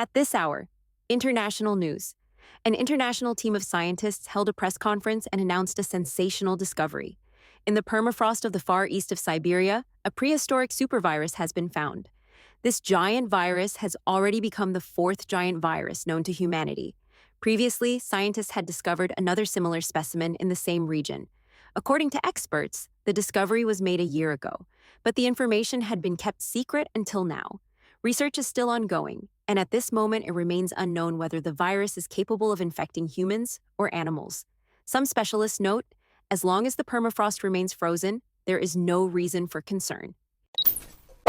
At this hour, international news. An international team of scientists held a press conference and announced a sensational discovery. In the permafrost of the far east of Siberia, a prehistoric supervirus has been found. This giant virus has already become the fourth giant virus known to humanity. Previously, scientists had discovered another similar specimen in the same region. According to experts, the discovery was made a year ago, but the information had been kept secret until now. Research is still ongoing, and at this moment it remains unknown whether the virus is capable of infecting humans or animals. Some specialists note, as long as the permafrost remains frozen, there is no reason for concern.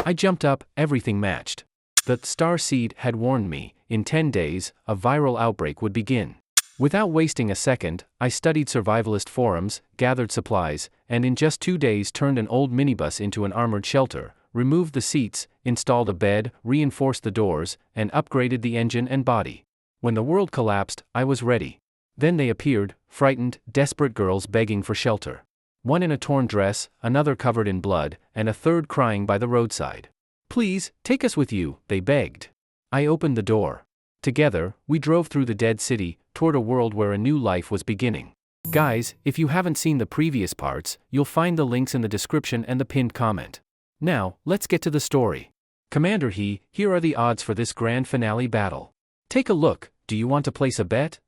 I jumped up, everything matched. The star seed had warned me, in 10 days, a viral outbreak would begin. Without wasting a second, I studied survivalist forums, gathered supplies, and in just 2 days turned an old minibus into an armored shelter, removed the seats, installed a bed, reinforced the doors, and upgraded the engine and body. When the world collapsed, I was ready. Then they appeared, frightened, desperate girls begging for shelter. One in a torn dress, another covered in blood, and a third crying by the roadside. "Please, take us with you," they begged. I opened the door. Together, we drove through the dead city, toward a world where a new life was beginning. Guys, if you haven't seen the previous parts, you'll find the links in the description and the pinned comment. Now, let's get to the story. Commander He, here are the odds for this grand finale battle. Take a look, do you want to place a bet?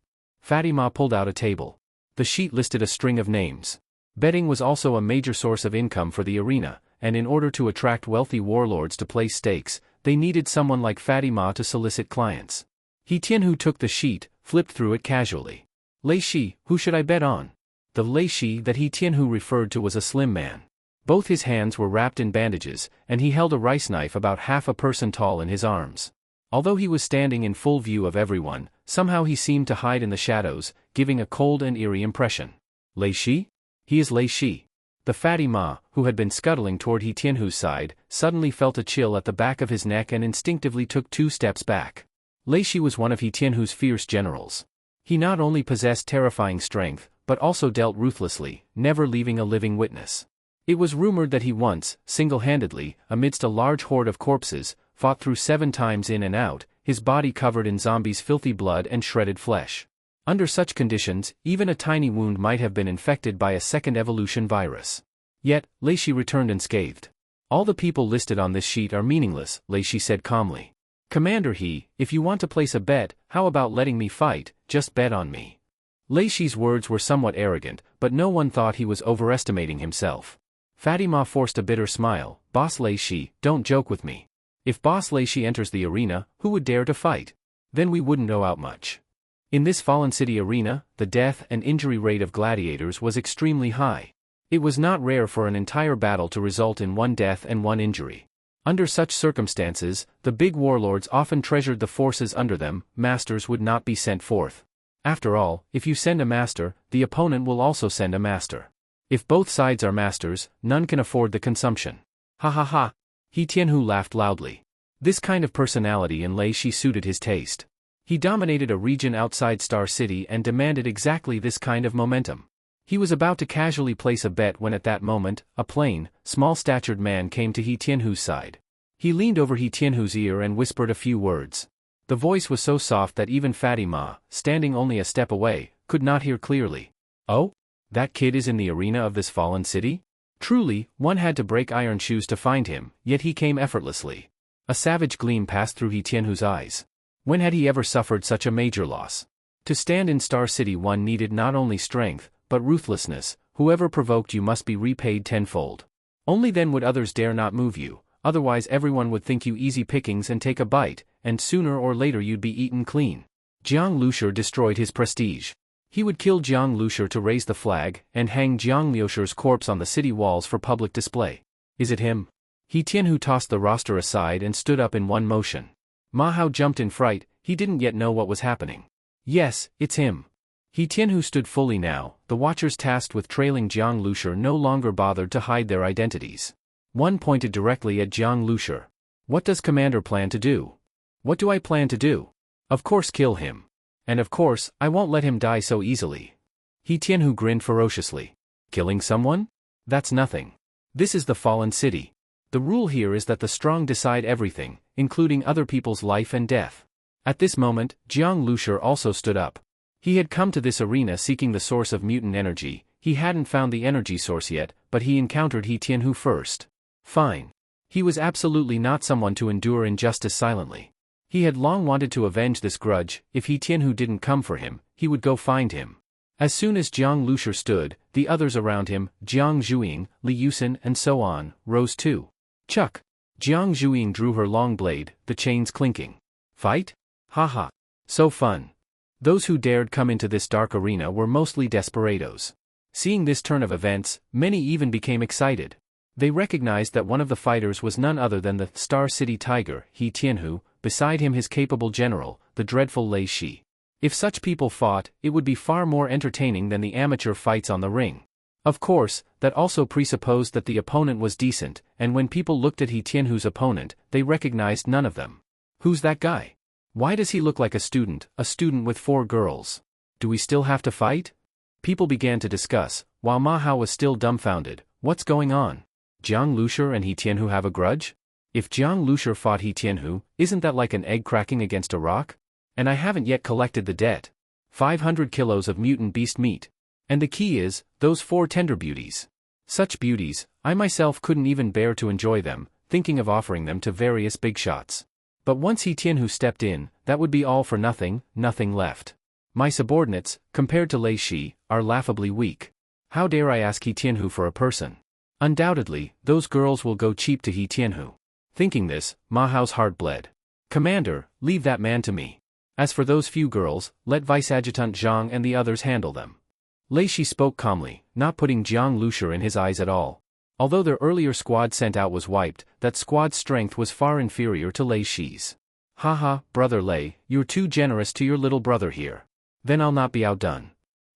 Fatima pulled out a table. The sheet listed a string of names. Betting was also a major source of income for the arena, and in order to attract wealthy warlords to place stakes, they needed someone like Fatima to solicit clients. He Tianhu took the sheet, flipped through it casually. Lei Shi, who should I bet on? The Lei Shi that He Tianhu referred to was a slim man. Both his hands were wrapped in bandages, and he held a rice knife about half a person tall in his arms. Although he was standing in full view of everyone, somehow he seemed to hide in the shadows, giving a cold and eerie impression. Lei Shi? He is Lei Shi. The Fatima, who had been scuttling toward He Tianhu's side, suddenly felt a chill at the back of his neck and instinctively took 2 steps back. Lei Shi was one of He Tianhu's fierce generals. He not only possessed terrifying strength, but also dealt ruthlessly, never leaving a living witness. It was rumored that he once, single-handedly, amidst a large horde of corpses, fought through 7 times in and out, his body covered in zombies' filthy blood and shredded flesh. Under such conditions, even a tiny wound might have been infected by a second evolution virus. Yet, Lei Shi returned unscathed. All the people listed on this sheet are meaningless, Lei Shi said calmly. Commander He, if you want to place a bet, how about letting me fight, just bet on me. Lei Shi's words were somewhat arrogant, but no one thought he was overestimating himself. Fatima forced a bitter smile. Boss Lei Shi, don't joke with me. If Boss Lei Shi enters the arena, who would dare to fight? Then we wouldn't know out much. In this fallen city arena, the death and injury rate of gladiators was extremely high. It was not rare for an entire battle to result in 1 death and 1 injury. Under such circumstances, the big warlords often treasured the forces under them. Masters would not be sent forth. After all, if you send a master, the opponent will also send a master. If both sides are masters, none can afford the consumption. Ha ha ha. He Tianhu laughed loudly. This kind of personality in Lei Shi suited his taste. He dominated a region outside Star City and demanded exactly this kind of momentum. He was about to casually place a bet when at that moment, a plain, small-statured man came to He Tianhu's side. He leaned over He Tianhu's ear and whispered a few words. The voice was so soft that even Fatima, standing only a step away, could not hear clearly. Oh? That kid is in the arena of this fallen city? Truly, one had to break iron shoes to find him, yet he came effortlessly. A savage gleam passed through He Tianhu's eyes. When had he ever suffered such a major loss? To stand in Star City one needed not only strength, but ruthlessness. Whoever provoked you must be repaid tenfold. Only then would others dare not move you, otherwise everyone would think you easy pickings and take a bite, and sooner or later you'd be eaten clean. Jiang Lushur destroyed his prestige. He would kill Jiang Lushur to raise the flag, and hang Jiang Liushur's corpse on the city walls for public display. Is it him? He Tianhu tossed the roster aside and stood up in one motion. Ma Hao jumped in fright, he didn't yet know what was happening. Yes, it's him. He Tianhu stood fully now. The watchers tasked with trailing Jiang Lushur no longer bothered to hide their identities. One pointed directly at Jiang Lushur. What does Commander plan to do? What do I plan to do? Of course kill him. And of course, I won't let him die so easily. He Tianhu grinned ferociously. Killing someone? That's nothing. This is the fallen city. The rule here is that the strong decide everything, including other people's life and death. At this moment, Jiang Lushur also stood up. He had come to this arena seeking the source of mutant energy. He hadn't found the energy source yet, but he encountered He Tianhu first. Fine. He was absolutely not someone to endure injustice silently. He had long wanted to avenge this grudge. If He Tianhu didn't come for him, he would go find him. As soon as Jiang Lushur stood, the others around him, Jiang Zhuiying, Li Yusen and so on, rose too. Chuck! Jiang Zhuiying drew her long blade, the chains clinking. Fight? Haha. So fun. Those who dared come into this dark arena were mostly desperados. Seeing this turn of events, many even became excited. They recognized that one of the fighters was none other than the Star City Tiger, He Tianhu, beside him his capable general, the dreadful Lei Shi. If such people fought, it would be far more entertaining than the amateur fights on the ring. Of course, that also presupposed that the opponent was decent, and when people looked at He Tianhu's opponent, they recognized none of them. Who's that guy? Why does he look like a student with 4 girls? Do we still have to fight? People began to discuss, while Manhwa was still dumbfounded. What's going on? Jiang Lushur and He Tianhu have a grudge? If Jiang Lushur fought He Tianhu, isn't that like an egg cracking against a rock? And I haven't yet collected the debt. 500 kilos of mutant beast meat. And the key is, those 4 tender beauties. Such beauties, I myself couldn't even bear to enjoy them, thinking of offering them to various big shots. But once He Tianhu stepped in, that would be all for nothing, nothing left. My subordinates, compared to Lei Shi, are laughably weak. How dare I ask He Tianhu for a person? Undoubtedly, those girls will go cheap to He Tianhu. Thinking this, Manhwa's heart bled. Commander, leave that man to me. As for those few girls, let Vice Adjutant Zhang and the others handle them. Lei Shi spoke calmly, not putting Jiang Lushur in his eyes at all. Although their earlier squad sent out was wiped, that squad's strength was far inferior to Lei Shi's. Haha, brother Lei, you're too generous to your little brother here. Then I'll not be outdone.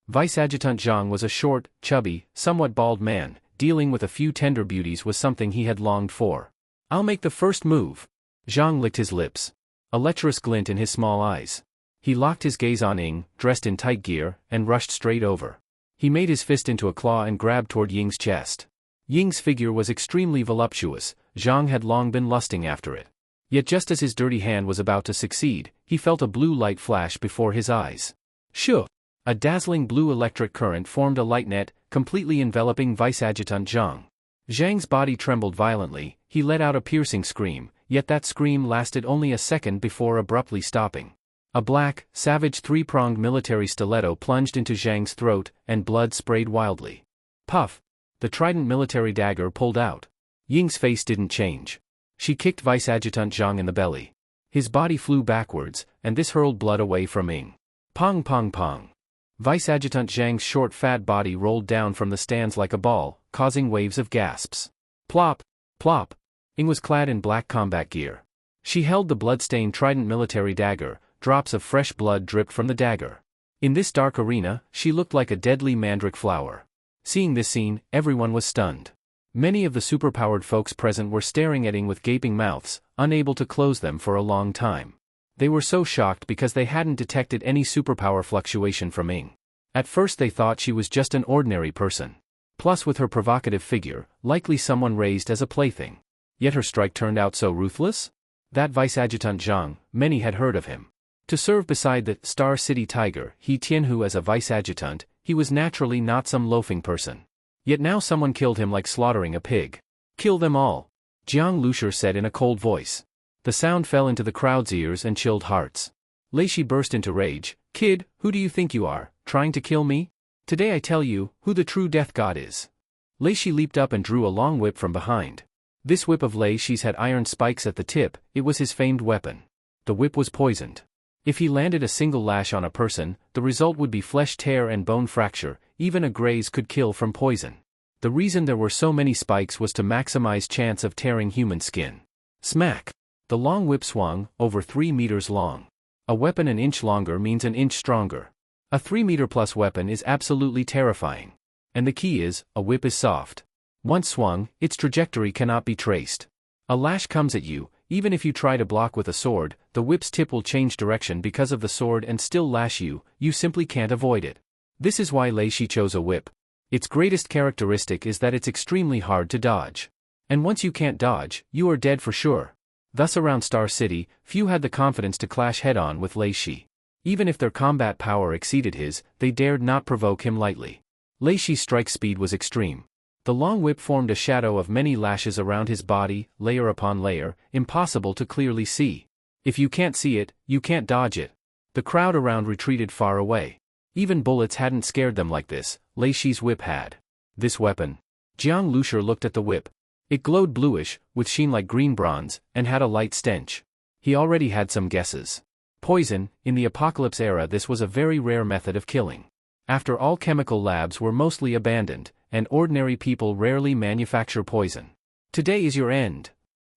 Vice Adjutant Zhang was a short, chubby, somewhat bald man. Dealing with a few tender beauties was something he had longed for. I'll make the first move. Zhang licked his lips. A lecherous glint in his small eyes. He locked his gaze on Ying, dressed in tight gear, and rushed straight over. He made his fist into a claw and grabbed toward Ying's chest. Ying's figure was extremely voluptuous. Zhang had long been lusting after it. Yet just as his dirty hand was about to succeed, he felt a blue light flash before his eyes. Shoo! A dazzling blue electric current formed a light net, completely enveloping Vice Adjutant Zhang. Zhang's body trembled violently. He let out a piercing scream, yet that scream lasted only a second before abruptly stopping. A black, savage 3-pronged military stiletto plunged into Zhang's throat, and blood sprayed wildly. Puff! The trident military dagger pulled out. Ying's face didn't change. She kicked Vice Adjutant Zhang in the belly. His body flew backwards, and this hurled blood away from Ying. Pong pong pong. Vice Adjutant Zhang's short fat body rolled down from the stands like a ball, causing waves of gasps. Plop! Plop! Ying was clad in black combat gear. She held the blood-stained trident military dagger. Drops of fresh blood dripped from the dagger. In this dark arena, she looked like a deadly mandrake flower. Seeing this scene, everyone was stunned. Many of the superpowered folks present were staring at Ying with gaping mouths, unable to close them for a long time. They were so shocked because they hadn't detected any superpower fluctuation from Ying. At first they thought she was just an ordinary person. Plus with her provocative figure, likely someone raised as a plaything. Yet her strike turned out so ruthless? That Vice Adjutant Zhang, many had heard of him. To serve beside the Star City Tiger, He Tianhu as a vice adjutant, he was naturally not some loafing person. Yet now someone killed him like slaughtering a pig. Kill them all, Jiang Lushur said in a cold voice. The sound fell into the crowd's ears and chilled hearts. Lei Shi burst into rage. Kid, who do you think you are, trying to kill me? Today I tell you, who the true death god is. Lei Shi leaped up and drew a long whip from behind. This whip of Lei Shi's had iron spikes at the tip. It was his famed weapon. The whip was poisoned. If he landed a single lash on a person, the result would be flesh tear and bone fracture. Even a graze could kill from poison. The reason there were so many spikes was to maximize chance of tearing human skin. Smack! The long whip swung, over 3 meters long. A weapon an inch longer means an inch stronger. A 3-meter-plus weapon is absolutely terrifying. And the key is, a whip is soft. Once swung, its trajectory cannot be traced. A lash comes at you, even if you try to block with a sword, the whip's tip will change direction because of the sword and still lash you. You simply can't avoid it. This is why Lei Shi chose a whip. Its greatest characteristic is that it's extremely hard to dodge. And once you can't dodge, you are dead for sure. Thus around Star City, few had the confidence to clash head-on with Lei Shi. Even if their combat power exceeded his, they dared not provoke him lightly. Lei Shi's strike speed was extreme. The long whip formed a shadow of many lashes around his body, layer upon layer, impossible to clearly see. If you can't see it, you can't dodge it. The crowd around retreated far away. Even bullets hadn't scared them like this, Lei Shi's whip had. This weapon. Jiang Lushi looked at the whip. It glowed bluish, with sheen like green bronze, and had a light stench. He already had some guesses. Poison, in the apocalypse era this was a very rare method of killing. After all, chemical labs were mostly abandoned, and ordinary people rarely manufacture poison. Today is your end.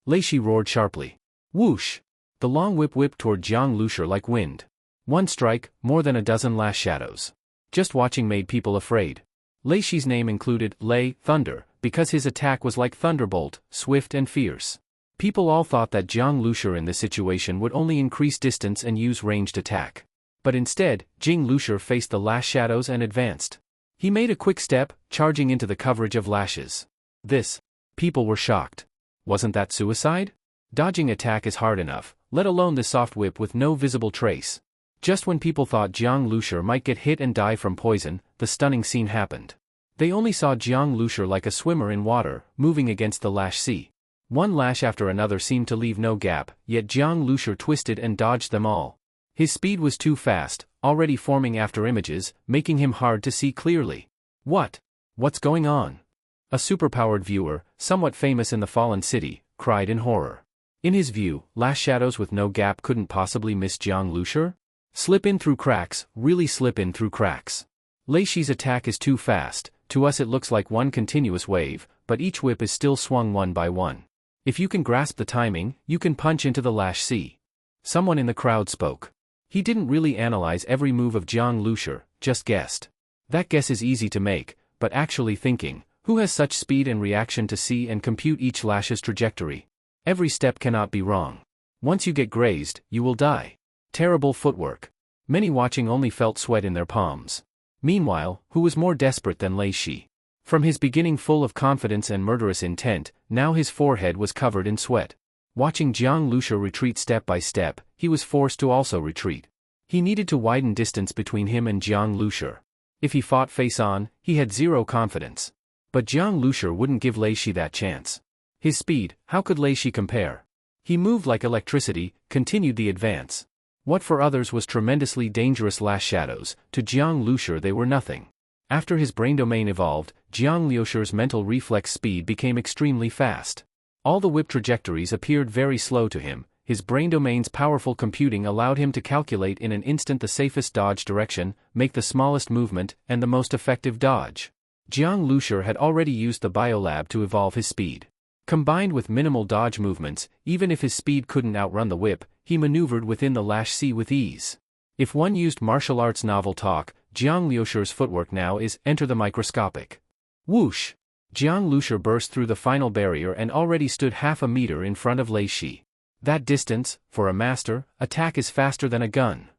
Lei Shi roared sharply. Whoosh! The long whip whipped toward Jiang Lushi like wind. One strike, more than a dozen lash shadows. Just watching made people afraid. Lei Shi's name included Lei, thunder, because his attack was like thunderbolt, swift and fierce. People all thought that Jiang Lushi in this situation would only increase distance and use ranged attack. But instead, Jiang Lushi faced the lash shadows and advanced. He made a quick step, charging into the coverage of lashes. People were shocked. Wasn't that suicide? Dodging attack is hard enough, let alone this soft whip with no visible trace. Just when people thought Jiang Lushi might get hit and die from poison, the stunning scene happened. They only saw Jiang Lushi like a swimmer in water, moving against the lash sea. One lash after another seemed to leave no gap, yet Jiang Lushi twisted and dodged them all. His speed was too fast, already forming after images, making him hard to see clearly. What's going on? A superpowered viewer, somewhat famous in the fallen city, cried in horror. In his view, lash shadows with no gap couldn't possibly miss Jiang Lushi? Slip in through cracks, really slip in through cracks. Lei Shi's attack is too fast, to us it looks like one continuous wave, but each whip is still swung one by one. If you can grasp the timing, you can punch into the lash sea. Someone in the crowd spoke. He didn't really analyze every move of Jiang Lushi, just guessed. That guess is easy to make, but actually thinking, who has such speed and reaction to see and compute each lash's trajectory? Every step cannot be wrong. Once you get grazed, you will die. Terrible footwork. Many watching only felt sweat in their palms. Meanwhile, who was more desperate than Lei Shi? From his beginning full of confidence and murderous intent, now his forehead was covered in sweat. Watching Jiang Lushi retreat step by step, he was forced to also retreat. He needed to widen distance between him and Jiang Lushi. If he fought face-on, he had zero confidence. But Jiang Lushi wouldn't give Lei Shi that chance. His speed, how could Lei Shi compare? He moved like electricity, continued the advance. What for others was tremendously dangerous lash shadows, to Jiang Lushi they were nothing. After his brain domain evolved, Jiang Lushi's mental reflex speed became extremely fast. All the whip trajectories appeared very slow to him. His brain domain's powerful computing allowed him to calculate in an instant the safest dodge direction, make the smallest movement, and the most effective dodge. Jiang Lushi had already used the biolab to evolve his speed. Combined with minimal dodge movements, even if his speed couldn't outrun the whip, he maneuvered within the lash sea with ease. If one used martial arts novel talk, Jiang Lushi's footwork now is enter the microscopic. Whoosh! Jiang Lushi burst through the final barrier and already stood half a meter in front of Lei Shi. That distance, for a master, attack is faster than a gun.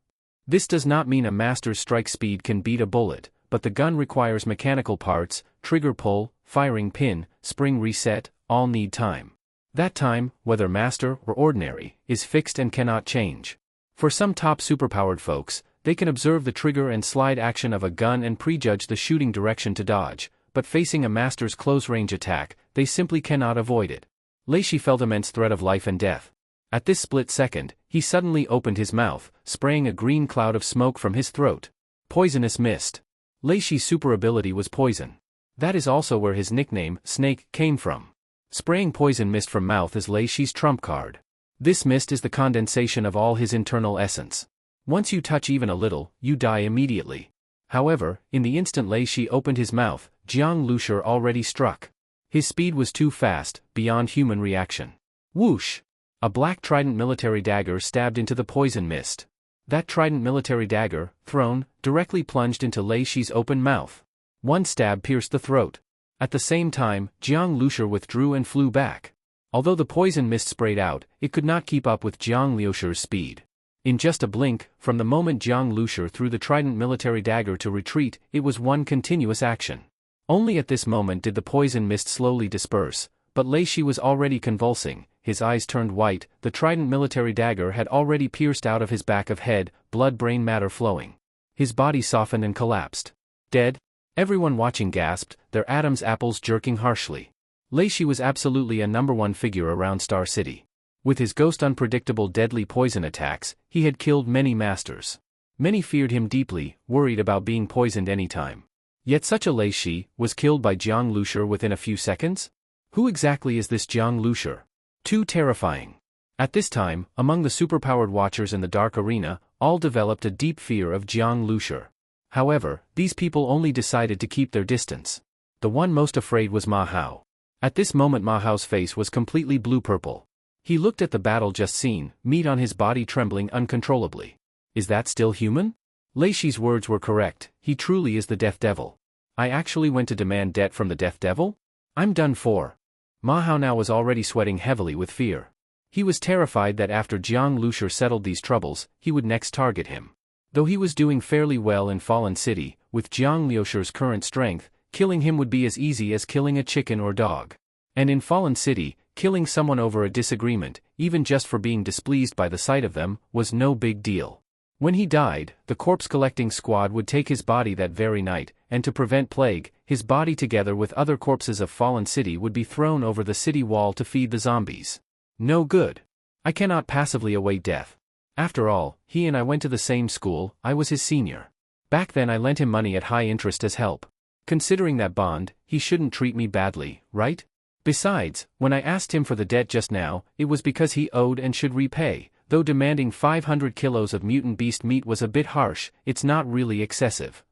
This does not mean a master's strike speed can beat a bullet, but the gun requires mechanical parts, trigger pull, firing pin, spring reset, all need time. That time, whether master or ordinary, is fixed and cannot change. For some top superpowered folks, they can observe the trigger and slide action of a gun and prejudge the shooting direction to dodge, but facing a master's close-range attack, they simply cannot avoid it. Lei Shi felt immense threat of life and death. At this split second, he suddenly opened his mouth, spraying a green cloud of smoke from his throat. Poisonous mist. Lei Shi's super ability was poison. That is also where his nickname, Snake, came from. Spraying poison mist from mouth is Lei Shi's trump card. This mist is the condensation of all his internal essence. Once you touch even a little, you die immediately. However, in the instant Lei Shi opened his mouth, Jiang Lushi already struck. His speed was too fast, beyond human reaction. Whoosh! A black trident military dagger stabbed into the poison mist. That trident military dagger, thrown, directly plunged into Lei Shi's open mouth. One stab pierced the throat. At the same time, Jiang Lushi withdrew and flew back. Although the poison mist sprayed out, it could not keep up with Jiang Lushi's speed. In just a blink, from the moment Jiang Lushi threw the trident military dagger to retreat, it was one continuous action. Only at this moment did the poison mist slowly disperse, but Lei Shi was already convulsing, his eyes turned white, the trident military dagger had already pierced out of his back of head, blood-brain matter flowing. His body softened and collapsed. Dead? Everyone watching gasped, their Adam's apples jerking harshly. Lei Shi was absolutely a #1 figure around Star City. With his ghost unpredictable deadly poison attacks, he had killed many masters. Many feared him deeply, worried about being poisoned anytime. Yet such a Lei Shi was killed by Jiang Lushi within a few seconds? Who exactly is this Jiang Lushi? Too terrifying. At this time, among the superpowered watchers in the Dark Arena, all developed a deep fear of Jiang Lushi. However, these people only decided to keep their distance. The one most afraid was Ma Hao. At this moment Ma Hao's face was completely blue-purple. He looked at the battle just seen, meat on his body trembling uncontrollably. Is that still human? Lei Shi's words were correct, he truly is the Death Devil. I actually went to demand debt from the Death Devil? I'm done for. Ma Hao now was already sweating heavily with fear. He was terrified that after Jiang Lushi settled these troubles, he would next target him. Though he was doing fairly well in Fallen City, with Jiang Luxi's current strength, killing him would be as easy as killing a chicken or dog. And in Fallen City, killing someone over a disagreement, even just for being displeased by the sight of them, was no big deal. When he died, the corpse-collecting squad would take his body that very night, and to prevent plague, his body together with other corpses of Fallen City would be thrown over the city wall to feed the zombies. No good. I cannot passively await death. After all, he and I went to the same school, I was his senior. Back then I lent him money at high interest as help. Considering that bond, he shouldn't treat me badly, right? Besides, when I asked him for the debt just now, it was because he owed and should repay. Though demanding 500 kilos of mutant beast meat was a bit harsh, it's not really excessive.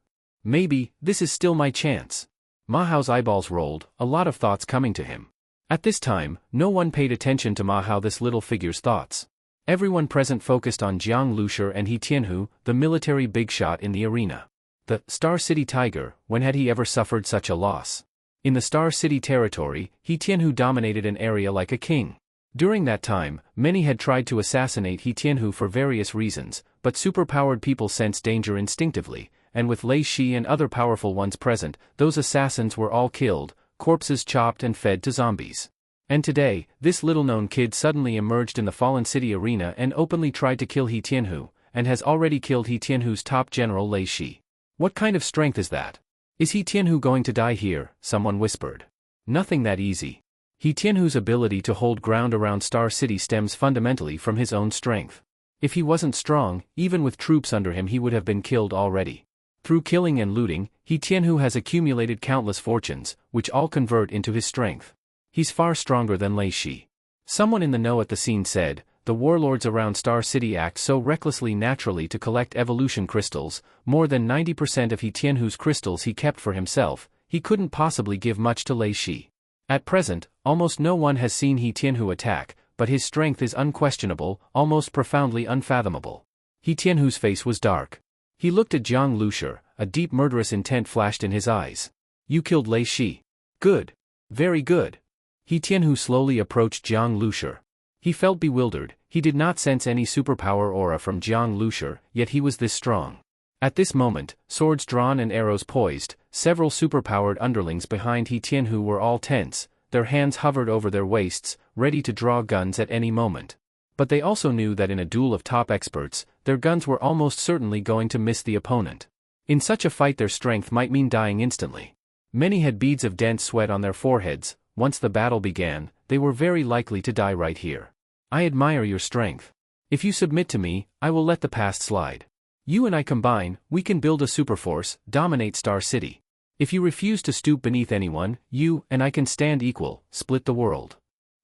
Maybe, this is still my chance. Ma Hao's eyeballs rolled, a lot of thoughts coming to him. At this time, no one paid attention to Ma Hao, this little figure's thoughts. Everyone present focused on Jiang Lushi and He Tianhu, the military big shot in the arena. The Star City Tiger, when had he ever suffered such a loss? In the Star City territory, He Tianhu dominated an area like a king. During that time, many had tried to assassinate He Tianhu for various reasons, but superpowered people sensed danger instinctively, and with Lei Shi and other powerful ones present, those assassins were all killed, corpses chopped and fed to zombies. And today, this little-known kid suddenly emerged in the Fallen City arena and openly tried to kill He Tianhu, and has already killed He Tianhu's top general Lei Shi. What kind of strength is that? Is He Tianhu going to die here? Someone whispered. Nothing that easy. He Tianhu's ability to hold ground around Star City stems fundamentally from his own strength. If he wasn't strong, even with troops under him he would have been killed already. Through killing and looting, He Tianhu has accumulated countless fortunes, which all convert into his strength. He's far stronger than Lei Shi. Someone in the know at the scene said, the warlords around Star City act so recklessly naturally to collect evolution crystals, more than 90% of He Tianhu's crystals he kept for himself, he couldn't possibly give much to Lei Shi. At present, almost no one has seen He Tianhu attack, but his strength is unquestionable, almost profoundly unfathomable. He Tianhu's face was dark. He looked at Jiang Lushi, a deep murderous intent flashed in his eyes. You killed Lei Shi. Good. Very good. He Tianhu slowly approached Jiang Lushi. He felt bewildered, he did not sense any superpower aura from Jiang Lushi, yet he was this strong. At this moment, swords drawn and arrows poised, several superpowered underlings behind He Tianhu were all tense, their hands hovered over their waists, ready to draw guns at any moment. But they also knew that in a duel of top experts, their guns were almost certainly going to miss the opponent. In such a fight their strength might mean dying instantly. Many had beads of dense sweat on their foreheads. Once the battle began, they were very likely to die right here. I admire your strength. If you submit to me, I will let the past slide. You and I combine, we can build a superforce, dominate Star City. If you refuse to stoop beneath anyone, you and I can stand equal, split the world.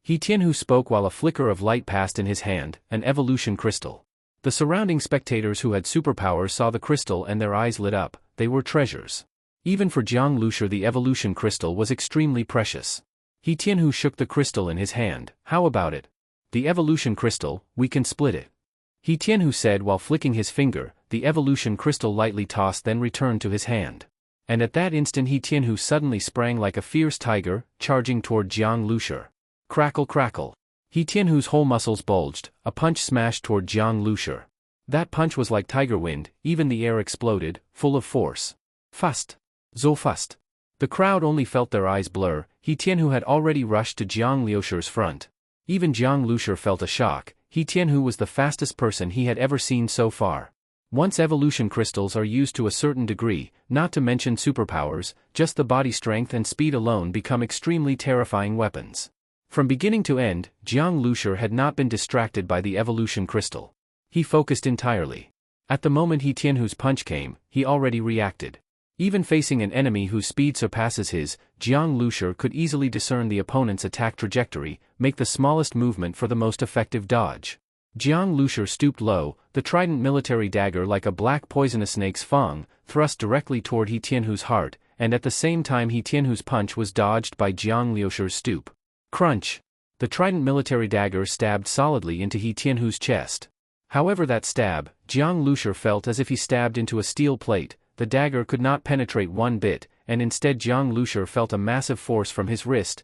He Tianhu spoke while a flicker of light passed in his hand, an evolution crystal. The surrounding spectators who had superpowers saw the crystal and their eyes lit up, they were treasures. Even for Jiang Lushi the evolution crystal was extremely precious. He Tianhu shook the crystal in his hand. How about it? The evolution crystal, we can split it. He Tianhu said while flicking his finger, the evolution crystal lightly tossed then returned to his hand. And at that instant He Tianhu suddenly sprang like a fierce tiger, charging toward Jiang Lushi. Crackle crackle. He Tianhu's whole muscles bulged, a punch smashed toward Jiang Lushi. That punch was like tiger wind, even the air exploded, full of force. Fast. So fast. The crowd only felt their eyes blur. He Tianhu had already rushed to Jiang Liushi's front. Even Jiang Lushi felt a shock. He Tianhu was the fastest person he had ever seen so far. Once evolution crystals are used to a certain degree, not to mention superpowers, just the body strength and speed alone become extremely terrifying weapons. From beginning to end, Jiang Lushi had not been distracted by the evolution crystal. He focused entirely. At the moment He Tianhu's punch came, he already reacted. Even facing an enemy whose speed surpasses his, Jiang Lushi could easily discern the opponent's attack trajectory, make the smallest movement for the most effective dodge. Jiang Lushi stooped low, the trident military dagger like a black poisonous snake's fang, thrust directly toward He Tianhu's heart, and at the same time He Tianhu's punch was dodged by Jiang Lushi's stoop. Crunch! The trident military dagger stabbed solidly into He Tianhu's chest. However, that stab, Jiang Lushi felt as if he stabbed into a steel plate. The dagger could not penetrate one bit, and instead Jiang Lushi felt a massive force from his wrist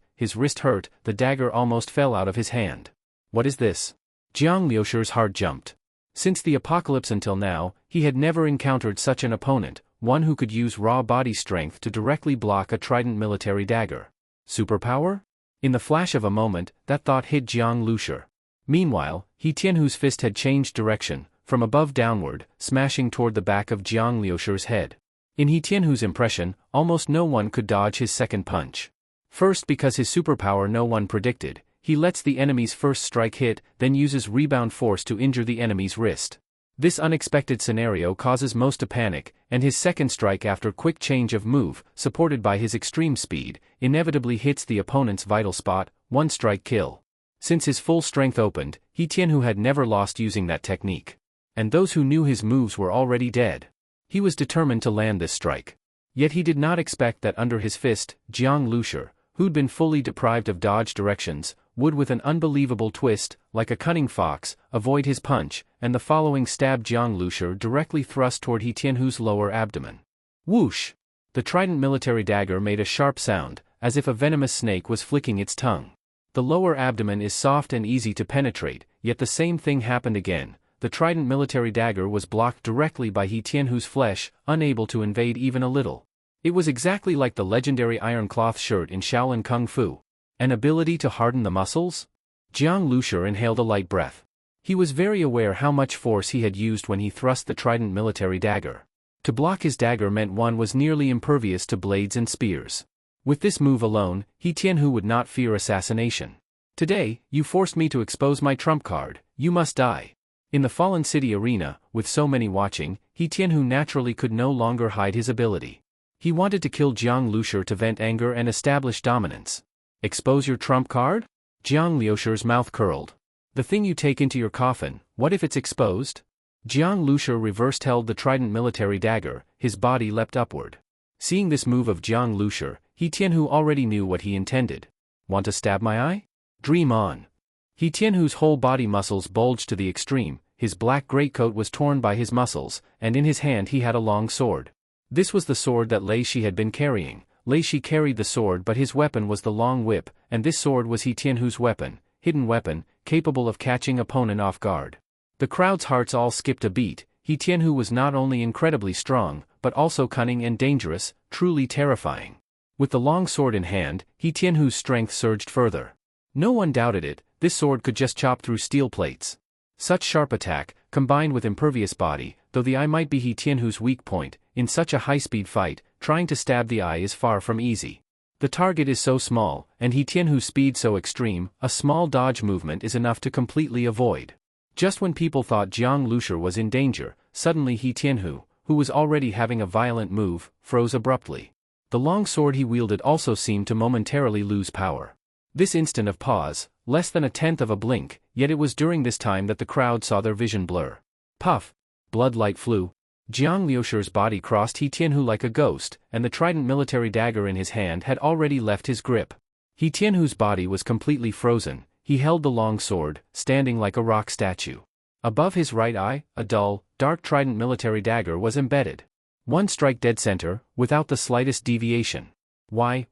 hurt, the dagger almost fell out of his hand. What is this? Jiang Lushi's heart jumped. Since the apocalypse until now, he had never encountered such an opponent, one who could use raw body strength to directly block a trident military dagger. Superpower? In the flash of a moment, that thought hit Jiang Lushi. Meanwhile, He Tianhu's fist had changed direction, from above downward, smashing toward the back of Jiang Lushi's head. In He Tianhu's impression, almost no one could dodge his second punch. First, because his superpower no one predicted, he lets the enemy's first strike hit, then uses rebound force to injure the enemy's wrist. This unexpected scenario causes most to panic, and his second strike after quick change of move, supported by his extreme speed, inevitably hits the opponent's vital spot, one strike kill. Since his full strength opened, He Tianhu had never lost using that technique. And those who knew his moves were already dead. He was determined to land this strike. Yet he did not expect that under his fist, Jiang Lushi, who'd been fully deprived of dodge directions, would with an unbelievable twist, like a cunning fox, avoid his punch, and the following stab Jiang Lushi directly thrust toward He Tianhu's lower abdomen. Whoosh! The trident military dagger made a sharp sound, as if a venomous snake was flicking its tongue. The lower abdomen is soft and easy to penetrate, yet the same thing happened again. The trident military dagger was blocked directly by He Tianhu's flesh, unable to invade even a little. It was exactly like the legendary iron cloth shirt in Shaolin Kung Fu. An ability to harden the muscles? Jiang Lushi inhaled a light breath. He was very aware how much force he had used when he thrust the trident military dagger. To block his dagger meant one was nearly impervious to blades and spears. With this move alone, He Tianhu would not fear assassination. Today, you forced me to expose my trump card, you must die. In the Fallen City arena, with so many watching, He Tianhu naturally could no longer hide his ability. He wanted to kill Jiang Lushi to vent anger and establish dominance. Expose your trump card? Jiang Lushi's mouth curled. The thing you take into your coffin, what if it's exposed? Jiang Lushi reversed held the trident military dagger, his body leapt upward. Seeing this move of Jiang Lushi, He Tianhu already knew what he intended. Want to stab my eye? Dream on. He Tianhu's whole body muscles bulged to the extreme, his black greatcoat was torn by his muscles, and in his hand he had a long sword. This was the sword that Lei Shi had been carrying. Lei Shi carried the sword, but his weapon was the long whip, and this sword was He Tianhu's weapon, hidden weapon, capable of catching opponent off guard. The crowd's hearts all skipped a beat. He Tianhu was not only incredibly strong, but also cunning and dangerous, truly terrifying. With the long sword in hand, He Tianhu's strength surged further. No one doubted it, this sword could just chop through steel plates. Such sharp attack, combined with impervious body, though the eye might be He Tianhu's weak point, in such a high-speed fight, trying to stab the eye is far from easy. The target is so small, and He Tianhu's speed so extreme, a small dodge movement is enough to completely avoid. Just when people thought Jiang Lushi was in danger, suddenly He Tianhu, who was already having a violent move, froze abruptly. The long sword he wielded also seemed to momentarily lose power. This instant of pause, less than a tenth of a blink, yet it was during this time that the crowd saw their vision blur. Puff! Blood light flew. Jiang Lushi's body crossed He Tianhu like a ghost, and the trident military dagger in his hand had already left his grip. He Tianhu's body was completely frozen. He held the long sword, standing like a rock statue. Above his right eye, a dull, dark trident military dagger was embedded. One strike dead center, without the slightest deviation. Why?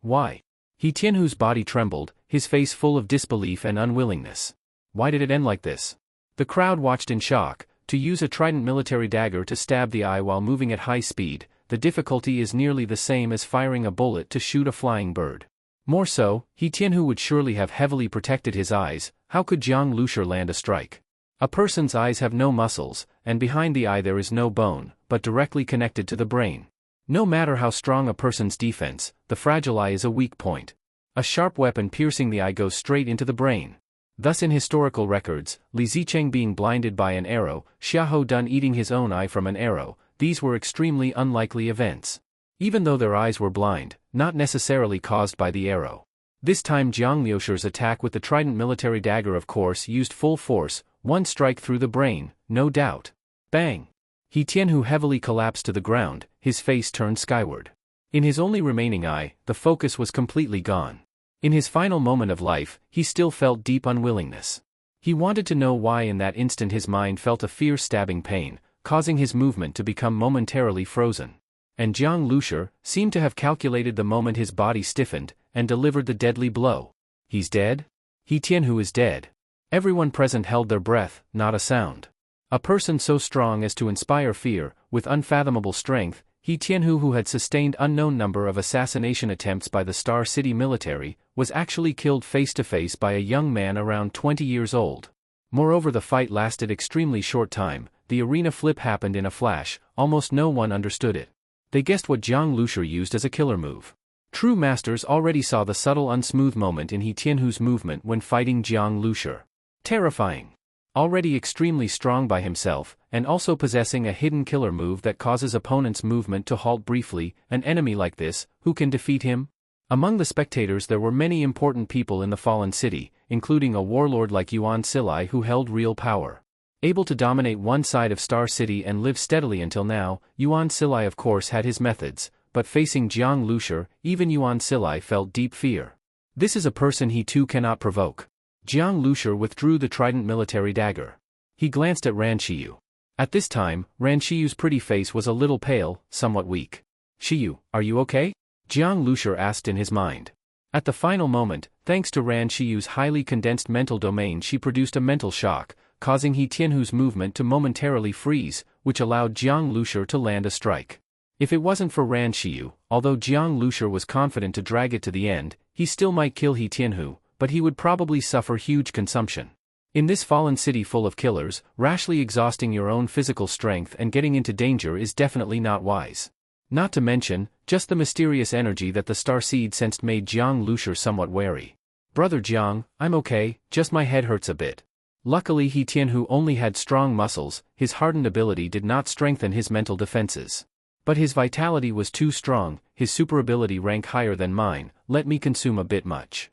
He Tianhu's body trembled, his face full of disbelief and unwillingness. Why did it end like this? The crowd watched in shock. To use a trident military dagger to stab the eye while moving at high speed, the difficulty is nearly the same as firing a bullet to shoot a flying bird. More so, He Tianhu would surely have heavily protected his eyes. How could Jiang Lushi land a strike? A person's eyes have no muscles, and behind the eye there is no bone, but directly connected to the brain. No matter how strong a person's defense, the fragile eye is a weak point. A sharp weapon piercing the eye goes straight into the brain. Thus in historical records, Li Zicheng being blinded by an arrow, Xiahou Dun eating his own eye from an arrow, these were extremely unlikely events. Even though their eyes were blind, not necessarily caused by the arrow. This time Jiang Liushi's attack with the trident military dagger of course used full force, one strike through the brain, no doubt. Bang! He Tianhu heavily collapsed to the ground, his face turned skyward. In his only remaining eye, the focus was completely gone. In his final moment of life, he still felt deep unwillingness. He wanted to know why in that instant his mind felt a fierce stabbing pain, causing his movement to become momentarily frozen. And Jiang Lushi seemed to have calculated the moment his body stiffened, and delivered the deadly blow. He's dead? He Tianhu is dead. Everyone present held their breath, not a sound. A person so strong as to inspire fear, with unfathomable strength, He Tianhu who had sustained unknown number of assassination attempts by the Star City military, was actually killed face-to-face by a young man around 20 years old. Moreover the fight lasted extremely short time, the arena flip happened in a flash, almost no one understood it. They guessed what Jiang Lushi used as a killer move. True masters already saw the subtle unsmooth moment in He Tianhu's movement when fighting Jiang Lushi. Terrifying. Already extremely strong by himself, and also possessing a hidden killer move that causes opponent's movement to halt briefly, an enemy like this, who can defeat him? Among the spectators there were many important people in the fallen city, including a warlord like Yuan Silai who held real power. Able to dominate one side of Star City and live steadily until now, Yuan Silai of course had his methods, but facing Jiang Lushi, even Yuan Silai felt deep fear. This is a person he too cannot provoke. Jiang Lushi withdrew the trident military dagger. He glanced at Ran Shiyu. At this time, Ran Shiyu's pretty face was a little pale, somewhat weak. Shiyu, are you okay? Jiang Lushi asked in his mind. At the final moment, thanks to Ran Shiyu's highly condensed mental domain she produced a mental shock, causing He Tianhu's movement to momentarily freeze, which allowed Jiang Lushi to land a strike. If it wasn't for Ran Shiyu, although Jiang Lushi was confident to drag it to the end, he still might kill He Tianhu, but he would probably suffer huge consumption. In this fallen city full of killers, rashly exhausting your own physical strength and getting into danger is definitely not wise. Not to mention, just the mysterious energy that the starseed sensed made Jiang Lushi somewhat wary. Brother Jiang, I'm okay, just my head hurts a bit. Luckily He Tianhu only had strong muscles, his hardened ability did not strengthen his mental defenses. But his vitality was too strong, his super ability rank higher than mine, let me consume a bit much.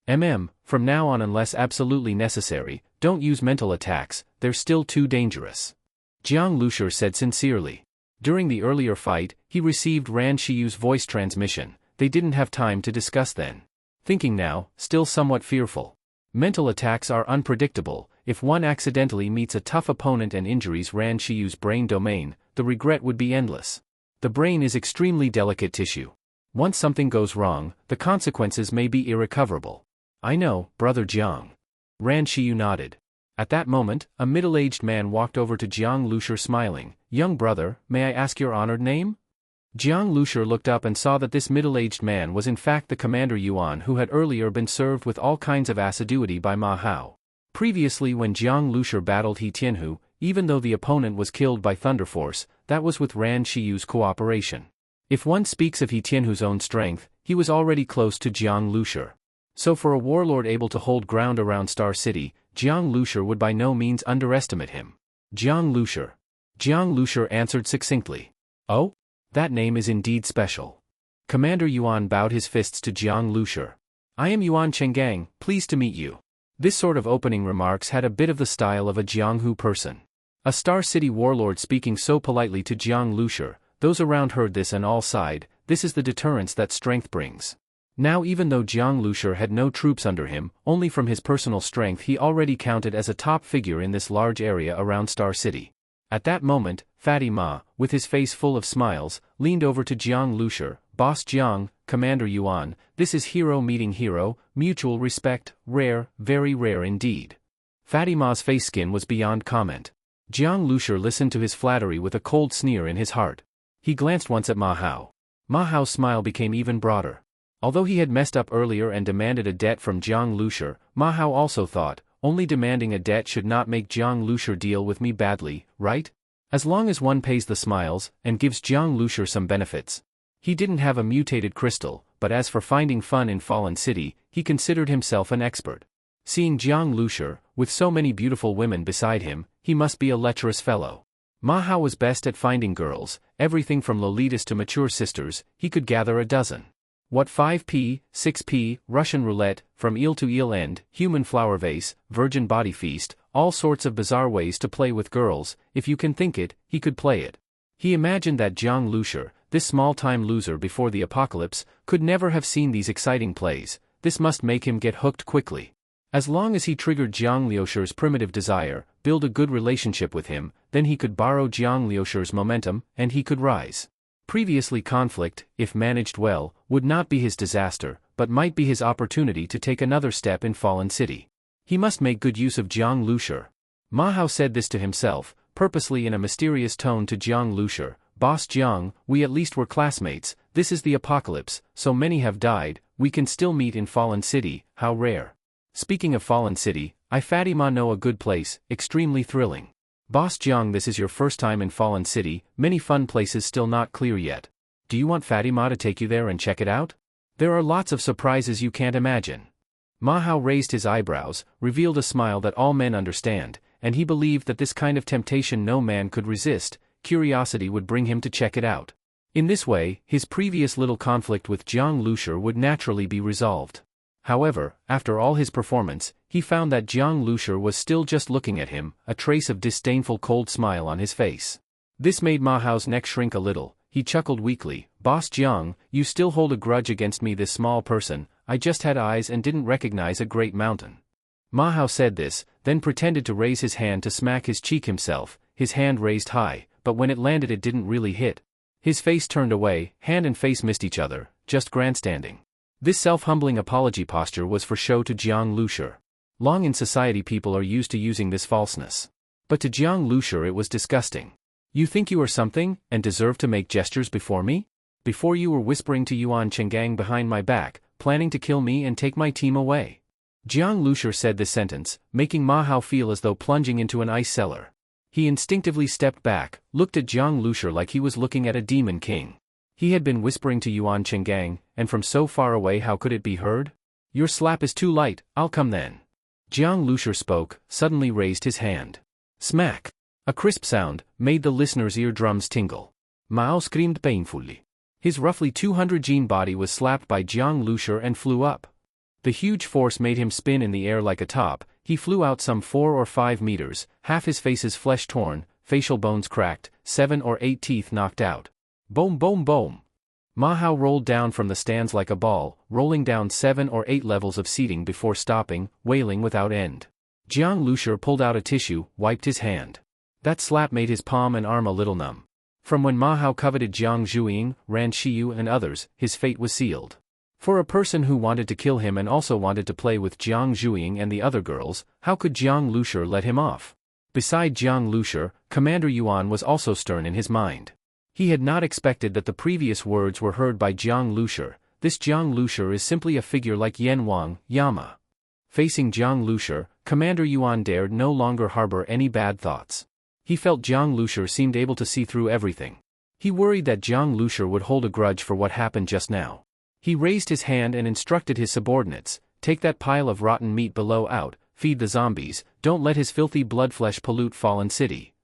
From now on unless absolutely necessary, don't use mental attacks, they're still too dangerous. Jiang Lushi said sincerely. During the earlier fight, he received Ran Shiyu's voice transmission, they didn't have time to discuss then. Thinking now, still somewhat fearful. Mental attacks are unpredictable, if one accidentally meets a tough opponent and injuries Ran Shiyu's brain domain, the regret would be endless. The brain is extremely delicate tissue. Once something goes wrong, the consequences may be irrecoverable. I know, Brother Jiang. Ran Shiyu nodded. At that moment, a middle-aged man walked over to Jiang Lushi smiling. Young brother, may I ask your honored name? Jiang Lushi looked up and saw that this middle-aged man was in fact the Commander Yuan who had earlier been served with all kinds of assiduity by Ma Hao. Previously when Jiang Lushi battled He Tianhu, even though the opponent was killed by Thunder Force, that was with Ran Shiyu's cooperation. If one speaks of He Tianhu's own strength, he was already close to Jiang Lushi. So for a warlord able to hold ground around Star City, Jiang Lushi would by no means underestimate him. Jiang Lushi. Jiang Lushi answered succinctly. Oh? That name is indeed special. Commander Yuan bowed his fists to Jiang Lushi. I am Yuan Chenggang, pleased to meet you. This sort of opening remarks had a bit of the style of a Jianghu person. A Star City warlord speaking so politely to Jiang Lushi, those around heard this and all sighed, this is the deterrence that strength brings. Now even though Jiang Lushi had no troops under him, only from his personal strength he already counted as a top figure in this large area around Star City. At that moment, Fatty Ma, with his face full of smiles, leaned over to Jiang Lushi. Boss Jiang, Commander Yuan, this is hero meeting hero, mutual respect, rare, very rare indeed. Fatty Ma's face skin was beyond comment. Jiang Lushi listened to his flattery with a cold sneer in his heart. He glanced once at Ma Hao. Ma Hao's smile became even broader. Although he had messed up earlier and demanded a debt from Jiang Lushur, Ma Hao also thought, only demanding a debt should not make Jiang Lushur deal with me badly, right? As long as one pays the smiles, and gives Jiang Lushur some benefits. He didn't have a mutated crystal, but as for finding fun in Fallen City, he considered himself an expert. Seeing Jiang Lushur, with so many beautiful women beside him, he must be a lecherous fellow. Ma Hao was best at finding girls, everything from Lolitas to mature sisters, he could gather a dozen. What 5p, 6p, Russian roulette, from eel to eel end, human flower vase, virgin body feast, all sorts of bizarre ways to play with girls, if you can think it, he could play it. He imagined that Jiang Lushur, this small-time loser before the apocalypse, could never have seen these exciting plays. This must make him get hooked quickly. As long as he triggered Jiang Liushur's primitive desire, build a good relationship with him, then he could borrow Jiang Liushur's momentum, and he could rise. Previously conflict, if managed well, would not be his disaster, but might be his opportunity to take another step in Fallen City. He must make good use of Jiang Lushur. Ma Hao said this to himself, purposely in a mysterious tone to Jiang Lushur. Boss Jiang, we at least were classmates, this is the apocalypse, so many have died, we can still meet in Fallen City, how rare. Speaking of Fallen City, I Fatima know a good place, extremely thrilling. Boss Jiang, this is your first time in Fallen City, many fun places still not clear yet. Do you want Fatima to take you there and check it out? There are lots of surprises you can't imagine. Ma Hao raised his eyebrows, revealed a smile that all men understand, and he believed that this kind of temptation no man could resist, curiosity would bring him to check it out. In this way, his previous little conflict with Jiang Lushur would naturally be resolved. However, after all his performance, he found that Jiang Lushur was still just looking at him, a trace of disdainful cold smile on his face. This made Ma Hao's neck shrink a little. He chuckled weakly, Boss Jiang, you still hold a grudge against me, this small person, I just had eyes and didn't recognize a great mountain. Ma Hao said this, then pretended to raise his hand to smack his cheek himself, his hand raised high, but when it landed it didn't really hit. His face turned away, hand and face missed each other, just grandstanding. This self-humbling apology posture was for show to Jiang Lushur. Long in society people are used to using this falseness. But to Jiang Lushur it was disgusting. You think you are something, and deserve to make gestures before me? Before you were whispering to Yuan Chenggang behind my back, planning to kill me and take my team away. Jiang Lushur said this sentence, making Ma Hao feel as though plunging into an ice cellar. He instinctively stepped back, looked at Jiang Lushur like he was looking at a demon king. He had been whispering to Yuan Chenggang, and from so far away how could it be heard? Your slap is too light, I'll come then. Jiang Lushur spoke, suddenly raised his hand. Smack! A crisp sound made the listener's eardrums tingle. Mao screamed painfully. His roughly 200-gene body was slapped by Jiang Lushur and flew up. The huge force made him spin in the air like a top. He flew out some 4 or 5 meters, half his face's flesh torn, facial bones cracked, 7 or 8 teeth knocked out. Boom boom boom. Ma Hao rolled down from the stands like a ball, rolling down 7 or 8 levels of seating before stopping, wailing without end. Jiang Lushur pulled out a tissue, wiped his hand. That slap made his palm and arm a little numb. From when Ma Hao coveted Jiang Zhuiying, Ran Shiyu and others, his fate was sealed. For a person who wanted to kill him and also wanted to play with Jiang Zhuiying and the other girls, how could Jiang Lushur let him off? Beside Jiang Lushur, Commander Yuan was also stern in his mind. He had not expected that the previous words were heard by Jiang Lushur. This Jiang Lushur is simply a figure like Yan Wang, Yama. Facing Jiang Lushur, Commander Yuan dared no longer harbor any bad thoughts. He felt Jiang Lushur seemed able to see through everything. He worried that Jiang Lushur would hold a grudge for what happened just now. He raised his hand and instructed his subordinates, take that pile of rotten meat below out, feed the zombies, don't let his filthy blood flesh pollute Fallen City.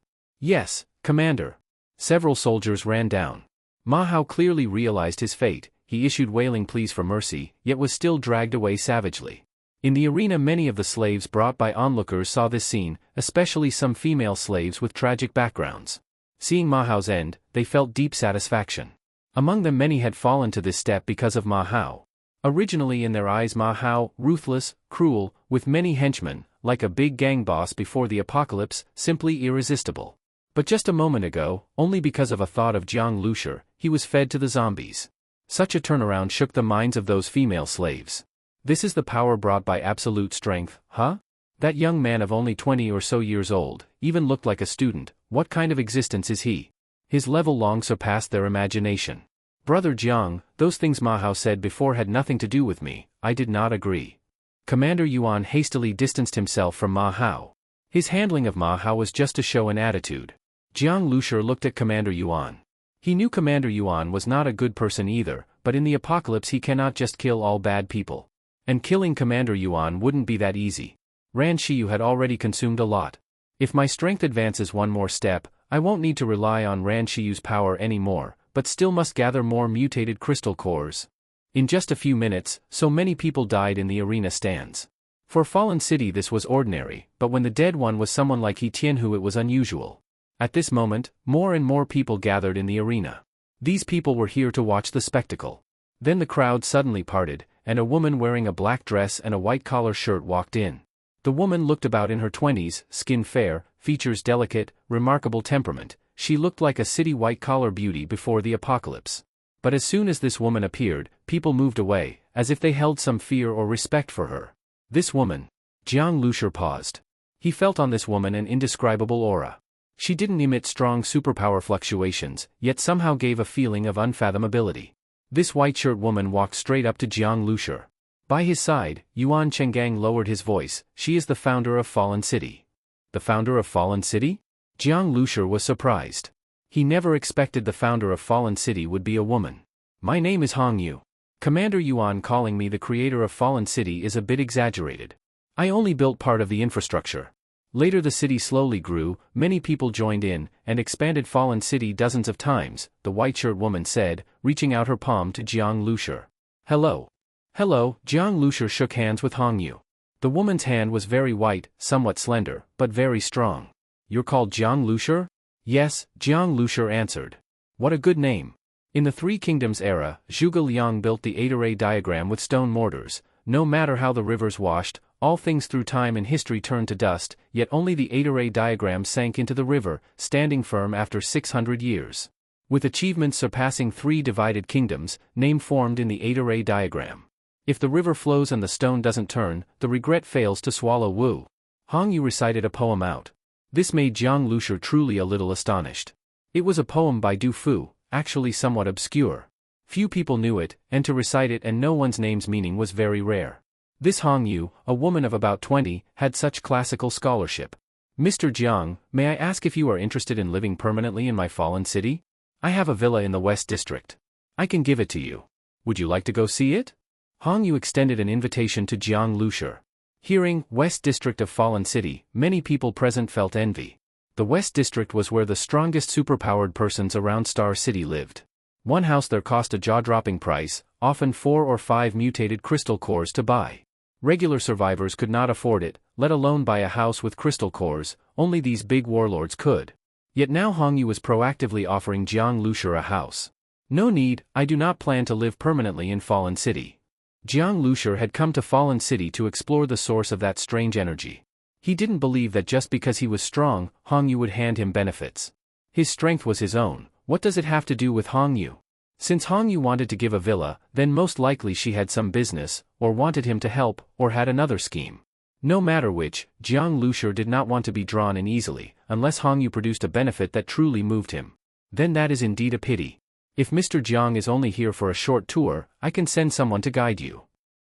Yes, Commander. Several soldiers ran down. Ma Hao clearly realized his fate. He issued wailing pleas for mercy, yet was still dragged away savagely. In the arena many of the slaves brought by onlookers saw this scene, especially some female slaves with tragic backgrounds. Seeing Ma Hao's end, they felt deep satisfaction. Among them many had fallen to this step because of Ma Hao. Originally in their eyes Ma Hao, ruthless, cruel, with many henchmen, like a big gang boss before the apocalypse, simply irresistible. But just a moment ago, only because of a thought of Jiang Lushur, he was fed to the zombies. Such a turnaround shook the minds of those female slaves. This is the power brought by absolute strength, huh? That young man of only 20 or so years old, even looked like a student. What kind of existence is he? His level long surpassed their imagination. Brother Jiang, those things Ma Hao said before had nothing to do with me, I did not agree. Commander Yuan hastily distanced himself from Ma Hao. His handling of Ma Hao was just to show an attitude. Jiang Lushi looked at Commander Yuan. He knew Commander Yuan was not a good person either, but in the apocalypse he cannot just kill all bad people. And killing Commander Yuan wouldn't be that easy. Ran Shiyu had already consumed a lot. If my strength advances one more step, I won't need to rely on Ran Shiyu's power anymore, but still must gather more mutated crystal cores. In just a few minutes, so many people died in the arena stands. For Fallen City this was ordinary, but when the dead one was someone like He Tianhu it was unusual. At this moment, more and more people gathered in the arena. These people were here to watch the spectacle. Then the crowd suddenly parted, and a woman wearing a black dress and a white collar shirt walked in. The woman looked about in her 20s, skin fair, features delicate, remarkable temperament. She looked like a city white-collar beauty before the apocalypse. But as soon as this woman appeared, people moved away, as if they held some fear or respect for her. This woman. Jiang Lushi paused. He felt on this woman an indescribable aura. She didn't emit strong superpower fluctuations, yet somehow gave a feeling of unfathomability. This white-shirt woman walked straight up to Jiang Lushi. By his side, Yuan Chenggang lowered his voice. She is the founder of Fallen City. The founder of Fallen City? Jiang Lushi was surprised. He never expected the founder of Fallen City would be a woman. My name is Hong Yu. Commander Yuan calling me the creator of Fallen City is a bit exaggerated. I only built part of the infrastructure. Later the city slowly grew, many people joined in, and expanded Fallen City dozens of times, the white-shirt woman said, reaching out her palm to Jiang Lushi. Hello. Hello, Jiang Lushi shook hands with Hong Yu. The woman's hand was very white, somewhat slender, but very strong. You're called Jiang Lushi? Yes, Jiang Lushi answered. What a good name. In the Three Kingdoms era, Zhuge Liang built the 8-array diagram with stone mortars. No matter how the rivers washed, all things through time and history turned to dust, yet only the 8-array diagram sank into the river, standing firm after 600 years. With achievements surpassing 3 divided kingdoms, name formed in the 8-array diagram. If the river flows and the stone doesn't turn, the regret fails to swallow Wu. Hong Yu recited a poem out. This made Jiang Lushi truly a little astonished. It was a poem by Du Fu, actually somewhat obscure. Few people knew it, and to recite it and know one's name's meaning was very rare. This Hong Yu, a woman of about 20, had such classical scholarship. Mr. Jiang, may I ask if you are interested in living permanently in my fallen city? I have a villa in the West District. I can give it to you. Would you like to go see it? Hong Yu extended an invitation to Jiang Lushi. Hearing West District of Fallen City, many people present felt envy. The West District was where the strongest superpowered persons around Star City lived. One house there cost a jaw-dropping price, often 4 or 5 mutated crystal cores to buy. Regular survivors could not afford it, let alone buy a house with crystal cores, only these big warlords could. Yet now Hong Yu was proactively offering Jiang Lushi a house. No need, I do not plan to live permanently in Fallen City. Jiang Lushi had come to Fallen City to explore the source of that strange energy. He didn't believe that just because he was strong, Hong Yu would hand him benefits. His strength was his own. What does it have to do with Hong Yu? Since Hong Yu wanted to give a villa, then most likely she had some business, or wanted him to help, or had another scheme. No matter which, Jiang Lushi did not want to be drawn in easily, unless Hong Yu produced a benefit that truly moved him. Then that is indeed a pity. If Mr. Jiang is only here for a short tour, I can send someone to guide you.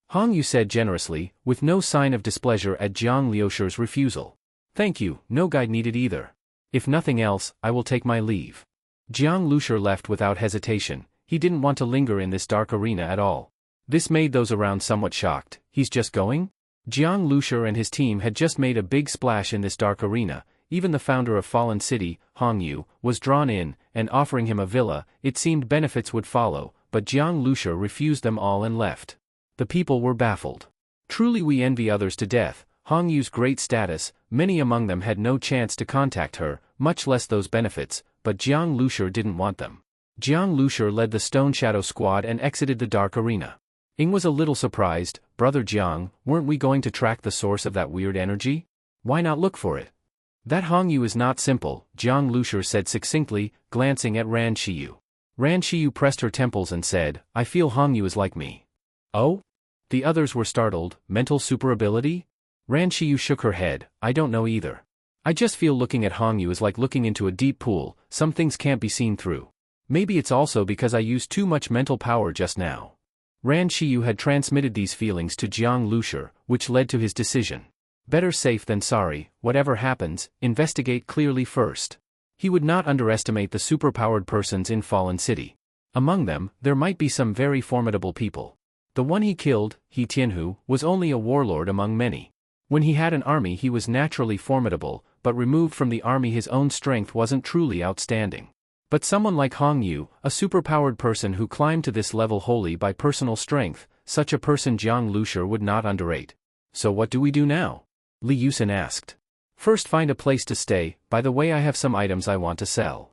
Hong Yu said generously, with no sign of displeasure at Jiang Liushi's refusal. Thank you, no guide needed either. If nothing else, I will take my leave. Jiang Lushi left without hesitation. He didn't want to linger in this dark arena at all. This made those around somewhat shocked. He's just going? Jiang Lushi and his team had just made a big splash in this dark arena. Even the founder of Fallen City, Hong Yu, was drawn in, and offering him a villa. It seemed benefits would follow, but Jiang Lushi refused them all and left. The people were baffled. Truly we envy others to death. Hong Yu's great status, many among them had no chance to contact her, much less those benefits, but Jiang Lushi didn't want them. Jiang Lushi led the Stone Shadow Squad and exited the dark arena. Ying was a little surprised. Brother Jiang, weren't we going to track the source of that weird energy? Why not look for it? That Hong Yu is not simple, Jiang Lushi said succinctly, glancing at Ran Shiyu. Ran Shiyu pressed her temples and said, I feel Hong Yu is like me. Oh? The others were startled. Mental super ability? Ran Shiyu shook her head. I don't know either. I just feel looking at Hong Yu is like looking into a deep pool. Some things can't be seen through. Maybe it's also because I used too much mental power just now. Ran Shiyu had transmitted these feelings to Jiang Lushi, which led to his decision. Better safe than sorry, whatever happens, investigate clearly first. He would not underestimate the superpowered persons in Fallen City. Among them, there might be some very formidable people. The one he killed, He Tianhu, was only a warlord among many. When he had an army he was naturally formidable, but removed from the army his own strength wasn't truly outstanding. But someone like Hong Yu, a superpowered person who climbed to this level wholly by personal strength, such a person Jiang Lushi would not underrate. So what do we do now? Li Yusin asked. First find a place to stay, by the way I have some items I want to sell.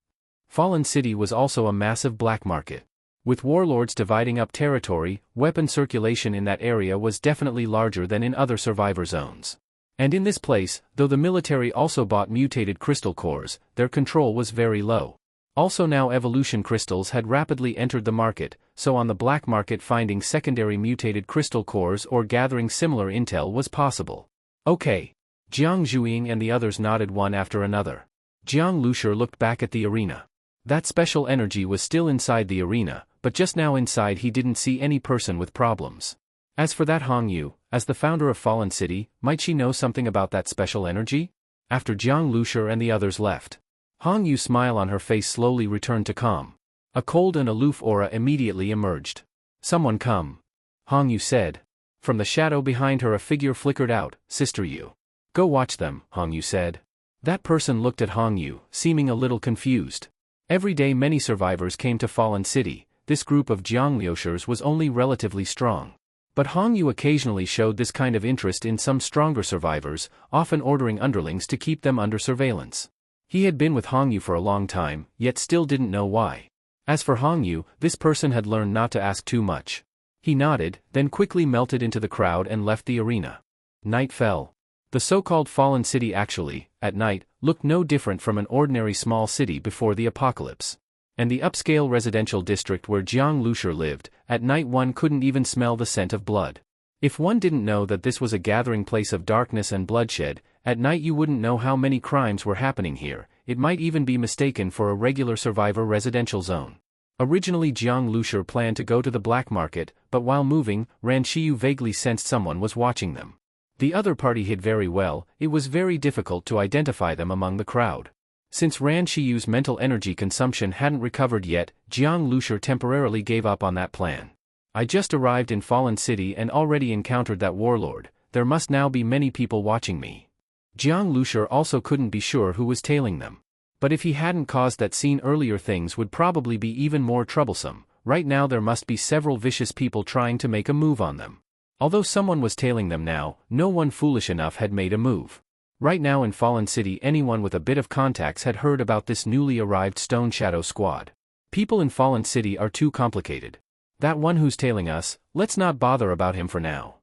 Fallen City was also a massive black market. With warlords dividing up territory, weapon circulation in that area was definitely larger than in other survivor zones. And in this place, though the military also bought mutated crystal cores, their control was very low. Also now evolution crystals had rapidly entered the market, so on the black market finding secondary mutated crystal cores or gathering similar intel was possible. Okay. Jiang Zhuiying and the others nodded one after another. Jiang Lushi looked back at the arena. That special energy was still inside the arena, but just now inside he didn't see any person with problems. As for that Hong Yu, as the founder of Fallen City, might she know something about that special energy? After Jiang Lushi and the others left, Hong Yu's smile on her face slowly returned to calm. A cold and aloof aura immediately emerged. Someone come. Hong Yu said. From the shadow behind her a figure flickered out. Sister Yu. Go watch them, Hong Yu said. That person looked at Hong Yu, seeming a little confused. Every day many survivors came to Fallen City. This group of Jiang Liushers was only relatively strong. But Hong Yu occasionally showed this kind of interest in some stronger survivors, often ordering underlings to keep them under surveillance. He had been with Hong Yu for a long time, yet still didn't know why. As for Hong Yu, this person had learned not to ask too much. He nodded, then quickly melted into the crowd and left the arena. Night fell. The so-called Fallen City actually, at night, looked no different from an ordinary small city before the apocalypse. And the upscale residential district where Jiang Lushi lived, at night one couldn't even smell the scent of blood. If one didn't know that this was a gathering place of darkness and bloodshed, at night you wouldn't know how many crimes were happening here. It might even be mistaken for a regular survivor residential zone. Originally Jiang Lushi planned to go to the black market, but while moving, Ran Shiyu vaguely sensed someone was watching them. The other party hid very well, it was very difficult to identify them among the crowd. Since Ran Shiyu's mental energy consumption hadn't recovered yet, Jiang Lushi temporarily gave up on that plan. I just arrived in Fallen City and already encountered that warlord, there must now be many people watching me. Jiang Lushi also couldn't be sure who was tailing them. But if he hadn't caused that scene earlier things would probably be even more troublesome. Right now there must be several vicious people trying to make a move on them. Although someone was tailing them now, no one foolish enough had made a move. Right now in Fallen City anyone with a bit of contacts had heard about this newly arrived Stone Shadow squad. People in Fallen City are too complicated. That one who's tailing us, let's not bother about him for now.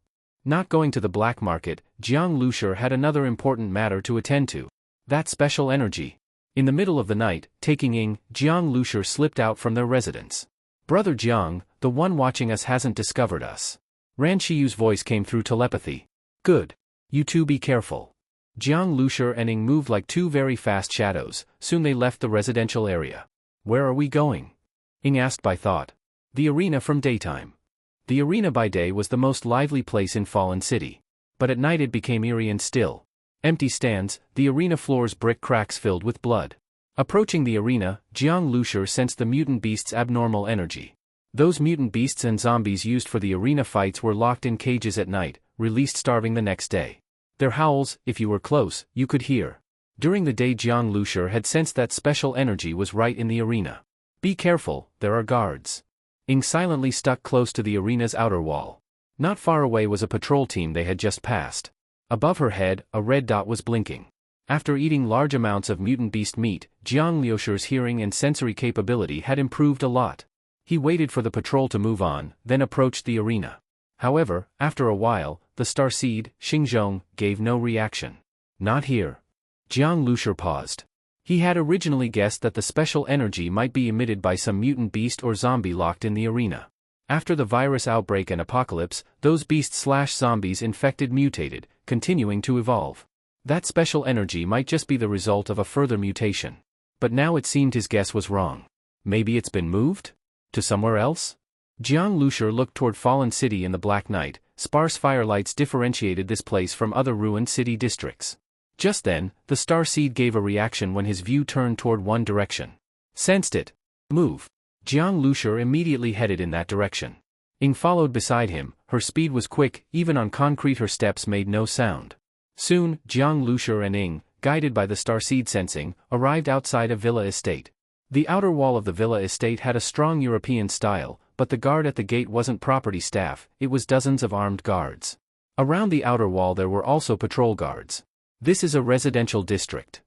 Not going to the black market, Jiang Lushi had another important matter to attend to. That special energy. In the middle of the night, taking Ying, Jiang Lushi slipped out from their residence. Brother Jiang, the one watching us hasn't discovered us. Ran Shiyu's voice came through telepathy. Good. You two be careful. Jiang Lushi and Ying moved like two very fast shadows, soon they left the residential area. Where are we going? Ying asked by thought. The arena from daytime. The arena by day was the most lively place in Fallen City. But at night it became eerie and still. Empty stands, the arena floor's brick cracks filled with blood. Approaching the arena, Jiang Lushi sensed the mutant beast's abnormal energy. Those mutant beasts and zombies used for the arena fights were locked in cages at night, released starving the next day. Their howls, if you were close, you could hear. During the day Jiang Lushi had sensed that special energy was right in the arena. Be careful, there are guards. Ying silently stuck close to the arena's outer wall. Not far away was a patrol team they had just passed. Above her head, a red dot was blinking. After eating large amounts of mutant beast meat, Jiang Liushi's hearing and sensory capability had improved a lot. He waited for the patrol to move on, then approached the arena. However, after a while, the starseed, Xingzhong, gave no reaction. Not here. Jiang Lushi paused. He had originally guessed that the special energy might be emitted by some mutant beast or zombie locked in the arena. After the virus outbreak and apocalypse, those beasts/zombies infected mutated, continuing to evolve. That special energy might just be the result of a further mutation. But now it seemed his guess was wrong. Maybe it's been moved? To somewhere else? Jiang Lushur looked toward Fallen City in the black night. Sparse firelights differentiated this place from other ruined city districts. Just then, the star seed gave a reaction when his view turned toward one direction. Sensed it. Move. Jiang Lushur immediately headed in that direction. Ing followed beside him. Her speed was quick, even on concrete her steps made no sound. Soon, Jiang Lushur and Ing, guided by the starseed sensing, arrived outside a villa estate. The outer wall of the villa estate had a strong European style, but the guard at the gate wasn't property staff, it was dozens of armed guards. Around the outer wall there were also patrol guards. This is a residential district.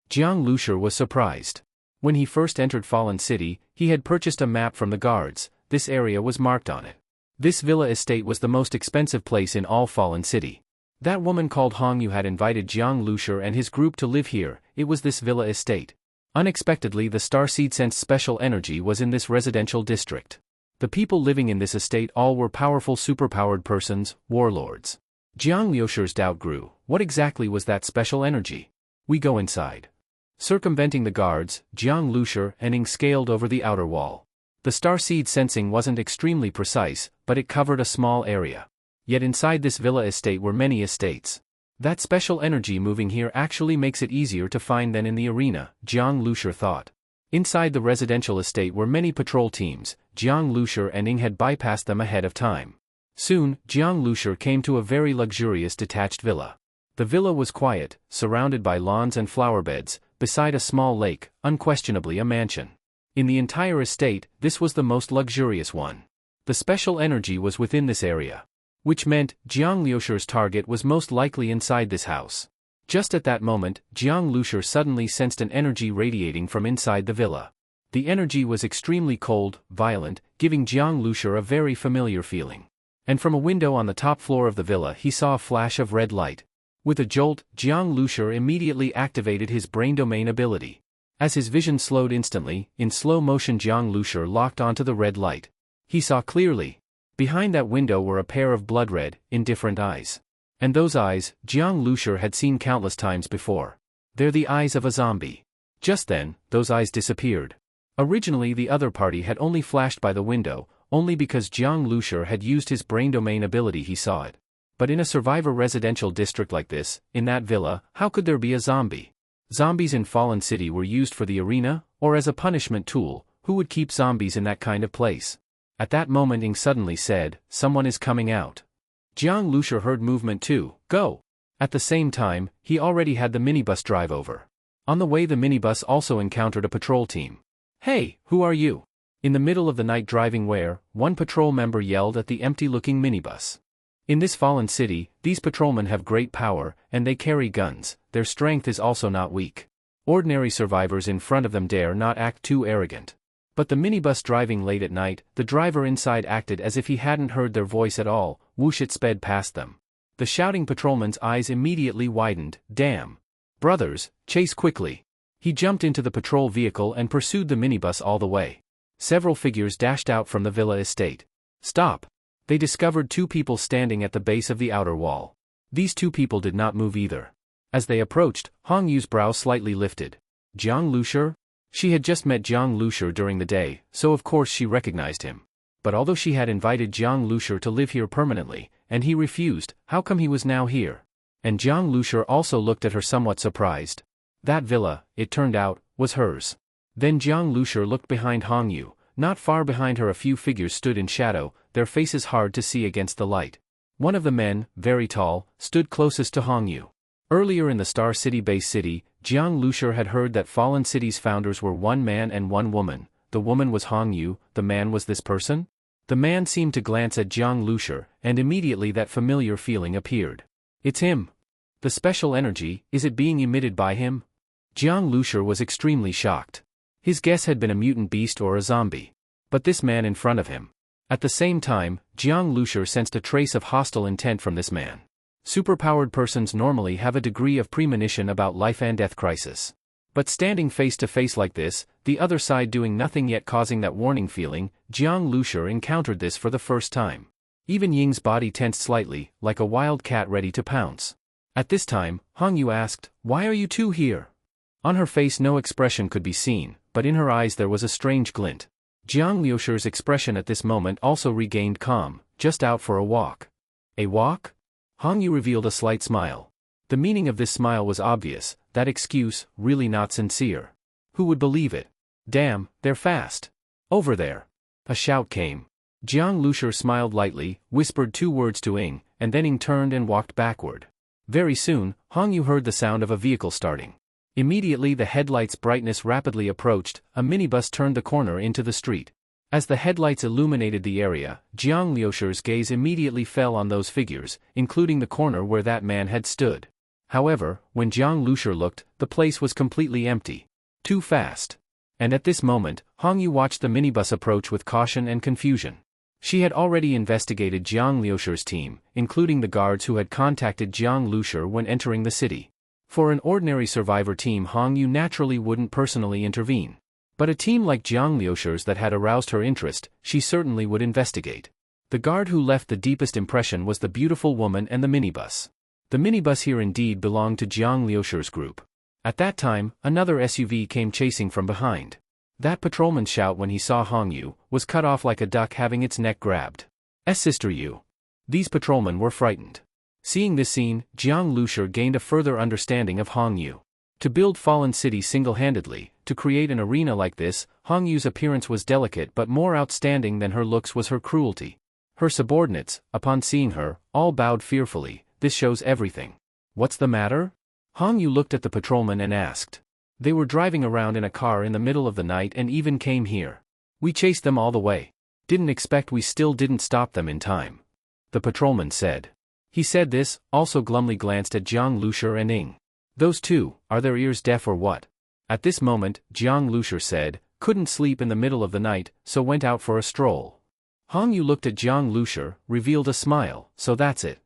Jiang Lushur was surprised. When he first entered Fallen City, he had purchased a map from the guards. This area was marked on it. This villa estate was the most expensive place in all Fallen City. That woman called Hongyu had invited Jiang Lushur and his group to live here. It was this villa estate. Unexpectedly, the starseed sensed special energy was in this residential district. The people living in this estate all were powerful superpowered persons, warlords. Jiang Lushur's doubt grew. What exactly was that special energy? We go inside. Circumventing the guards, Jiang Lushur and Ing scaled over the outer wall. The starseed sensing wasn't extremely precise, but it covered a small area. Yet inside this villa estate were many estates. That special energy moving here actually makes it easier to find than in the arena, Jiang Lushur thought. Inside the residential estate were many patrol teams. Jiang Lushur and Ing had bypassed them ahead of time. Soon, Jiang Lushur came to a very luxurious detached villa. The villa was quiet, surrounded by lawns and flower beds, beside a small lake, unquestionably a mansion. In the entire estate, this was the most luxurious one. The special energy was within this area. Which meant, Jiang Lushur's target was most likely inside this house. Just at that moment, Jiang Lushur suddenly sensed an energy radiating from inside the villa. The energy was extremely cold, violent, giving Jiang Lushur a very familiar feeling. And from a window on the top floor of the villa he saw a flash of red light. With a jolt, Jiang Lushur immediately activated his brain domain ability. As his vision slowed instantly, in slow motion Jiang Lushur locked onto the red light. He saw clearly. Behind that window were a pair of blood-red, indifferent eyes. And those eyes, Jiang Lushur had seen countless times before. They're the eyes of a zombie. Just then, those eyes disappeared. Originally the other party had only flashed by the window, only because Jiang Lushur had used his brain domain ability he saw it. But in a survivor residential district like this, in that villa, how could there be a zombie? Zombies in Fallen City were used for the arena, or as a punishment tool. Who would keep zombies in that kind of place? At that moment Ing suddenly said, "Someone is coming out." Jiang Lushur heard movement too. Go! At the same time, he already had the minibus drive over. On the way the minibus also encountered a patrol team. "Hey, who are you?" In the middle of the night driving where, one patrol member yelled at the empty-looking minibus. In this Fallen City, these patrolmen have great power, and they carry guns. Their strength is also not weak. Ordinary survivors in front of them dare not act too arrogant. But the minibus driving late at night, the driver inside acted as if he hadn't heard their voice at all. Whoosh, it sped past them. The shouting patrolman's eyes immediately widened. Damn. Brothers, chase quickly. He jumped into the patrol vehicle and pursued the minibus all the way. Several figures dashed out from the villa estate. Stop. They discovered two people standing at the base of the outer wall. These two people did not move either. As they approached, Hongyu's brow slightly lifted. Jiang Lushur? She had just met Jiang Lushur during the day, so of course she recognized him. But although she had invited Jiang Lushur to live here permanently, and he refused, how come he was now here? And Jiang Lushur also looked at her somewhat surprised. That villa, it turned out, was hers. Then Jiang Lushur looked behind Hongyu. Not far behind her a few figures stood in shadow, their faces hard to see against the light. One of the men, very tall, stood closest to Hongyu. Earlier in the Star City base city, Jiang Lushur had heard that Fallen City's founders were one man and one woman. The woman was Hongyu, the man was this person? The man seemed to glance at Jiang Lushur, and immediately that familiar feeling appeared. It's him. The special energy, is it being emitted by him? Jiang Lushur was extremely shocked. His guess had been a mutant beast or a zombie. But this man in front of him. At the same time, Jiang Lushur sensed a trace of hostile intent from this man. Superpowered persons normally have a degree of premonition about life and death crisis. But standing face to face like this, the other side doing nothing yet causing that warning feeling, Jiang Lushur encountered this for the first time. Even Ying's body tensed slightly, like a wild cat ready to pounce. At this time, Hongyu asked, "Why are you two here?" On her face no expression could be seen, but in her eyes there was a strange glint. Jiang Liusher's expression at this moment also regained calm, just out for a walk. A walk? Hong Yu revealed a slight smile. The meaning of this smile was obvious, that excuse, really not sincere. Who would believe it? Damn, they're fast. Over there. A shout came. Jiang Liusher smiled lightly, whispered 2 words to Ying, and then Ying turned and walked backward. Very soon, Hong Yu heard the sound of a vehicle starting. Immediately the headlight's brightness rapidly approached, a minibus turned the corner into the street. As the headlights illuminated the area, Jiang Liusher's gaze immediately fell on those figures, including the corner where that man had stood. However, when Jiang Liusher looked, the place was completely empty. Too fast. And at this moment, Hong Yu watched the minibus approach with caution and confusion. She had already investigated Jiang Liusher's team, including the guards who had contacted Jiang Liusher when entering the city. For an ordinary survivor team, Hong Yu naturally wouldn't personally intervene. But a team like Jiang Liusher's that had aroused her interest, she certainly would investigate. The guard who left the deepest impression was the beautiful woman and the minibus. The minibus here indeed belonged to Jiang Liusher's group. At that time, another SUV came chasing from behind. That patrolman's shout when he saw Hong Yu was cut off like a duck having its neck grabbed. Sister Yu. These patrolmen were frightened. Seeing this scene, Jiang Liusher gained a further understanding of Hong Yu. To build Fallen City single-handedly, to create an arena like this, Hong Yu's appearance was delicate, but more outstanding than her looks was her cruelty. Her subordinates, upon seeing her, all bowed fearfully. This shows everything. What's the matter? Hong Yu looked at the patrolman and asked. They were driving around in a car in the middle of the night and even came here. We chased them all the way. Didn't expect we still didn't stop them in time. The patrolman said. He said this, also glumly glanced at Jiang Liusher and Ying. Those two, are their ears deaf or what? At this moment, Jiang Liusher said, couldn't sleep in the middle of the night, so went out for a stroll. Hong Yu looked at Jiang Liusher, revealed a smile, so that's it.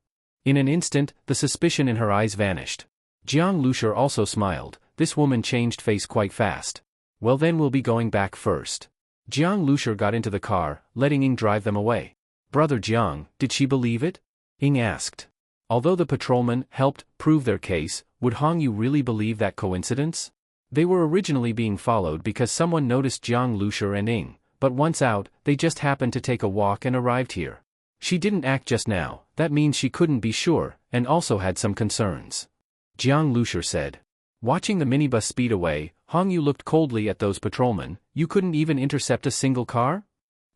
In an instant, the suspicion in her eyes vanished. Jiang Liusher also smiled. This woman changed face quite fast. Well then we'll be going back first. Jiang Liusher got into the car, letting Ying drive them away. Brother Jiang, did she believe it? Ying asked. Although the patrolman helped prove their case, would Hong Yu really believe that coincidence? They were originally being followed because someone noticed Jiang Liusher and Ying, but once out, they just happened to take a walk and arrived here. She didn't act just now, that means she couldn't be sure, and also had some concerns. Jiang Liusher said. Watching the minibus speed away, Hong Yu looked coldly at those patrolmen. You couldn't even intercept a single car?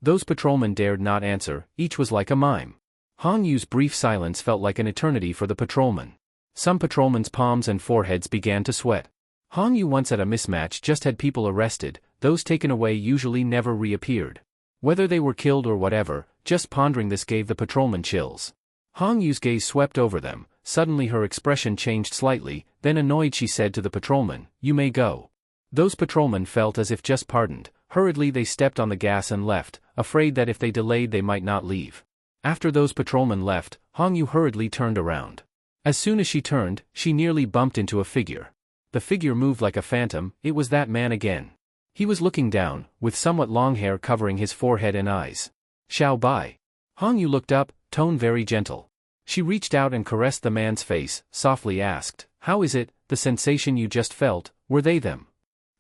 Those patrolmen dared not answer, each was like a mime. Hong Yu's brief silence felt like an eternity for the patrolmen. Some patrolmen's palms and foreheads began to sweat. Hong Yu once at a mismatch just had people arrested, those taken away usually never reappeared. Whether they were killed or whatever, just pondering this gave the patrolmen chills. Hong Yu's gaze swept over them. Suddenly her expression changed slightly, then annoyed she said to the patrolman, you may go. Those patrolmen felt as if just pardoned. Hurriedly they stepped on the gas and left, afraid that if they delayed they might not leave. After those patrolmen left, Hong Yu hurriedly turned around. As soon as she turned, she nearly bumped into a figure. The figure moved like a phantom. It was that man again. He was looking down, with somewhat long hair covering his forehead and eyes. Xiao Bai. Hong Yu looked up, tone very gentle. She reached out and caressed the man's face, softly asked, how is it, the sensation you just felt, were they them?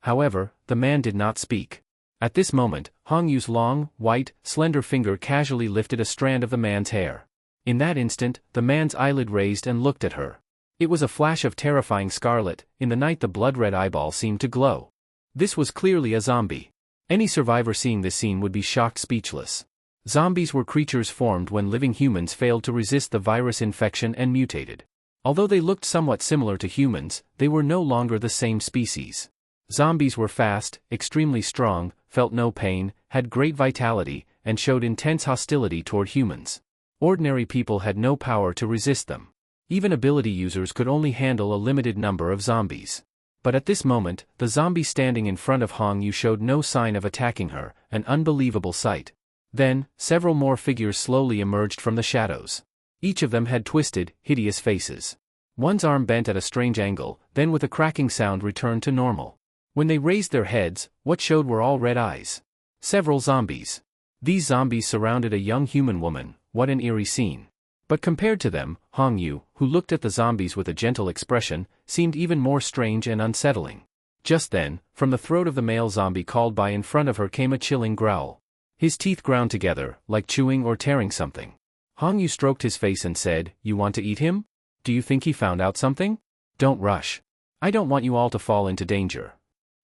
However, the man did not speak. At this moment, Hong Yu's long, white, slender finger casually lifted a strand of the man's hair. In that instant, the man's eyelid raised and looked at her. It was a flash of terrifying scarlet. In the night the blood-red eyeball seemed to glow. This was clearly a zombie. Any survivor seeing this scene would be shocked speechless. Zombies were creatures formed when living humans failed to resist the virus infection and mutated. Although they looked somewhat similar to humans, they were no longer the same species. Zombies were fast, extremely strong, felt no pain, had great vitality, and showed intense hostility toward humans. Ordinary people had no power to resist them. Even ability users could only handle a limited number of zombies. But at this moment, the zombie standing in front of Hong Yu showed no sign of attacking her, an unbelievable sight. Then, several more figures slowly emerged from the shadows. Each of them had twisted, hideous faces. One's arm bent at a strange angle, then with a cracking sound returned to normal. When they raised their heads, what showed were all red eyes. Several zombies. These zombies surrounded a young human woman. What an eerie scene. But compared to them, Hong Yu, who looked at the zombies with a gentle expression, seemed even more strange and unsettling. Just then, from the throat of the male zombie called by in front of her came a chilling growl. His teeth ground together, like chewing or tearing something. Hong Yu stroked his face and said, "You want to eat him? Do you think he found out something? Don't rush. I don't want you all to fall into danger."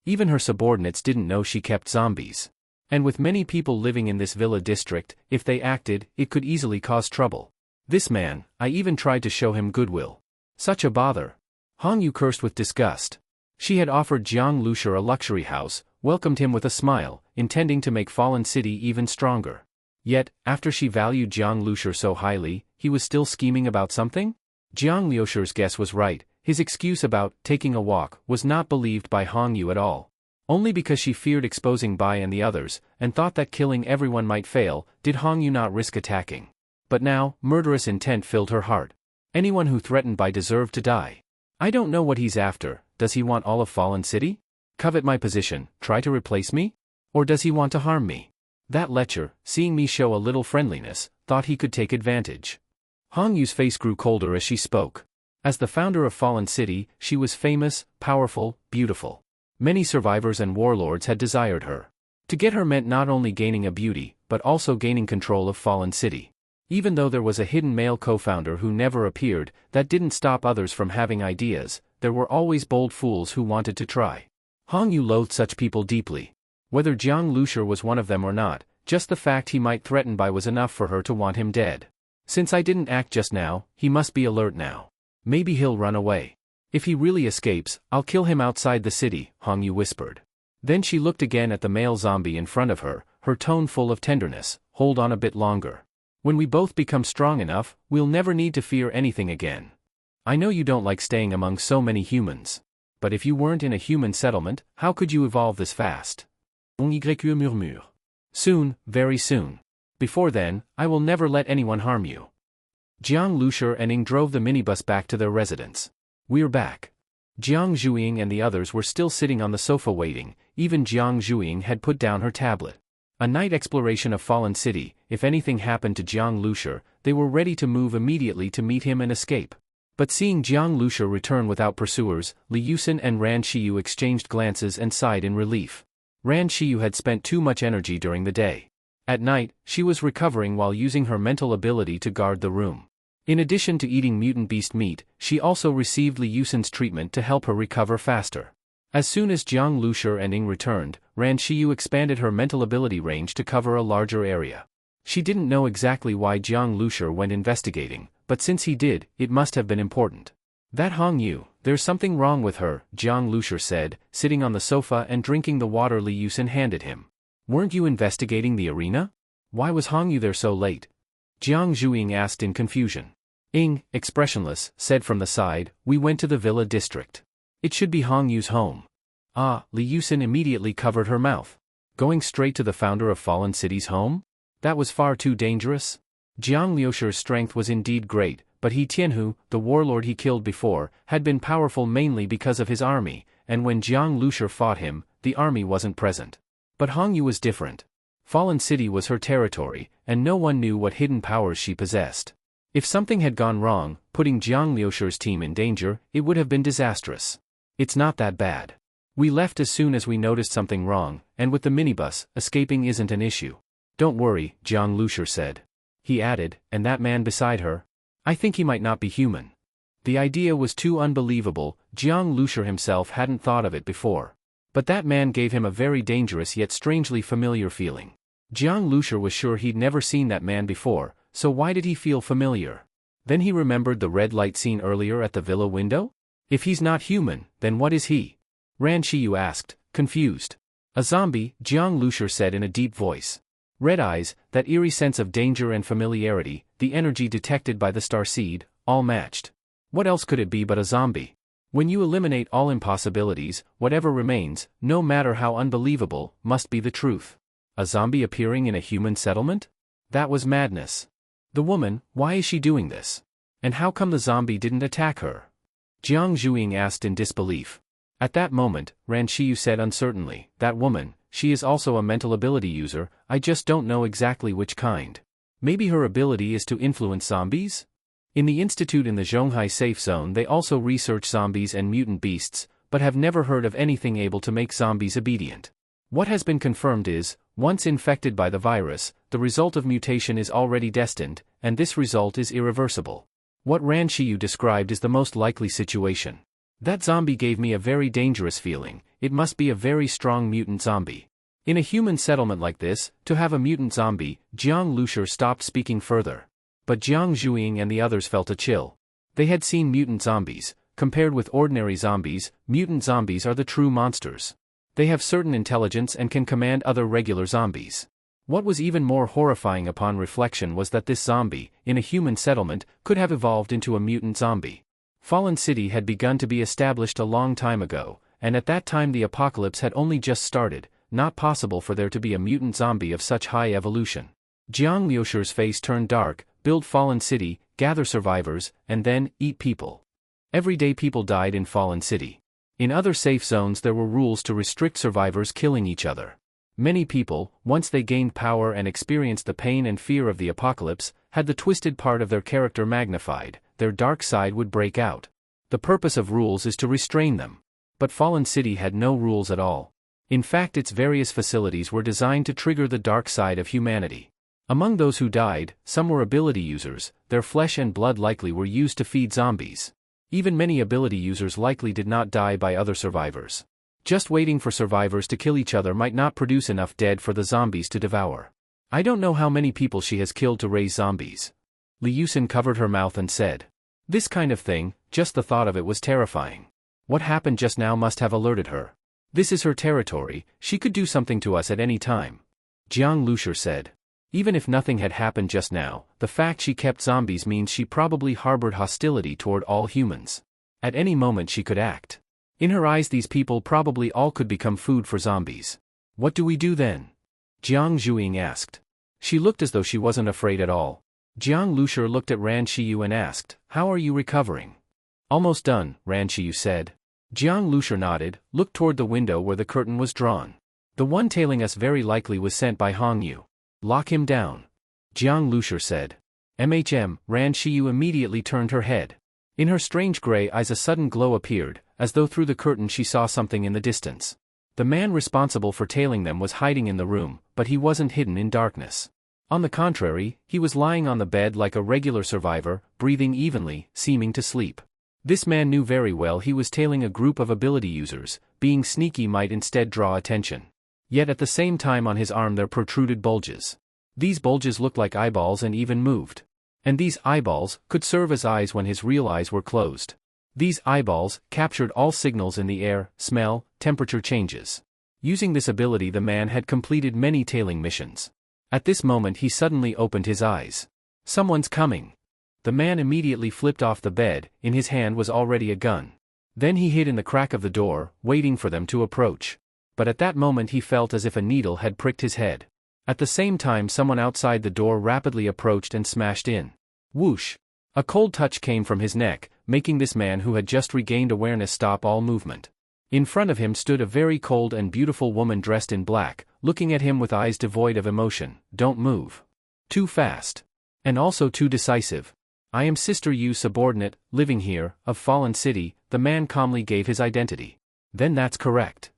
Even her subordinates didn't know she kept zombies. And with many people living in this villa district, if they acted, it could easily cause trouble. This man, I even tried to show him goodwill. Such a bother. Hong Yu cursed with disgust. She had offered Jiang Lushur a luxury house, welcomed him with a smile, intending to make Fallen City even stronger. Yet, after she valued Jiang Lushur so highly, he was still scheming about something? Jiang Lushur's guess was right. His excuse about taking a walk was not believed by Hong Yu at all. Only because she feared exposing Bai and the others, and thought that killing everyone might fail, did Hong Yu not risk attacking. But now, murderous intent filled her heart. Anyone who threatened Bai deserved to die. I don't know what he's after. Does he want all of Fallen City? Covet my position, try to replace me? Or does he want to harm me? That lecher, seeing me show a little friendliness, thought he could take advantage. Hong Yu's face grew colder as she spoke. As the founder of Fallen City, she was famous, powerful, beautiful. Many survivors and warlords had desired her. To get her meant not only gaining a beauty, but also gaining control of Fallen City. Even though there was a hidden male co-founder who never appeared, that didn't stop others from having ideas. There were always bold fools who wanted to try. Hong Yu loathed such people deeply. Whether Jiang Lushur was one of them or not, just the fact he might threaten Bai was enough for her to want him dead. Since I didn't act just now, he must be alert now. Maybe he'll run away. If he really escapes, I'll kill him outside the city, Hong Yu whispered. Then she looked again at the male zombie in front of her, her tone full of tenderness. Hold on a bit longer. When we both become strong enough, we'll never need to fear anything again. I know you don't like staying among so many humans. But if you weren't in a human settlement, how could you evolve this fast? Soon, very soon. Before then, I will never let anyone harm you. Jiang Lushur and Ing drove the minibus back to their residence. We're back. Jiang Zhuiying and the others were still sitting on the sofa waiting. Even Jiang Zhuiying had put down her tablet. A night exploration of Fallen City. If anything happened to Jiang Lushur, they were ready to move immediately to meet him and escape. But seeing Jiang Lushur return without pursuers, Li Yusin and Ran Shiyu exchanged glances and sighed in relief. Ran Shiyu had spent too much energy during the day. At night, she was recovering while using her mental ability to guard the room. In addition to eating mutant beast meat, she also received Li Yusin's treatment to help her recover faster. As soon as Jiang Lushur and Ing returned, Ran Shiyu expanded her mental ability range to cover a larger area. She didn't know exactly why Jiang Lushur went investigating, but since he did, it must have been important. That Hong Yu, there's something wrong with her, Jiang Lushur said, sitting on the sofa and drinking the water Li Yusin handed him. Weren't you investigating the arena? Why was Hong Yu there so late? Jiang Zhuiying asked in confusion. Ing, expressionless, said from the side, we went to the villa district. It should be Hong Yu's home. Ah, Li Yusin immediately covered her mouth. Going straight to the founder of Fallen City's home? That was far too dangerous. Jiang Lushur's strength was indeed great, but He Tianhu, the warlord he killed before, had been powerful mainly because of his army, and when Jiang Lushur fought him, the army wasn't present. But Hong Yu was different. Fallen City was her territory, and no one knew what hidden powers she possessed. If something had gone wrong, putting Jiang Lushur's team in danger, it would have been disastrous. It's not that bad. We left as soon as we noticed something wrong, and with the minibus, escaping isn't an issue. Don't worry, Jiang Lushur said. He added, and that man beside her? I think he might not be human. The idea was too unbelievable, Jiang Lushur himself hadn't thought of it before. But that man gave him a very dangerous yet strangely familiar feeling. Jiang Lushur was sure he'd never seen that man before, so why did he feel familiar? Then he remembered the red light scene earlier at the villa window? If he's not human, then what is he? Ran Shiyu asked, confused. A zombie, Jiang Lushur said in a deep voice. Red eyes, that eerie sense of danger and familiarity, the energy detected by the starseed, all matched. What else could it be but a zombie? When you eliminate all impossibilities, whatever remains, no matter how unbelievable, must be the truth. A zombie appearing in a human settlement? That was madness. The woman, why is she doing this? And how come the zombie didn't attack her? Jiang Zhuiying asked in disbelief. At that moment, Ran Shiyu said uncertainly, that woman, she is also a mental ability user, I just don't know exactly which kind. Maybe her ability is to influence zombies? In the institute in the Zhonghai safe zone they also research zombies and mutant beasts, but have never heard of anything able to make zombies obedient. What has been confirmed is, once infected by the virus, the result of mutation is already destined, and this result is irreversible. What Ran Shiyu described is the most likely situation. That zombie gave me a very dangerous feeling. It must be a very strong mutant zombie. In a human settlement like this, to have a mutant zombie, Jiang Lushur stopped speaking further. But Jiang Zhuiying and the others felt a chill. They had seen mutant zombies. Compared with ordinary zombies, mutant zombies are the true monsters. They have certain intelligence and can command other regular zombies. What was even more horrifying upon reflection was that this zombie, in a human settlement, could have evolved into a mutant zombie. Fallen City had begun to be established a long time ago, and at that time the apocalypse had only just started, not possible for there to be a mutant zombie of such high evolution. Jiang Liushur's face turned dark. Build Fallen City, gather survivors, and then, eat people. Every day people died in Fallen City. In other safe zones there were rules to restrict survivors killing each other. Many people, once they gained power and experienced the pain and fear of the apocalypse, had the twisted part of their character magnified, their dark side would break out. The purpose of rules is to restrain them. But Fallen City had no rules at all. In fact, its various facilities were designed to trigger the dark side of humanity. Among those who died, some were ability users. Their flesh and blood likely were used to feed zombies. Even many ability users likely did not die by other survivors. Just waiting for survivors to kill each other might not produce enough dead for the zombies to devour. I don't know how many people she has killed to raise zombies. Li Yusin covered her mouth and said. This kind of thing, just the thought of it was terrifying. What happened just now must have alerted her. This is her territory, she could do something to us at any time. Jiang Lushur said. Even if nothing had happened just now, the fact she kept zombies means she probably harbored hostility toward all humans. At any moment she could act. In her eyes these people probably all could become food for zombies. What do we do then? Jiang Zhuiying asked. She looked as though she wasn't afraid at all. Jiang Lushur looked at Ran Shiyu and asked, how are you recovering? Almost done, Ran Shiyu said. Jiang Lushur nodded, looked toward the window where the curtain was drawn. The one tailing us very likely was sent by Hong Yu. Lock him down. Jiang Lushur said. Ran Shiyu immediately turned her head. In her strange gray eyes a sudden glow appeared, as though through the curtain she saw something in the distance. The man responsible for tailing them was hiding in the room, but he wasn't hidden in darkness. On the contrary, he was lying on the bed like a regular survivor, breathing evenly, seeming to sleep. This man knew very well he was tailing a group of ability users. Being sneaky might instead draw attention. Yet at the same time on his arm there protruded bulges. These bulges looked like eyeballs and even moved. And these eyeballs could serve as eyes when his real eyes were closed. These eyeballs captured all signals in the air, smell, temperature changes. Using this ability the man had completed many tailing missions. At this moment he suddenly opened his eyes. Someone's coming. The man immediately flipped off the bed, in his hand was already a gun. Then he hid in the crack of the door, waiting for them to approach. But at that moment he felt as if a needle had pricked his head. At the same time someone outside the door rapidly approached and smashed in. Whoosh! A cold touch came from his neck, making this man who had just regained awareness stop all movement. In front of him stood a very cold and beautiful woman dressed in black, looking at him with eyes devoid of emotion. Don't move. Too fast. And also too decisive. I am Sister Yu subordinate, living here, of Fallen City. The man calmly gave his identity. Then that's correct.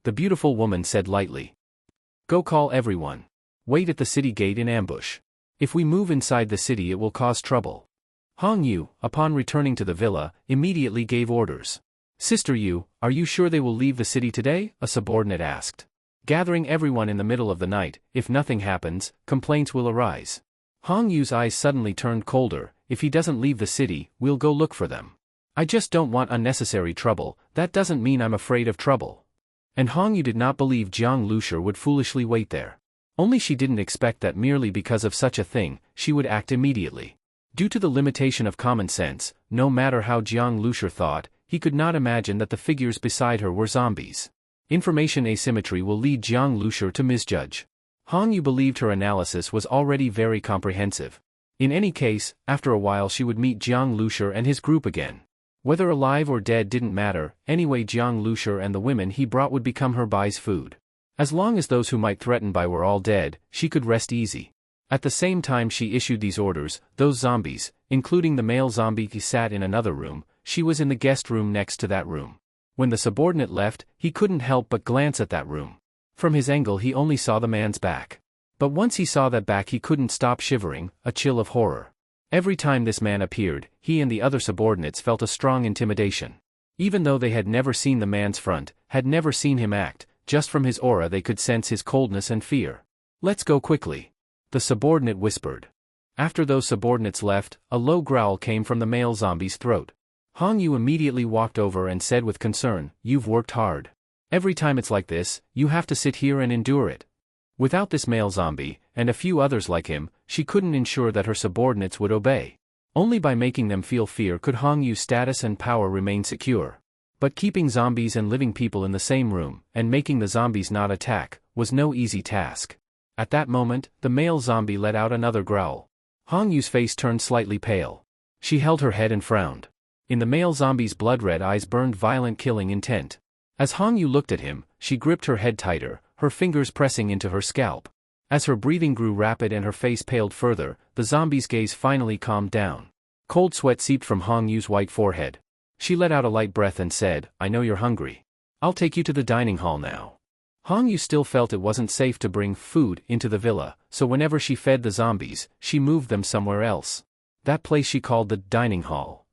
The beautiful woman said lightly. Go call everyone. Wait at the city gate in ambush. If we move inside the city it will cause trouble. Hong Yu, upon returning to the villa, immediately gave orders. Sister Yu, are you sure they will leave the city today? A subordinate asked. Gathering everyone in the middle of the night, if nothing happens, complaints will arise. Hong Yu's eyes suddenly turned colder. If he doesn't leave the city, we'll go look for them. I just don't want unnecessary trouble. That doesn't mean I'm afraid of trouble. And Hong Yu did not believe Jiang Lushur would foolishly wait there. Only she didn't expect that merely because of such a thing, she would act immediately. Due to the limitation of common sense, no matter how Jiang Lushur thought, he could not imagine that the figures beside her were zombies. Information asymmetry will lead Jiang Lushur to misjudge. Hong Yu believed her analysis was already very comprehensive. In any case, after a while she would meet Jiang Lushur and his group again. Whether alive or dead didn't matter, anyway Jiang Lushur and the women he brought would become her bai's food. As long as those who might threaten Bai were all dead, she could rest easy. At the same time she issued these orders, those zombies, including the male zombie who sat in another room, she was in the guest room next to that room. When the subordinate left, he couldn't help but glance at that room. From his angle he only saw the man's back. But once he saw that back he couldn't stop shivering, a chill of horror. Every time this man appeared, he and the other subordinates felt a strong intimidation. Even though they had never seen the man's front, had never seen him act, just from his aura they could sense his coldness and fear. "Let's go quickly," the subordinate whispered. After those subordinates left, a low growl came from the male zombie's throat. Hong Yu immediately walked over and said with concern, "You've worked hard. Every time it's like this, you have to sit here and endure it." Without this male zombie, and a few others like him, she couldn't ensure that her subordinates would obey. Only by making them feel fear could Hong Yu's status and power remain secure. But keeping zombies and living people in the same room, and making the zombies not attack, was no easy task. At that moment, the male zombie let out another growl. Hong Yu's face turned slightly pale. She held her head and frowned. In the male zombie's blood-red eyes burned violent killing intent. As Hong Yu looked at him, she gripped her head tighter, her fingers pressing into her scalp. As her breathing grew rapid and her face paled further, the zombie's gaze finally calmed down. Cold sweat seeped from Hong Yu's white forehead. She let out a light breath and said, "I know you're hungry. I'll take you to the dining hall now." Hong Yu still felt it wasn't safe to bring food into the villa, so whenever she fed the zombies, she moved them somewhere else. That place she called the dining hall.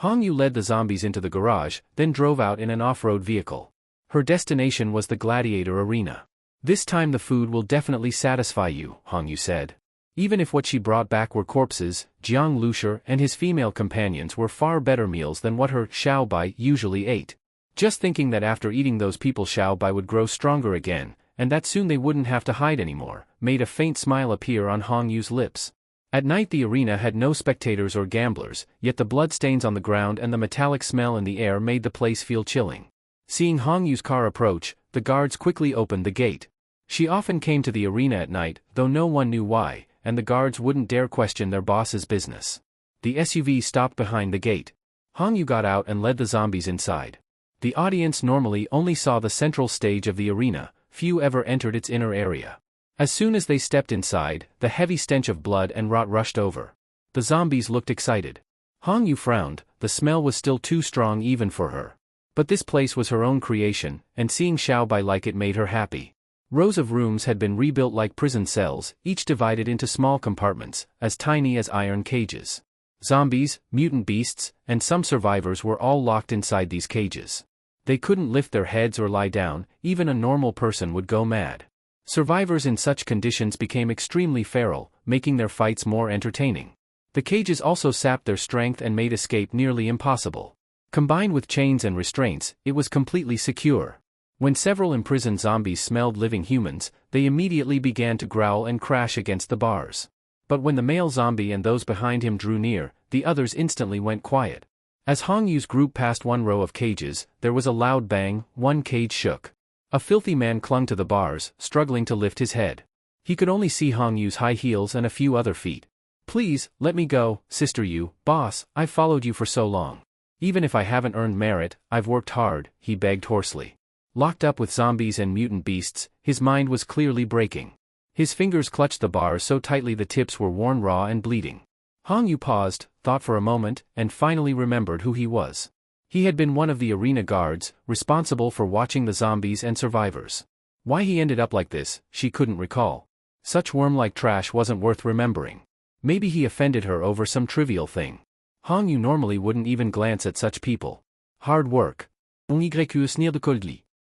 Hong Yu led the zombies into the garage, then drove out in an off-road vehicle. Her destination was the gladiator arena. "This time the food will definitely satisfy you," Hong Yu said. Even if what she brought back were corpses, Jiang Lushir and his female companions were far better meals than what her Xiaobai usually ate. Just thinking that after eating those people Xiaobai would grow stronger again, and that soon they wouldn't have to hide anymore, made a faint smile appear on Hong Yu's lips. At night the arena had no spectators or gamblers, yet the bloodstains on the ground and the metallic smell in the air made the place feel chilling. Seeing Hong Yu's car approach, the guards quickly opened the gate. She often came to the arena at night, though no one knew why, and the guards wouldn't dare question their boss's business. The SUV stopped behind the gate. Hong Yu got out and led the zombies inside. The audience normally only saw the central stage of the arena, few ever entered its inner area. As soon as they stepped inside, the heavy stench of blood and rot rushed over. The zombies looked excited. Hong Yu frowned, the smell was still too strong even for her. But this place was her own creation, and seeing Xiaobai like it made her happy. Rows of rooms had been rebuilt like prison cells, each divided into small compartments, as tiny as iron cages. Zombies, mutant beasts, and some survivors were all locked inside these cages. They couldn't lift their heads or lie down, even a normal person would go mad. Survivors in such conditions became extremely feral, making their fights more entertaining. The cages also sapped their strength and made escape nearly impossible. Combined with chains and restraints, it was completely secure. When several imprisoned zombies smelled living humans, they immediately began to growl and crash against the bars. But when the male zombie and those behind him drew near, the others instantly went quiet. As Hong Yu's group passed one row of cages, there was a loud bang, one cage shook. A filthy man clung to the bars, struggling to lift his head. He could only see Hong Yu's high heels and a few other feet. "Please, let me go, Sister Yu, boss, I've followed you for so long. Even if I haven't earned merit, I've worked hard," he begged hoarsely. Locked up with zombies and mutant beasts, his mind was clearly breaking. His fingers clutched the bars so tightly the tips were worn raw and bleeding. Hong Yu paused, thought for a moment, and finally remembered who he was. He had been one of the arena guards, responsible for watching the zombies and survivors. Why he ended up like this, she couldn't recall. Such worm-like trash wasn't worth remembering. Maybe he offended her over some trivial thing. Hong Yu normally wouldn't even glance at such people. Hard work.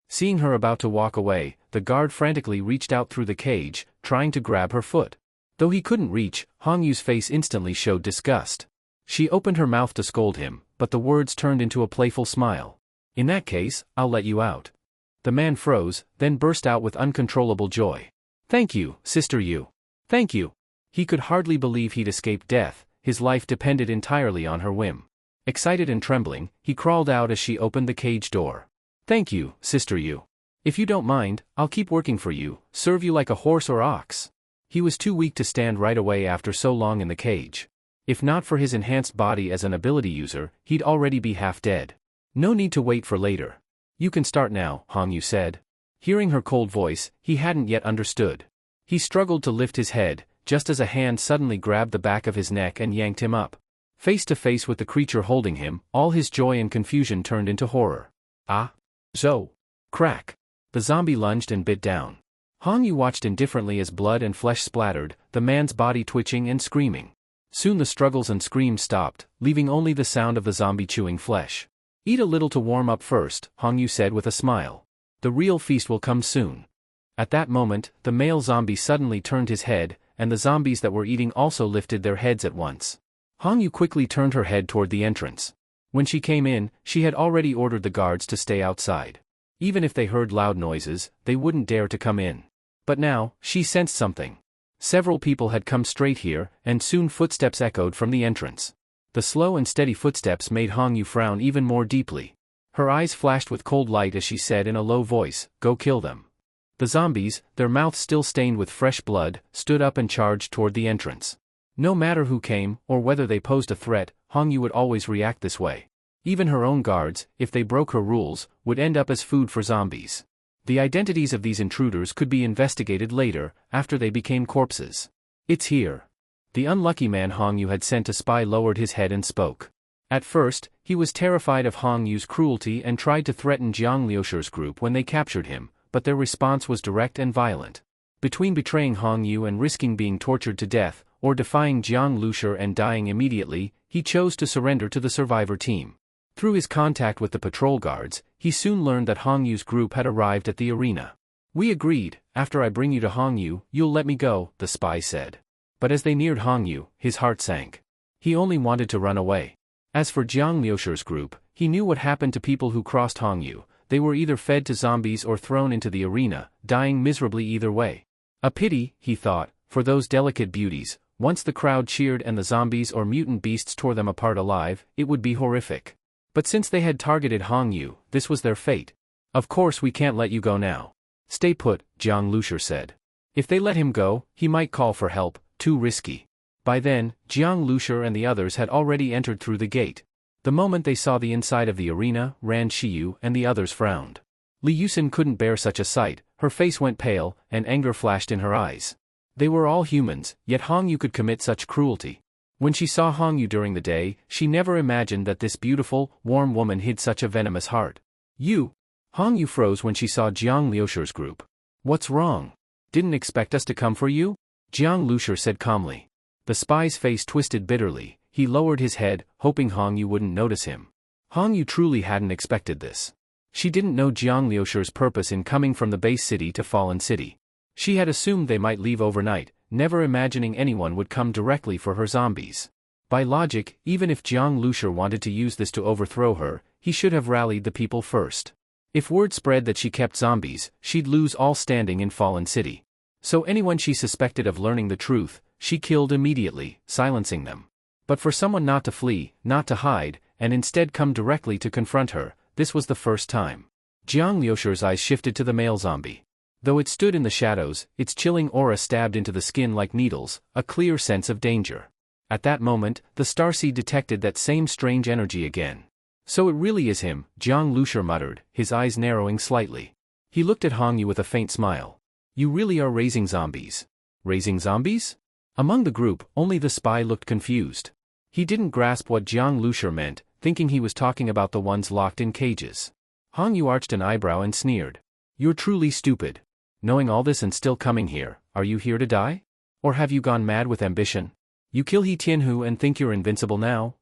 Seeing her about to walk away, the guard frantically reached out through the cage, trying to grab her foot. Though he couldn't reach, Hong Yu's face instantly showed disgust. She opened her mouth to scold him, but the words turned into a playful smile. "In that case, I'll let you out." The man froze, then burst out with uncontrollable joy. "Thank you, Sister Yu. Thank you." He could hardly believe he'd escaped death, his life depended entirely on her whim. Excited and trembling, he crawled out as she opened the cage door. "Thank you, Sister Yu. If you don't mind, I'll keep working for you, serve you like a horse or ox." He was too weak to stand right away after so long in the cage. If not for his enhanced body as an ability user, he'd already be half dead. "No need to wait for later. You can start now," Hong Yu said. Hearing her cold voice, he hadn't yet understood. He struggled to lift his head, just as a hand suddenly grabbed the back of his neck and yanked him up. Face to face with the creature holding him, all his joy and confusion turned into horror. Ah. So. Crack. The zombie lunged and bit down. Hongyu watched indifferently as blood and flesh splattered, the man's body twitching and screaming. Soon the struggles and screams stopped, leaving only the sound of the zombie chewing flesh. Eat a little to warm up first, Hongyu said with a smile. The real feast will come soon. At that moment, the male zombie suddenly turned his head, and the zombies that were eating also lifted their heads at once. Hongyu quickly turned her head toward the entrance. When she came in, she had already ordered the guards to stay outside. Even if they heard loud noises, they wouldn't dare to come in. But now, she sensed something. Several people had come straight here, and soon footsteps echoed from the entrance. The slow and steady footsteps made Hongyu frown even more deeply. Her eyes flashed with cold light as she said in a low voice, "Go kill them." The zombies, their mouths still stained with fresh blood, stood up and charged toward the entrance. No matter who came, or whether they posed a threat, Hongyu would always react this way. Even her own guards, if they broke her rules, would end up as food for zombies. The identities of these intruders could be investigated later, after they became corpses. "It's here." The unlucky man Hongyu had sent to spy lowered his head and spoke. At first, he was terrified of Hongyu's cruelty and tried to threaten Jiang Liusher's group when they captured him, but their response was direct and violent. Between betraying Hongyu and risking being tortured to death, or defying Jiang Liusher and dying immediately, he chose to surrender to the survivor team. Through his contact with the patrol guards, he soon learned that Hongyu's group had arrived at the arena. "We agreed, after I bring you to Hongyu, you'll let me go," the spy said. But as they neared Hongyu, his heart sank. He only wanted to run away. As for Jiang Liusher's group, he knew what happened to people who crossed Hongyu. They were either fed to zombies or thrown into the arena, dying miserably either way. A pity, he thought, for those delicate beauties. Once the crowd cheered and the zombies or mutant beasts tore them apart alive, it would be horrific. But since they had targeted Hongyu, this was their fate. "Of course we can't let you go now. Stay put," Jiang Liusher said. If they let him go, he might call for help, too risky. By then, Jiang Liusher and the others had already entered through the gate. The moment they saw the inside of the arena, Ran Shiyu and the others frowned. Li Yusin couldn't bear such a sight, her face went pale, and anger flashed in her eyes. They were all humans, yet Hongyu could commit such cruelty. When she saw Hongyu during the day, she never imagined that this beautiful, warm woman hid such a venomous heart. "You!" Hongyu froze when she saw Jiang Liusher's group. "What's wrong? Didn't expect us to come for you?" Jiang Liusher said calmly. The spy's face twisted bitterly. He lowered his head, hoping Hongyu wouldn't notice him. Hongyu truly hadn't expected this. She didn't know Jiang Liusher's purpose in coming from the base city to Fallen City. She had assumed they might leave overnight, never imagining anyone would come directly for her zombies. By logic, even if Jiang Liusher wanted to use this to overthrow her, he should have rallied the people first. If word spread that she kept zombies, she'd lose all standing in Fallen City. So anyone she suspected of learning the truth, she killed immediately, silencing them. But for someone not to flee, not to hide, and instead come directly to confront her, this was the first time. Jiang Liusher's eyes shifted to the male zombie. Though it stood in the shadows, its chilling aura stabbed into the skin like needles, a clear sense of danger. At that moment, the starseed detected that same strange energy again. "So it really is him," Jiang Liusher muttered, his eyes narrowing slightly. He looked at Hongyu with a faint smile. "You really are raising zombies." "Raising zombies?" Among the group, only the spy looked confused. He didn't grasp what Jiang Liusher meant, thinking he was talking about the ones locked in cages. Hongyu arched an eyebrow and sneered. "You're truly stupid. Knowing all this and still coming here, are you here to die? Or have you gone mad with ambition? You kill He Tianhu and think you're invincible now?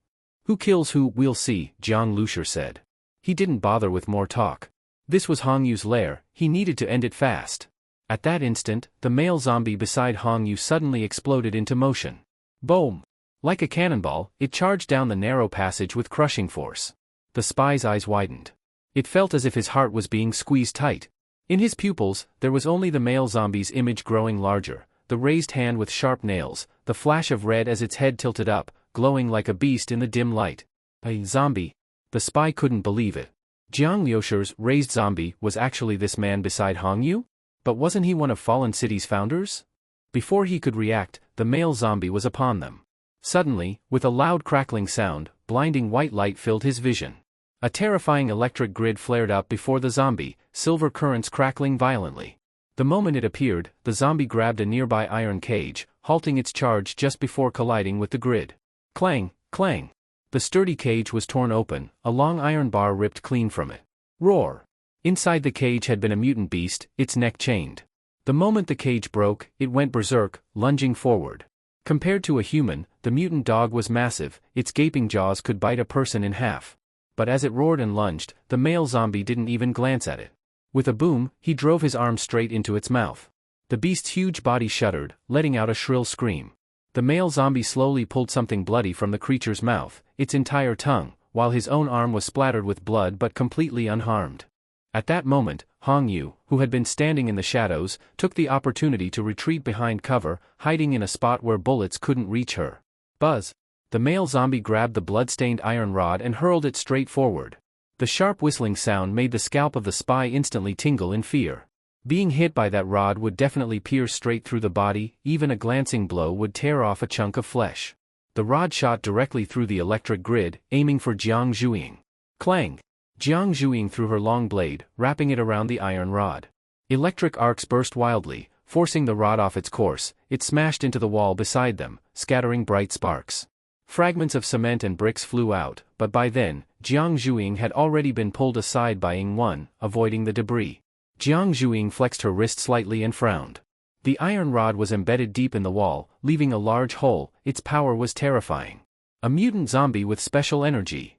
Who kills who, we'll see," Jiang Liusher said. He didn't bother with more talk. This was Hongyu's lair, he needed to end it fast. At that instant, the male zombie beside Hongyu suddenly exploded into motion. Boom! Like a cannonball, it charged down the narrow passage with crushing force. The spy's eyes widened. It felt as if his heart was being squeezed tight. In his pupils, there was only the male zombie's image growing larger, the raised hand with sharp nails, the flash of red as its head tilted up, glowing like a beast in the dim light. A zombie. The spy couldn't believe it. Jiang Liusher's raised zombie was actually this man beside Hongyu? But wasn't he one of Fallen City's founders? Before he could react, the male zombie was upon them. Suddenly, with a loud crackling sound, blinding white light filled his vision. A terrifying electric grid flared up before the zombie, silver currents crackling violently. The moment it appeared, the zombie grabbed a nearby iron cage, halting its charge just before colliding with the grid. Clang, clang. The sturdy cage was torn open, a long iron bar ripped clean from it. Roar. Inside the cage had been a mutant beast, its neck chained. The moment the cage broke, it went berserk, lunging forward. Compared to a human, the mutant dog was massive, its gaping jaws could bite a person in half. But as it roared and lunged, the male zombie didn't even glance at it. With a boom, he drove his arm straight into its mouth. The beast's huge body shuddered, letting out a shrill scream. The male zombie slowly pulled something bloody from the creature's mouth, its entire tongue, while his own arm was splattered with blood but completely unharmed. At that moment, Hong Yu, who had been standing in the shadows, took the opportunity to retreat behind cover, hiding in a spot where bullets couldn't reach her. Buzz! The male zombie grabbed the blood-stained iron rod and hurled it straight forward. The sharp whistling sound made the scalp of the spy instantly tingle in fear. Being hit by that rod would definitely pierce straight through the body, even a glancing blow would tear off a chunk of flesh. The rod shot directly through the electric grid, aiming for Jiang Zhuiying. Clang! Jiang Zhuiying threw her long blade, wrapping it around the iron rod. Electric arcs burst wildly, forcing the rod off its course. It smashed into the wall beside them, scattering bright sparks. Fragments of cement and bricks flew out, but by then, Jiang Zhuiying had already been pulled aside by Ying-1, avoiding the debris. Jiang Zhuiying flexed her wrist slightly and frowned. The iron rod was embedded deep in the wall, leaving a large hole. Its power was terrifying. A mutant zombie with special energy.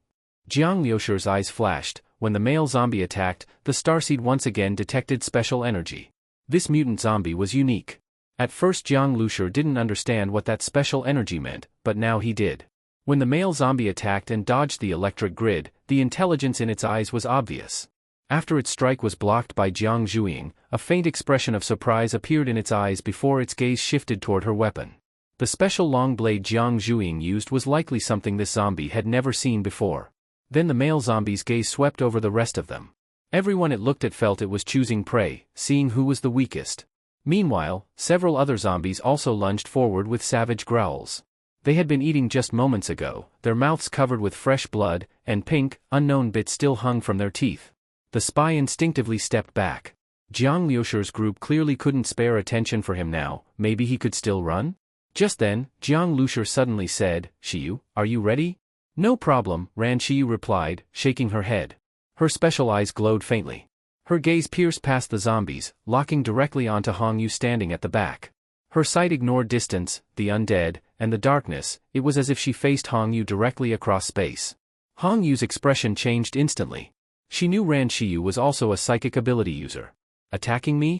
Jiang Liusher's eyes flashed. When the male zombie attacked, the starseed once again detected special energy. This mutant zombie was unique. At first Jiang Liusher didn't understand what that special energy meant, but now he did. When the male zombie attacked and dodged the electric grid, the intelligence in its eyes was obvious. After its strike was blocked by Jiang Zhuiying, a faint expression of surprise appeared in its eyes before its gaze shifted toward her weapon. The special long blade Jiang Zhuiying used was likely something this zombie had never seen before. Then the male zombie's gaze swept over the rest of them. Everyone it looked at felt it was choosing prey, seeing who was the weakest. Meanwhile, several other zombies also lunged forward with savage growls. They had been eating just moments ago, their mouths covered with fresh blood, and pink, unknown bits still hung from their teeth. The spy instinctively stepped back. Jiang Liusher's group clearly couldn't spare attention for him now. Maybe he could still run? Just then, Jiang Liusher suddenly said, "Shiyu, are you ready?" "No problem," Ran Shiyu replied, shaking her head. Her special eyes glowed faintly. Her gaze pierced past the zombies, locking directly onto Hong Yu standing at the back. Her sight ignored distance, the undead, and the darkness. It was as if she faced Hong Yu directly across space. Hong Yu's expression changed instantly. She knew Ran Shiyu was also a psychic ability user. Attacking me?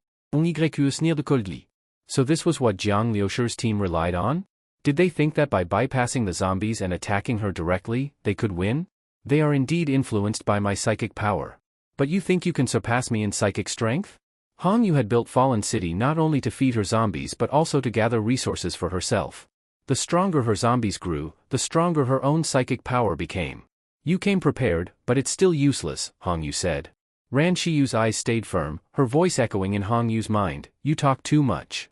So this was what Jiang Liusher's team relied on? Did they think that by bypassing the zombies and attacking her directly, they could win? They are indeed influenced by my psychic power. But you think you can surpass me in psychic strength? Hong Yu had built Fallen City not only to feed her zombies but also to gather resources for herself. The stronger her zombies grew, the stronger her own psychic power became. You came prepared, but it's still useless, Hong Yu said. Ran Shiyu's eyes stayed firm, her voice echoing in Hong Yu's mind, "You talk too much."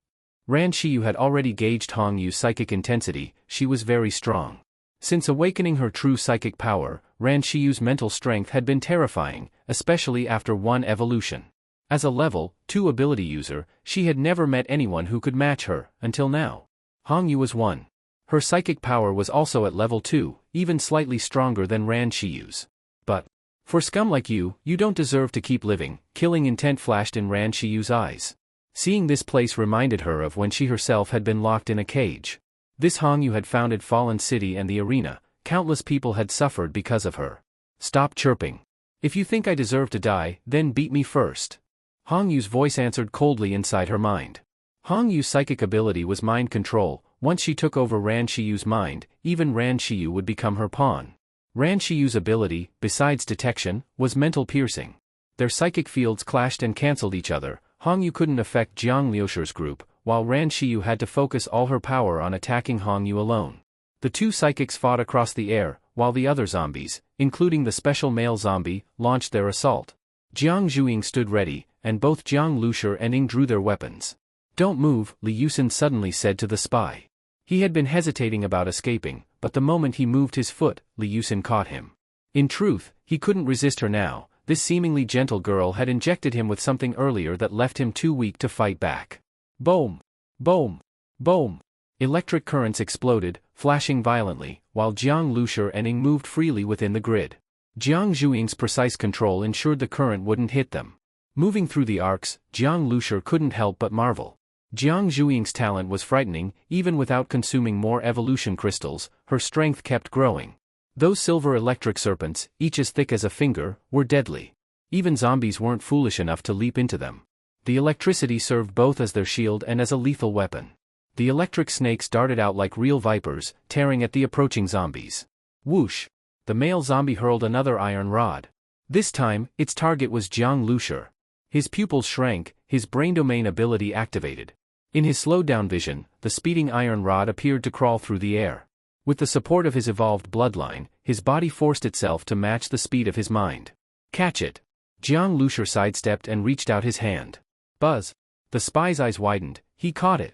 Ran Shiyu had already gauged Hong Yu's psychic intensity. She was very strong. Since awakening her true psychic power, Ran Shiyu's mental strength had been terrifying, especially after one evolution. As a level 2 ability user, she had never met anyone who could match her, until now. Hong Yu was one. Her psychic power was also at level 2, even slightly stronger than Ran Shiyu's. But, for scum like you, you don't deserve to keep living, killing intent flashed in Ran Shiyu's eyes. Seeing this place reminded her of when she herself had been locked in a cage. This Hong Yu had founded Fallen City and the arena. Countless people had suffered because of her. Stop chirping. If you think I deserve to die, then beat me first. Hong Yu's voice answered coldly inside her mind. Hong Yu's psychic ability was mind control. Once she took over Ran Shiyu's mind, even Ran Shiyu would become her pawn. Ran Shiyu's ability, besides detection, was mental piercing. Their psychic fields clashed and cancelled each other. Hong Yu couldn't affect Jiang Liusher's group, while Ran Shiyu had to focus all her power on attacking Hong Yu alone. The two psychics fought across the air, while the other zombies, including the special male zombie, launched their assault. Jiang Zhuiying stood ready, and both Jiang Liusher and Ying drew their weapons. "Don't move," Li Yusin suddenly said to the spy. He had been hesitating about escaping, but the moment he moved his foot, Li Yusin caught him. In truth, he couldn't resist her now. This seemingly gentle girl had injected him with something earlier that left him too weak to fight back. Boom! Boom! Boom! Electric currents exploded, flashing violently, while Jiang Liusher and Ying moved freely within the grid. Jiang Zhuing's precise control ensured the current wouldn't hit them. Moving through the arcs, Jiang Lushur couldn't help but marvel. Jiang Zhuing's talent was frightening. Even without consuming more evolution crystals, her strength kept growing. Those silver electric serpents, each as thick as a finger, were deadly. Even zombies weren't foolish enough to leap into them. The electricity served both as their shield and as a lethal weapon. The electric snakes darted out like real vipers, tearing at the approaching zombies. Whoosh! The male zombie hurled another iron rod. This time, its target was Jiang Lushur. His pupils shrank, his brain domain ability activated. In his slowed-down vision, the speeding iron rod appeared to crawl through the air. With the support of his evolved bloodline, his body forced itself to match the speed of his mind. Catch it! Jiang Lushur sidestepped and reached out his hand. Buzz! The spy's eyes widened. He caught it.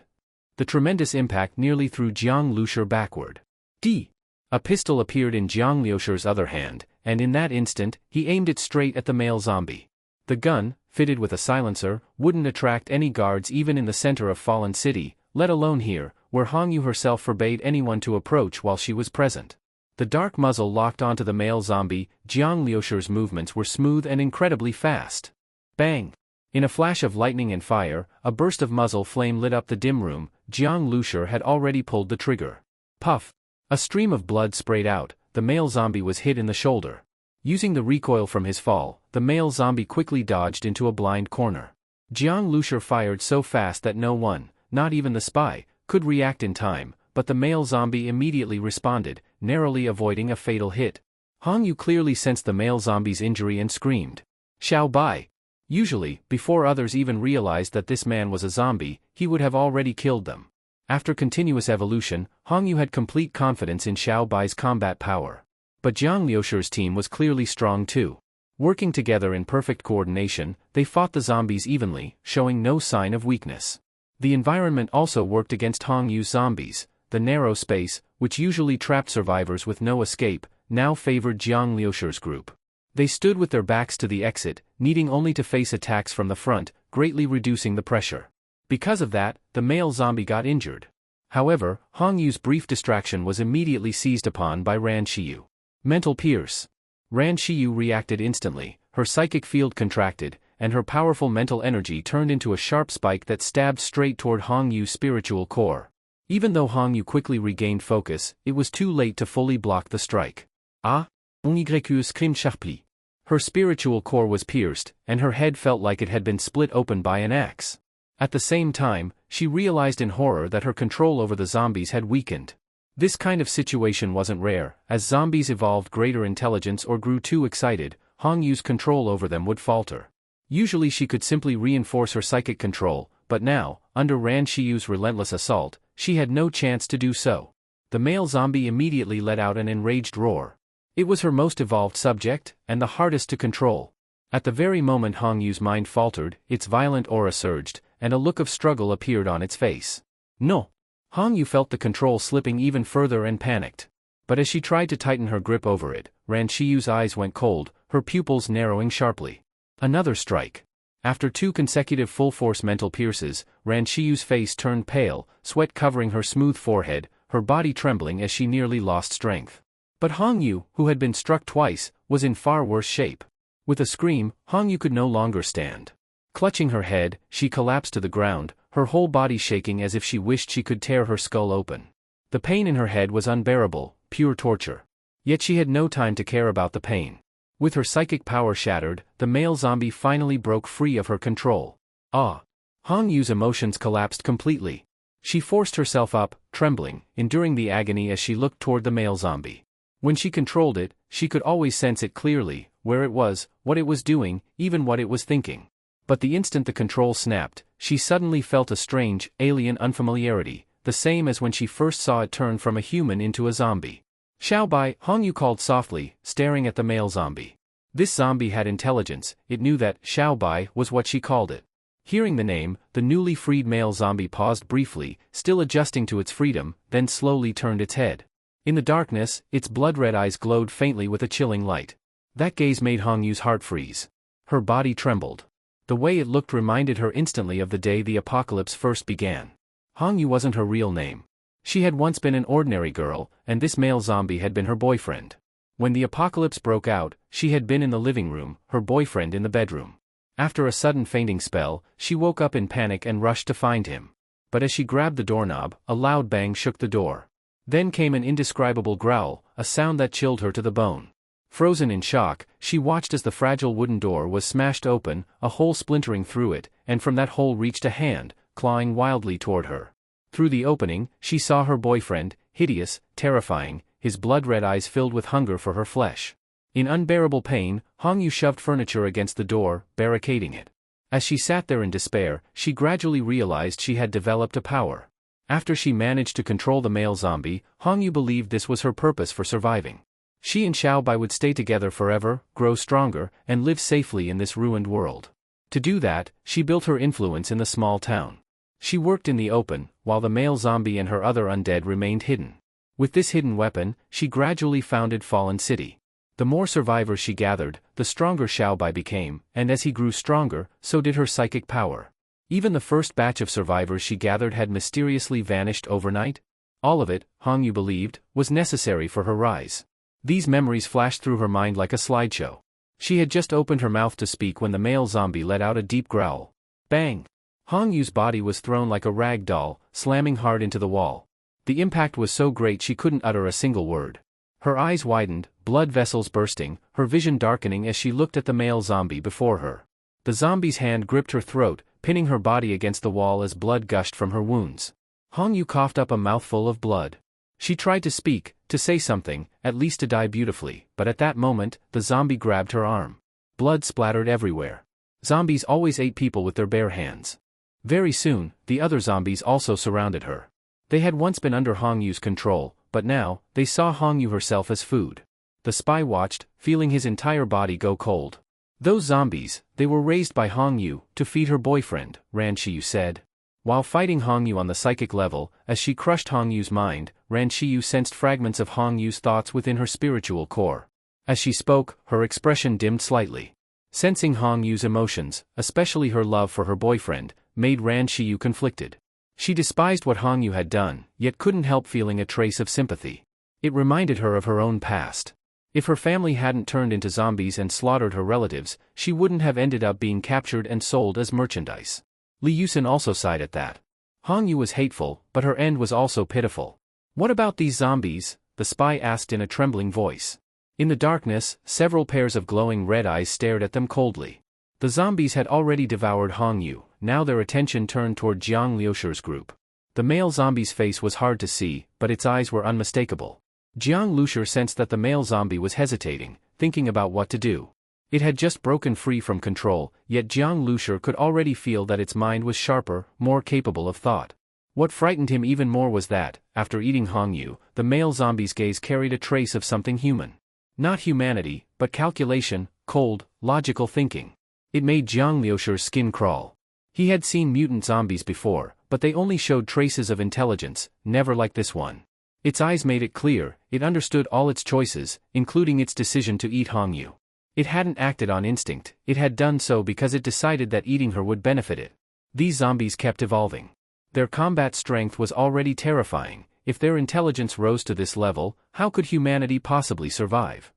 The tremendous impact nearly threw Jiang Lushur backward. D! A pistol appeared in Jiang Lushur's other hand, and in that instant, he aimed it straight at the male zombie. The gun, fitted with a silencer, wouldn't attract any guards even in the center of Fallen City, let alone here, where Hongyu herself forbade anyone to approach while she was present. The dark muzzle locked onto the male zombie. Jiang Lushur's movements were smooth and incredibly fast. Bang! In a flash of lightning and fire, a burst of muzzle flame lit up the dim room. Jiang Lushur had already pulled the trigger. Puff! A stream of blood sprayed out. The male zombie was hit in the shoulder. Using the recoil from his fall, the male zombie quickly dodged into a blind corner. Jiang Lushur fired so fast that no one, not even the spy, could react in time, but the male zombie immediately responded, narrowly avoiding a fatal hit. Hongyu clearly sensed the male zombie's injury and screamed, "Xiao Bai!" Usually, before others even realized that this man was a zombie, he would have already killed them. After continuous evolution, Hongyu had complete confidence in Xiao Bai's combat power. But Jiang Lushur's team was clearly strong too. Working together in perfect coordination, they fought the zombies evenly, showing no sign of weakness. The environment also worked against Hongyu's zombies. The narrow space, which usually trapped survivors with no escape, now favored Jiang Lushur's group. They stood with their backs to the exit, needing only to face attacks from the front, greatly reducing the pressure. Because of that, the male zombie got injured. However, Hongyu's brief distraction was immediately seized upon by Ran Shiyu. Mental Pierce. Ran Shiyu reacted instantly, her psychic field contracted, and her powerful mental energy turned into a sharp spike that stabbed straight toward Hongyu's spiritual core. Even though Hongyu quickly regained focus, it was too late to fully block the strike. Ah! On y screamed sharply. Her spiritual core was pierced, and her head felt like it had been split open by an axe. At the same time, she realized in horror that her control over the zombies had weakened. This kind of situation wasn't rare. As zombies evolved greater intelligence or grew too excited, Hongyu's control over them would falter. Usually she could simply reinforce her psychic control, but now, under Ran Shiyu's relentless assault, she had no chance to do so. The male zombie immediately let out an enraged roar. It was her most evolved subject, and the hardest to control. At the very moment Hongyu's mind faltered, its violent aura surged, and a look of struggle appeared on its face. No! Hongyu felt the control slipping even further and panicked. But as she tried to tighten her grip over it, Ran Shiyu's eyes went cold, her pupils narrowing sharply. Another strike. After 2 consecutive full-force mental pierces, Ran Shiyu's face turned pale, sweat covering her smooth forehead, her body trembling as she nearly lost strength. But Hongyu, who had been struck twice, was in far worse shape. With a scream, Hongyu could no longer stand. Clutching her head, she collapsed to the ground, her whole body shaking as if she wished she could tear her skull open. The pain in her head was unbearable, pure torture. Yet she had no time to care about the pain. With her psychic power shattered, the male zombie finally broke free of her control. Ah! Hongyu's emotions collapsed completely. She forced herself up, trembling, enduring the agony as she looked toward the male zombie. When she controlled it, she could always sense it clearly, where it was, what it was doing, even what it was thinking. But the instant the control snapped, she suddenly felt a strange, alien unfamiliarity, the same as when she first saw it turn from a human into a zombie. Xiao Bai, Hongyu called softly, staring at the male zombie. This zombie had intelligence, it knew that Xiao Bai was what she called it. Hearing the name, the newly freed male zombie paused briefly, still adjusting to its freedom, then slowly turned its head. In the darkness, its blood-red eyes glowed faintly with a chilling light. That gaze made Hongyu's heart freeze. Her body trembled. The way it looked reminded her instantly of the day the apocalypse first began. Hongyu wasn't her real name. She had once been an ordinary girl, and this male zombie had been her boyfriend. When the apocalypse broke out, she had been in the living room, her boyfriend in the bedroom. After a sudden fainting spell, she woke up in panic and rushed to find him. But as she grabbed the doorknob, a loud bang shook the door. Then came an indescribable growl, a sound that chilled her to the bone. Frozen in shock, she watched as the fragile wooden door was smashed open, a hole splintering through it, and from that hole reached a hand, clawing wildly toward her. Through the opening, she saw her boyfriend, hideous, terrifying, his blood-red eyes filled with hunger for her flesh. In unbearable pain, Hongyu shoved furniture against the door, barricading it. As she sat there in despair, she gradually realized she had developed a power. After she managed to control the male zombie, Hongyu believed this was her purpose for surviving. She and Xiaobai would stay together forever, grow stronger, and live safely in this ruined world. To do that, she built her influence in the small town. She worked in the open, while the male zombie and her other undead remained hidden. With this hidden weapon, she gradually founded Fallen City. The more survivors she gathered, the stronger Xiaobai became, and as he grew stronger, so did her psychic power. Even the first batch of survivors she gathered had mysteriously vanished overnight. All of it, Hongyu believed, was necessary for her rise. These memories flashed through her mind like a slideshow. She had just opened her mouth to speak when the male zombie let out a deep growl. Bang! Hongyu's body was thrown like a rag doll, slamming hard into the wall. The impact was so great she couldn't utter a single word. Her eyes widened, blood vessels bursting, her vision darkening as she looked at the male zombie before her. The zombie's hand gripped her throat, pinning her body against the wall as blood gushed from her wounds. Hongyu coughed up a mouthful of blood. She tried to speak, to say something, at least to die beautifully, but at that moment, the zombie grabbed her arm. Blood splattered everywhere. Zombies always ate people with their bare hands. Very soon, the other zombies also surrounded her. They had once been under Hongyu's control, but now, they saw Hongyu herself as food. The spy watched, feeling his entire body go cold. Those zombies, they were raised by Hongyu, to feed her boyfriend, Ran Shiyu said. While fighting Hongyu on the psychic level, as she crushed Hongyu's mind, Ran Shiyu sensed fragments of Hongyu's thoughts within her spiritual core. As she spoke, her expression dimmed slightly. Sensing Hongyu's emotions, especially her love for her boyfriend, made Ran Shiyu conflicted. She despised what Hongyu had done, yet couldn't help feeling a trace of sympathy. It reminded her of her own past. If her family hadn't turned into zombies and slaughtered her relatives, she wouldn't have ended up being captured and sold as merchandise. Li Yusin also sighed at that. Hongyu was hateful, but her end was also pitiful. What about these zombies? The spy asked in a trembling voice. In the darkness, several pairs of glowing red eyes stared at them coldly. The zombies had already devoured Hongyu, now their attention turned toward Jiang Liushir's group. The male zombie's face was hard to see, but its eyes were unmistakable. Jiang Liushir sensed that the male zombie was hesitating, thinking about what to do. It had just broken free from control, yet Jiang Liushir could already feel that its mind was sharper, more capable of thought. What frightened him even more was that, after eating Hongyu, the male zombie's gaze carried a trace of something human. Not humanity, but calculation, cold, logical thinking. It made Jiang Liushir's skin crawl. He had seen mutant zombies before, but they only showed traces of intelligence, never like this one. Its eyes made it clear, it understood all its choices, including its decision to eat Hongyu. It hadn't acted on instinct, it had done so because it decided that eating her would benefit it. These zombies kept evolving. Their combat strength was already terrifying. If their intelligence rose to this level, how could humanity possibly survive?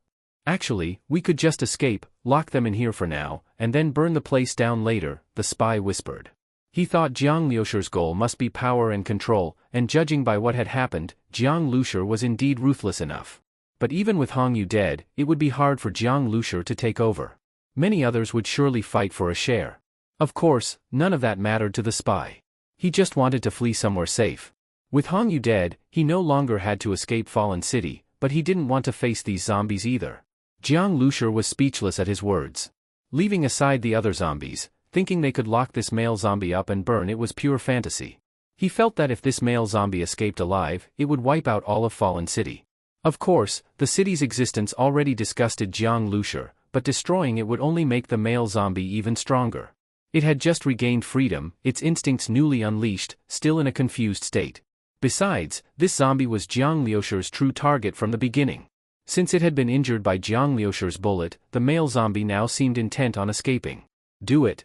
Actually, we could just escape, lock them in here for now, and then burn the place down later, the spy whispered. He thought Jiang Liushir's goal must be power and control, and judging by what had happened, Jiang Liushir was indeed ruthless enough. But even with Hongyu dead, it would be hard for Jiang Liushir to take over. Many others would surely fight for a share. Of course, none of that mattered to the spy. He just wanted to flee somewhere safe. With Hongyu dead, he no longer had to escape Fallen City, but he didn't want to face these zombies either. Jiang Liushir was speechless at his words. Leaving aside the other zombies, thinking they could lock this male zombie up and burn it was pure fantasy. He felt that if this male zombie escaped alive, it would wipe out all of Fallen City. Of course, the city's existence already disgusted Jiang Liushir, but destroying it would only make the male zombie even stronger. It had just regained freedom, its instincts newly unleashed, still in a confused state. Besides, this zombie was Jiang Liushir's true target from the beginning. Since it had been injured by Jiang Liushir's bullet, the male zombie now seemed intent on escaping. Do it!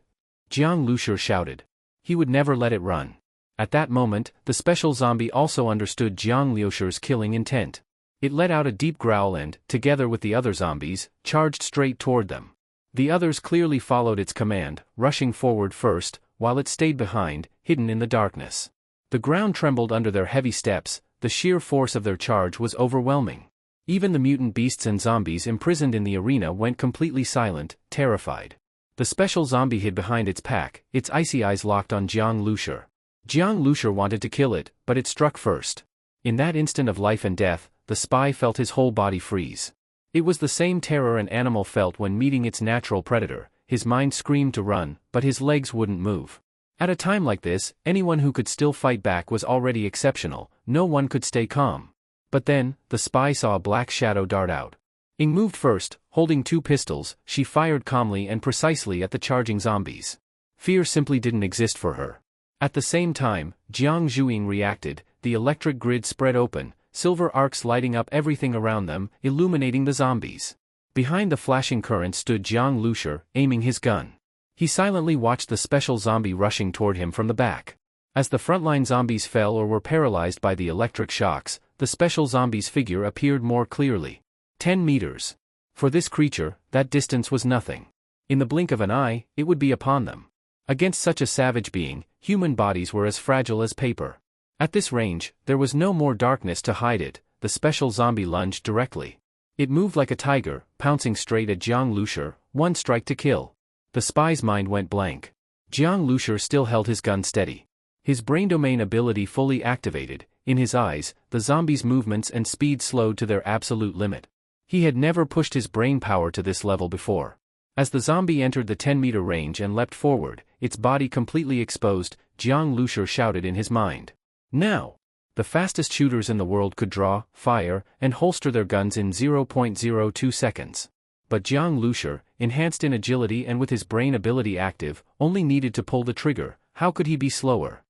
Jiang Liushir shouted. He would never let it run. At that moment, the special zombie also understood Jiang Liushir's killing intent. It let out a deep growl and, together with the other zombies, charged straight toward them. The others clearly followed its command, rushing forward first, while it stayed behind, hidden in the darkness. The ground trembled under their heavy steps, the sheer force of their charge was overwhelming. Even the mutant beasts and zombies imprisoned in the arena went completely silent, terrified. The special zombie hid behind its pack, its icy eyes locked on Jiang Lushur. Jiang Lushur wanted to kill it, but it struck first. In that instant of life and death, the spy felt his whole body freeze. It was the same terror an animal felt when meeting its natural predator. His mind screamed to run, but his legs wouldn't move. At a time like this, anyone who could still fight back was already exceptional. No one could stay calm. But then, the spy saw a black shadow dart out. Ing moved first, holding 2 pistols. She fired calmly and precisely at the charging zombies. Fear simply didn't exist for her. At the same time, Jiang Zhuing reacted. The electric grid spread open, silver arcs lighting up everything around them, illuminating the zombies. Behind the flashing current stood Jiang Lushur, aiming his gun. He silently watched the special zombie rushing toward him from the back. As the frontline zombies fell or were paralyzed by the electric shocks, the special zombie's figure appeared more clearly. 10 meters. For this creature, that distance was nothing. In the blink of an eye, it would be upon them. Against such a savage being, human bodies were as fragile as paper. At this range, there was no more darkness to hide it. The special zombie lunged directly. It moved like a tiger, pouncing straight at Jiang Lushur, one strike to kill. The spy's mind went blank. Jiang Lushur still held his gun steady. His brain domain ability fully activated. In his eyes, the zombie's movements and speed slowed to their absolute limit. He had never pushed his brain power to this level before. As the zombie entered the 10-meter range and leapt forward, its body completely exposed, Jiang Lushur shouted in his mind. Now! The fastest shooters in the world could draw, fire, and holster their guns in 0.02 seconds. But Jiang Lushur, enhanced in agility and with his brain ability active, only needed to pull the trigger. How could he be slower?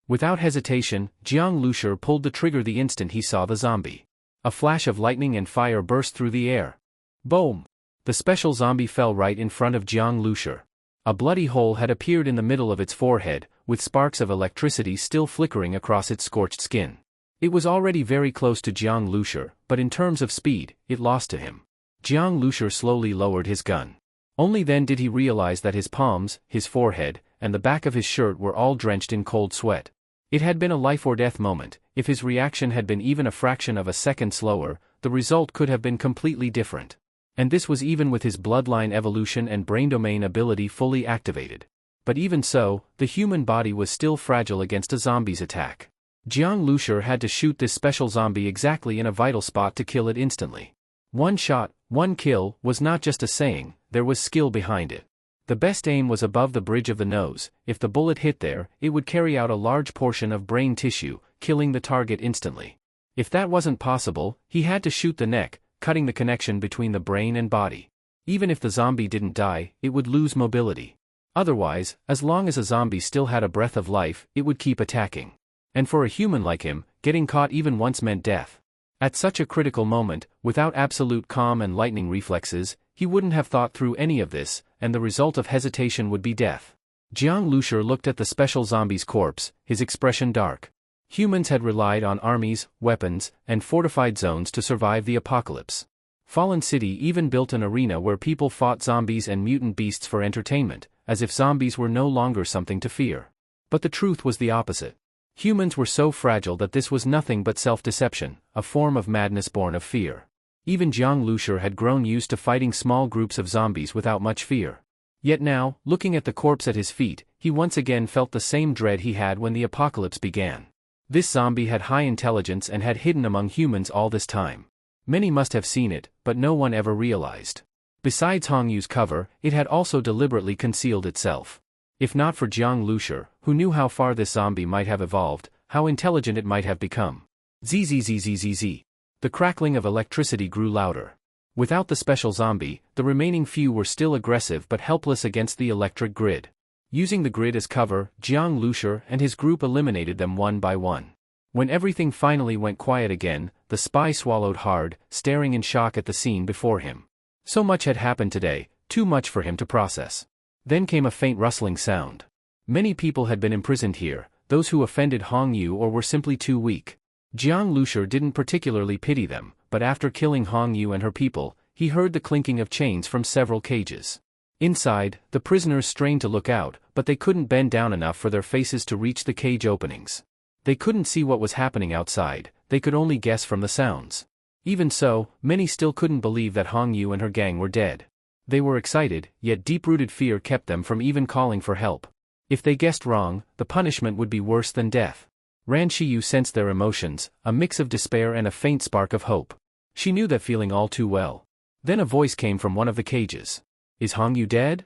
Without hesitation, Jiang Lushur pulled the trigger the instant he saw the zombie. A flash of lightning and fire burst through the air. Boom! The special zombie fell right in front of Jiang Lushur. A bloody hole had appeared in the middle of its forehead, with sparks of electricity still flickering across its scorched skin. It was already very close to Jiang Lushur, but in terms of speed, it lost to him. Jiang Lushur slowly lowered his gun. Only then did he realize that his palms, his forehead, and the back of his shirt were all drenched in cold sweat. It had been a life-or-death moment. If his reaction had been even a fraction of a second slower, the result could have been completely different. And this was even with his bloodline evolution and brain domain ability fully activated. But even so, the human body was still fragile against a zombie's attack. Jiang Lushur had to shoot this special zombie exactly in a vital spot to kill it instantly. One shot, one kill, was not just a saying, there was skill behind it. The best aim was above the bridge of the nose. If the bullet hit there, it would carry out a large portion of brain tissue, killing the target instantly. If that wasn't possible, he had to shoot the neck, cutting the connection between the brain and body. Even if the zombie didn't die, it would lose mobility. Otherwise, as long as a zombie still had a breath of life, it would keep attacking. And for a human like him, getting caught even once meant death. At such a critical moment, without absolute calm and lightning reflexes, he wouldn't have thought through any of this, and the result of hesitation would be death. Jiang Lushur looked at the special zombie's corpse, his expression dark. Humans had relied on armies, weapons, and fortified zones to survive the apocalypse. Fallen City even built an arena where people fought zombies and mutant beasts for entertainment, as if zombies were no longer something to fear. But the truth was the opposite. Humans were so fragile that this was nothing but self-deception, a form of madness born of fear. Even Jiang Lushur had grown used to fighting small groups of zombies without much fear. Yet now, looking at the corpse at his feet, he once again felt the same dread he had when the apocalypse began. This zombie had high intelligence and had hidden among humans all this time. Many must have seen it, but no one ever realized. Besides Hongyu's cover, it had also deliberately concealed itself. If not for Jiang Lushur, who knew how far this zombie might have evolved, how intelligent it might have become. Zzzzzzz. The crackling of electricity grew louder. Without the special zombie, the remaining few were still aggressive but helpless against the electric grid. Using the grid as cover, Jiang Lushur and his group eliminated them one by one. When everything finally went quiet again, the spy swallowed hard, staring in shock at the scene before him. So much had happened today, too much for him to process. Then came a faint rustling sound. Many people had been imprisoned here, those who offended Hongyu or were simply too weak. Jiang Lushur didn't particularly pity them, but after killing Hong Yu and her people, he heard the clinking of chains from several cages. Inside, the prisoners strained to look out, but they couldn't bend down enough for their faces to reach the cage openings. They couldn't see what was happening outside, they could only guess from the sounds. Even so, many still couldn't believe that Hong Yu and her gang were dead. They were excited, yet deep-rooted fear kept them from even calling for help. If they guessed wrong, the punishment would be worse than death. Ran Shiyu sensed their emotions, a mix of despair and a faint spark of hope. She knew that feeling all too well. Then a voice came from one of the cages. "Is Hong Yu dead?"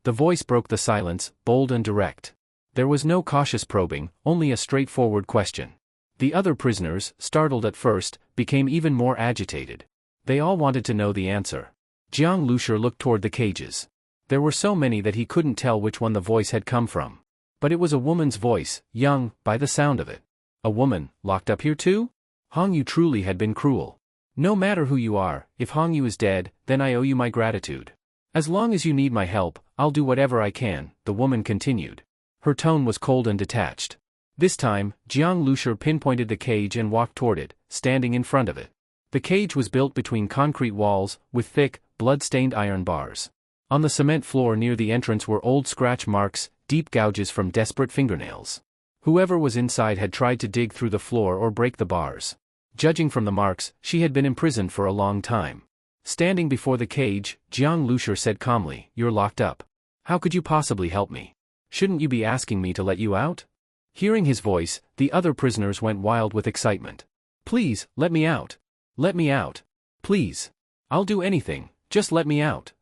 The voice broke the silence, bold and direct. There was no cautious probing, only a straightforward question. The other prisoners, startled at first, became even more agitated. They all wanted to know the answer. Jiang Lushur looked toward the cages. There were so many that he couldn't tell which one the voice had come from. But it was a woman's voice, young, by the sound of it. A woman, locked up here too? Hong Yu truly had been cruel. No matter who you are, if Hong Yu is dead, then I owe you my gratitude. As long as you need my help, I'll do whatever I can, the woman continued. Her tone was cold and detached. This time, Jiang Lushur pinpointed the cage and walked toward it, standing in front of it. The cage was built between concrete walls, with thick, blood-stained iron bars. On the cement floor near the entrance were old scratch marks, deep gouges from desperate fingernails. Whoever was inside had tried to dig through the floor or break the bars. Judging from the marks, she had been imprisoned for a long time. Standing before the cage, Jiang Lushur said calmly, "You're locked up. How could you possibly help me? Shouldn't you be asking me to let you out?" Hearing his voice, the other prisoners went wild with excitement. "Please, let me out. Let me out. Please. I'll do anything, just let me out."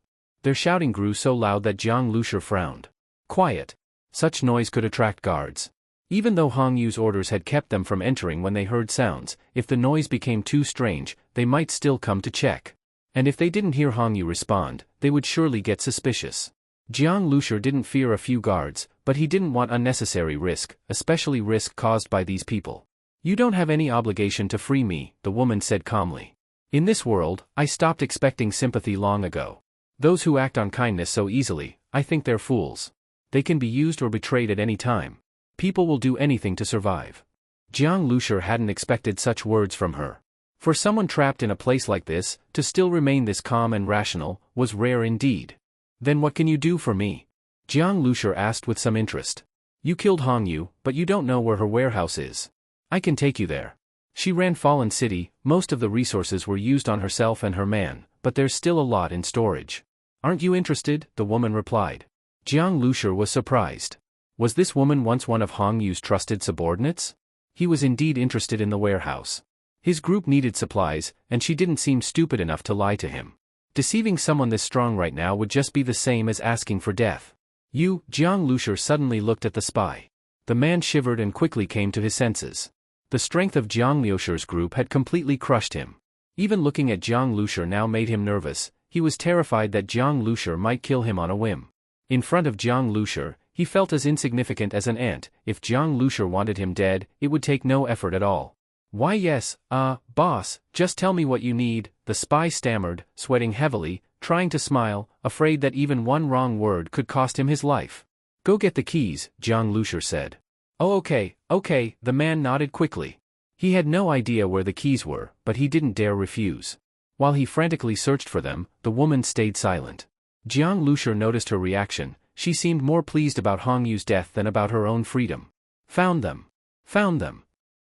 Their shouting grew so loud that Jiang Lushur frowned. Quiet. Such noise could attract guards. Even though Hong Yu's orders had kept them from entering when they heard sounds, if the noise became too strange, they might still come to check. And if they didn't hear Hong Yu respond, they would surely get suspicious. Jiang Lushur didn't fear a few guards, but he didn't want unnecessary risk, especially risk caused by these people. "You don't have any obligation to free me," the woman said calmly. "In this world, I stopped expecting sympathy long ago. Those who act on kindness so easily, I think they're fools. They can be used or betrayed at any time. People will do anything to survive." Jiang Lushur hadn't expected such words from her. For someone trapped in a place like this, to still remain this calm and rational, was rare indeed. "Then what can you do for me?" Jiang Lushur asked with some interest. "You killed Hong Yu, but you don't know where her warehouse is. I can take you there. She ran Fallen City, most of the resources were used on herself and her man, but there's still a lot in storage." "Aren't you interested?" the woman replied. Jiang Lushur was surprised. Was this woman once one of Hong Yu's trusted subordinates? He was indeed interested in the warehouse. His group needed supplies, and she didn't seem stupid enough to lie to him. Deceiving someone this strong right now would just be the same as asking for death. "You," Jiang Lushur suddenly looked at the spy. The man shivered and quickly came to his senses. The strength of Jiang Lushur's group had completely crushed him. Even looking at Jiang Lushur now made him nervous. He was terrified that Jiang Lushur might kill him on a whim. In front of Jiang Lushur, he felt as insignificant as an ant. If Jiang Lushur wanted him dead, it would take no effort at all. "Why yes, boss, just tell me what you need," the spy stammered, sweating heavily, trying to smile, afraid that even one wrong word could cost him his life. "Go get the keys," Jiang Lushur said. "Oh okay, the man nodded quickly. He had no idea where the keys were, but he didn't dare refuse. While he frantically searched for them, the woman stayed silent. Jiang Lushur noticed her reaction. She seemed more pleased about Hong Yu's death than about her own freedom. "Found them. Found them."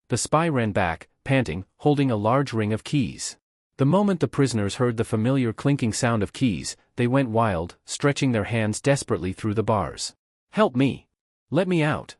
The spy ran back, panting, holding a large ring of keys. The moment the prisoners heard the familiar clinking sound of keys, they went wild, stretching their hands desperately through the bars. "Help me! Let me out!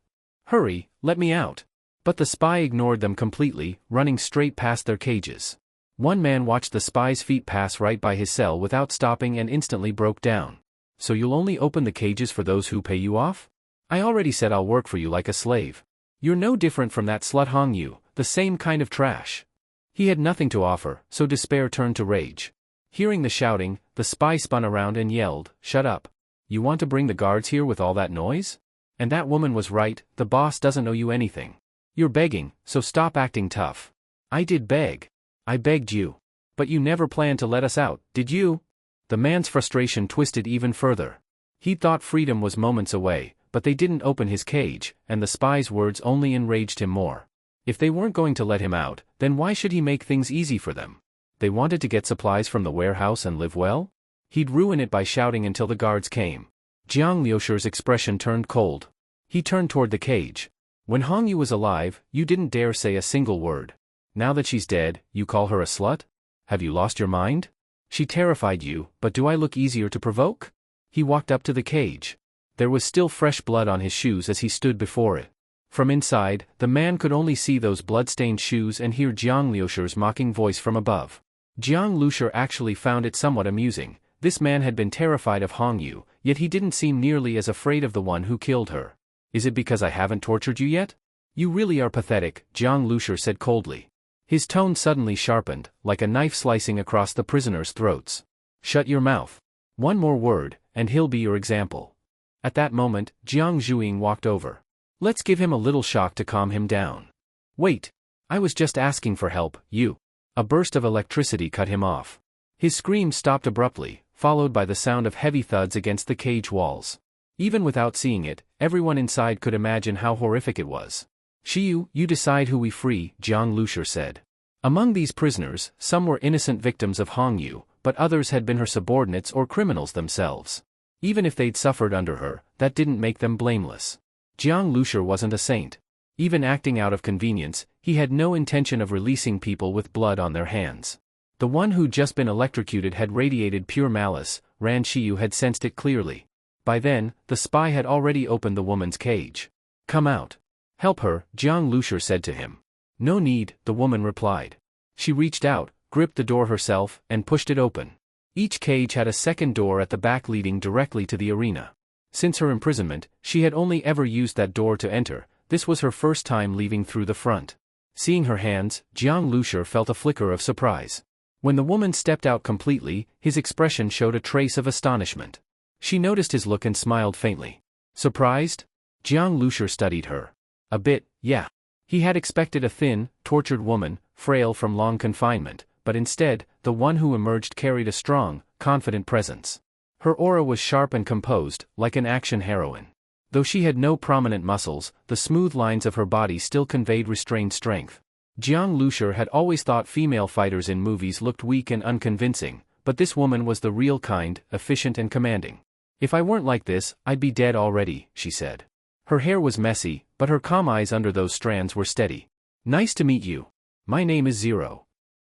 Hurry, let me out!" But the spy ignored them completely, running straight past their cages. One man watched the spy's feet pass right by his cell without stopping and instantly broke down. "So you'll only open the cages for those who pay you off? I already said I'll work for you like a slave. You're no different from that slut Hong Yu, the same kind of trash." He had nothing to offer, so despair turned to rage. Hearing the shouting, the spy spun around and yelled, "Shut up. You want to bring the guards here with all that noise? And that woman was right, the boss doesn't owe you anything. You're begging, so stop acting tough." "I did beg. I begged you. But you never planned to let us out, did you?" The man's frustration twisted even further. He thought freedom was moments away, but they didn't open his cage, and the spy's words only enraged him more. If they weren't going to let him out, then why should he make things easy for them? They wanted to get supplies from the warehouse and live well? He'd ruin it by shouting until the guards came. Jiang Liusher's expression turned cold. He turned toward the cage. When Hongyu was alive, you didn't dare say a single word. Now that she's dead, you call her a slut? Have you lost your mind? She terrified you, but do I look easier to provoke? He walked up to the cage. There was still fresh blood on his shoes as he stood before it. From inside, the man could only see those blood-stained shoes and hear Jiang Liusher's mocking voice from above. Jiang Liusher actually found it somewhat amusing. This man had been terrified of Hongyu, yet he didn't seem nearly as afraid of the one who killed her. Is it because I haven't tortured you yet? You really are pathetic, Jiang Liusher said coldly. His tone suddenly sharpened, like a knife slicing across the prisoners' throats. Shut your mouth. One more word, and he'll be your example. At that moment, Jiang Zhuiying walked over. Let's give him a little shock to calm him down. Wait. I was just asking for help, you. A burst of electricity cut him off. His scream stopped abruptly, followed by the sound of heavy thuds against the cage walls. Even without seeing it, everyone inside could imagine how horrific it was. Shiyu, you decide who we free, Jiang Liusher said. Among these prisoners, some were innocent victims of Hongyu, but others had been her subordinates or criminals themselves. Even if they'd suffered under her, that didn't make them blameless. Jiang Liusher wasn't a saint. Even acting out of convenience, he had no intention of releasing people with blood on their hands. The one who'd just been electrocuted had radiated pure malice. Ran Shiyu had sensed it clearly. By then, the spy had already opened the woman's cage. Come out. Help her, Jiang Liusher said to him. No need, the woman replied. She reached out, gripped the door herself, and pushed it open. Each cage had a second door at the back leading directly to the arena. Since her imprisonment, she had only ever used that door to enter. This was her first time leaving through the front. Seeing her hands, Jiang Liusher felt a flicker of surprise. When the woman stepped out completely, his expression showed a trace of astonishment. She noticed his look and smiled faintly. Surprised? Jiang Liusher studied her. A bit, yeah. He had expected a thin, tortured woman, frail from long confinement, but instead, the one who emerged carried a strong, confident presence. Her aura was sharp and composed, like an action heroine. Though she had no prominent muscles, the smooth lines of her body still conveyed restrained strength. Jiang Liusher had always thought female fighters in movies looked weak and unconvincing, but this woman was the real kind, efficient and commanding. If I weren't like this, I'd be dead already, she said. Her hair was messy, but her calm eyes under those strands were steady. Nice to meet you. My name is Zero.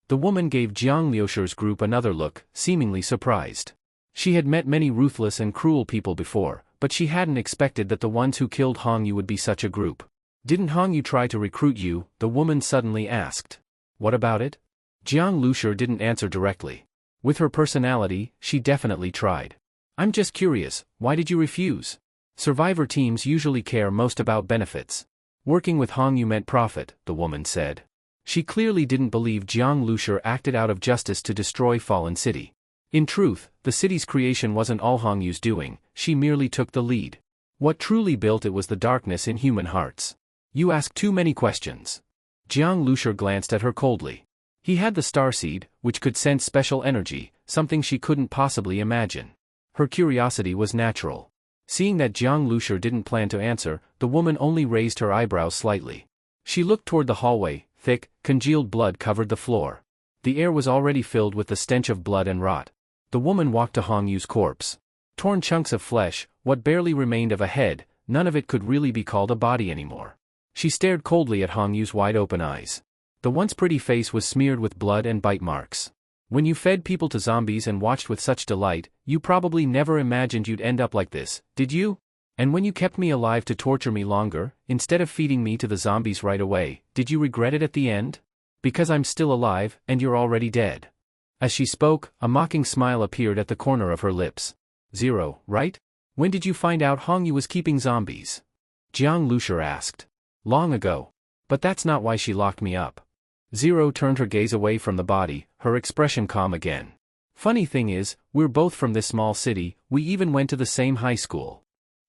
The woman gave Jiang Liusher's group another look, seemingly surprised. She had met many ruthless and cruel people before, but she hadn't expected that the ones who killed Hongyu would be such a group. Didn't Hongyu try to recruit you? The woman suddenly asked. What about it? Jiang Liusher didn't answer directly. With her personality, she definitely tried. I'm just curious, why did you refuse? Survivor teams usually care most about benefits. Working with Hongyu meant profit, the woman said. She clearly didn't believe Jiang Liusher acted out of justice to destroy Fallen City. In truth, the city's creation wasn't all Hongyu's doing, she merely took the lead. What truly built it was the darkness in human hearts. You ask too many questions. Jiang Liusher glanced at her coldly. He had the starseed, which could sense special energy, something she couldn't possibly imagine. Her curiosity was natural. Seeing that Jiang Liusher didn't plan to answer, the woman only raised her eyebrows slightly. She looked toward the hallway. Thick, congealed blood covered the floor. The air was already filled with the stench of blood and rot. The woman walked to Hongyu's corpse. Torn chunks of flesh, what barely remained of a head, none of it could really be called a body anymore. She stared coldly at Hongyu's wide-open eyes. The once pretty face was smeared with blood and bite marks. When you fed people to zombies and watched with such delight, you probably never imagined you'd end up like this, did you? And when you kept me alive to torture me longer, instead of feeding me to the zombies right away, did you regret it at the end? Because I'm still alive, and you're already dead. As she spoke, a mocking smile appeared at the corner of her lips. Zero, right? When did you find out Hongyu was keeping zombies? Jiang Liusher asked. Long ago. But that's not why she locked me up. Zero turned her gaze away from the body, her expression calm again. Funny thing is, we're both from this small city, we even went to the same high school.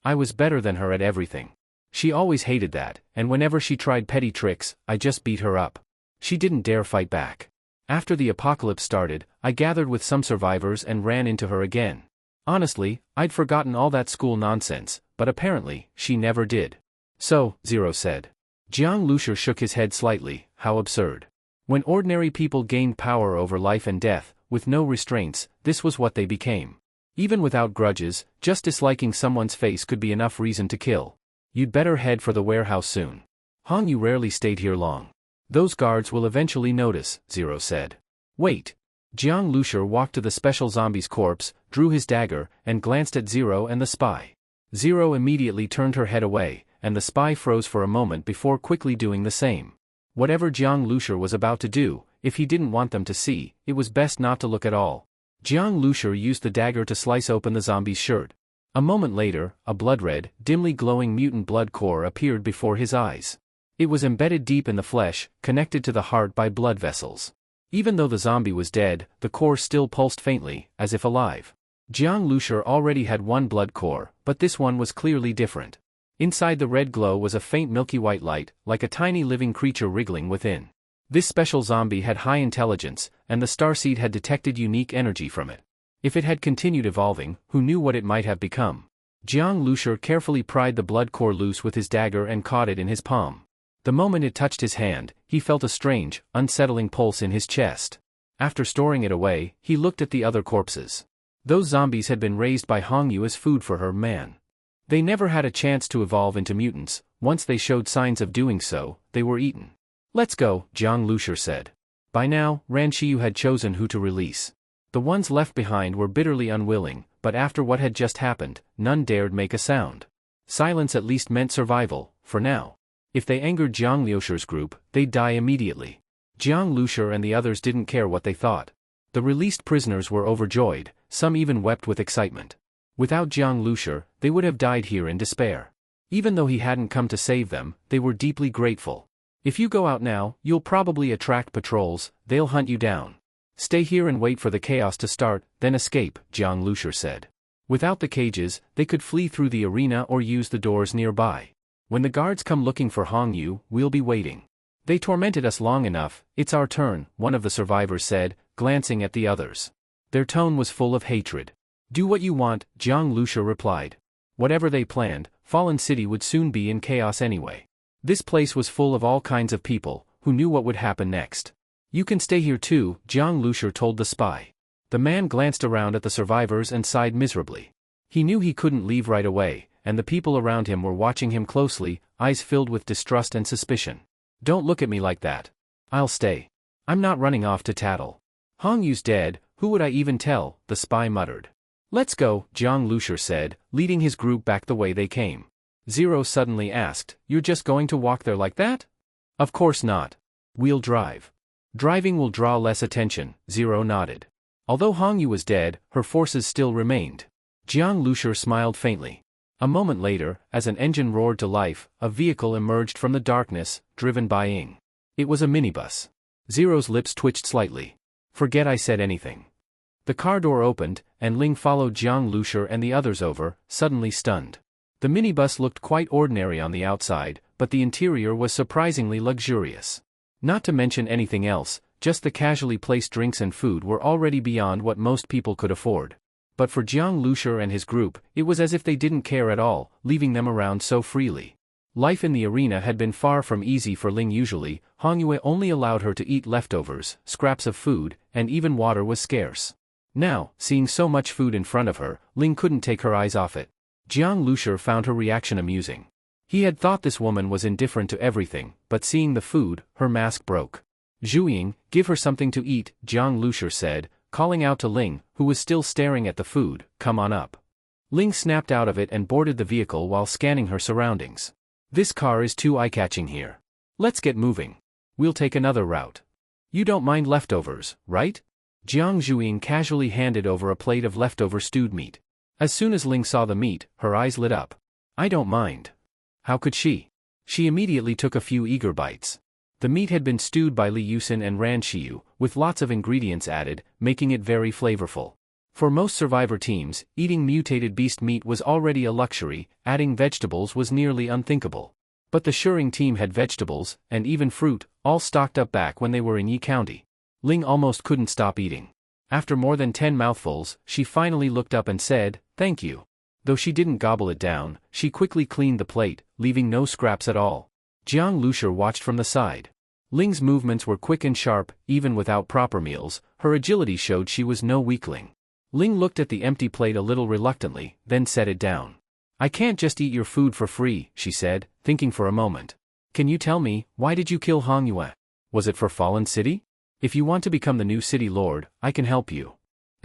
I was better than her at everything. She always hated that, and whenever she tried petty tricks, I just beat her up. She didn't dare fight back. After the apocalypse started, I gathered with some survivors and ran into her again. Honestly, I'd forgotten all that school nonsense, but apparently, she never did. So, Zero said. Jiang Lushur shook his head slightly. How absurd. When ordinary people gained power over life and death, with no restraints, this was what they became. Even without grudges, just disliking someone's face could be enough reason to kill. You'd better head for the warehouse soon. Hong Yu rarely stayed here long. Those guards will eventually notice, Zero said. Wait. Jiang Lushur walked to the special zombie's corpse, drew his dagger, and glanced at Zero and the spy. Zero immediately turned her head away, and the spy froze for a moment before quickly doing the same. Whatever Jiang Lushur was about to do, if he didn't want them to see, it was best not to look at all. Jiang Lushur used the dagger to slice open the zombie's shirt. A moment later, a blood-red, dimly glowing mutant blood core appeared before his eyes. It was embedded deep in the flesh, connected to the heart by blood vessels. Even though the zombie was dead, the core still pulsed faintly, as if alive. Jiang Lushur already had one blood core, but this one was clearly different. Inside the red glow was a faint milky white light, like a tiny living creature wriggling within. This special zombie had high intelligence, and the starseed had detected unique energy from it. If it had continued evolving, who knew what it might have become? Jiang Lushur carefully pried the blood core loose with his dagger and caught it in his palm. The moment it touched his hand, he felt a strange, unsettling pulse in his chest. After storing it away, he looked at the other corpses. Those zombies had been raised by Hong Yu as food for her man. They never had a chance to evolve into mutants. Once they showed signs of doing so, they were eaten. Let's go, Jiang Lushur said. By now, Ran Shiyu had chosen who to release. The ones left behind were bitterly unwilling, but after what had just happened, none dared make a sound. Silence at least meant survival, for now. If they angered Jiang Lushur's group, they'd die immediately. Jiang Lushur and the others didn't care what they thought. The released prisoners were overjoyed, some even wept with excitement. Without Jiang Lushur, they would have died here in despair. Even though he hadn't come to save them, they were deeply grateful. If you go out now, you'll probably attract patrols, they'll hunt you down. Stay here and wait for the chaos to start, then escape, Jiang Lushur said. Without the cages, they could flee through the arena or use the doors nearby. When the guards come looking for Hong Yu, we'll be waiting. They tormented us long enough, it's our turn, one of the survivors said, glancing at the others. Their tone was full of hatred. Do what you want, Jiang Lushur replied. Whatever they planned, Fallen City would soon be in chaos anyway. This place was full of all kinds of people, who knew what would happen next. You can stay here too, Jiang Lushur told the spy. The man glanced around at the survivors and sighed miserably. He knew he couldn't leave right away, and the people around him were watching him closely, eyes filled with distrust and suspicion. Don't look at me like that. I'll stay. I'm not running off to tattle. Hong Yu's dead, who would I even tell, the spy muttered. Let's go, Jiang Lushur said, leading his group back the way they came. Zero suddenly asked, You're just going to walk there like that? Of course not. We'll drive. Driving will draw less attention, Zero nodded. Although Hong Yu was dead, her forces still remained. Jiang Lushur smiled faintly. A moment later, as an engine roared to life, a vehicle emerged from the darkness, driven by Ying. It was a minibus. Zero's lips twitched slightly. Forget I said anything. The car door opened, and Ling followed Jiang Lushur and the others over, suddenly stunned. The minibus looked quite ordinary on the outside, but the interior was surprisingly luxurious. Not to mention anything else, just the casually placed drinks and food were already beyond what most people could afford. But for Jiang Lushur and his group, it was as if they didn't care at all, leaving them around so freely. Life in the arena had been far from easy for Ling usually. Hong Yue only allowed her to eat leftovers, scraps of food, and even water was scarce. Now, seeing so much food in front of her, Ling couldn't take her eyes off it. Jiang Lushur found her reaction amusing. He had thought this woman was indifferent to everything, but seeing the food, her mask broke. Zhu, give her something to eat, Jiang Lushur said, calling out to Ling, who was still staring at the food, come on up. Ling snapped out of it and boarded the vehicle while scanning her surroundings. This car is too eye-catching here. Let's get moving. We'll take another route. You don't mind leftovers, right? Jiang Zhuing casually handed over a plate of leftover stewed meat. As soon as Ling saw the meat, her eyes lit up. I don't mind. How could she? She immediately took a few eager bites. The meat had been stewed by Li Yusin and Ran Shiyu, with lots of ingredients added, making it very flavorful. For most survivor teams, eating mutated beast meat was already a luxury, adding vegetables was nearly unthinkable. But the Shuring team had vegetables, and even fruit, all stocked up back when they were in Yi County. Ling almost couldn't stop eating. After more than 10 mouthfuls, she finally looked up and said, "Thank you." Though she didn't gobble it down, she quickly cleaned the plate, leaving no scraps at all. Jiang Lushur watched from the side. Ling's movements were quick and sharp, even without proper meals. Her agility showed she was no weakling. Ling looked at the empty plate a little reluctantly, then set it down. I can't just eat your food for free, she said, thinking for a moment. Can you tell me, why did you kill Manhwa? Was it for Fallen City? If you want to become the new city lord, I can help you.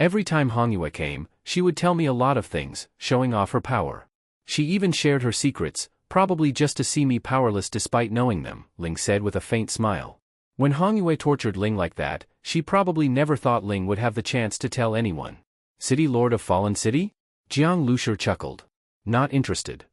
Every time Manhwa came, she would tell me a lot of things, showing off her power. She even shared her secrets, probably just to see me powerless despite knowing them, Ling said with a faint smile. When Manhwa tortured Ling like that, she probably never thought Ling would have the chance to tell anyone. City Lord of Fallen City? Jiang Lushur chuckled. Not interested.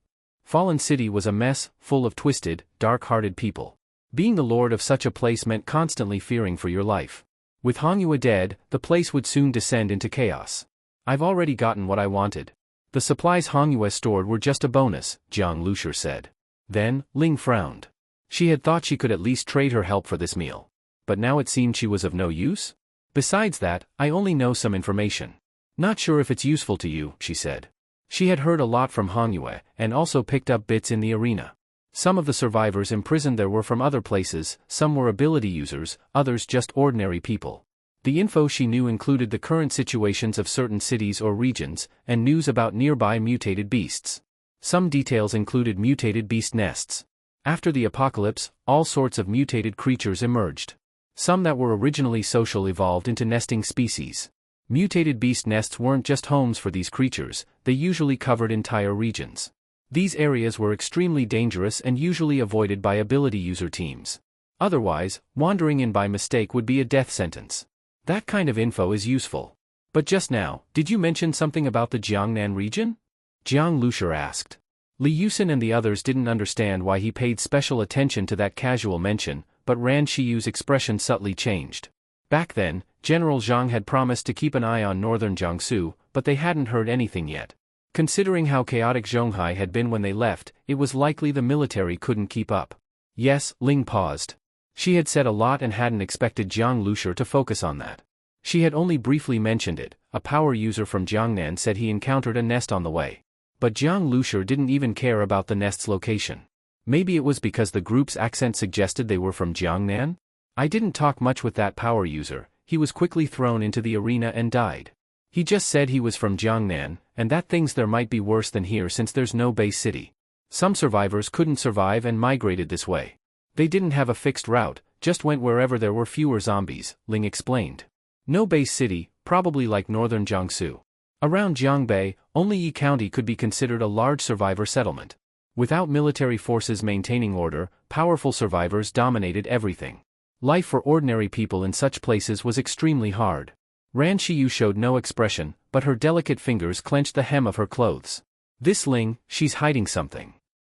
Fallen City was a mess, full of twisted, dark-hearted people. Being the lord of such a place meant constantly fearing for your life. With Manhwa dead, the place would soon descend into chaos. I've already gotten what I wanted. The supplies Manhwa stored were just a bonus, Jiang Lushur said. Then, Ling frowned. She had thought she could at least trade her help for this meal. But now it seemed she was of no use? Besides that, I only know some information. Not sure if it's useful to you, she said. She had heard a lot from Manhwa, and also picked up bits in the arena. Some of the survivors imprisoned there were from other places, some were ability users, others just ordinary people. The info she knew included the current situations of certain cities or regions, and news about nearby mutated beasts. Some details included mutated beast nests. After the apocalypse, all sorts of mutated creatures emerged. Some that were originally social evolved into nesting species. Mutated beast nests weren't just homes for these creatures, they usually covered entire regions. These areas were extremely dangerous and usually avoided by ability user teams. Otherwise, wandering in by mistake would be a death sentence. That kind of info is useful. But just now, did you mention something about the Jiangnan region? Jiang Lushur asked. Li Yusin and the others didn't understand why he paid special attention to that casual mention, but Ran Shiyu's expression subtly changed. Back then, General Zhang had promised to keep an eye on northern Jiangsu, but they hadn't heard anything yet. Considering how chaotic Zhonghai had been when they left, it was likely the military couldn't keep up. Yes, Ling paused. She had said a lot and hadn't expected Jiang Lushur to focus on that. She had only briefly mentioned it. A power user from Jiangnan said he encountered a nest on the way. But Jiang Lushur didn't even care about the nest's location. Maybe it was because the group's accent suggested they were from Jiangnan? I didn't talk much with that power user. He was quickly thrown into the arena and died. He just said he was from Jiangnan, and that things there might be worse than here since there's no base city. Some survivors couldn't survive and migrated this way. They didn't have a fixed route, just went wherever there were fewer zombies, Ling explained. No base city, probably like northern Jiangsu. Around Jiangbei, only Yi County could be considered a large survivor settlement. Without military forces maintaining order, powerful survivors dominated everything. Life for ordinary people in such places was extremely hard. Ran Shiyu showed no expression, but her delicate fingers clenched the hem of her clothes. This Ling, she's hiding something.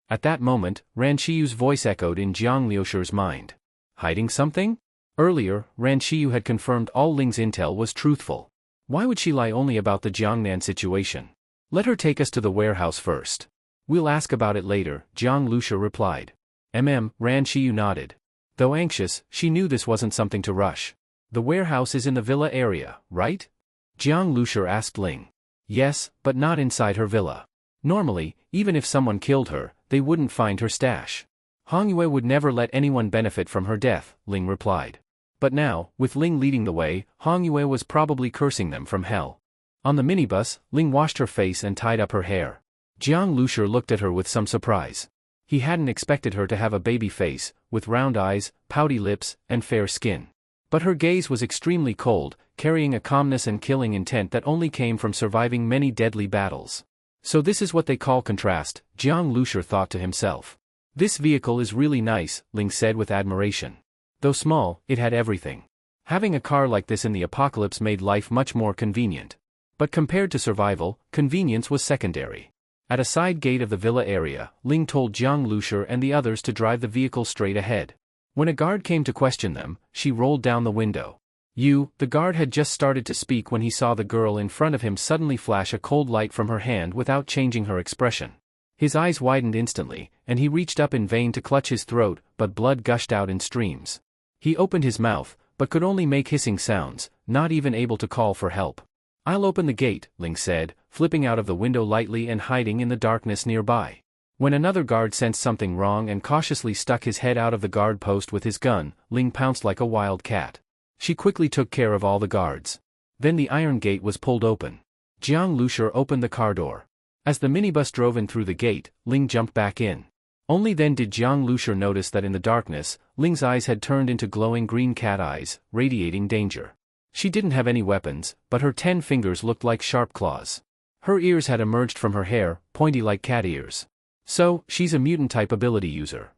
At that moment, Ran Shiyu's voice echoed in Jiang Liushur's mind. Hiding something? Earlier, Ran Shiyu had confirmed all Ling's intel was truthful. Why would she lie only about the Jiangnan situation? Let her take us to the warehouse first. We'll ask about it later, Jiang Lushur replied. Ran Shiyu nodded. Though anxious, she knew this wasn't something to rush. The warehouse is in the villa area, right? Jiang Lushur asked Ling. Yes, but not inside her villa. Normally, even if someone killed her, they wouldn't find her stash. Manhwa would never let anyone benefit from her death, Ling replied. But now, with Ling leading the way, Manhwa was probably cursing them from hell. On the minibus, Ling washed her face and tied up her hair. Jiang Lushur looked at her with some surprise. He hadn't expected her to have a baby face, with round eyes, pouty lips, and fair skin. But her gaze was extremely cold, carrying a calmness and killing intent that only came from surviving many deadly battles. So this is what they call contrast, Jiang Lushur thought to himself. This vehicle is really nice, Ling said with admiration. Though small, it had everything. Having a car like this in the apocalypse made life much more convenient. But compared to survival, convenience was secondary. At a side gate of the villa area, Ling told Jiang Lushur and the others to drive the vehicle straight ahead. When a guard came to question them, she rolled down the window. The guard had just started to speak when he saw the girl in front of him suddenly flash a cold light from her hand without changing her expression. His eyes widened instantly, and he reached up in vain to clutch his throat, but blood gushed out in streams. He opened his mouth, but could only make hissing sounds, not even able to call for help. I'll open the gate, Ling said, flipping out of the window lightly and hiding in the darkness nearby. When another guard sensed something wrong and cautiously stuck his head out of the guard post with his gun, Ling pounced like a wild cat. She quickly took care of all the guards. Then the iron gate was pulled open. Jiang Lushur opened the car door. As the minibus drove in through the gate, Ling jumped back in. Only then did Jiang Lushur notice that in the darkness, Ling's eyes had turned into glowing green cat eyes, radiating danger. She didn't have any weapons, but her 10 fingers looked like sharp claws. Her ears had emerged from her hair, pointy like cat ears. So, she's a mutant-type ability user.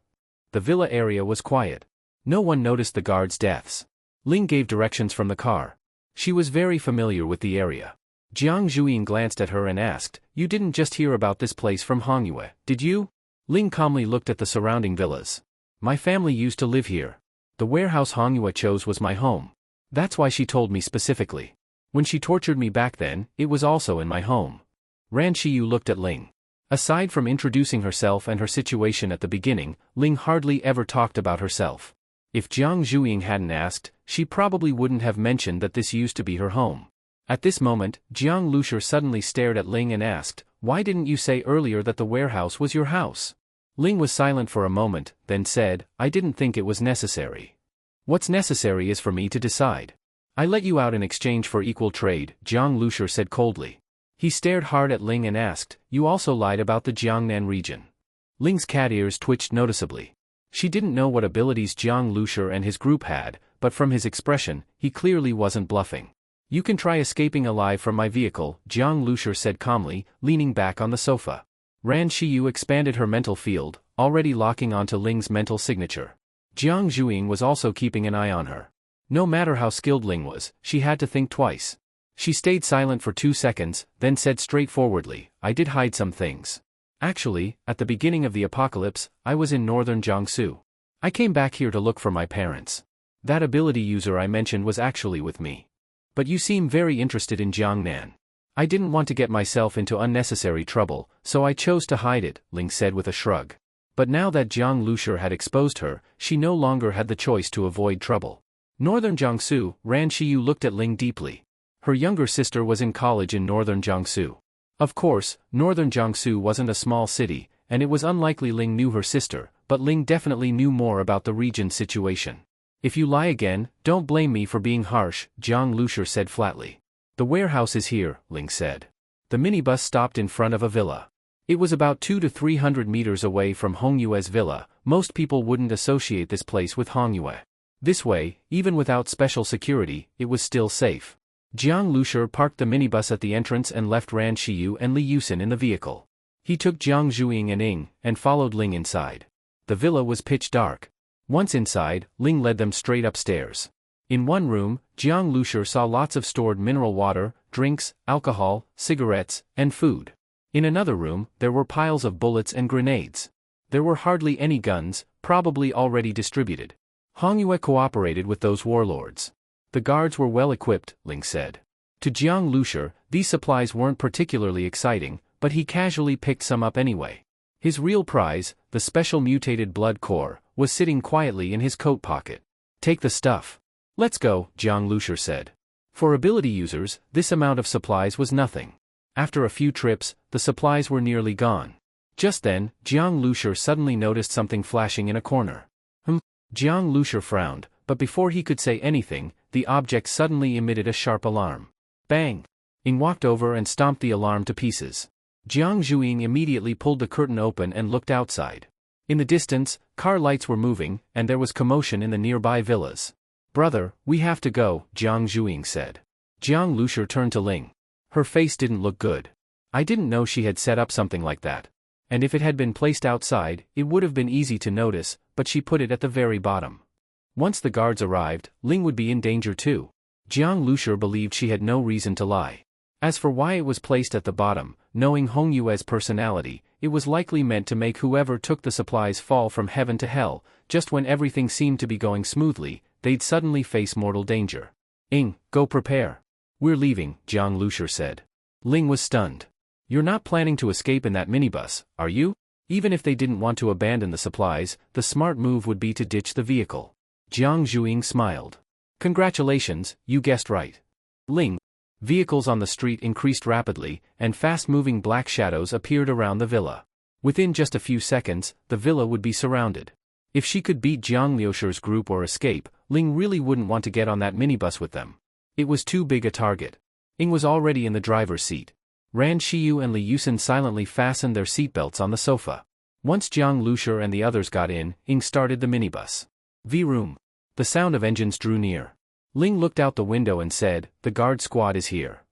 The villa area was quiet. No one noticed the guards' deaths. Ling gave directions from the car. She was very familiar with the area. Jiang Zhuyin glanced at her and asked, "You didn't just hear about this place from Hongyue, did you?" Ling calmly looked at the surrounding villas. "My family used to live here. The warehouse Hongyue chose was my home. That's why she told me specifically. When she tortured me back then, it was also in my home." Ran Shiyu looked at Ling. Aside from introducing herself and her situation at the beginning, Ling hardly ever talked about herself. If Jiang Zhuyin hadn't asked, she probably wouldn't have mentioned that this used to be her home. At this moment, Jiang Lushur suddenly stared at Ling and asked, "Why didn't you say earlier that the warehouse was your house?" Ling was silent for a moment, then said, "I didn't think it was necessary." "What's necessary is for me to decide. I let you out in exchange for equal trade," Jiang Lushur said coldly. He stared hard at Ling and asked, "You also lied about the Jiangnan region?" Ling's cat ears twitched noticeably. She didn't know what abilities Jiang Lushur and his group had, but from his expression, he clearly wasn't bluffing. "You can try escaping alive from my vehicle," Jiang Lushur said calmly, leaning back on the sofa. Ran Shiyu expanded her mental field, already locking onto Ling's mental signature. Jiang Zhuyin was also keeping an eye on her. No matter how skilled Ling was, she had to think twice. She stayed silent for 2 seconds, then said straightforwardly, "I did hide some things. Actually, at the beginning of the apocalypse, I was in northern Jiangsu. I came back here to look for my parents. That ability user I mentioned was actually with me. But you seem very interested in Jiangnan. I didn't want to get myself into unnecessary trouble, so I chose to hide it," Ling said with a shrug. But now that Jiang Lushur had exposed her, she no longer had the choice to avoid trouble. Northern Jiangsu, Ran Shiyu looked at Ling deeply. Her younger sister was in college in northern Jiangsu. Of course, northern Jiangsu wasn't a small city, and it was unlikely Ling knew her sister, but Ling definitely knew more about the region's situation. "If you lie again, don't blame me for being harsh," Jiang Lushur said flatly. "The warehouse is here," Ling said. The minibus stopped in front of a villa. It was about 200 to 300 meters away from Hongyue's villa. Most people wouldn't associate this place with Hongyue. This way, even without special security, it was still safe. Jiang Lushur parked the minibus at the entrance and left Ran Shiyu and Li Yusin in the vehicle. He took Jiang Zhuyin and Ing, and followed Ling inside. The villa was pitch dark. Once inside, Ling led them straight upstairs. In one room, Jiang Lushur saw lots of stored mineral water, drinks, alcohol, cigarettes, and food. In another room, there were piles of bullets and grenades. There were hardly any guns, probably already distributed. Hongyue cooperated with those warlords. The guards were well equipped, Ling said. To Jiang Lushur, these supplies weren't particularly exciting, but he casually picked some up anyway. His real prize, the special mutated blood core, was sitting quietly in his coat pocket. "Take the stuff. Let's go," Jiang Lushur said. For ability users, this amount of supplies was nothing. After a few trips, the supplies were nearly gone. Just then, Jiang Lushur suddenly noticed something flashing in a corner. Jiang Lushur frowned, but before he could say anything, the object suddenly emitted a sharp alarm. Bang! Ing walked over and stomped the alarm to pieces. Jiang Zhuyin immediately pulled the curtain open and looked outside. In the distance, car lights were moving, and there was commotion in the nearby villas. "Brother, we have to go," Jiang Zhuyin said. Jiang Lushur turned to Ling. Her face didn't look good. I didn't know she had set up something like that. And if it had been placed outside, it would have been easy to notice, but she put it at the very bottom. Once the guards arrived, Ling would be in danger too. Jiang Lushur believed she had no reason to lie. As for why it was placed at the bottom, knowing Hongyue's personality, it was likely meant to make whoever took the supplies fall from heaven to hell. Just when everything seemed to be going smoothly, they'd suddenly face mortal danger. "Ing, go prepare. We're leaving," Jiang Lushur said. Ling was stunned. "You're not planning to escape in that minibus, are you?" Even if they didn't want to abandon the supplies, the smart move would be to ditch the vehicle. Jiang Zhuyin smiled. "Congratulations, you guessed right. Ling." Vehicles on the street increased rapidly, and fast-moving black shadows appeared around the villa. Within just a few seconds, the villa would be surrounded. If she could beat Jiang Liusher's group or escape, Ling really wouldn't want to get on that minibus with them. It was too big a target. Ying was already in the driver's seat. Ran Shiyu and Li Yusen silently fastened their seatbelts on the sofa. Once Jiang Liusher and the others got in, Ying started the minibus. V-room. The sound of engines drew near. Ling looked out the window and said, "The guard squad is here."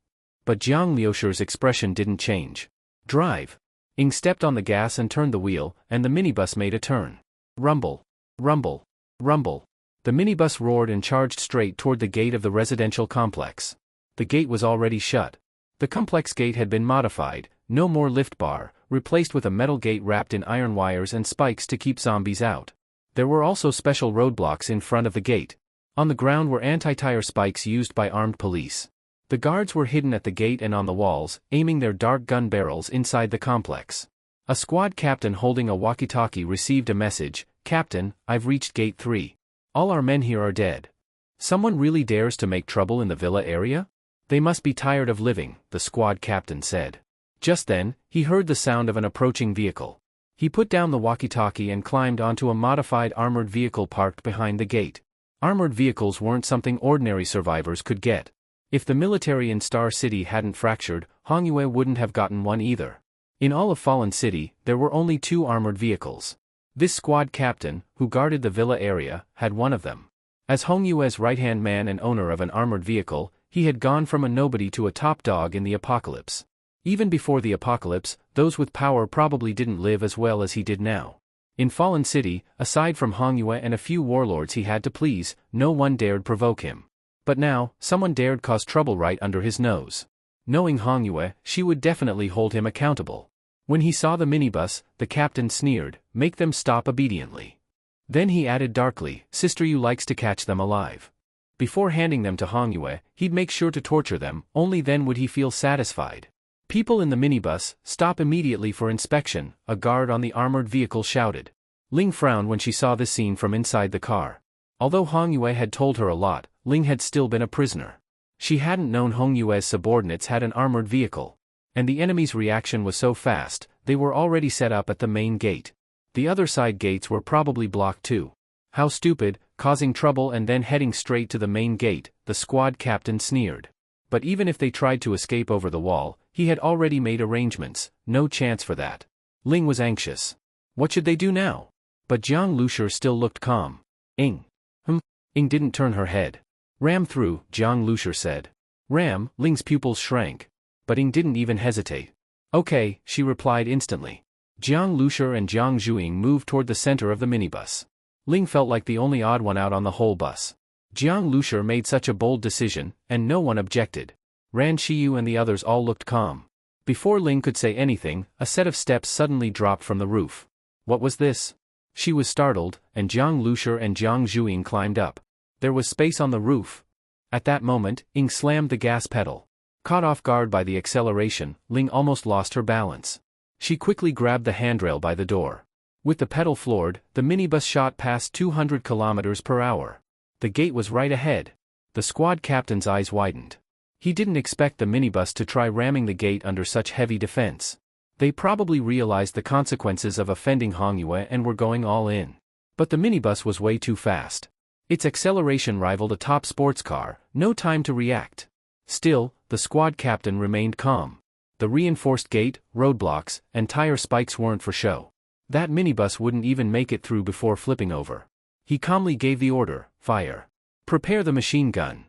But Jiang Liusher's expression didn't change. "Drive." Ying stepped on the gas and turned the wheel, and the minibus made a turn. Rumble. Rumble. Rumble. The minibus roared and charged straight toward the gate of the residential complex. The gate was already shut. The complex gate had been modified, no more lift bar, replaced with a metal gate wrapped in iron wires and spikes to keep zombies out. There were also special roadblocks in front of the gate. On the ground were anti-tire spikes used by armed police. The guards were hidden at the gate and on the walls, aiming their dark gun barrels inside the complex. A squad captain holding a walkie-talkie received a message, "Captain, I've reached Gate 3. All our men here are dead. Someone really dares to make trouble in the villa area? They must be tired of living," the squad captain said. Just then, he heard the sound of an approaching vehicle. He put down the walkie-talkie and climbed onto a modified armored vehicle parked behind the gate. Armored vehicles weren't something ordinary survivors could get. If the military in Star City hadn't fractured, Hongyue wouldn't have gotten one either. In all of Fallen City, there were only 2 armored vehicles. This squad captain, who guarded the villa area, had one of them. As Hongyue's right-hand man and owner of an armored vehicle, he had gone from a nobody to a top dog in the apocalypse. Even before the apocalypse, those with power probably didn't live as well as he did now. In Fallen City, aside from Hongyue and a few warlords he had to please, no one dared provoke him. But now, someone dared cause trouble right under his nose. Knowing Hongyue, she would definitely hold him accountable. When he saw the minibus, the captain sneered, "Make them stop obediently." Then he added darkly, "Sister Yu likes to catch them alive." Before handing them to Hongyue, he'd make sure to torture them, only then would he feel satisfied. "People in the minibus, stop immediately for inspection," a guard on the armored vehicle shouted. Ling frowned when she saw this scene from inside the car. Although Hongyue had told her a lot, Ling had still been a prisoner. She hadn't known Hongyue's subordinates had an armored vehicle. And the enemy's reaction was so fast, they were already set up at the main gate. The other side gates were probably blocked too. How stupid, causing trouble and then heading straight to the main gate, the squad captain sneered. But even if they tried to escape over the wall, he had already made arrangements, no chance for that. Ling was anxious. What should they do now? But Jiang Liusher still looked calm. "Ying." Ying didn't turn her head. "Ram through," Jiang Liusher said. "Ram." Ling's pupils shrank. But Ying didn't even hesitate. "Okay," she replied instantly. Jiang Liusher and Jiang Zhuing moved toward the center of the minibus. Ling felt like the only odd one out on the whole bus. Jiang Liusher made such a bold decision, and no one objected. Ran Shiyu and the others all looked calm. Before Ling could say anything, a set of steps suddenly dropped from the roof. What was this? She was startled, and Jiang Liusher and Jiang Zhuing climbed up. There was space on the roof. At that moment, Ying slammed the gas pedal. Caught off guard by the acceleration, Ling almost lost her balance. She quickly grabbed the handrail by the door. With the pedal floored, the minibus shot past 200 kilometers per hour. The gate was right ahead. The squad captain's eyes widened. He didn't expect the minibus to try ramming the gate under such heavy defense. They probably realized the consequences of offending Hongyue and were going all in. But the minibus was way too fast. Its acceleration rivaled a top sports car, no time to react. Still, the squad captain remained calm. The reinforced gate, roadblocks, and tire spikes weren't for show. That minibus wouldn't even make it through before flipping over. He calmly gave the order, "Fire. Prepare the machine gun.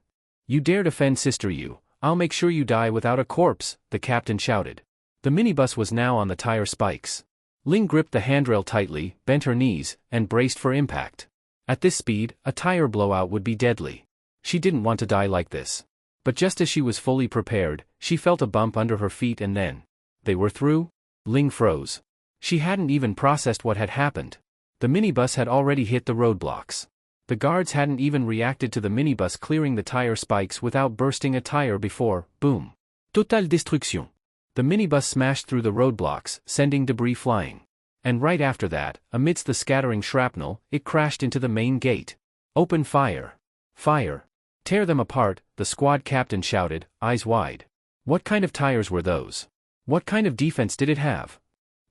You dare defend Sister Yu, I'll make sure you die without a corpse," the captain shouted. The minibus was now on the tire spikes. Ling gripped the handrail tightly, bent her knees, and braced for impact. At this speed, a tire blowout would be deadly. She didn't want to die like this. But just as she was fully prepared, she felt a bump under her feet and then... They were through? Ling froze. She hadn't even processed what had happened. The minibus had already hit the roadblocks. The guards hadn't even reacted to the minibus clearing the tire spikes without bursting a tire before, boom. Total destruction. The minibus smashed through the roadblocks, sending debris flying. And right after that, amidst the scattering shrapnel, it crashed into the main gate. "Open fire. Fire. Tear them apart," the squad captain shouted, eyes wide. What kind of tires were those? What kind of defense did it have?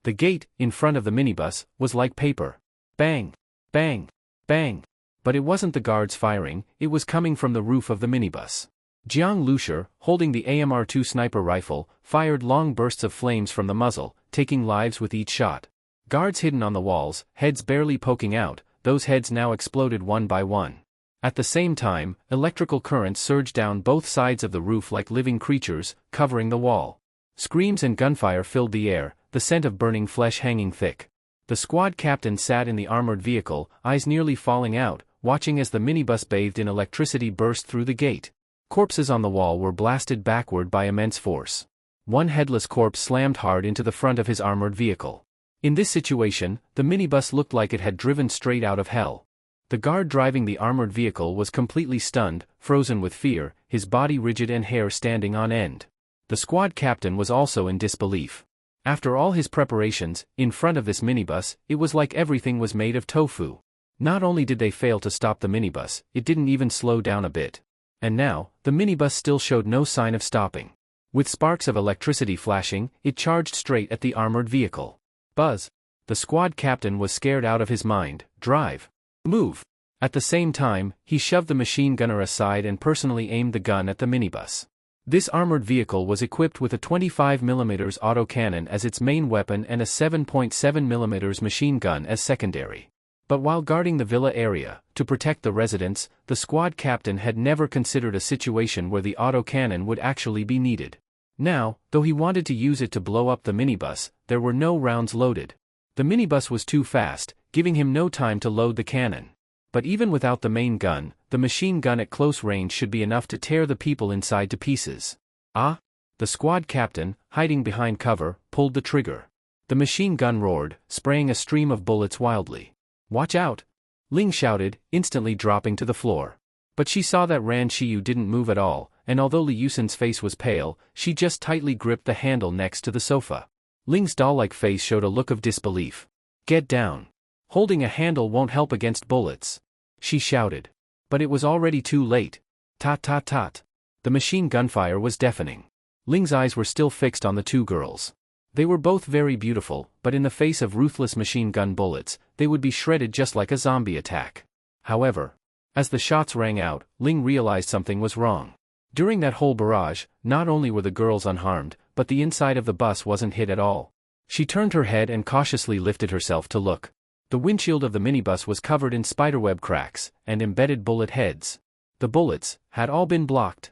The gate, in front of the minibus, was like paper. Bang! Bang! Bang! But it wasn't the guards firing, it was coming from the roof of the minibus. Jiang Lushur, holding the AMR-2 sniper rifle, fired long bursts of flames from the muzzle, taking lives with each shot. Guards hidden on the walls, heads barely poking out, those heads now exploded one by one. At the same time, electrical currents surged down both sides of the roof like living creatures, covering the wall. Screams and gunfire filled the air, the scent of burning flesh hanging thick. The squad captain sat in the armored vehicle, eyes nearly falling out, watching as the minibus bathed in electricity burst through the gate. Corpses on the wall were blasted backward by immense force. One headless corpse slammed hard into the front of his armored vehicle. In this situation, the minibus looked like it had driven straight out of hell. The guard driving the armored vehicle was completely stunned, frozen with fear, his body rigid and hair standing on end. The squad captain was also in disbelief. After all his preparations, in front of this minibus, it was like everything was made of tofu. Not only did they fail to stop the minibus, it didn't even slow down a bit. And now, the minibus still showed no sign of stopping. With sparks of electricity flashing, it charged straight at the armored vehicle. Buzz! The squad captain was scared out of his mind. Drive! Move! At the same time, he shoved the machine gunner aside and personally aimed the gun at the minibus. This armored vehicle was equipped with a 25mm autocannon as its main weapon and a 7.7mm machine gun as secondary. But while guarding the villa area, to protect the residents, the squad captain had never considered a situation where the autocannon would actually be needed. Now, though he wanted to use it to blow up the minibus, there were no rounds loaded. The minibus was too fast, giving him no time to load the cannon. But even without the main gun, the machine gun at close range should be enough to tear the people inside to pieces. Ah! The squad captain, hiding behind cover, pulled the trigger. The machine gun roared, spraying a stream of bullets wildly. Watch out! Ling shouted, instantly dropping to the floor. But she saw that Ran Shiyu didn't move at all, and although Li Yusen's face was pale, she just tightly gripped the handle next to the sofa. Ling's doll-like face showed a look of disbelief. Get down! Holding a handle won't help against bullets, she shouted. But it was already too late. Tot tot tot. The machine gunfire was deafening. Ling's eyes were still fixed on the two girls. They were both very beautiful, but in the face of ruthless machine gun bullets, they would be shredded just like a zombie attack. However, as the shots rang out, Ling realized something was wrong. During that whole barrage, not only were the girls unharmed, but the inside of the bus wasn't hit at all. She turned her head and cautiously lifted herself to look. The windshield of the minibus was covered in spiderweb cracks and embedded bullet heads. The bullets had all been blocked.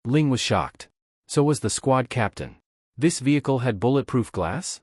Ling was shocked. So was the squad captain. This vehicle had bulletproof glass?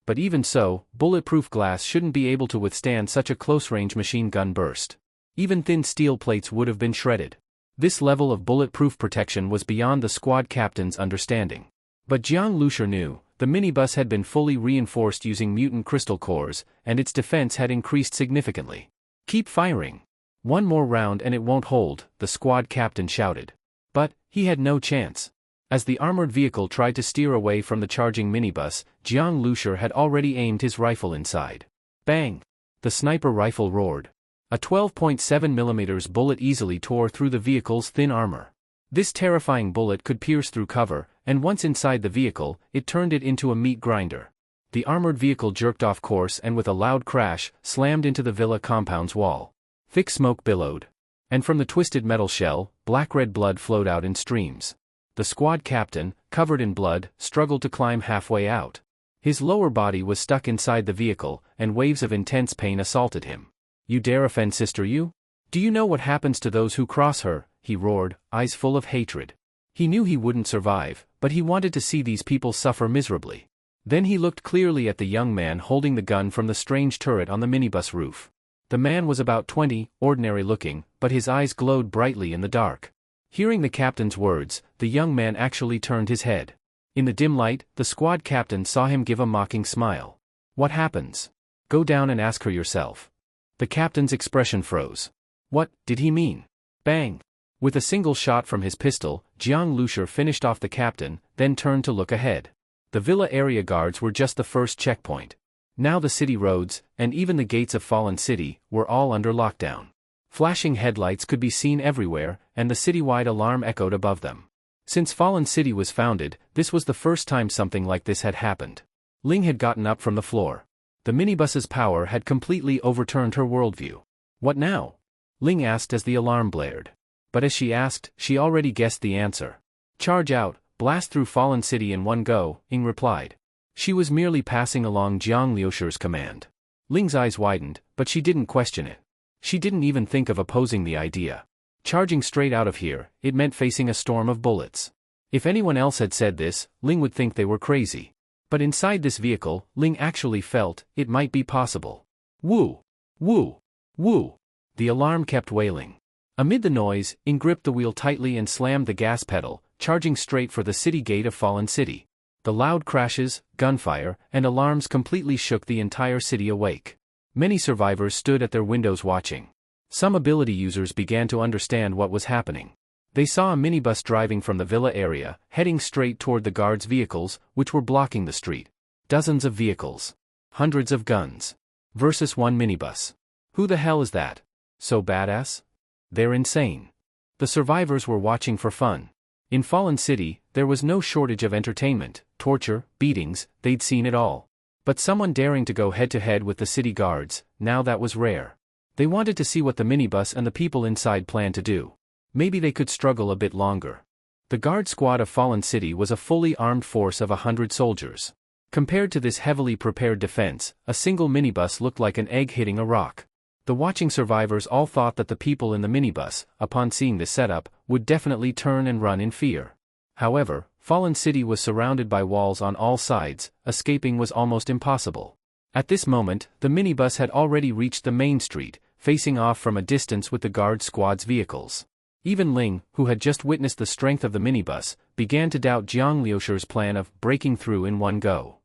But even so, bulletproof glass shouldn't be able to withstand such a close-range machine gun burst. Even thin steel plates would have been shredded. This level of bulletproof protection was beyond the squad captain's understanding. But Jiang Lushur knew, the minibus had been fully reinforced using mutant crystal cores, and its defense had increased significantly. Keep firing. One more round and it won't hold, the squad captain shouted. But he had no chance. As the armored vehicle tried to steer away from the charging minibus, Jiang Lushur had already aimed his rifle inside. Bang! The sniper rifle roared. A 12.7mm bullet easily tore through the vehicle's thin armor. This terrifying bullet could pierce through cover, and once inside the vehicle, it turned it into a meat grinder. The armored vehicle jerked off course and with a loud crash, slammed into the villa compound's wall. Thick smoke billowed. And from the twisted metal shell, black-red blood flowed out in streams. The squad captain, covered in blood, struggled to climb halfway out. His lower body was stuck inside the vehicle, and waves of intense pain assaulted him. You dare offend sister you? Do you know what happens to those who cross her? He roared, eyes full of hatred. He knew he wouldn't survive, but he wanted to see these people suffer miserably. Then he looked clearly at the young man holding the gun from the strange turret on the minibus roof. The man was about 20, ordinary looking, but his eyes glowed brightly in the dark. Hearing the captain's words, the young man actually turned his head. In the dim light, the squad captain saw him give a mocking smile. What happens? Go down and ask her yourself. The captain's expression froze. What did he mean? Bang! With a single shot from his pistol, Jiang Lushur finished off the captain, then turned to look ahead. The villa area guards were just the first checkpoint. Now the city roads, and even the gates of Fallen City, were all under lockdown. Flashing headlights could be seen everywhere, and the citywide alarm echoed above them. Since Fallen City was founded, this was the first time something like this had happened. Ling had gotten up from the floor. The minibus's power had completely overturned her worldview. What now? Ling asked as the alarm blared. But as she asked, she already guessed the answer. Charge out, blast through Fallen City in one go, Ing replied. She was merely passing along Jiang Liusher's command. Ling's eyes widened, but she didn't question it. She didn't even think of opposing the idea. Charging straight out of here, it meant facing a storm of bullets. If anyone else had said this, Ling would think they were crazy. But inside this vehicle, Ling actually felt it might be possible. Woo! Woo! Woo! The alarm kept wailing. Amid the noise, Ing gripped the wheel tightly and slammed the gas pedal, charging straight for the city gate of Fallen City. The loud crashes, gunfire, and alarms completely shook the entire city awake. Many survivors stood at their windows watching. Some ability users began to understand what was happening. They saw a minibus driving from the villa area, heading straight toward the guards' vehicles, which were blocking the street. Dozens of vehicles. Hundreds of guns. Versus one minibus. Who the hell is that? So badass? They're insane. The survivors were watching for fun. In Fallen City, there was no shortage of entertainment, torture, beatings, they'd seen it all. But someone daring to go head-to-head with the city guards, now that was rare. They wanted to see what the minibus and the people inside planned to do. Maybe they could struggle a bit longer. The guard squad of Fallen City was a fully armed force of 100 soldiers. Compared to this heavily prepared defense, a single minibus looked like an egg hitting a rock. The watching survivors all thought that the people in the minibus, upon seeing the setup, would definitely turn and run in fear. However, Fallen City was surrounded by walls on all sides, escaping was almost impossible. At this moment, the minibus had already reached the main street, facing off from a distance with the guard squad's vehicles. Even Ling, who had just witnessed the strength of the minibus, began to doubt Jiang Liusher's plan of breaking through in one go.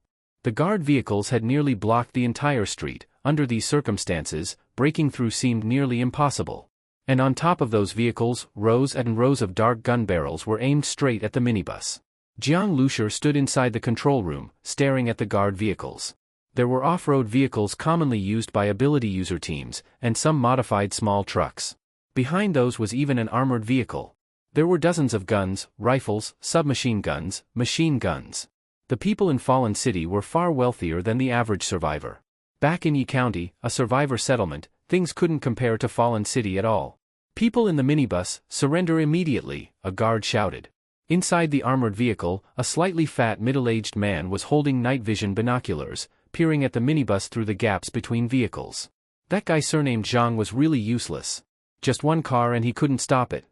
The guard vehicles had nearly blocked the entire street. Under these circumstances, breaking through seemed nearly impossible. And on top of those vehicles, rows and rows of dark gun barrels were aimed straight at the minibus. Jiang Liusher stood inside the control room, staring at the guard vehicles. There were off-road vehicles commonly used by ability user teams, and some modified small trucks. Behind those was even an armored vehicle. There were dozens of guns, rifles, submachine guns, machine guns. The people in Fallen City were far wealthier than the average survivor. Back in Yi County, a survivor settlement, things couldn't compare to Fallen City at all. People in the minibus, surrender immediately, a guard shouted. Inside the armored vehicle, a slightly fat middle-aged man was holding night vision binoculars, peering at the minibus through the gaps between vehicles. That guy surnamed Zhang was really useless. Just one car and he couldn't stop it.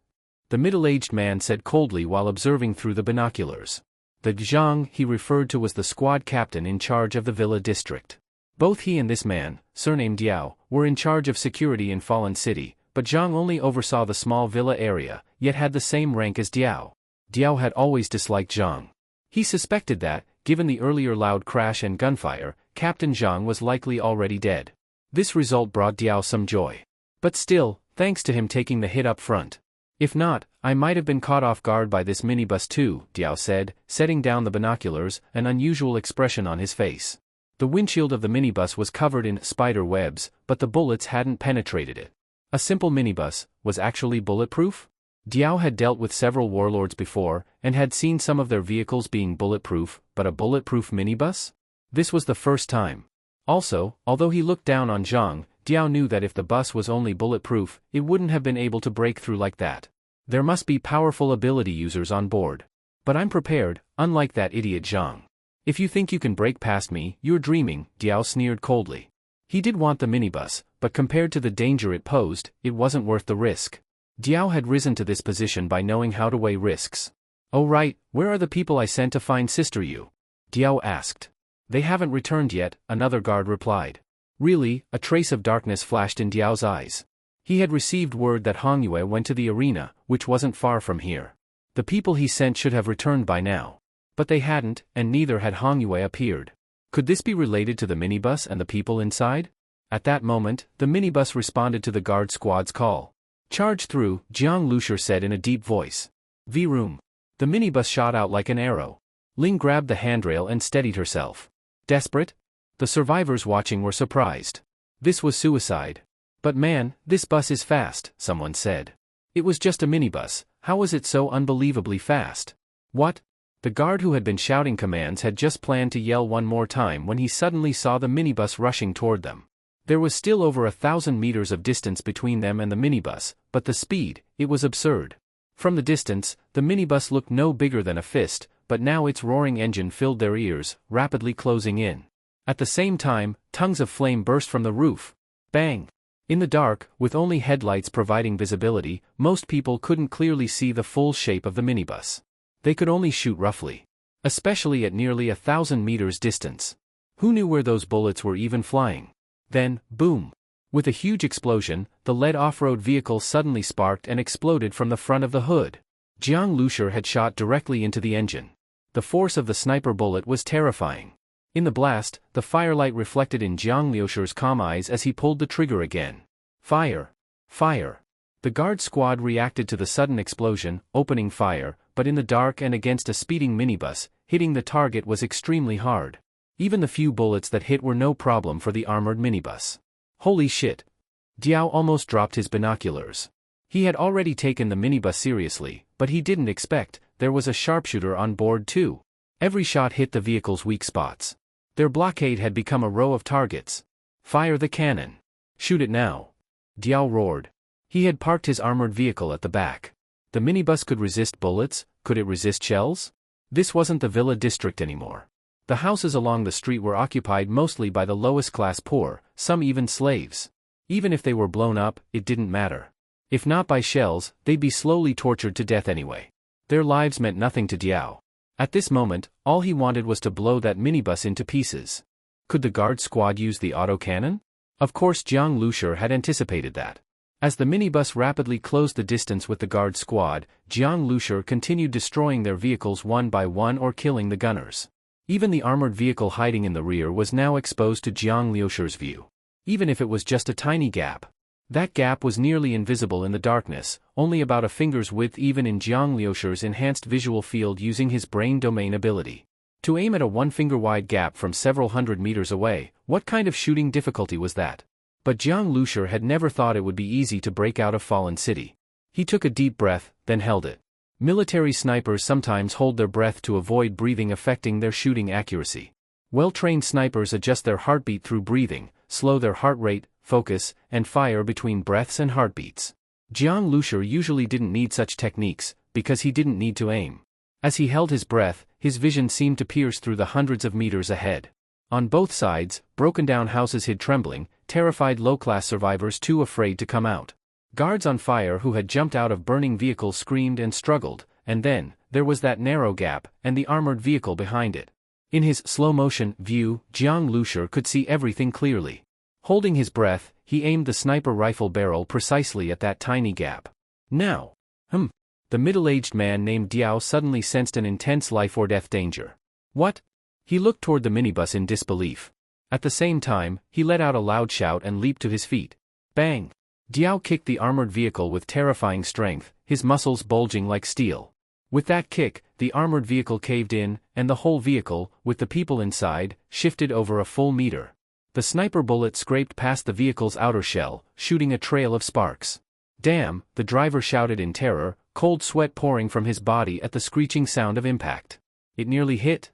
The middle-aged man said coldly while observing through the binoculars. The Zhang he referred to was the squad captain in charge of the villa district. Both he and this man, surnamed Diao, were in charge of security in Fallen City, but Zhang only oversaw the small villa area, yet had the same rank as Diao. Diao had always disliked Zhang. He suspected that, given the earlier loud crash and gunfire, Captain Zhang was likely already dead. This result brought Diao some joy. But still, thanks to him taking the hit up front. If not, I might have been caught off guard by this minibus too, Diao said, setting down the binoculars, an unusual expression on his face. The windshield of the minibus was covered in spider webs, but the bullets hadn't penetrated it. A simple minibus was actually bulletproof? Diao had dealt with several warlords before, and had seen some of their vehicles being bulletproof, but a bulletproof minibus? This was the first time. Also, although he looked down on Zhang, Diao knew that if the bus was only bulletproof, it wouldn't have been able to break through like that. There must be powerful ability users on board. But I'm prepared, unlike that idiot Zhang. If you think you can break past me, you're dreaming, Diao sneered coldly. He did want the minibus, but compared to the danger it posed, it wasn't worth the risk. Diao had risen to this position by knowing how to weigh risks. Oh right, where are the people I sent to find Sister Yu? Diao asked. They haven't returned yet, another guard replied. Really, a trace of darkness flashed in Diao's eyes. He had received word that Hongyue went to the arena, which wasn't far from here. The people he sent should have returned by now. But they hadn't, and neither had Hongyue appeared. Could this be related to the minibus and the people inside? At that moment, the minibus responded to the guard squad's call. Charge through, Jiang Liusher said in a deep voice. V-room. The minibus shot out like an arrow. Ling grabbed the handrail and steadied herself. Desperate? The survivors watching were surprised. This was suicide. But man, this bus is fast, someone said. It was just a minibus, how was it so unbelievably fast? What? The guard who had been shouting commands had just planned to yell one more time when he suddenly saw the minibus rushing toward them. There was still over 1,000 meters of distance between them and the minibus, but the speed, it was absurd. From the distance, the minibus looked no bigger than a fist, but now its roaring engine filled their ears, rapidly closing in. At the same time, tongues of flame burst from the roof. Bang! In the dark, with only headlights providing visibility, most people couldn't clearly see the full shape of the minibus. They could only shoot roughly. Especially at nearly 1,000 meters distance. Who knew where those bullets were even flying? Then, boom! With a huge explosion, the lead off-road vehicle suddenly sparked and exploded from the front of the hood. Jiang Lushur had shot directly into the engine. The force of the sniper bullet was terrifying. In the blast, the firelight reflected in Jiang Lushur's calm eyes as he pulled the trigger again. Fire! Fire! The guard squad reacted to the sudden explosion, opening fire, but in the dark and against a speeding minibus, hitting the target was extremely hard. Even the few bullets that hit were no problem for the armored minibus. Holy shit! Diao almost dropped his binoculars. He had already taken the minibus seriously, but he didn't expect there was a sharpshooter on board too. Every shot hit the vehicle's weak spots. Their blockade had become a row of targets. Fire the cannon. Shoot it now. Diao roared. He had parked his armored vehicle at the back. The minibus could resist bullets, could it resist shells? This wasn't the villa district anymore. The houses along the street were occupied mostly by the lowest class poor, some even slaves. Even if they were blown up, it didn't matter. If not by shells, they'd be slowly tortured to death anyway. Their lives meant nothing to Diao. At this moment, all he wanted was to blow that minibus into pieces. Could the guard squad use the autocannon? Of course Jiang Lushur had anticipated that. As the minibus rapidly closed the distance with the guard squad, Jiang Lushur continued destroying their vehicles one by one or killing the gunners. Even the armored vehicle hiding in the rear was now exposed to Jiang Lushur's view. Even if it was just a tiny gap. That gap was nearly invisible in the darkness, only about a finger's width even in Jiang Lushur's enhanced visual field using his brain domain ability. To aim at a one-finger-wide gap from several hundred meters away, what kind of shooting difficulty was that? But Jiang Lushur had never thought it would be easy to break out of Fallen City. He took a deep breath, then held it. Military snipers sometimes hold their breath to avoid breathing affecting their shooting accuracy. Well-trained snipers adjust their heartbeat through breathing, slow their heart rate, focus, and fire between breaths and heartbeats. Jiang Lushur usually didn't need such techniques, because he didn't need to aim. As he held his breath, his vision seemed to pierce through the hundreds of meters ahead. On both sides, broken-down houses hid trembling, terrified low-class survivors too afraid to come out. Guards on fire who had jumped out of burning vehicles screamed and struggled, and then, there was that narrow gap, and the armored vehicle behind it. In his slow-motion view, Jiang Lushur could see everything clearly. Holding his breath, he aimed the sniper rifle barrel precisely at that tiny gap. Now! The middle-aged man named Diao suddenly sensed an intense life-or-death danger. What? He looked toward the minibus in disbelief. At the same time, he let out a loud shout and leaped to his feet. Bang! Diao kicked the armored vehicle with terrifying strength, his muscles bulging like steel. With that kick, the armored vehicle caved in, and the whole vehicle, with the people inside, shifted over a full meter. The sniper bullet scraped past the vehicle's outer shell, shooting a trail of sparks. Damn, the driver shouted in terror, cold sweat pouring from his body at the screeching sound of impact. It nearly hit.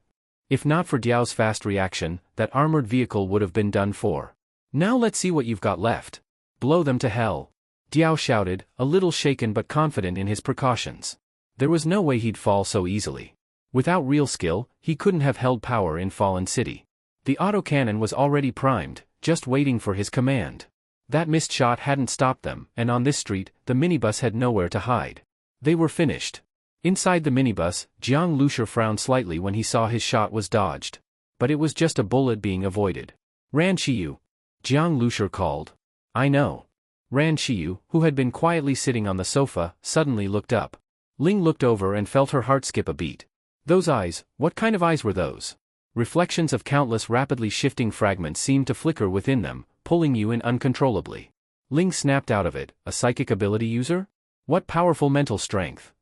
If not for Diao's fast reaction, that armored vehicle would have been done for. Now let's see what you've got left. Blow them to hell. Diao shouted, a little shaken but confident in his precautions. There was no way he'd fall so easily. Without real skill, he couldn't have held power in Fallen City. The autocannon was already primed, just waiting for his command. That missed shot hadn't stopped them, and on this street, the minibus had nowhere to hide. They were finished. Inside the minibus, Jiang Lushur frowned slightly when he saw his shot was dodged. But it was just a bullet being avoided. Ran Shiyu. Jiang Lushur called. I know. Ran Shiyu, who had been quietly sitting on the sofa, suddenly looked up. Ling looked over and felt her heart skip a beat. Those eyes, what kind of eyes were those? Reflections of countless rapidly shifting fragments seemed to flicker within them, pulling you in uncontrollably. Ling snapped out of it, a psychic ability user? What powerful mental strength.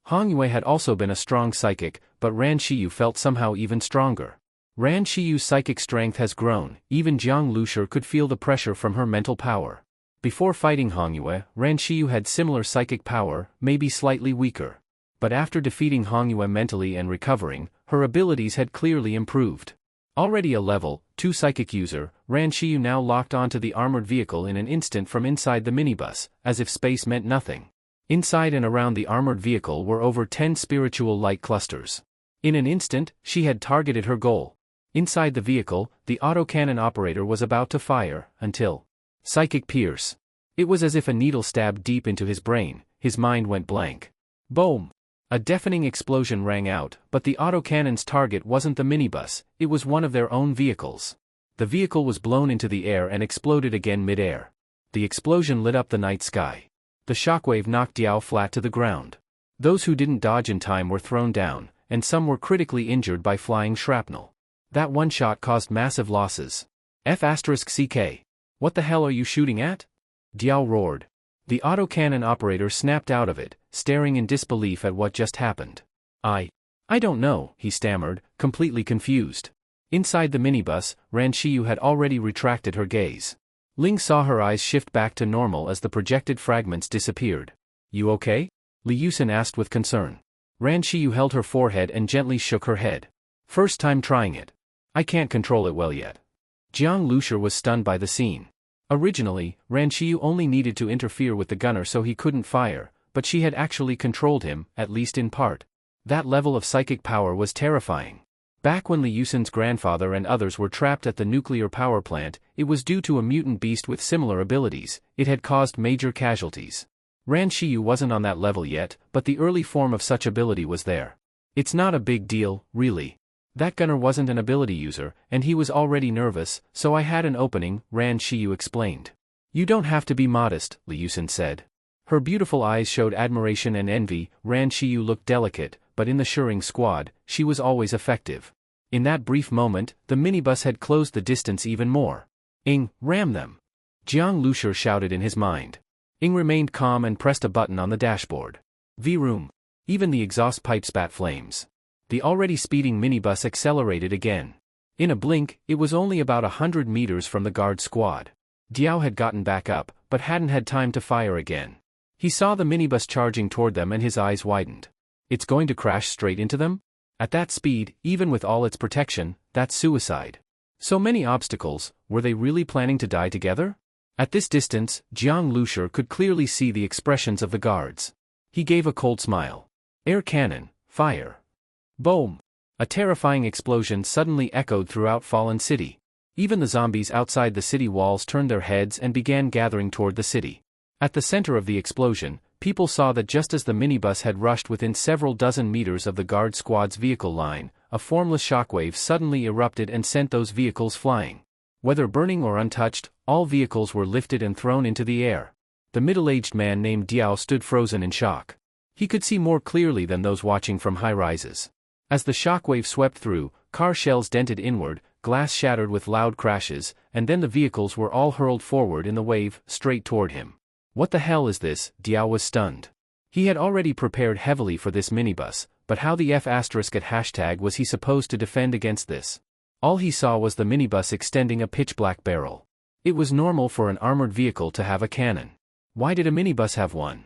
Hong Yue had also been a strong psychic, but Ran Shiyu felt somehow even stronger. Ran Shiyu's psychic strength has grown, even Jiang Lushur could feel the pressure from her mental power. Before fighting Hong Yue, Ran Shiyu had similar psychic power, maybe slightly weaker. But after defeating Hongyue mentally and recovering, her abilities had clearly improved. Already a level 2 psychic user, Ran Shiyu now locked onto the armored vehicle in an instant from inside the minibus, as if space meant nothing. Inside and around the armored vehicle were over 10 spiritual light clusters. In an instant, she had targeted her goal. Inside the vehicle, the autocannon operator was about to fire, until psychic pierce. It was as if a needle stabbed deep into his brain, his mind went blank. Boom! A deafening explosion rang out, but the autocannon's target wasn't the minibus, it was one of their own vehicles. The vehicle was blown into the air and exploded again mid-air. The explosion lit up the night sky. The shockwave knocked Diao flat to the ground. Those who didn't dodge in time were thrown down, and some were critically injured by flying shrapnel. That one shot caused massive losses. F***CK. What the hell are you shooting at? Diao roared. The autocannon operator snapped out of it, staring in disbelief at what just happened. I don't know, he stammered, completely confused. Inside the minibus, Ran Shiyu had already retracted her gaze. Ling saw her eyes shift back to normal as the projected fragments disappeared. You okay? Li Yusin asked with concern. Ran Shiyu held her forehead and gently shook her head. First time trying it. I can't control it well yet. Jiang Luxia was stunned by the scene. Originally, Ran Shiyu only needed to interfere with the gunner so he couldn't fire, but she had actually controlled him, at least in part. That level of psychic power was terrifying. Back when Li Yusin's grandfather and others were trapped at the nuclear power plant, it was due to a mutant beast with similar abilities. It had caused major casualties. Ran Shiyu wasn't on that level yet, but the early form of such ability was there. It's not a big deal, really. That gunner wasn't an ability user, and he was already nervous, so I had an opening, Ran Shiyu explained. You don't have to be modest, Li Yusin said. Her beautiful eyes showed admiration and envy. Ran Shiyu looked delicate, but in the Shuring squad, she was always effective. In that brief moment, the minibus had closed the distance even more. Ram them! Jiang Luxia shouted in his mind. Remained calm and pressed a button on the dashboard. V-room. Even the exhaust pipe spat flames. The already speeding minibus accelerated again. In a blink, it was only about 100 meters from the guard squad. Diao had gotten back up, but hadn't had time to fire again. He saw the minibus charging toward them and his eyes widened. It's going to crash straight into them? At that speed, even with all its protection, that's suicide. So many obstacles, were they really planning to die together? At this distance, Jiang Luxia could clearly see the expressions of the guards. He gave a cold smile. Air cannon, fire. Boom! A terrifying explosion suddenly echoed throughout Fallen City. Even the zombies outside the city walls turned their heads and began gathering toward the city. At the center of the explosion, people saw that just as the minibus had rushed within several dozen meters of the guard squad's vehicle line, a formless shockwave suddenly erupted and sent those vehicles flying. Whether burning or untouched, all vehicles were lifted and thrown into the air. The middle-aged man named Diao stood frozen in shock. He could see more clearly than those watching from high rises. As the shockwave swept through, car shells dented inward, glass shattered with loud crashes, and then the vehicles were all hurled forward in the wave, straight toward him. What the hell is this? Diao was stunned. He had already prepared heavily for this minibus, but how the F** at hashtag was he supposed to defend against this? All he saw was the minibus extending a pitch-black barrel. It was normal for an armored vehicle to have a cannon. Why did a minibus have one?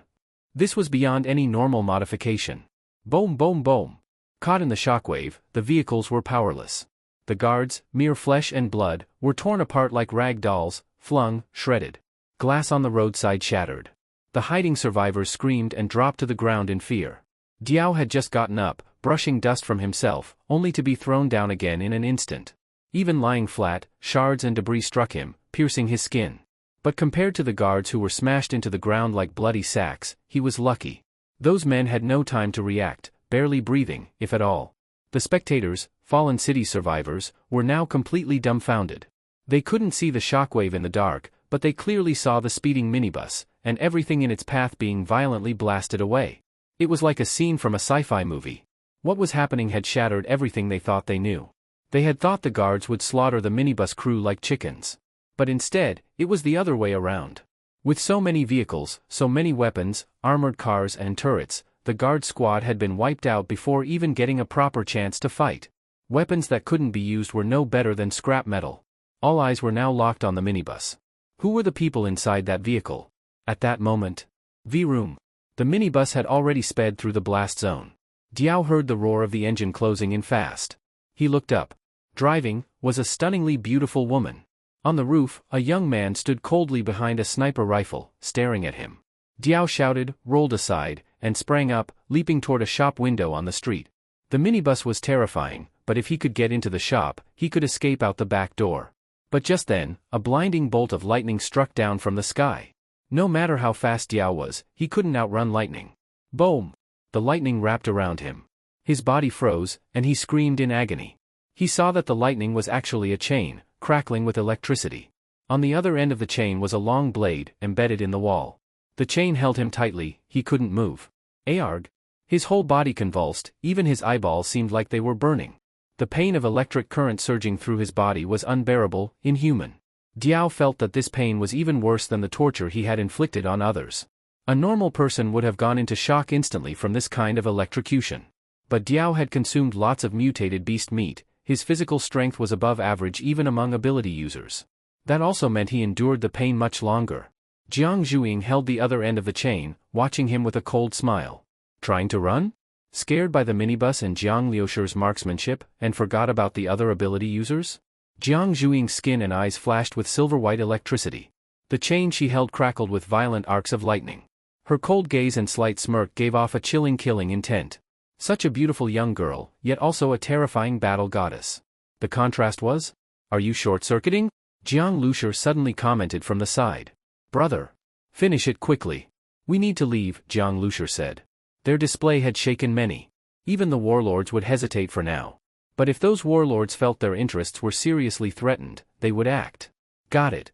This was beyond any normal modification. Boom boom boom. Caught in the shockwave, the vehicles were powerless. The guards, mere flesh and blood, were torn apart like rag dolls, flung, shredded. Glass on the roadside shattered. The hiding survivors screamed and dropped to the ground in fear. Diao had just gotten up, brushing dust from himself, only to be thrown down again in an instant. Even lying flat, shards and debris struck him, piercing his skin. But compared to the guards who were smashed into the ground like bloody sacks, he was lucky. Those men had no time to react, barely breathing, if at all. The spectators, Fallen City survivors, were now completely dumbfounded. They couldn't see the shockwave in the dark, but they clearly saw the speeding minibus, and everything in its path being violently blasted away. It was like a scene from a sci-fi movie. What was happening had shattered everything they thought they knew. They had thought the guards would slaughter the minibus crew like chickens. But instead, it was the other way around. With so many vehicles, so many weapons, armored cars and turrets, the guard squad had been wiped out before even getting a proper chance to fight. Weapons that couldn't be used were no better than scrap metal. All eyes were now locked on the minibus. Who were the people inside that vehicle? At that moment, V-room. The minibus had already sped through the blast zone. Diao heard the roar of the engine closing in fast. He looked up. Driving was a stunningly beautiful woman. On the roof, a young man stood coldly behind a sniper rifle, staring at him. Diao shouted, rolled aside, and sprang up, leaping toward a shop window on the street. The minibus was terrifying, but if he could get into the shop, he could escape out the back door. But just then, a blinding bolt of lightning struck down from the sky. No matter how fast Diao was, he couldn't outrun lightning. Boom! The lightning wrapped around him. His body froze, and he screamed in agony. He saw that the lightning was actually a chain, crackling with electricity. On the other end of the chain was a long blade, embedded in the wall. The chain held him tightly, he couldn't move. Arg! His whole body convulsed, even his eyeballs seemed like they were burning. The pain of electric current surging through his body was unbearable, inhuman. Diao felt that this pain was even worse than the torture he had inflicted on others. A normal person would have gone into shock instantly from this kind of electrocution. But Diao had consumed lots of mutated beast meat, his physical strength was above average even among ability users. That also meant he endured the pain much longer. Jiang Zhuing held the other end of the chain, watching him with a cold smile. Trying to run? Scared by the minibus and Jiang Liusher's marksmanship, and forgot about the other ability users? Jiang Zhuing's skin and eyes flashed with silver-white electricity. The chain she held crackled with violent arcs of lightning. Her cold gaze and slight smirk gave off a chilling killing intent. Such a beautiful young girl, yet also a terrifying battle goddess. The contrast was? Are you short-circuiting? Jiang Liusher suddenly commented from the side. Brother. Finish it quickly. We need to leave, Jiang Liusher said. Their display had shaken many. Even the warlords would hesitate for now. But if those warlords felt their interests were seriously threatened, they would act. Got it.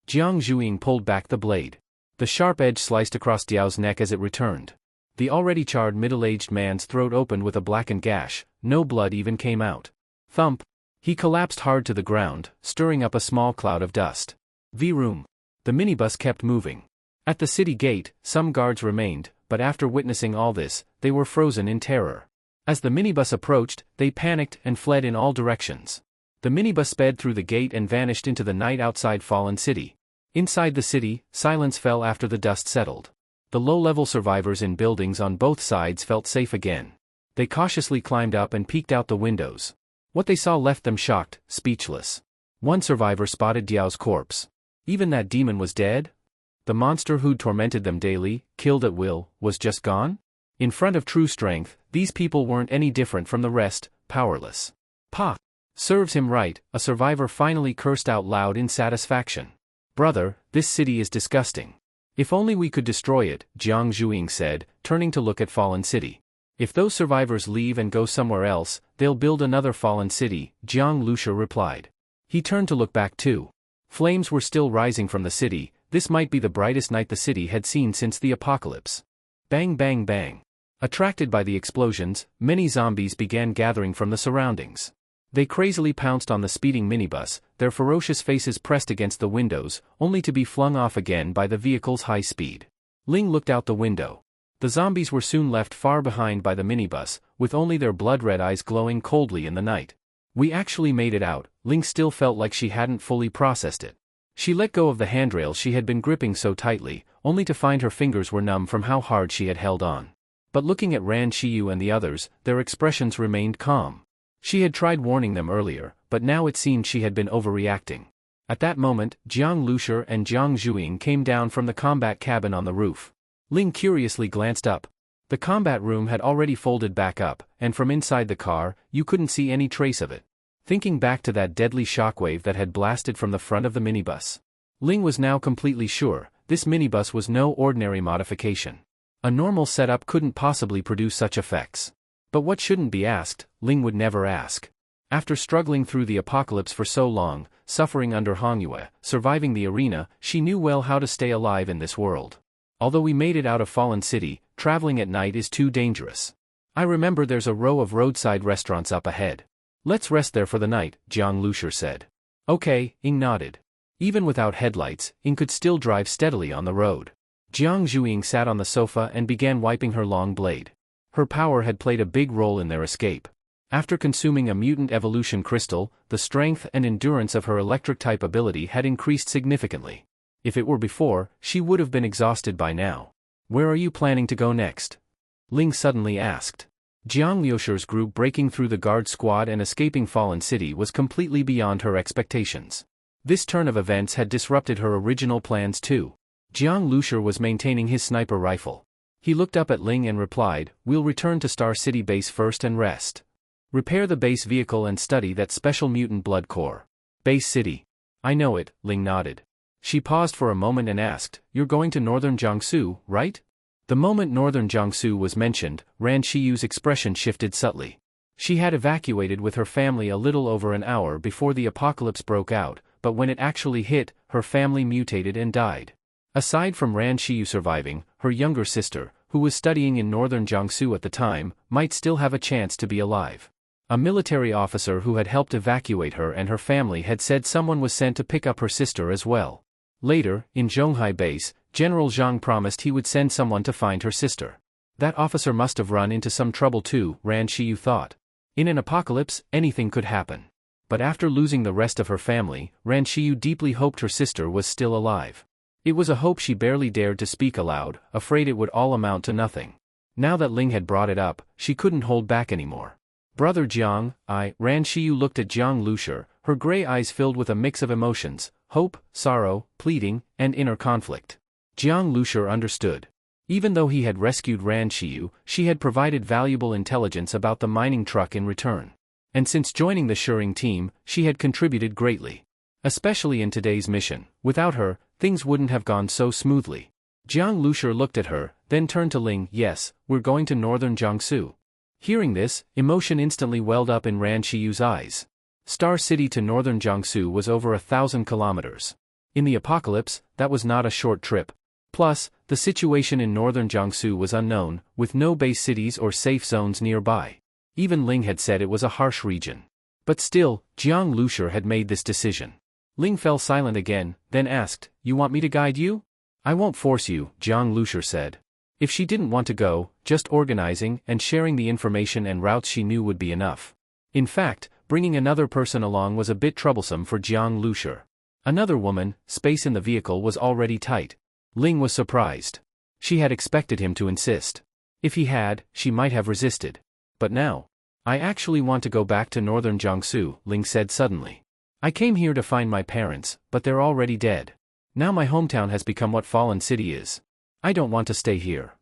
Jiang Zhuing pulled back the blade. The sharp edge sliced across Diao's neck as it returned. The already charred middle-aged man's throat opened with a blackened gash, no blood even came out. Thump! He collapsed hard to the ground, stirring up a small cloud of dust. V-room. The minibus kept moving. At the city gate, some guards remained, but after witnessing all this, they were frozen in terror. As the minibus approached, they panicked and fled in all directions. The minibus sped through the gate and vanished into the night outside Fallen City. Inside the city, silence fell after the dust settled. The low-level survivors in buildings on both sides felt safe again. They cautiously climbed up and peeked out the windows. What they saw left them shocked, speechless. One survivor spotted Diao's corpse. Even that demon was dead? The monster who'd tormented them daily, killed at will, was just gone? In front of true strength, these people weren't any different from the rest, powerless. Pa! Serves him right, a survivor finally cursed out loud in satisfaction. Brother, this city is disgusting. If only we could destroy it, Jiang Zhuing said, turning to look at Fallen City. If those survivors leave and go somewhere else, they'll build another Fallen City, Jiang Liusher replied. He turned to look back too. Flames were still rising from the city, this might be the brightest night the city had seen since the apocalypse. Bang bang bang. Attracted by the explosions, many zombies began gathering from the surroundings. They crazily pounced on the speeding minibus, their ferocious faces pressed against the windows, only to be flung off again by the vehicle's high speed. Ling looked out the window. The zombies were soon left far behind by the minibus, with only their blood-red eyes glowing coldly in the night. We actually made it out, Ling still felt like she hadn't fully processed it. She let go of the handrail she had been gripping so tightly, only to find her fingers were numb from how hard she had held on. But looking at Ran Shiyu and the others, their expressions remained calm. She had tried warning them earlier, but now it seemed she had been overreacting. At that moment, Jiang Liusher and Jiang Zhuing came down from the combat cabin on the roof. Ling curiously glanced up. The combat room had already folded back up, and from inside the car, you couldn't see any trace of it. Thinking back to that deadly shockwave that had blasted from the front of the minibus, Ling was now completely sure, this minibus was no ordinary modification. A normal setup couldn't possibly produce such effects. But what shouldn't be asked, Ling would never ask. After struggling through the apocalypse for so long, suffering under Manhwa, surviving the arena, she knew well how to stay alive in this world. Although we made it out of Fallen City, traveling at night is too dangerous. I remember there's a row of roadside restaurants up ahead. Let's rest there for the night, Jiang Liusher said. Okay, Ing nodded. Even without headlights, Ing could still drive steadily on the road. Jiang Zhuing sat on the sofa and began wiping her long blade. Her power had played a big role in their escape. After consuming a mutant evolution crystal, the strength and endurance of her electric-type ability had increased significantly. If it were before, she would have been exhausted by now. Where are you planning to go next? Ling suddenly asked. Jiang Liusher's group breaking through the guard squad and escaping Fallen City was completely beyond her expectations. This turn of events had disrupted her original plans too. Jiang Liusher was maintaining his sniper rifle. He looked up at Ling and replied, "We'll return to Star City base first and rest. Repair the base vehicle and study that special mutant blood core." Base City. I know it, Ling nodded. She paused for a moment and asked, "You're going to northern Jiangsu, right?" The moment northern Jiangsu was mentioned, Ran Shiyu's expression shifted subtly. She had evacuated with her family a little over an hour before the apocalypse broke out, but when it actually hit, her family mutated and died. Aside from Ran Shiyu surviving, her younger sister, who was studying in northern Jiangsu at the time, might still have a chance to be alive. A military officer who had helped evacuate her and her family had said someone was sent to pick up her sister as well. Later, in Zhonghai base, General Zhang promised he would send someone to find her sister. That officer must have run into some trouble too, Ran Shiyu thought. In an apocalypse, anything could happen. But after losing the rest of her family, Ran Shiyu deeply hoped her sister was still alive. It was a hope she barely dared to speak aloud, afraid it would all amount to nothing. Now that Ling had brought it up, she couldn't hold back anymore. "Brother Jiang, Ran Shiyu looked at Jiang Liusher, her gray eyes filled with a mix of emotions, hope, sorrow, pleading, and inner conflict. Jiang Liusher understood. Even though he had rescued Ran Shiyu, she had provided valuable intelligence about the mining truck in return. And since joining the Shering team, she had contributed greatly. Especially in today's mission, without her, things wouldn't have gone so smoothly. Jiang Liusher looked at her, then turned to Ling. "Yes, we're going to northern Jiangsu." Hearing this, emotion instantly welled up in Ran Shiyu's eyes. Star City to northern Jiangsu was over 1,000 kilometers. In the apocalypse, that was not a short trip. Plus, the situation in northern Jiangsu was unknown, with no base cities or safe zones nearby. Even Ling had said it was a harsh region. But still, Jiang Liusher had made this decision. Ling fell silent again, then asked, "You want me to guide you?" "I won't force you," Jiang Liusher said. If she didn't want to go, just organizing and sharing the information and routes she knew would be enough. In fact, bringing another person along was a bit troublesome for Jiang Liusher. Another woman, space in the vehicle was already tight. Ling was surprised. She had expected him to insist. If he had, she might have resisted. But now, "I actually want to go back to northern Jiangsu," Ling said suddenly. "I came here to find my parents, but they're already dead. Now my hometown has become what Fallen City is. I don't want to stay here."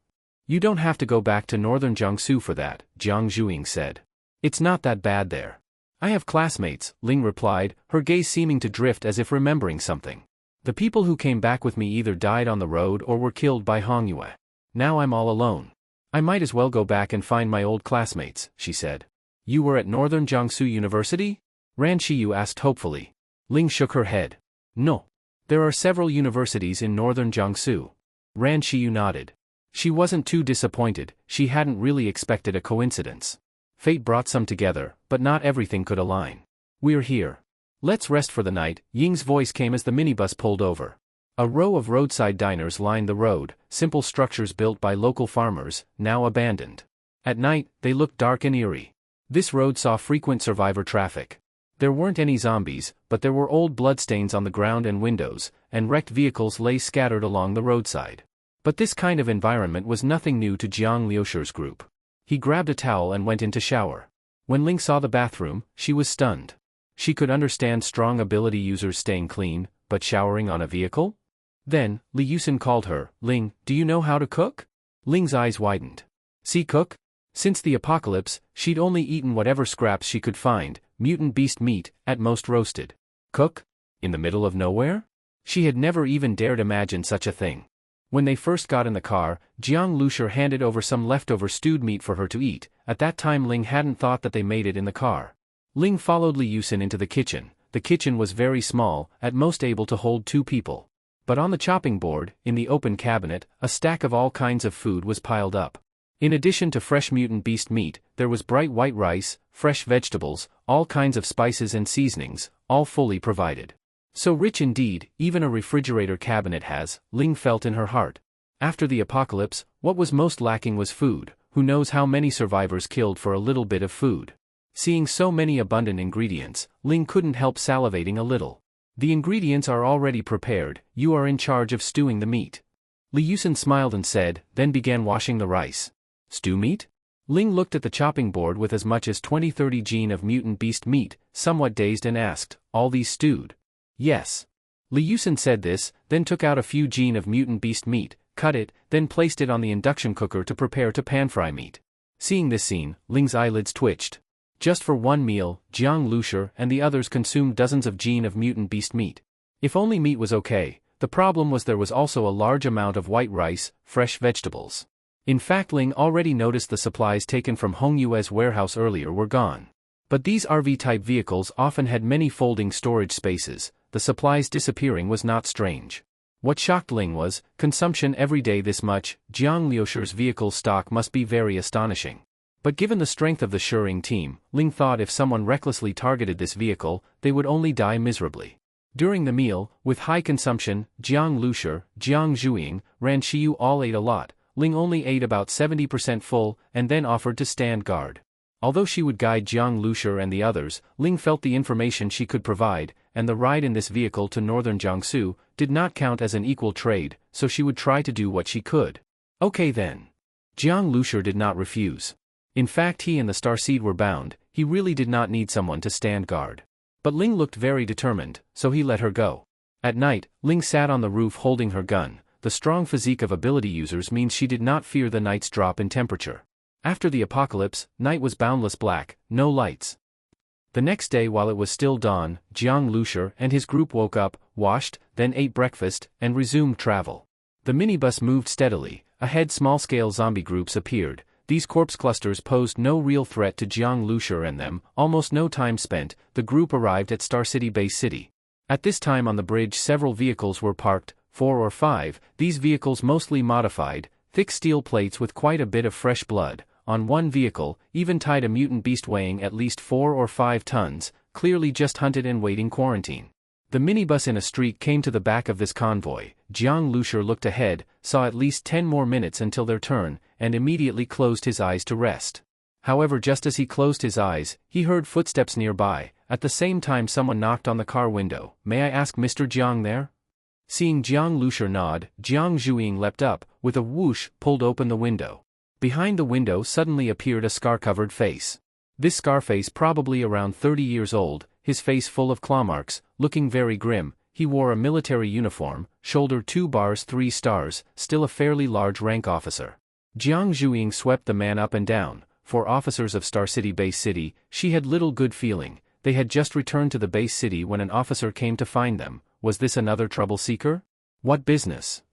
"You don't have to go back to northern Jiangsu for that," Jiang Zhuing said. "It's not that bad there." "I have classmates," Ling replied, her gaze seeming to drift as if remembering something. "The people who came back with me either died on the road or were killed by Hongyue. Now I'm all alone. I might as well go back and find my old classmates," she said. "You were at northern Jiangsu University?" Ran Shiyu asked hopefully. Ling shook her head. "No. There are several universities in northern Jiangsu." Ran Shiyu nodded. She wasn't too disappointed, she hadn't really expected a coincidence. Fate brought some together, but not everything could align. "We're here. Let's rest for the night," Ying's voice came as the minibus pulled over. A row of roadside diners lined the road, simple structures built by local farmers, now abandoned. At night, they looked dark and eerie. This road saw frequent survivor traffic. There weren't any zombies, but there were old bloodstains on the ground and windows, and wrecked vehicles lay scattered along the roadside. But this kind of environment was nothing new to Jiang Liusher's group. He grabbed a towel and went in to shower. When Ling saw the bathroom, she was stunned. She could understand strong ability users staying clean, but showering on a vehicle? Then, Li Yusin called her. "Ling, do you know how to cook?" Ling's eyes widened. "See cook?" Since the apocalypse, she'd only eaten whatever scraps she could find, mutant beast meat, at most roasted. Cook? In the middle of nowhere? She had never even dared imagine such a thing. When they first got in the car, Jiang Liusher handed over some leftover stewed meat for her to eat. At that time Ling hadn't thought that they made it in the car. Ling followed Li Yusin into the kitchen. The kitchen was very small, at most able to hold 2 people. But on the chopping board, in the open cabinet, a stack of all kinds of food was piled up. In addition to fresh mutant beast meat, there was bright white rice, fresh vegetables, all kinds of spices and seasonings, all fully provided. So rich indeed, even a refrigerator cabinet has, Ling felt in her heart. After the apocalypse, what was most lacking was food. Who knows how many survivors killed for a little bit of food. Seeing so many abundant ingredients, Ling couldn't help salivating a little. "The ingredients are already prepared, you are in charge of stewing the meat." Li Yusen smiled and said, then began washing the rice. Stew meat? Ling looked at the chopping board with as much as 20-30 gene of mutant beast meat, somewhat dazed and asked, all these stewed? Yes. Li Yusen said this, then took out a few gene of mutant beast meat, cut it, then placed it on the induction cooker to prepare to pan-fry meat. Seeing this scene, Ling's eyelids twitched. Just for one meal, Jiang Lushi and the others consumed dozens of gene of mutant beast meat. If only meat was okay, the problem was there was also a large amount of white rice, fresh vegetables. In fact, Ling already noticed the supplies taken from Hong Yue's warehouse earlier were gone. But these RV-type vehicles often had many folding storage spaces. The supplies disappearing was not strange. What shocked Ling was, consumption every day this much. Jiang Liushi's vehicle stock must be very astonishing. But given the strength of the Shering team, Ling thought if someone recklessly targeted this vehicle, they would only die miserably. During the meal, with high consumption, Jiang Lushi, Jiang Zhuiying, Ran Shiyu all ate a lot. Ling only ate about 70% full, and then offered to stand guard. Although she would guide Jiang Lushi and the others, Ling felt the information she could provide, and the ride in this vehicle to northern Jiangsu, did not count as an equal trade, so she would try to do what she could. Okay then. Jiang Lushi did not refuse. In fact, he and the Starseed were bound, he really did not need someone to stand guard. But Ling looked very determined, so he let her go. At night, Ling sat on the roof holding her gun. The strong physique of ability users means she did not fear the night's drop in temperature. After the apocalypse, night was boundless black, no lights. The next day while it was still dawn, Jiang Lushi and his group woke up, washed, then ate breakfast, and resumed travel. The minibus moved steadily. Ahead small-scale zombie groups appeared. These corpse clusters posed no real threat to Jiang Lushi and them. Almost no time spent, the group arrived at Star City Base City. At this time on the bridge several vehicles were parked, 4 or 5, these vehicles mostly modified, thick steel plates with quite a bit of fresh blood. On one vehicle, even tied a mutant beast weighing at least 4 or 5 tons, clearly just hunted and waiting quarantine. The minibus in a streak came to the back of this convoy. Jiang Lushi looked ahead, saw at least 10 more minutes until their turn, and immediately closed his eyes to rest. However, just as he closed his eyes, he heard footsteps nearby. At the same time someone knocked on the car window. May I ask Mr. Jiang there? Seeing Jiang Lushi nod, Jiang Zhuiying leapt up, with a whoosh, pulled open the window. Behind the window suddenly appeared a scar-covered face. This scar face probably around 30 years old, his face full of claw marks, looking very grim. He wore a military uniform, shoulder 2 bars 3 stars, still a fairly large rank officer. Jiang Zhuiying swept the man up and down. For officers of Star City Base City, she had little good feeling. They had just returned to the base city when an officer came to find them. Was this another trouble seeker? What business?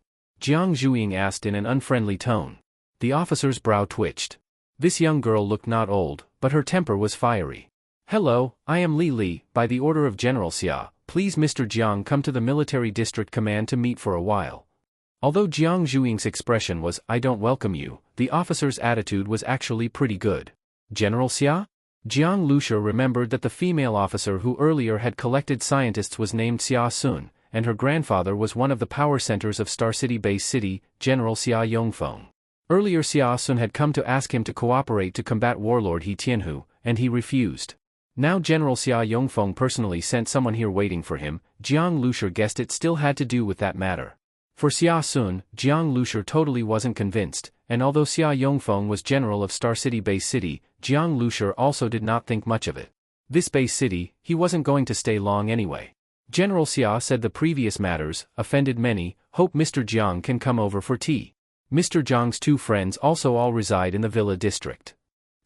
Jiang Zhuiying asked in an unfriendly tone. The officer's brow twitched. This young girl looked not old, but her temper was fiery. Hello, I am Li, by the order of General Xia. Please Mr. Jiang come to the military district command to meet for a while. Although Jiang Zhuiying's expression was, I don't welcome you, the officer's attitude was actually pretty good. General Xia? Jiang Lushi remembered that the female officer who earlier had collected scientists was named Xia Sun, and her grandfather was one of the power centers of Star City Base City, General Xia Yongfeng. Earlier Xia Sun had come to ask him to cooperate to combat warlord He Tianhu, and he refused. Now General Xia Yongfeng personally sent someone here waiting for him. Jiang Lushi guessed it still had to do with that matter. For Xia Sun, Jiang Lushi totally wasn't convinced, and although Xia Yongfeng was general of Star City Base City, Jiang Lushi also did not think much of it. This base city, he wasn't going to stay long anyway. General Xia said the previous matters offended many. Hope Mr. Jiang can come over for tea. Mr. Jiang's 2 friends also all reside in the villa district.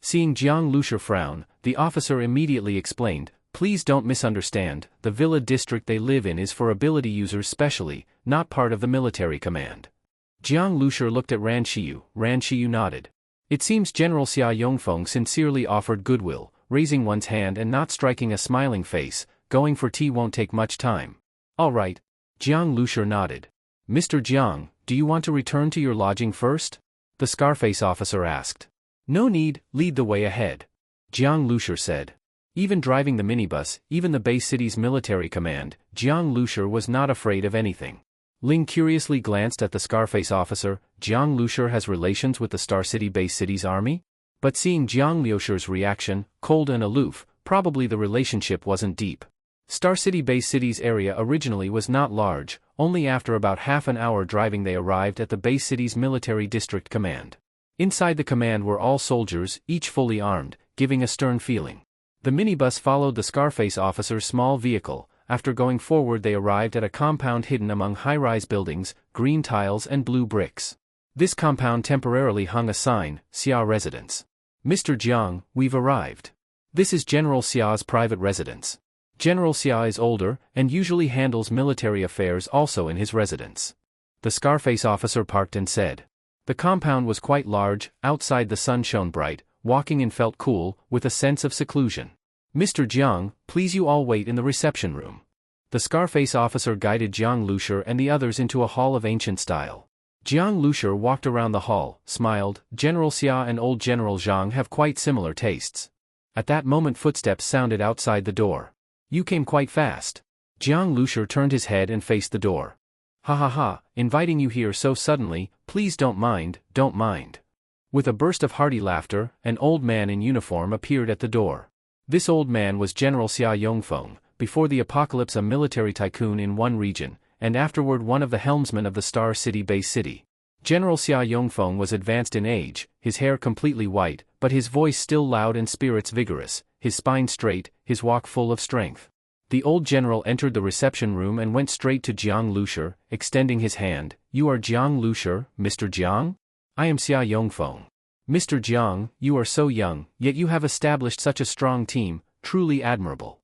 Seeing Jiang Lushi frown, the officer immediately explained, please don't misunderstand, the villa district they live in is for ability users specially, not part of the military command. Jiang Lushi looked at Ran Shiyu. Ran Shiyu nodded. It seems General Xia Yongfeng sincerely offered goodwill, raising one's hand and not striking a smiling face. Going for tea won't take much time. All right. Jiang Lushi nodded. Mr. Jiang, do you want to return to your lodging first? The Scarface officer asked. No need, lead the way ahead. Jiang Lushi said. Even driving the minibus, even the base city's military command, Jiang Lushi was not afraid of anything. Ling curiously glanced at the Scarface officer. Jiang Lushi has relations with the Star City Base City's army? But seeing Jiang Liushi's reaction, cold and aloof, probably the relationship wasn't deep. Star City Base City's area originally was not large, Only after about half an hour driving they arrived at the base city's military district command. Inside the command were all soldiers, each fully armed, giving a stern feeling. The minibus followed the Scarface officer's small vehicle. After going forward they arrived at a compound hidden among high-rise buildings, green tiles and blue bricks. This compound temporarily hung a sign, Xia Residence. Mr. Jiang, we've arrived. This is General Xia's private residence. General Xia is older, and usually handles military affairs also in his residence. The Scarface officer parked and said. The compound was quite large, outside the sun shone bright, walking in felt cool, with a sense of seclusion. Mr. Jiang, please you all wait in the reception room. The Scarface officer guided Jiang Lushi and the others into a hall of ancient style. Jiang Lushi walked around the hall, smiled. General Xia and old General Zhang have quite similar tastes. At that moment footsteps sounded outside the door. You came quite fast. Jiang Lushi turned his head and faced the door. Ha ha ha, inviting you here so suddenly, please don't mind, don't mind. With a burst of hearty laughter, an old man in uniform appeared at the door. This old man was General Xia Yongfeng, before the apocalypse a military tycoon in one region, and afterward one of the helmsmen of the Star City base city. General Xia Yongfeng was advanced in age, his hair completely white, but his voice still loud and spirits vigorous, his spine straight, his walk full of strength. The old general entered the reception room and went straight to Jiang Lushi, extending his hand. You are Jiang Lushi, Mr. Jiang? I am Xia Yongfeng. Mr. Jiang, you are so young, yet you have established such a strong team, truly admirable.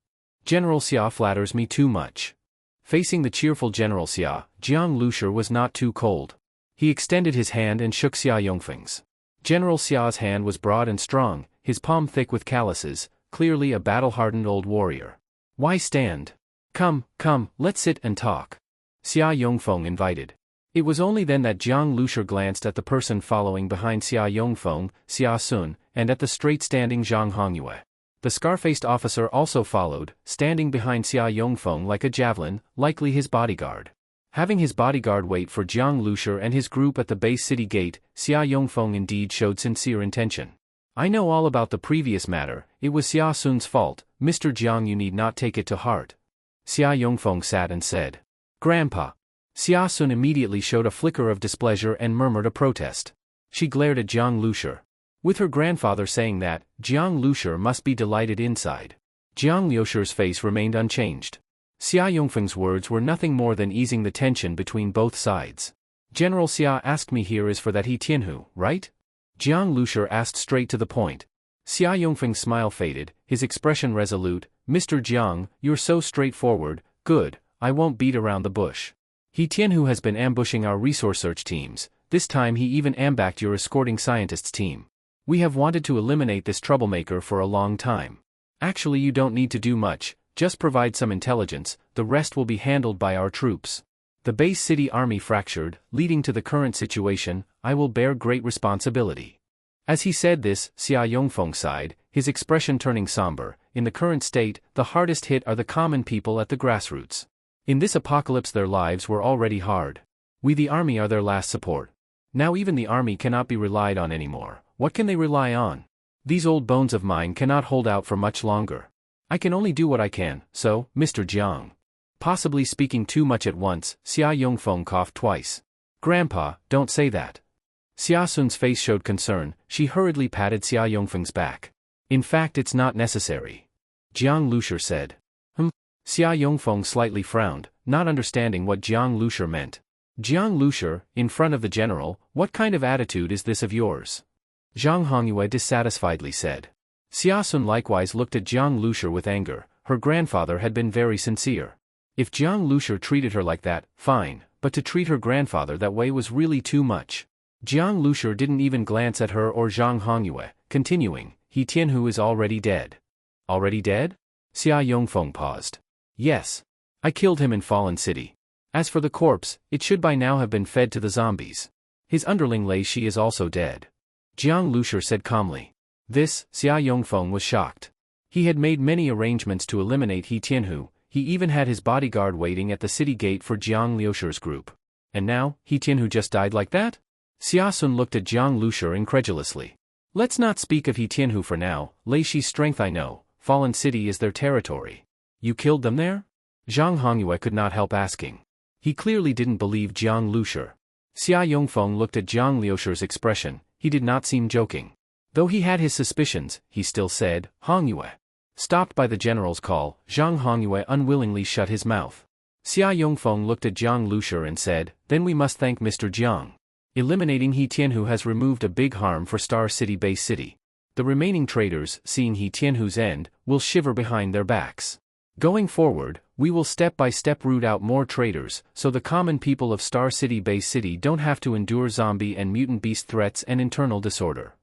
General Xia flatters me too much. Facing the cheerful General Xia, Jiang Lushi was not too cold. He extended his hand and shook Xia Yongfeng's. General Xia's hand was broad and strong, his palm thick with calluses, clearly a battle-hardened old warrior. Why stand? Come, come, let's sit and talk. Xia Yongfeng invited. It was only then that Jiang Lushi glanced at the person following behind Xia Yongfeng, Xia Sun, and at the straight-standing Zhang Hongyue. The scar-faced officer also followed, standing behind Xia Yongfeng like a javelin, likely his bodyguard. Having his bodyguard wait for Jiang Lushi and his group at the base city gate, Xia Yongfeng indeed showed sincere intention. I know all about the previous matter, it was Xia Sun's fault, Mr. Jiang, you need not take it to heart. Xia Yongfeng sat and said. Grandpa. Xia Sun immediately showed a flicker of displeasure and murmured a protest. She glared at Jiang Lushi. With her grandfather saying that, Jiang Lushi must be delighted inside. Jiang Lushi's face remained unchanged. Xia Yongfeng's words were nothing more than easing the tension between both sides. General Xia asked me here is for that He Tianhu, right? Jiang Lushi asked straight to the point. Xia Yongfeng's smile faded, his expression resolute. Mr. Jiang, you're so straightforward, good, I won't beat around the bush. He Tianhu has been ambushing our resource search teams, this time he even ambushed your escorting scientists team. We have wanted to eliminate this troublemaker for a long time. Actually you don't need to do much, just provide some intelligence, the rest will be handled by our troops. The base city army fractured, leading to the current situation, I will bear great responsibility. As he said this, Xia Yongfeng sighed, his expression turning somber. In the current state, the hardest hit are the common people at the grassroots. In this apocalypse their lives were already hard. We the army are their last support. Now even the army cannot be relied on anymore. What can they rely on? These old bones of mine cannot hold out for much longer. I can only do what I can, so, Mr. Jiang. Possibly speaking too much at once, Xia Yongfeng coughed twice. Grandpa, don't say that. Xia Sun's face showed concern, she hurriedly patted Xia Yongfeng's back. In fact it's not necessary. Jiang Lushi said. Xia Yongfeng slightly frowned, not understanding what Jiang Lushi meant. Jiang Lushi, in front of the general, what kind of attitude is this of yours? Zhang Hongyue dissatisfiedly said. Xia Sun likewise looked at Jiang Lushi with anger, her grandfather had been very sincere. If Jiang Lushi treated her like that, fine, but to treat her grandfather that way was really too much. Jiang Lushi didn't even glance at her or Zhang Hongyue, continuing, He Tianhu is already dead. Already dead? Xia Yongfeng paused. Yes. I killed him in Fallen City. As for the corpse, it should by now have been fed to the zombies. His underling Lei Shi is also dead. Jiang Lushi said calmly. This, Xia Yongfeng was shocked. He had made many arrangements to eliminate He Tianhu, he even had his bodyguard waiting at the city gate for Jiang Lushi's group. And now, He Tianhu just died like that? Xia Sun looked at Jiang Lushi incredulously. Let's not speak of He Tianhu for now, Lei Shi's strength I know, Fallen City is their territory. You killed them there? Zhang Hongyue could not help asking. He clearly didn't believe Jiang Lushi. Xia Yongfeng looked at Jiang Liushi's expression. He did not seem joking. Though he had his suspicions, he still said, "Hongyue." Stopped by the general's call, Zhang Hongyue unwillingly shut his mouth. Xia Yongfeng looked at Jiang Lushi and said, "Then we must thank Mr. Jiang. Eliminating He Tianhu has removed a big harm for Star City Base City. The remaining traders, seeing He Tianhu's end, will shiver behind their backs. Going forward, we will step by step root out more traders, so the common people of Star City Base City don't have to endure zombie and mutant beast threats and internal disorder."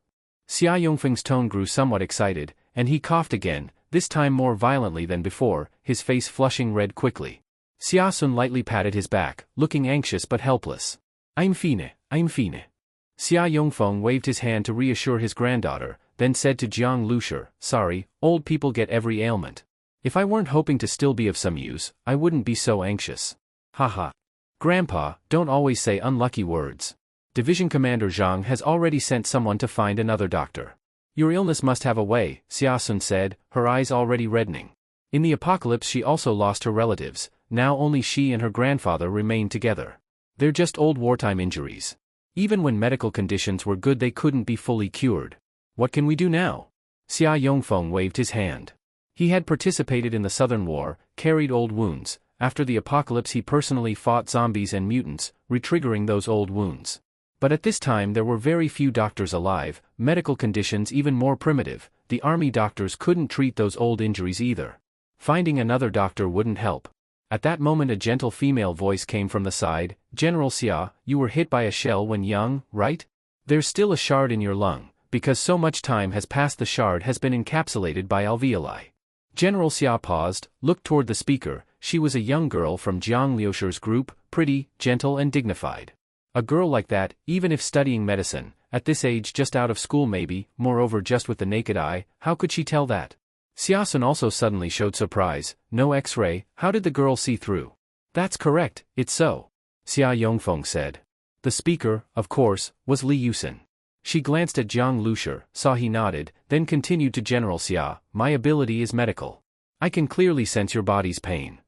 Xia Yongfeng's tone grew somewhat excited, and he coughed again, this time more violently than before, his face flushing red quickly. Xia Sun lightly patted his back, looking anxious but helpless. I'm fine. Xia Yongfeng waved his hand to reassure his granddaughter, then said to Jiang Lushi, "Sorry, old people get every ailment. If I weren't hoping to still be of some use, I wouldn't be so anxious." Haha. Grandpa, don't always say unlucky words. Division Commander Zhang has already sent someone to find another doctor. Your illness must have a way, Xia Sun said, her eyes already reddening. In the apocalypse she also lost her relatives, now only she and her grandfather remained together. They're just old wartime injuries. Even when medical conditions were good they couldn't be fully cured. What can we do now? Xia Yongfeng waved his hand. He had participated in the Southern War, carried old wounds. After the apocalypse he personally fought zombies and mutants, retriggering those old wounds. But at this time there were very few doctors alive, medical conditions even more primitive. The army doctors couldn't treat those old injuries either. Finding another doctor wouldn't help. At that moment a gentle female voice came from the side. "General Xia, you were hit by a shell when young, right? There's still a shard in your lung, because so much time has passed the shard has been encapsulated by alveoli." General Xia paused, looked toward the speaker. She was a young girl from Jiang Liushi's group, pretty, gentle and dignified. A girl like that, even if studying medicine, at this age just out of school maybe, moreover just with the naked eye, how could she tell that? Xia Sun also suddenly showed surprise. "No X-ray, how did the girl see through?" "That's correct, it's so," Xia Yongfeng said. The speaker, of course, was Li Yusin. She glanced at Jiang Lushi, saw he nodded, then continued to General Xia, "My ability is medical. I can clearly sense your body's pain."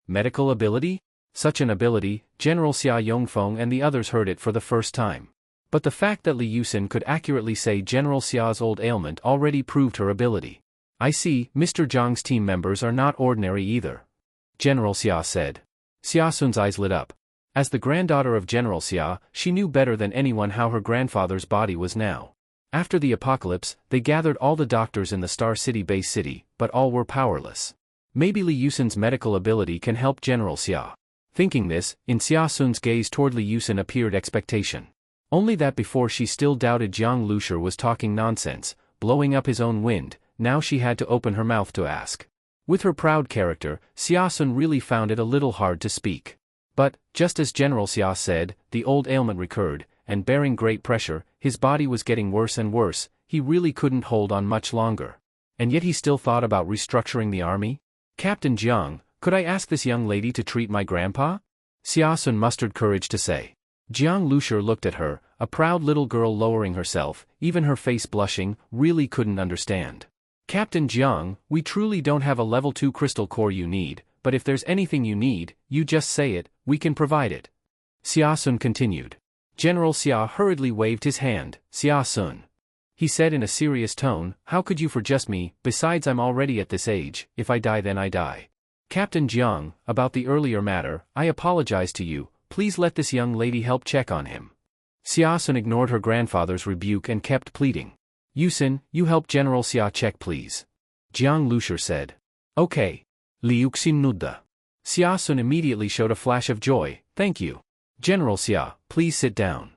Medical ability? Such an ability, General Xia Yongfeng and the others heard it for the first time. But the fact that Li Yusin could accurately say General Xia's old ailment already proved her ability. "I see, Mr. Zhang's team members are not ordinary either," General Xia said. Xia Sun's eyes lit up. As the granddaughter of General Xia, she knew better than anyone how her grandfather's body was now. After the apocalypse, they gathered all the doctors in the Star City Base City, but all were powerless. Maybe Li Yusin's medical ability can help General Xia. Thinking this, in Xia Sun's gaze toward Li Yusin appeared expectation. Only that before she still doubted Jiang Lushi was talking nonsense, blowing up his own wind, now she had to open her mouth to ask. With her proud character, Xia Sun really found it a little hard to speak. But, just as General Xia said, the old ailment recurred, and bearing great pressure, his body was getting worse and worse, he really couldn't hold on much longer. And yet he still thought about restructuring the army? "Captain Jiang, could I ask this young lady to treat my grandpa?" Xia Sun mustered courage to say. Jiang Lushi looked at her, a proud little girl lowering herself, even her face blushing, really couldn't understand. "Captain Jiang, we truly don't have a level 2 crystal core you need, but if there's anything you need, you just say it, we can provide it." Xia Sun continued. General Xia hurriedly waved his hand. "Xia Sun," he said in a serious tone, "how could you for just me? Besides I'm already at this age, if I die then I die. Captain Jiang, about the earlier matter, I apologize to you, please let this young lady help check on him." Xia Sun ignored her grandfather's rebuke and kept pleading. "Yusin, you help General Xia check please," Jiang Lushi said. "Okay." Li Yuxin nudda. Xia Sun immediately showed a flash of joy. "Thank you. General Xia, please sit down."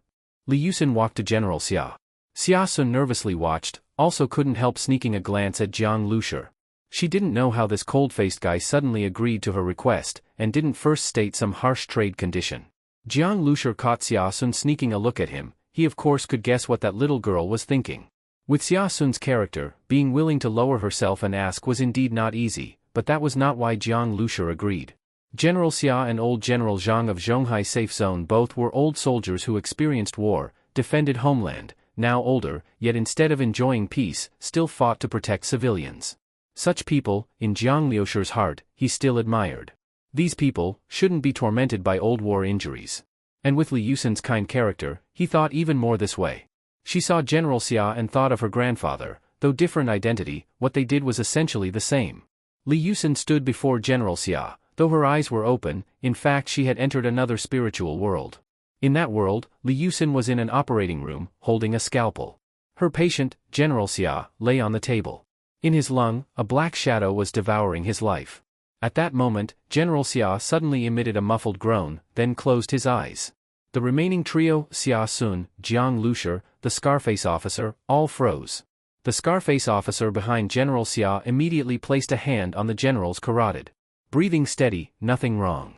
Li Yusin walked to General Xia. Xia Sun nervously watched, also couldn't help sneaking a glance at Jiang Lushi. She didn't know how this cold-faced guy suddenly agreed to her request, and didn't first state some harsh trade condition. Jiang Lushi caught Xia Sun sneaking a look at him. He of course could guess what that little girl was thinking. With Xia Sun's character, being willing to lower herself and ask was indeed not easy, but that was not why Jiang Lushi agreed. General Xia and old General Zhang of Zhonghai Safe Zone both were old soldiers who experienced war, defended homeland, now older, yet instead of enjoying peace, still fought to protect civilians. Such people, in Jiang Liushi's heart, he still admired. These people shouldn't be tormented by old war injuries. And with Li Yusin's kind character, he thought even more this way. She saw General Xia and thought of her grandfather, though different identity, what they did was essentially the same. Li Yusin stood before General Xia, though her eyes were open, in fact she had entered another spiritual world. In that world, Li Yusin was in an operating room, holding a scalpel. Her patient, General Xia, lay on the table. In his lung, a black shadow was devouring his life. At that moment, General Xia suddenly emitted a muffled groan, then closed his eyes. The remaining trio, Xia Sun, Jiang Lushi, the Scarface officer, all froze. The Scarface officer behind General Xia immediately placed a hand on the general's carotid. Breathing steady, nothing wrong.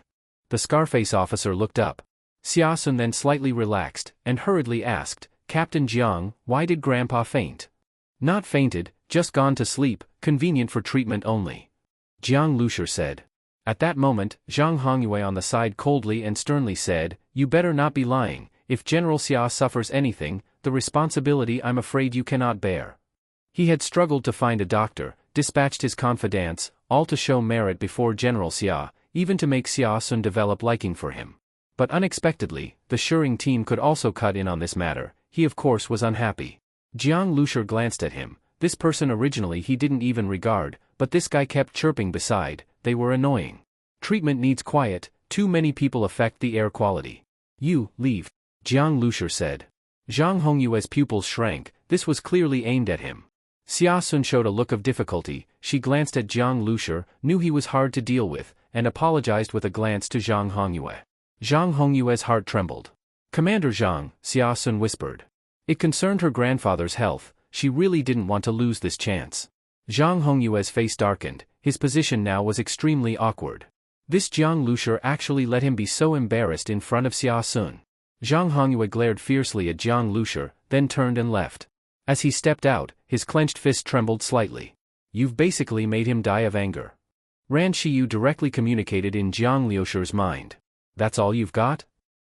The Scarface officer looked up. Xia Sun then slightly relaxed, and hurriedly asked, Captain Jiang, why did Grandpa faint? Not fainted, just gone to sleep, convenient for treatment only. Jiang Lushi said. At that moment, Zhang Hongyue on the side coldly and sternly said, You better not be lying. If General Xia suffers anything, the responsibility I'm afraid you cannot bear. He had struggled to find a doctor, dispatched his confidants, all to show merit before General Xia, even to make Xia Sun develop liking for him. But unexpectedly, the Shuring team could also cut in on this matter. He of course was unhappy. Jiang Lushi glanced at him. This person originally he didn't even regard, but this guy kept chirping beside, they were annoying. Treatment needs quiet, too many people affect the air quality. You, leave. Jiang Lushi said. Zhang Hongyue's pupils shrank, this was clearly aimed at him. Xia Sun showed a look of difficulty, she glanced at Jiang Lushi, knew he was hard to deal with, and apologized with a glance to Zhang Hongyue. Zhang Hongyue's heart trembled. Commander Zhang, Xia Sun whispered. It concerned her grandfather's health, she really didn't want to lose this chance. Zhang Hongyue's face darkened, his position now was extremely awkward. This Jiang Lushi actually let him be so embarrassed in front of Xia Sun. Zhang Hongyue glared fiercely at Jiang Lushi, then turned and left. As he stepped out, his clenched fist trembled slightly. You've basically made him die of anger. Ran Shiyu directly communicated in Jiang Liushi's mind. That's all you've got?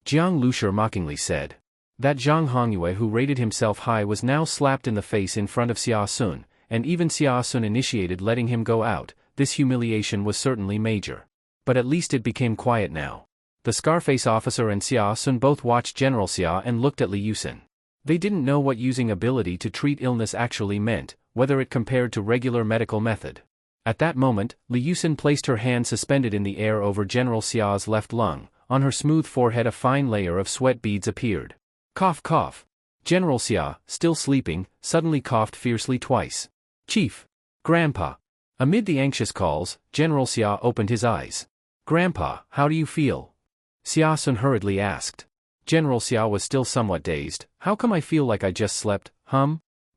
Jiang Lushi mockingly said. That Zhang Hongyue who rated himself high was now slapped in the face in front of Xia Sun, and even Xia Sun initiated letting him go out. This humiliation was certainly major. But at least it became quiet now. The Scarface officer and Xia Sun both watched General Xia and looked at Li Yusin. They didn't know what using ability to treat illness actually meant, whether it compared to regular medical method. At that moment, Li Yusin placed her hand suspended in the air over General Xia's left lung. On her smooth forehead a fine layer of sweat beads appeared. Cough cough. General Xia, still sleeping, suddenly coughed fiercely twice. Chief. Grandpa. Amid the anxious calls, General Xia opened his eyes. Grandpa, how do you feel? Xia Sun hurriedly asked. General Xia was still somewhat dazed. How come I feel like I just slept,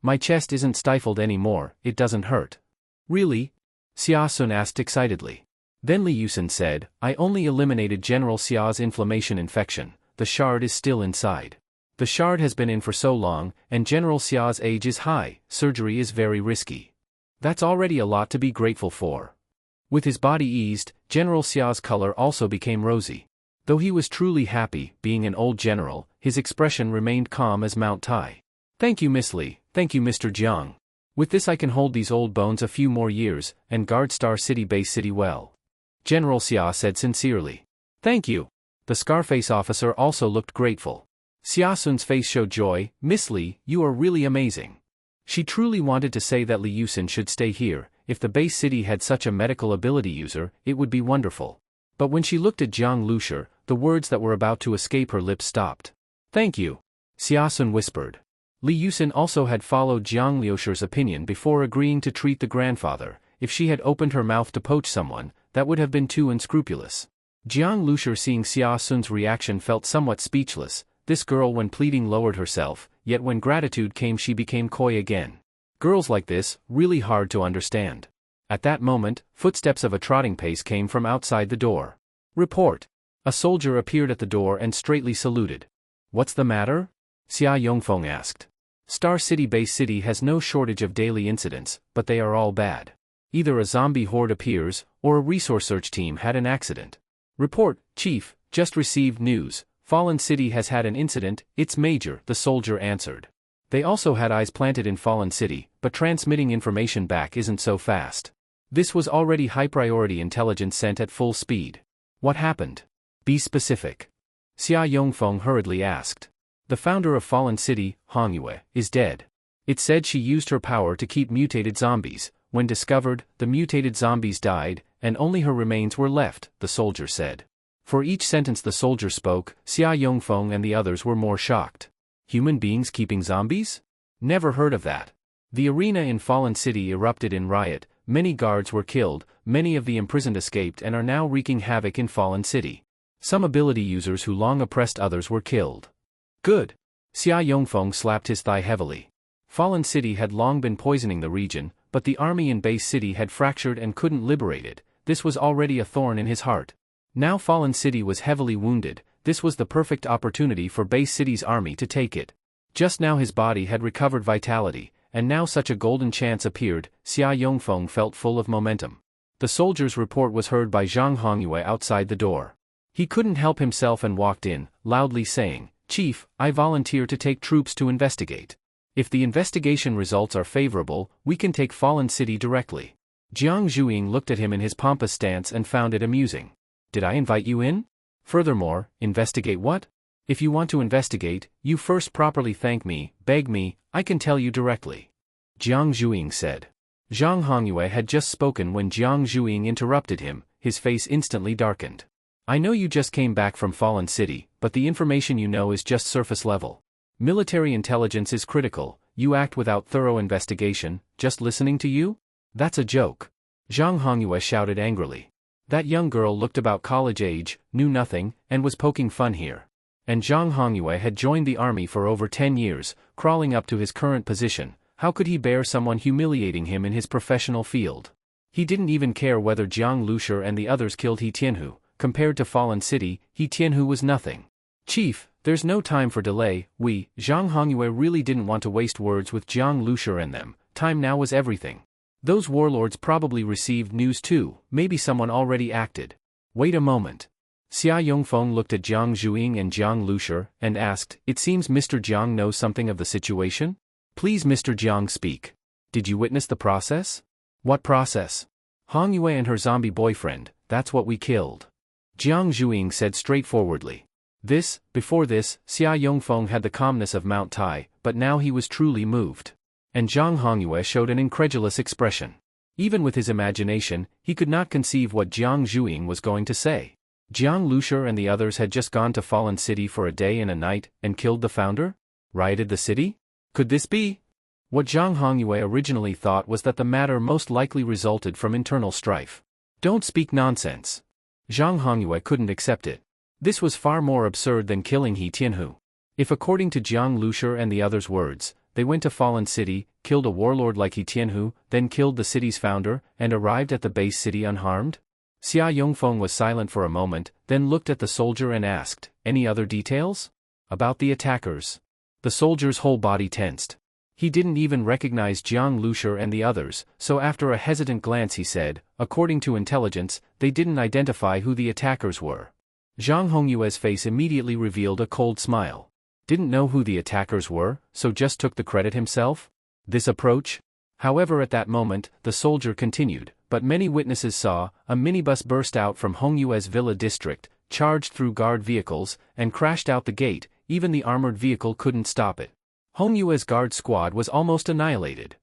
My chest isn't stifled anymore, it doesn't hurt. Really? Xia Sun asked excitedly. Then Li Yusin said, I only eliminated General Xia's inflammation infection, the shard is still inside. The shard has been in for so long, and General Xia's age is high, surgery is very risky. That's already a lot to be grateful for. With his body eased, General Xia's color also became rosy. Though he was truly happy, being an old general, his expression remained calm as Mount Tai. Thank you Miss Li, thank you Mr. Jiang. With this I can hold these old bones a few more years, and guard Star City Base City well. General Xia said sincerely. Thank you. The Scarface officer also looked grateful. Xia Sun's face showed joy. Miss Li, you are really amazing. She truly wanted to say that Li Yusin should stay here. If the base city had such a medical ability user, it would be wonderful. But when she looked at Jiang Lushi, the words that were about to escape her lips stopped. Thank you. Xia Sun whispered. Li Yusin also had followed Jiang Liushi's opinion before agreeing to treat the grandfather. If she had opened her mouth to poach someone, that would have been too unscrupulous. Jiang Lushi seeing Xia Sun's reaction felt somewhat speechless. This girl when pleading lowered herself, yet when gratitude came she became coy again. Girls like this, really hard to understand. At that moment, footsteps of a trotting pace came from outside the door. Report. A soldier appeared at the door and straightly saluted. What's the matter? Xia Yongfeng asked. Star City Base City has no shortage of daily incidents, but they are all bad. Either a zombie horde appears, or a resource search team had an accident. Report, Chief, just received news. Fallen City has had an incident, it's major, the soldier answered. They also had eyes planted in Fallen City, but transmitting information back isn't so fast. This was already high-priority intelligence sent at full speed. What happened? Be specific. Xia Yongfeng hurriedly asked. The founder of Fallen City, Hongyue, is dead. It said she used her power to keep mutated zombies. When discovered, the mutated zombies died, and only her remains were left, the soldier said. For each sentence the soldier spoke, Xia Yongfeng and the others were more shocked. Human beings keeping zombies? Never heard of that. The arena in Fallen City erupted in riot, many guards were killed, many of the imprisoned escaped and are now wreaking havoc in Fallen City. Some ability users who long oppressed others were killed. Good. Xia Yongfeng slapped his thigh heavily. Fallen City had long been poisoning the region, but the army in Base City had fractured and couldn't liberate it. This was already a thorn in his heart. Now Fallen City was heavily wounded. This was the perfect opportunity for Base City's army to take it. Just now his body had recovered vitality, and now such a golden chance appeared. Xia Yongfeng felt full of momentum. The soldier's report was heard by Zhang Hongyue outside the door. He couldn't help himself and walked in, loudly saying, "Chief, I volunteer to take troops to investigate. If the investigation results are favorable, we can take Fallen City directly." Jiang Zhuiying looked at him in his pompous stance and found it amusing. "Did I invite you in? Furthermore, investigate what? If you want to investigate, you first properly thank me, beg me, I can tell you directly." Jiang Zhuiying said. Zhang Hongyue had just spoken when Jiang Zhuiying interrupted him, his face instantly darkened. "I know you just came back from Fallen City, but the information you know is just surface level. Military intelligence is critical. You act without thorough investigation, just listening to you? That's a joke." Zhang Hongyue shouted angrily. That young girl looked about college age, knew nothing, and was poking fun here. And Zhang Hongyue had joined the army for over 10 years, crawling up to his current position. How could he bear someone humiliating him in his professional field? He didn't even care whether Jiang Lushi and the others killed He Tianhu. Compared to Fallen City, He Tianhu was nothing. "Chief, there's no time for delay. Zhang Hongyue really didn't want to waste words with Jiang Lushi and them. Time now was everything. Those warlords probably received news too, maybe someone already acted. Wait a moment." Xia Yongfeng looked at Jiang Zhuiying and Jiang Lushi, and asked, "It seems Mr. Jiang knows something of the situation? Please Mr. Jiang speak. Did you witness the process?" "What process?" "Hongyue and her zombie boyfriend, that's what we killed." Jiang Zhuiying said straightforwardly. Before this, Xia Yongfeng had the calmness of Mount Tai, but now he was truly moved. And Zhang Hongyue showed an incredulous expression. Even with his imagination, he could not conceive what Jiang Zhuiying was going to say. Jiang Lushi and the others had just gone to Fallen City for a day and a night, and killed the founder? Rioted the city? Could this be? What Zhang Hongyue originally thought was that the matter most likely resulted from internal strife. Don't speak nonsense. Zhang Hongyue couldn't accept it. This was far more absurd than killing He Tianhu. If according to Jiang Lushi and the others' words, they went to Fallen City, killed a warlord like He Tianhu, then killed the city's founder, and arrived at the base city unharmed? Xia Yongfeng was silent for a moment, then looked at the soldier and asked, "Any other details?" "About the attackers." The soldier's whole body tensed. He didn't even recognize Jiang Lushi and the others, so after a hesitant glance he said, "According to intelligence, they didn't identify who the attackers were." Zhang Hongyue's face immediately revealed a cold smile. Didn't know who the attackers were, so just took the credit himself? This approach? However, at that moment, the soldier continued, "But many witnesses saw a minibus burst out from Hongyue's villa district, charged through guard vehicles, and crashed out the gate. Even the armored vehicle couldn't stop it. Hongyue's guard squad was almost annihilated."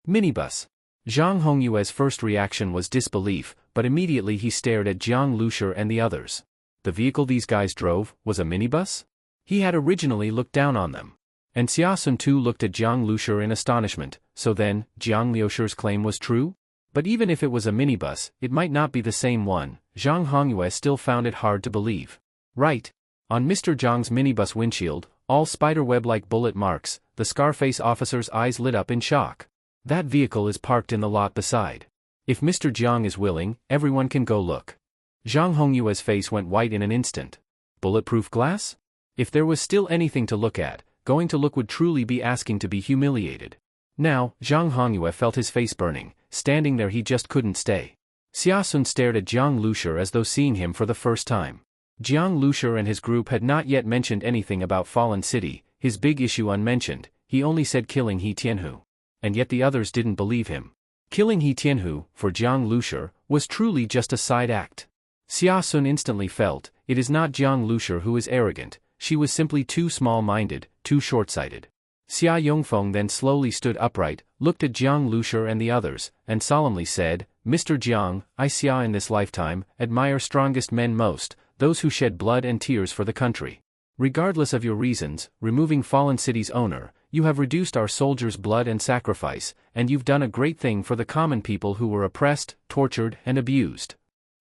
Minibus. Zhang Hongyue's first reaction was disbelief, but immediately he stared at Jiang Lushi and the others. The vehicle these guys drove was a minibus? He had originally looked down on them. And Xia Sun too looked at Jiang Lushi in astonishment. So then, Jiang Liushi's claim was true? But even if it was a minibus, it might not be the same one. Zhang Hongyue still found it hard to believe. Right. On Mr. Zhang's minibus windshield, all spiderweb-like bullet marks, the Scarface officer's eyes lit up in shock. That vehicle is parked in the lot beside. If Mr. Jiang is willing, everyone can go look. Zhang Hongyue's face went white in an instant. Bulletproof glass? If there was still anything to look at, going to look would truly be asking to be humiliated. Now, Zhang Hongyue felt his face burning. Standing there he just couldn't stay. Xia Sun stared at Jiang Lushi as though seeing him for the first time. Jiang Lushi and his group had not yet mentioned anything about Fallen City, his big issue unmentioned. He only said killing He Tianhu. And yet the others didn't believe him. Killing He Tianhu, for Jiang Lushi, was truly just a side act. Xia Sun instantly felt, it is not Jiang Lushi who is arrogant, she was simply too small-minded, too short-sighted. Xia Yongfeng then slowly stood upright, looked at Jiang Lushi and the others, and solemnly said, Mr. Jiang, I Xia in this lifetime, admire strongest men most, those who shed blood and tears for the country. Regardless of your reasons, removing Fallen City's owner, you have reduced our soldiers' blood and sacrifice, and you've done a great thing for the common people who were oppressed, tortured, and abused.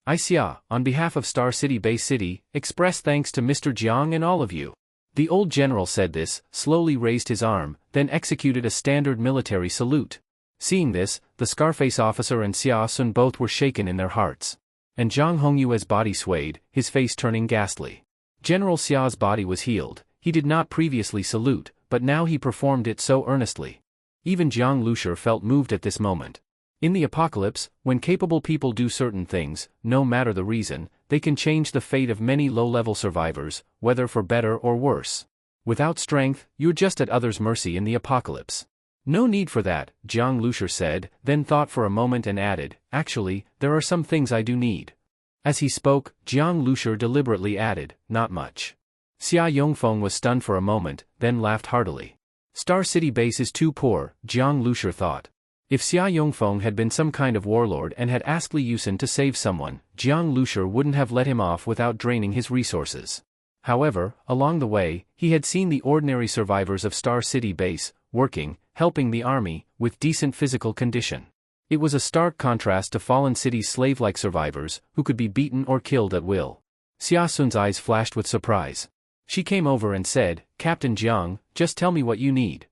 I Xia, on behalf of Star City Base City, express thanks to Mr. Jiang and all of you. The old general said this, slowly raised his arm, then executed a standard military salute. Seeing this, the Scarface officer and Xia Sun both were shaken in their hearts. And Zhang Hongyue's body swayed, his face turning ghastly. General Xia's body was healed, he did not previously salute, but now he performed it so earnestly. Even Jiang Lushi felt moved at this moment. In the apocalypse, when capable people do certain things, no matter the reason, they can change the fate of many low-level survivors, whether for better or worse. Without strength, you're just at others' mercy in the apocalypse. No need for that, Jiang Lushi said, then thought for a moment and added, actually, there are some things I do need. As he spoke, Jiang Lushi deliberately added, not much. Xia Yongfeng was stunned for a moment, then laughed heartily. Star City Base is too poor, Jiang Lushi thought. If Xia Yongfeng had been some kind of warlord and had asked Li Yusen to save someone, Jiang Lushi wouldn't have let him off without draining his resources. However, along the way, he had seen the ordinary survivors of Star City Base, working, helping the army, with decent physical condition. It was a stark contrast to Fallen City's slave-like survivors, who could be beaten or killed at will. Xia Sun's eyes flashed with surprise. She came over and said, Captain Jiang, just tell me what you need.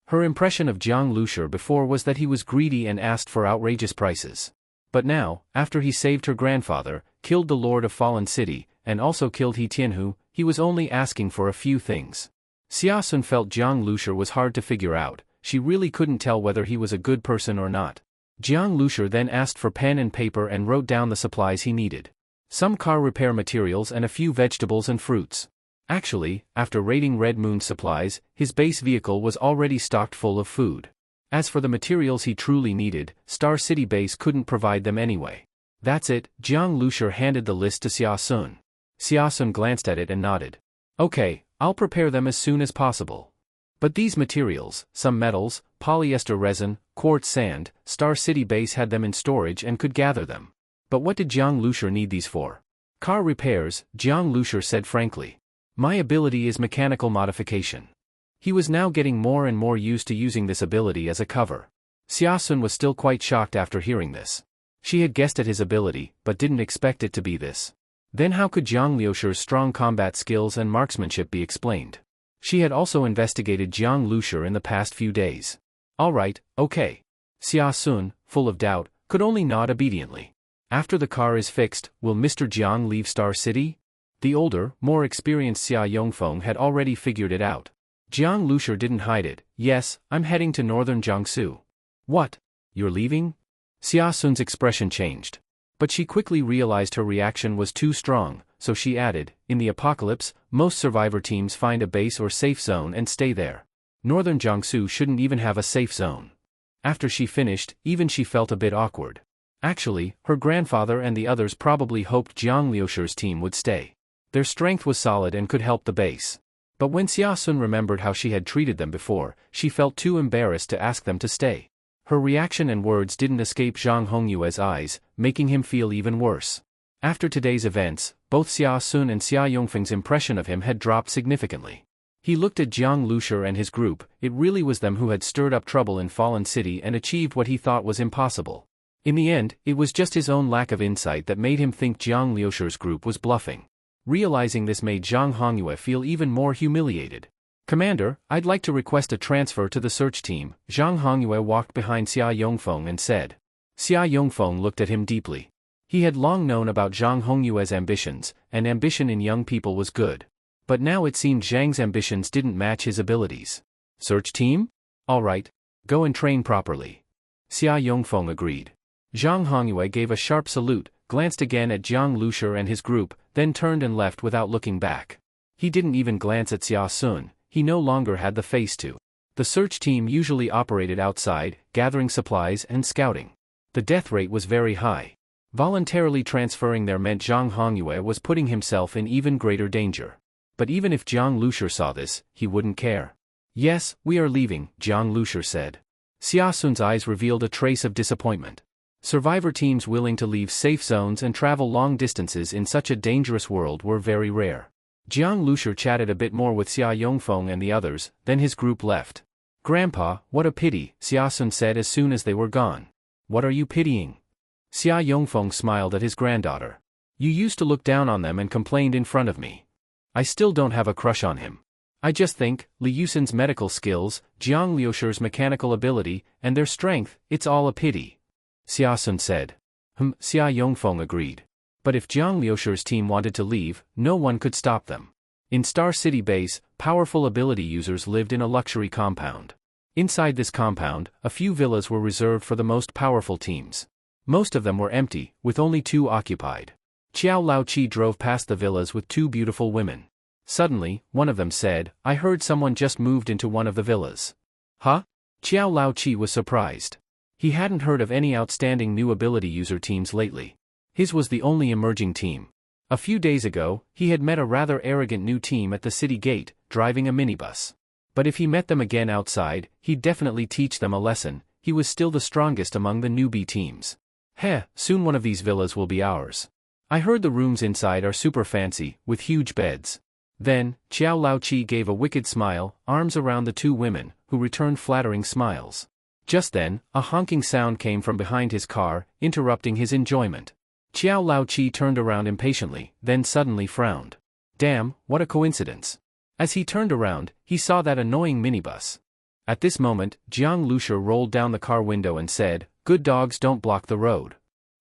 Her impression of Jiang Lushi before was that he was greedy and asked for outrageous prices. But now, after he saved her grandfather, killed the Lord of Fallen City, and also killed He Tianhu, he was only asking for a few things. Xia Sun felt Jiang Lushi was hard to figure out, she really couldn't tell whether he was a good person or not. Jiang Lushi then asked for pen and paper and wrote down the supplies he needed. Some car repair materials and a few vegetables and fruits. Actually, after raiding Red Moon's supplies, his base vehicle was already stocked full of food. As for the materials he truly needed, Star City Base couldn't provide them anyway. That's it, Jiang Lushi handed the list to Xia Sun. Xia Sun glanced at it and nodded. Okay, I'll prepare them as soon as possible. But these materials, some metals, polyester resin, quartz sand, Star City Base had them in storage and could gather them. But what did Jiang Lushi need these for? Car repairs, Jiang Lushi said frankly. My ability is mechanical modification. He was now getting more and more used to using this ability as a cover. Xia Sun was still quite shocked after hearing this. She had guessed at his ability, but didn't expect it to be this. Then how could Jiang Liushi's strong combat skills and marksmanship be explained? She had also investigated Jiang Lushi in the past few days. Alright, okay. Xia Sun, full of doubt, could only nod obediently. After the car is fixed, will Mr. Jiang leave Star City? The older, more experienced Xia Yongfeng had already figured it out. Jiang Lushi didn't hide it. Yes, I'm heading to northern Jiangsu. What? You're leaving? Xia Sun's expression changed. But she quickly realized her reaction was too strong, so she added, in the apocalypse, most survivor teams find a base or safe zone and stay there. Northern Jiangsu shouldn't even have a safe zone. After she finished, even she felt a bit awkward. Actually, her grandfather and the others probably hoped Jiang Liushi's team would stay. Their strength was solid and could help the base. But when Xia Sun remembered how she had treated them before, she felt too embarrassed to ask them to stay. Her reaction and words didn't escape Zhang Hongyue's eyes, making him feel even worse. After today's events, both Xia Sun and Xia Yongfeng's impression of him had dropped significantly. He looked at Jiang Lushi and his group, it really was them who had stirred up trouble in Fallen City and achieved what he thought was impossible. In the end, it was just his own lack of insight that made him think Jiang Liushi's group was bluffing. Realizing this made Zhang Hongyue feel even more humiliated. Commander, I'd like to request a transfer to the search team. Zhang Hongyue walked behind Xia Yongfeng and said. Xia Yongfeng looked at him deeply. He had long known about Zhang Hongyue's ambitions, and ambition in young people was good. But now it seemed Zhang's ambitions didn't match his abilities. Search team? Alright. Go and train properly. Xia Yongfeng agreed. Zhang Hongyue gave a sharp salute, glanced again at Jiang Lushi and his group, then turned and left without looking back. He didn't even glance at Xia Sun, he no longer had the face to. The search team usually operated outside, gathering supplies and scouting. The death rate was very high. Voluntarily transferring there meant Zhang Hongyue was putting himself in even greater danger. But even if Jiang Lushur saw this, he wouldn't care. Yes, we are leaving, Jiang Lushur said. Xia Sun's eyes revealed a trace of disappointment. Survivor teams willing to leave safe zones and travel long distances in such a dangerous world were very rare. Jiang Lushur chatted a bit more with Xia Yongfeng and the others, then his group left. Grandpa, what a pity, Xia Sun said as soon as they were gone. What are you pitying? Xia Yongfeng smiled at his granddaughter. You used to look down on them and complained in front of me. I still don't have a crush on him. I just think, Li Yusin's medical skills, Jiang Liushur's mechanical ability, and their strength, it's all a pity. Xia Sun said. Xia Yongfeng agreed. But if Jiang Liushur's team wanted to leave, no one could stop them. In Star City Base, powerful ability users lived in a luxury compound. Inside this compound, a few villas were reserved for the most powerful teams. Most of them were empty, with only 2 occupied. Qiao Laoqi drove past the villas with 2 beautiful women. Suddenly, one of them said, I heard someone just moved into one of the villas. Huh? Qiao Laoqi was surprised. He hadn't heard of any outstanding new ability user teams lately. His was the only emerging team. A few days ago, he had met a rather arrogant new team at the city gate, driving a minibus. But if he met them again outside, he'd definitely teach them a lesson. He was still the strongest among the newbie teams. Soon one of these villas will be ours. I heard the rooms inside are super fancy, with huge beds. Then, Qiao Laoqi gave a wicked smile, arms around the 2 women, who returned flattering smiles. Just then, a honking sound came from behind his car, interrupting his enjoyment. Qiao Laoqi turned around impatiently, then suddenly frowned. Damn, what a coincidence. As he turned around, he saw that annoying minibus. At this moment, Jiang Lushur rolled down the car window and said, Good dogs don't block the road.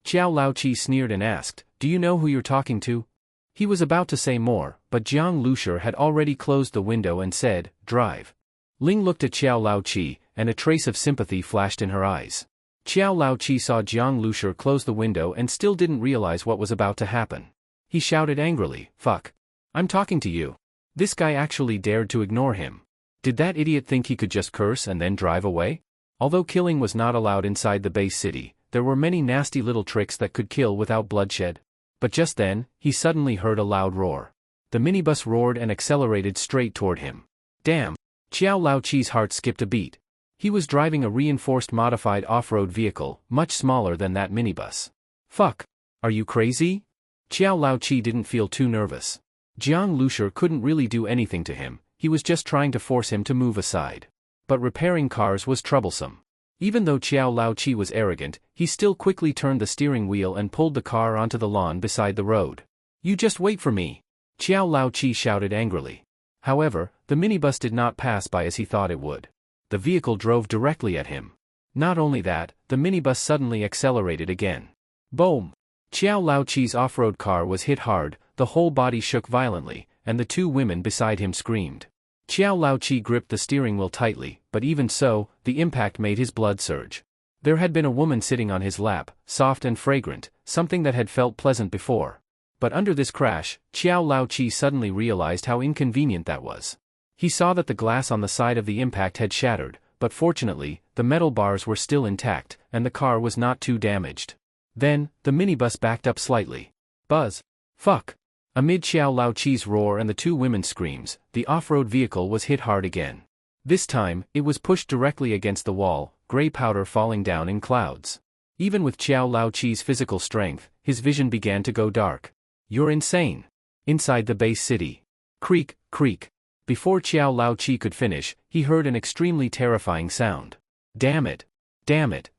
Qiao Laoqi sneered and asked, Do you know who you're talking to? He was about to say more, but Jiang Lushur had already closed the window and said, Drive. Ling looked at Qiao Laoqi, and a trace of sympathy flashed in her eyes. Qiao Laoqi saw Jiang Lushur close the window and still didn't realize what was about to happen. He shouted angrily, Fuck. I'm talking to you. This guy actually dared to ignore him. Did that idiot think he could just curse and then drive away? Although killing was not allowed inside the base city, there were many nasty little tricks that could kill without bloodshed. But just then, he suddenly heard a loud roar. The minibus roared and accelerated straight toward him. Damn! Qiao Laoqi's heart skipped a beat. He was driving a reinforced modified off-road vehicle, much smaller than that minibus. Fuck! Are you crazy? Qiao Laoqi didn't feel too nervous. Jiang Lushur couldn't really do anything to him, he was just trying to force him to move aside. But repairing cars was troublesome. Even though Qiao Laoqi was arrogant, he still quickly turned the steering wheel and pulled the car onto the lawn beside the road. You just wait for me! Qiao Laoqi shouted angrily. However, the minibus did not pass by as he thought it would. The vehicle drove directly at him. Not only that, the minibus suddenly accelerated again. Boom! Qiao Laoqi's off-road car was hit hard, the whole body shook violently, and the 2 women beside him screamed. Qiao Laoqi gripped the steering wheel tightly, but even so, the impact made his blood surge. There had been a woman sitting on his lap, soft and fragrant, something that had felt pleasant before. But under this crash, Qiao Laoqi suddenly realized how inconvenient that was. He saw that the glass on the side of the impact had shattered, but fortunately, the metal bars were still intact, and the car was not too damaged. Then, the minibus backed up slightly. Buzz! Fuck! Amid Qiao Laoqi's roar and the 2 women's screams, the off-road vehicle was hit hard again. This time, it was pushed directly against the wall, gray powder falling down in clouds. Even with Qiao Laoqi's physical strength, his vision began to go dark. You're insane! Inside the base city. Creak, creak. Before Qiao Laoqi could finish, he heard an extremely terrifying sound. Damn it! Damn it!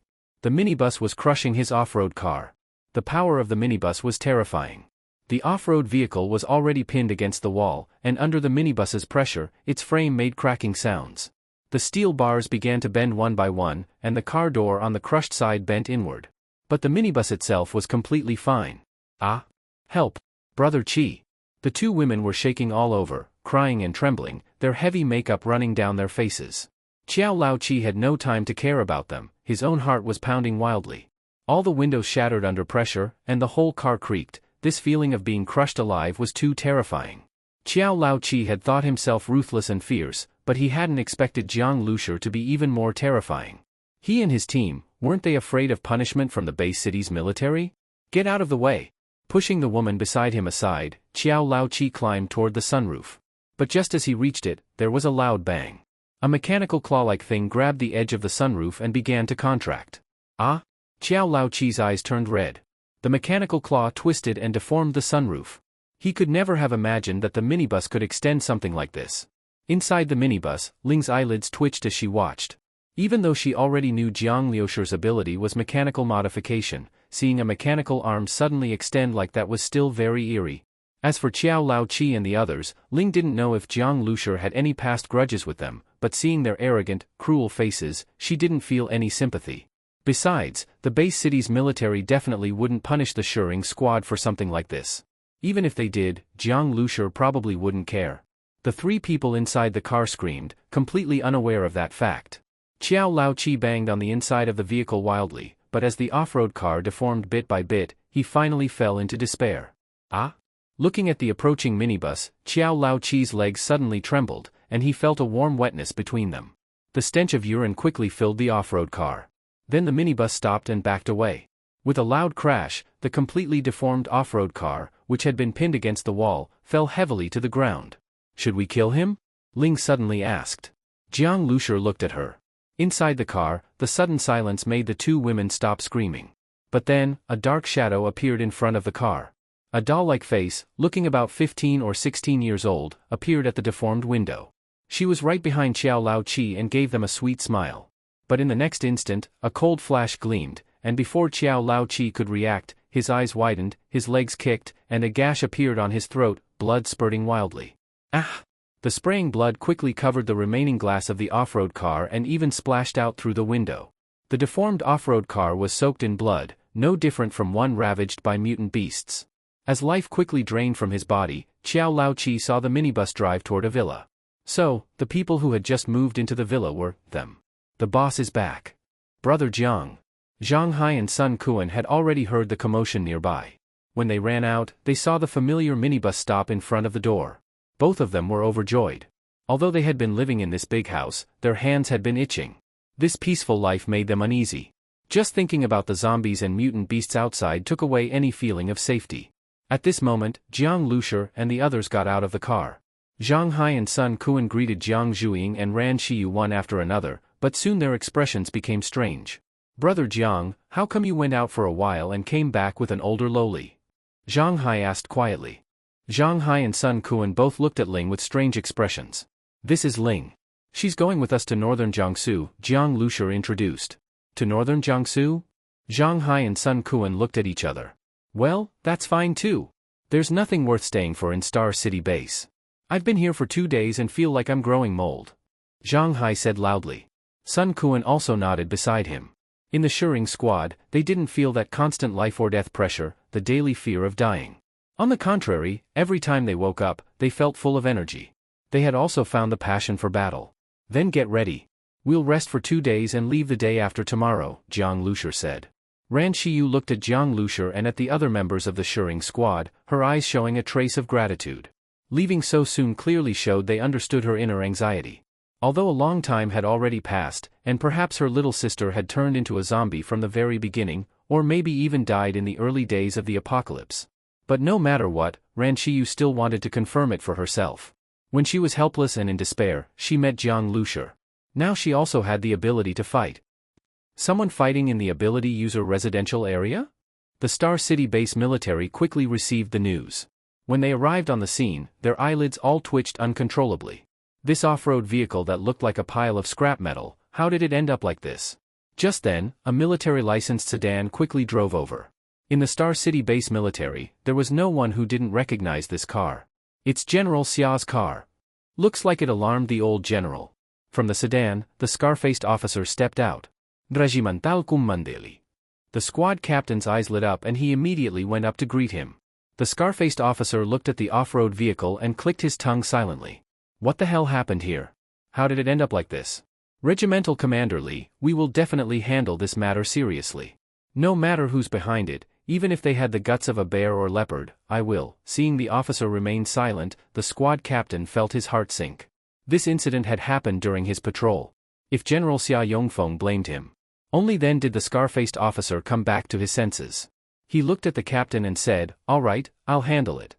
The minibus was crushing his off-road car. The power of the minibus was terrifying. The off-road vehicle was already pinned against the wall, and under the minibus's pressure, its frame made cracking sounds. The steel bars began to bend one by one, and the car door on the crushed side bent inward. But the minibus itself was completely fine. Ah! Help! Brother Qi! The 2 women were shaking all over, crying and trembling, their heavy makeup running down their faces. Qiao Laoqi had no time to care about them, his own heart was pounding wildly. All the windows shattered under pressure, and the whole car creaked. This feeling of being crushed alive was too terrifying. Qiao Laoqi had thought himself ruthless and fierce, but he hadn't expected Jiang Lushur to be even more terrifying. He and his team, weren't they afraid of punishment from the base city's military? Get out of the way. Pushing the woman beside him aside, Qiao Laoqi climbed toward the sunroof. But just as he reached it, there was a loud bang. A mechanical claw-like thing grabbed the edge of the sunroof and began to contract. Ah? Qiao Laoqi's eyes turned red. The mechanical claw twisted and deformed the sunroof. He could never have imagined that the minibus could extend something like this. Inside the minibus, Ling's eyelids twitched as she watched. Even though she already knew Jiang Liusher's ability was mechanical modification, seeing a mechanical arm suddenly extend like that was still very eerie. As for Qiao Laoqi and the others, Ling didn't know if Jiang Liusher had any past grudges with them, but seeing their arrogant, cruel faces, she didn't feel any sympathy. Besides, the base city's military definitely wouldn't punish the Shering squad for something like this. Even if they did, Jiang Liusher probably wouldn't care. The three people inside the car screamed, completely unaware of that fact. Qiao Laoqi banged on the inside of the vehicle wildly, but as the off-road car deformed bit by bit, he finally fell into despair. Ah? Looking at the approaching minibus, Qiao Laoqi's legs suddenly trembled, and he felt a warm wetness between them. The stench of urine quickly filled the off-road car. Then the minibus stopped and backed away. With a loud crash, the completely deformed off-road car, which had been pinned against the wall, fell heavily to the ground. Should we kill him? Ling suddenly asked. Jiang Liusher looked at her. Inside the car, the sudden silence made the two women stop screaming. But then, a dark shadow appeared in front of the car. A doll-like face, looking about 15 or 16 years old, appeared at the deformed window. She was right behind Qiao Laoqi and gave them a sweet smile. But in the next instant, a cold flash gleamed, and before Qiao Laoqi could react, his eyes widened, his legs kicked, and a gash appeared on his throat, blood spurting wildly. Ah! The spraying blood quickly covered the remaining glass of the off-road car and even splashed out through the window. The deformed off-road car was soaked in blood, no different from one ravaged by mutant beasts. As life quickly drained from his body, Qiao Laoqi saw the minibus drive toward a villa. So, the people who had just moved into the villa were them. The boss is back. Brother Jiang. Zhang Hai and Sun Kuan had already heard the commotion nearby. When they ran out, they saw the familiar minibus stop in front of the door. Both of them were overjoyed. Although they had been living in this big house, their hands had been itching. This peaceful life made them uneasy. Just thinking about the zombies and mutant beasts outside took away any feeling of safety. At this moment, Jiang Liusher and the others got out of the car. Zhang Hai and Sun Kuan greeted Jiang Zhuiying and Ran Shiyu one after another, but soon their expressions became strange. Brother Jiang, how come you went out for a while and came back with an older lowly? Zhang Hai asked quietly. Zhang Hai and Sun Kuan both looked at Ling with strange expressions. This is Ling. She's going with us to northern Jiangsu, Jiang Liusher introduced. To northern Jiangsu? Zhang Hai and Sun Kuan looked at each other. Well, that's fine too. There's nothing worth staying for in Star City Base. I've been here for 2 days and feel like I'm growing mold. Zhang Hai said loudly. Sun Kuan also nodded beside him. In the Shering squad, they didn't feel that constant life-or-death pressure, the daily fear of dying. On the contrary, every time they woke up, they felt full of energy. They had also found the passion for battle. Then get ready. We'll rest for 2 days and leave the day after tomorrow, Jiang Liusher said. Ran Shiyu looked at Jiang Liusher and at the other members of the Shering squad, her eyes showing a trace of gratitude. Leaving so soon clearly showed they understood her inner anxiety. Although a long time had already passed, and perhaps her little sister had turned into a zombie from the very beginning, or maybe even died in the early days of the apocalypse. But no matter what, Ran Shiyu still wanted to confirm it for herself. When she was helpless and in despair, she met Jiang Liusher. Now she also had the ability to fight. Someone fighting in the ability user residential area? The Star City base military quickly received the news. When they arrived on the scene, their eyelids all twitched uncontrollably. This off-road vehicle that looked like a pile of scrap metal, how did it end up like this? Just then, a military-licensed sedan quickly drove over. In the Star City base military, there was no one who didn't recognize this car. It's General Xia's car. Looks like it alarmed the old general. From the sedan, the scar-faced officer stepped out. Regimental Kummandeli. The squad captain's eyes lit up and he immediately went up to greet him. The scar-faced officer looked at the off-road vehicle and clicked his tongue silently. What the hell happened here? How did it end up like this? Regimental Commander Li, we will definitely handle this matter seriously. No matter who's behind it, even if they had the guts of a bear or leopard, I will. Seeing the officer remain silent, the squad captain felt his heart sink. This incident had happened during his patrol. If General Xia Yongfeng blamed him, only then did the scar-faced officer come back to his senses. He looked at the captain and said, "All right, I'll handle it."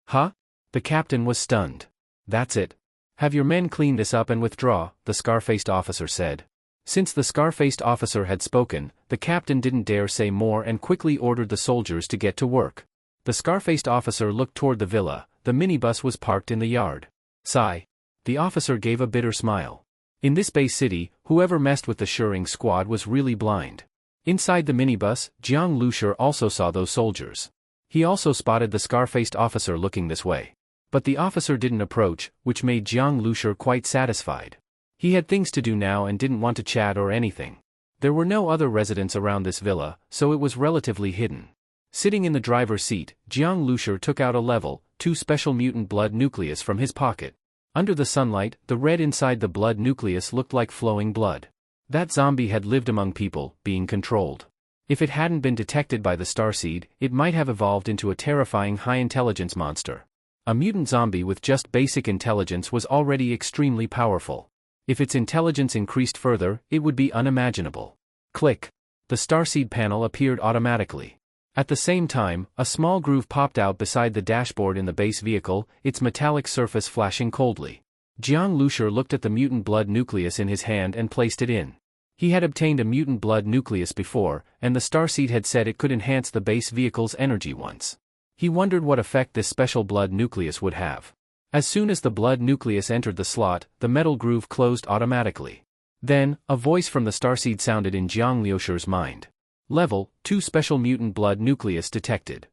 Huh? The captain was stunned. "That's it. Have your men clean this up and withdraw," the scar-faced officer said. Since the scar-faced officer had spoken, the captain didn't dare say more and quickly ordered the soldiers to get to work. The scar-faced officer looked toward the villa. The minibus was parked in the yard. Sigh. The officer gave a bitter smile. In this base city, whoever messed with the Shuring squad was really blind. Inside the minibus, Jiang Lushur also saw those soldiers. He also spotted the scar-faced officer looking this way. But the officer didn't approach, which made Jiang Lushur quite satisfied. He had things to do now and didn't want to chat or anything. There were no other residents around this villa, so it was relatively hidden. Sitting in the driver's seat, Jiang Lushur took out a level 2 special mutant blood nucleus from his pocket. Under the sunlight, the red inside the blood nucleus looked like flowing blood. That zombie had lived among people, being controlled. If it hadn't been detected by the starseed, it might have evolved into a terrifying high-intelligence monster. A mutant zombie with just basic intelligence was already extremely powerful. If its intelligence increased further, it would be unimaginable. Click. The starseed panel appeared automatically. At the same time, a small groove popped out beside the dashboard in the base vehicle, its metallic surface flashing coldly. Jiang Lushur looked at the mutant blood nucleus in his hand and placed it in. He had obtained a mutant blood nucleus before, and the starseed had said it could enhance the base vehicle's energy once. He wondered what effect this special blood nucleus would have. As soon as the blood nucleus entered the slot, the metal groove closed automatically. Then, a voice from the starseed sounded in Jiang Lushur's mind. Level 2 Special Mutant Blood Nucleus detected.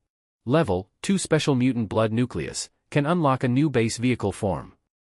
Level 2 Special Mutant Blood Nucleus can unlock a new base vehicle form.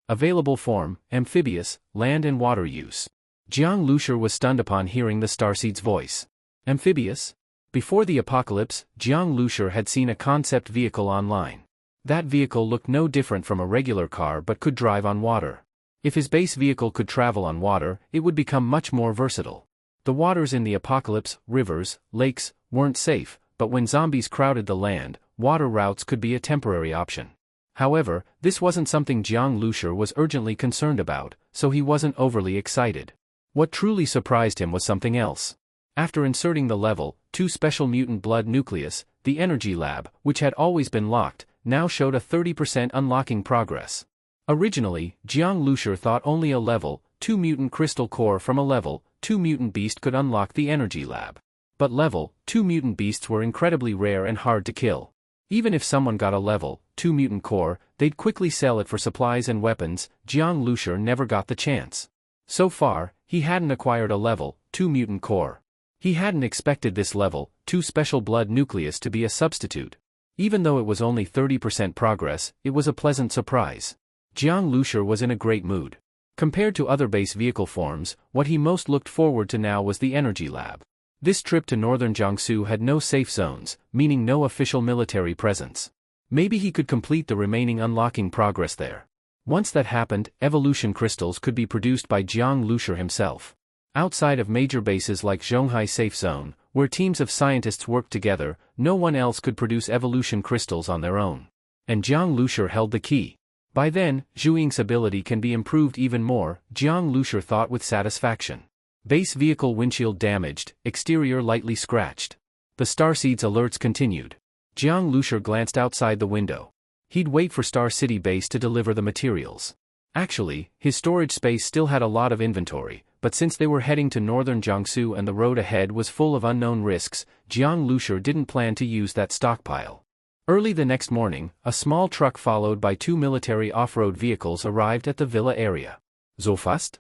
Available form, amphibious, land and water use. Jiang Lushur was stunned upon hearing the starseed's voice. Amphibious? Before the apocalypse, Jiang Lushur had seen a concept vehicle online. That vehicle looked no different from a regular car but could drive on water. If his base vehicle could travel on water, it would become much more versatile. The waters in the apocalypse, rivers, lakes, weren't safe, but when zombies crowded the land, water routes could be a temporary option. However, this wasn't something Jiang Lushur was urgently concerned about, so he wasn't overly excited. What truly surprised him was something else. After inserting the level 2 Special Mutant Blood Nucleus, the energy lab, which had always been locked, now showed a 30% unlocking progress. Originally, Jiang Lushur thought only a level 2 mutant crystal core from a level 2 mutant beast could unlock the energy lab. But level 2 mutant beasts were incredibly rare and hard to kill. Even if someone got a level 2 mutant core, they'd quickly sell it for supplies and weapons. Jiang Lushur never got the chance. So far, he hadn't acquired a level 2 mutant core. He hadn't expected this level 2 special blood nucleus to be a substitute. Even though it was only 30% progress, it was a pleasant surprise. Jiang Lushur was in a great mood. Compared to other base vehicle forms, what he most looked forward to now was the energy lab. This trip to northern Jiangsu had no safe zones, meaning no official military presence. Maybe he could complete the remaining unlocking progress there. Once that happened, evolution crystals could be produced by Jiang Lushur himself. Outside of major bases like Zhonghai Safe Zone, where teams of scientists worked together, no one else could produce evolution crystals on their own. And Jiang Lushur held the key. By then, Zhuing's ability can be improved even more, Jiang Lushur thought with satisfaction. Base vehicle windshield damaged, exterior lightly scratched. The starseed's alerts continued. Jiang Lushur glanced outside the window. He'd wait for Star City Base to deliver the materials. Actually, his storage space still had a lot of inventory, but since they were heading to northern Jiangsu and the road ahead was full of unknown risks, Jiang Lushur didn't plan to use that stockpile. Early the next morning, a small truck followed by 2 military off-road vehicles arrived at the villa area. So fast?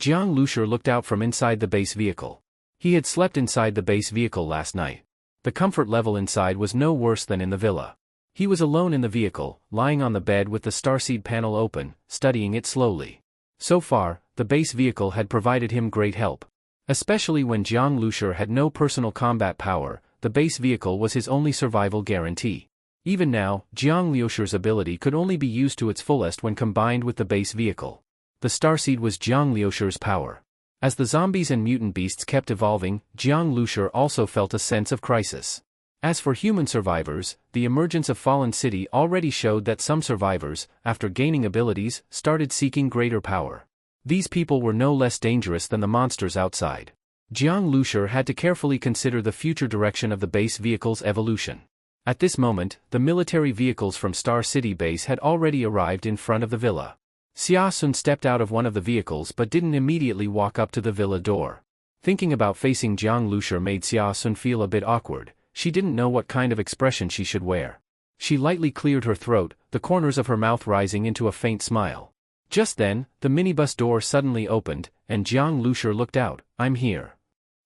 Jiang Lushur looked out from inside the base vehicle. He had slept inside the base vehicle last night. The comfort level inside was no worse than in the villa. He was alone in the vehicle, lying on the bed with the starseed panel open, studying it slowly. So far, the base vehicle had provided him great help. Especially when Jiang Lushur had no personal combat power, the base vehicle was his only survival guarantee. Even now, Jiang Lushur's ability could only be used to its fullest when combined with the base vehicle. The starseed was Jiang Lushur's power. As the zombies and mutant beasts kept evolving, Jiang Lushur also felt a sense of crisis. As for human survivors, the emergence of Fallen City already showed that some survivors, after gaining abilities, started seeking greater power. These people were no less dangerous than the monsters outside. Jiang Lushur had to carefully consider the future direction of the base vehicle's evolution. At this moment, the military vehicles from Star City base had already arrived in front of the villa. Xia Sun stepped out of one of the vehicles but didn't immediately walk up to the villa door. Thinking about facing Jiang Lushur made Xia Sun feel a bit awkward. She didn't know what kind of expression she should wear. She lightly cleared her throat, the corners of her mouth rising into a faint smile. Just then, the minibus door suddenly opened, and Jiang Lushur looked out. "I'm here."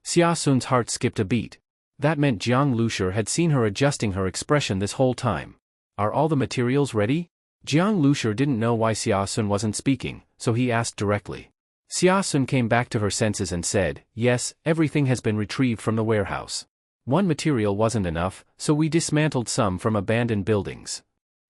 Xia Sun's heart skipped a beat. That meant Jiang Lushur had seen her adjusting her expression this whole time. "Are all the materials ready?" Jiang Lushur didn't know why Xia Sun wasn't speaking, so he asked directly. Xia Sun came back to her senses and said, "Yes, everything has been retrieved from the warehouse. One material wasn't enough, so we dismantled some from abandoned buildings."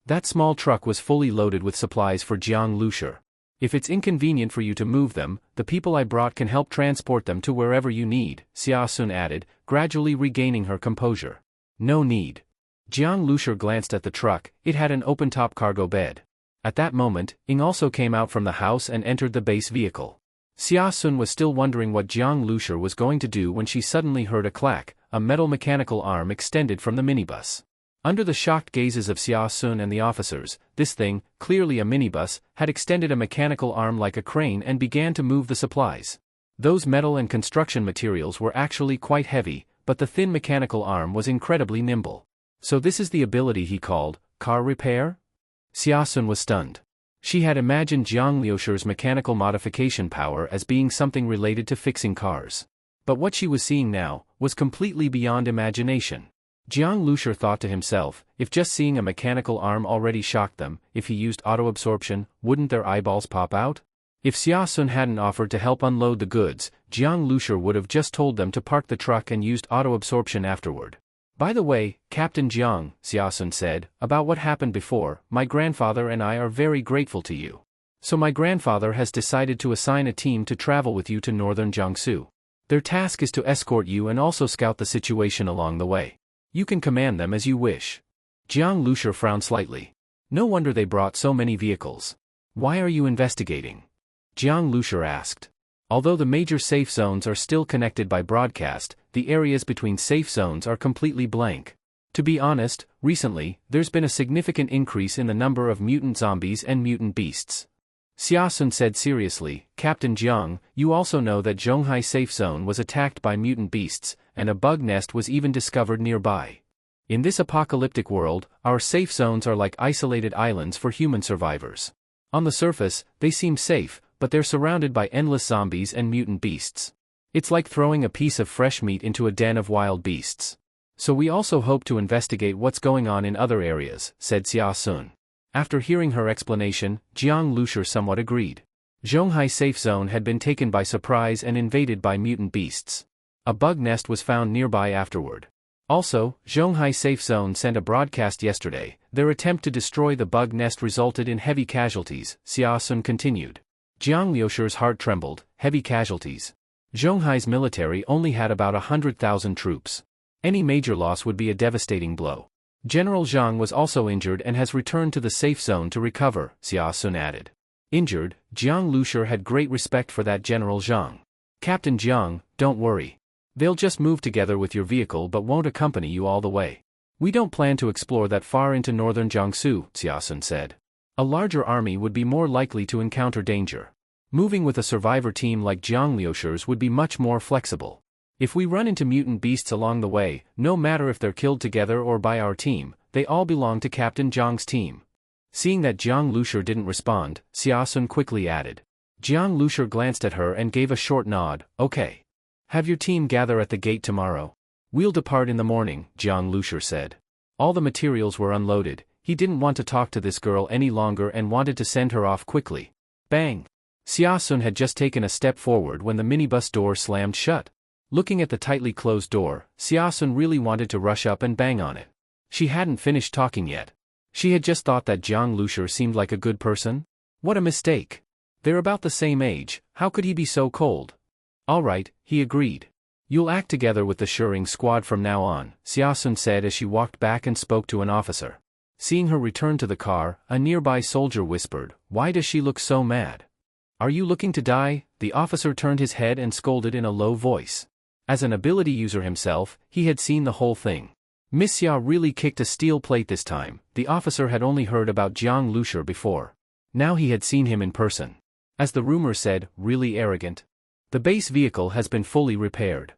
That small truck was fully loaded with supplies for Jiang Lushur. "If it's inconvenient for you to move them, the people I brought can help transport them to wherever you need," Xia Sun added, gradually regaining her composure. "No need." Jiang Lushur glanced at the truck. It had an open-top cargo bed. At that moment, Ing also came out from the house and entered the base vehicle. Xia Sun was still wondering what Jiang Lushur was going to do when she suddenly heard a clack. A metal mechanical arm extended from the minibus. Under the shocked gazes of Xia Sun and the officers, this thing, clearly a minibus, had extended a mechanical arm like a crane and began to move the supplies. Those metal and construction materials were actually quite heavy, but the thin mechanical arm was incredibly nimble. So this is the ability he called car repair? Xia Sun was stunned. She had imagined Jiang Lushur's mechanical modification power as being something related to fixing cars. But what she was seeing now was completely beyond imagination. Jiang Lushur thought to himself, if just seeing a mechanical arm already shocked them, if he used auto-absorption, wouldn't their eyeballs pop out? If Xia Sun hadn't offered to help unload the goods, Jiang Lushur would have just told them to park the truck and used auto-absorption afterward. "By the way, Captain Jiang," Xia Sun said, "about what happened before, my grandfather and I are very grateful to you. So my grandfather has decided to assign a team to travel with you to northern Jiangsu. Their task is to escort you and also scout the situation along the way. You can command them as you wish." Jiang Lushur frowned slightly. "No wonder they brought so many vehicles. Why are you investigating?" Jiang Lushur asked. Although the major safe zones are still connected by broadcast, the areas between safe zones are completely blank. To be honest, recently, there's been a significant increase in the number of mutant zombies and mutant beasts. Xia Sun said seriously, "Captain Jiang, you also know that Zhonghai safe zone was attacked by mutant beasts, and a bug nest was even discovered nearby. In this apocalyptic world, our safe zones are like isolated islands for human survivors. On the surface, they seem safe, but they're surrounded by endless zombies and mutant beasts. It's like throwing a piece of fresh meat into a den of wild beasts. So we also hope to investigate what's going on in other areas," said Xia Sun. After hearing her explanation, Jiang Lushur somewhat agreed. Zhonghai safe zone had been taken by surprise and invaded by mutant beasts. A bug nest was found nearby afterward. Also, Zhonghai safe zone sent a broadcast yesterday. Their attempt to destroy the bug nest resulted in heavy casualties, Xia Sun continued. Jiang Lushur's heart trembled. Heavy casualties. Zhonghai's military only had about 100,000 troops. Any major loss would be a devastating blow. General Zhang was also injured and has returned to the safe zone to recover, Xia Sun added. Injured, Jiang Lushur had great respect for that General Zhang. "Captain Jiang, don't worry. They'll just move together with your vehicle but won't accompany you all the way. We don't plan to explore that far into northern Jiangsu," Xia Sun said. "A larger army would be more likely to encounter danger. Moving with a survivor team like Jiang Lushur's would be much more flexible. If we run into mutant beasts along the way, no matter if they're killed together or by our team, they all belong to Captain Jiang's team." Seeing that Jiang Lushur didn't respond, Xia Sun quickly added. Jiang Lushur glanced at her and gave a short nod. "Okay. Have your team gather at the gate tomorrow. We'll depart in the morning," Jiang Lushur said. All the materials were unloaded. He didn't want to talk to this girl any longer and wanted to send her off quickly. Bang! Xia Sun had just taken a step forward when the minibus door slammed shut. Looking at the tightly closed door, Xia Sun really wanted to rush up and bang on it. She hadn't finished talking yet. She had just thought that Jiang Lushur seemed like a good person. What a mistake. They're about the same age, how could he be so cold? "All right," he agreed. "You'll act together with the Shuring squad from now on," Xia Sun said as she walked back and spoke to an officer. Seeing her return to the car, a nearby soldier whispered, "Why does she look so mad? Are you looking to die?" The officer turned his head and scolded in a low voice. As an ability user himself, he had seen the whole thing. Miss Xia really kicked a steel plate this time. The officer had only heard about Jiang Lushi before. Now he had seen him in person. As the rumor said, really arrogant. The base vehicle has been fully repaired.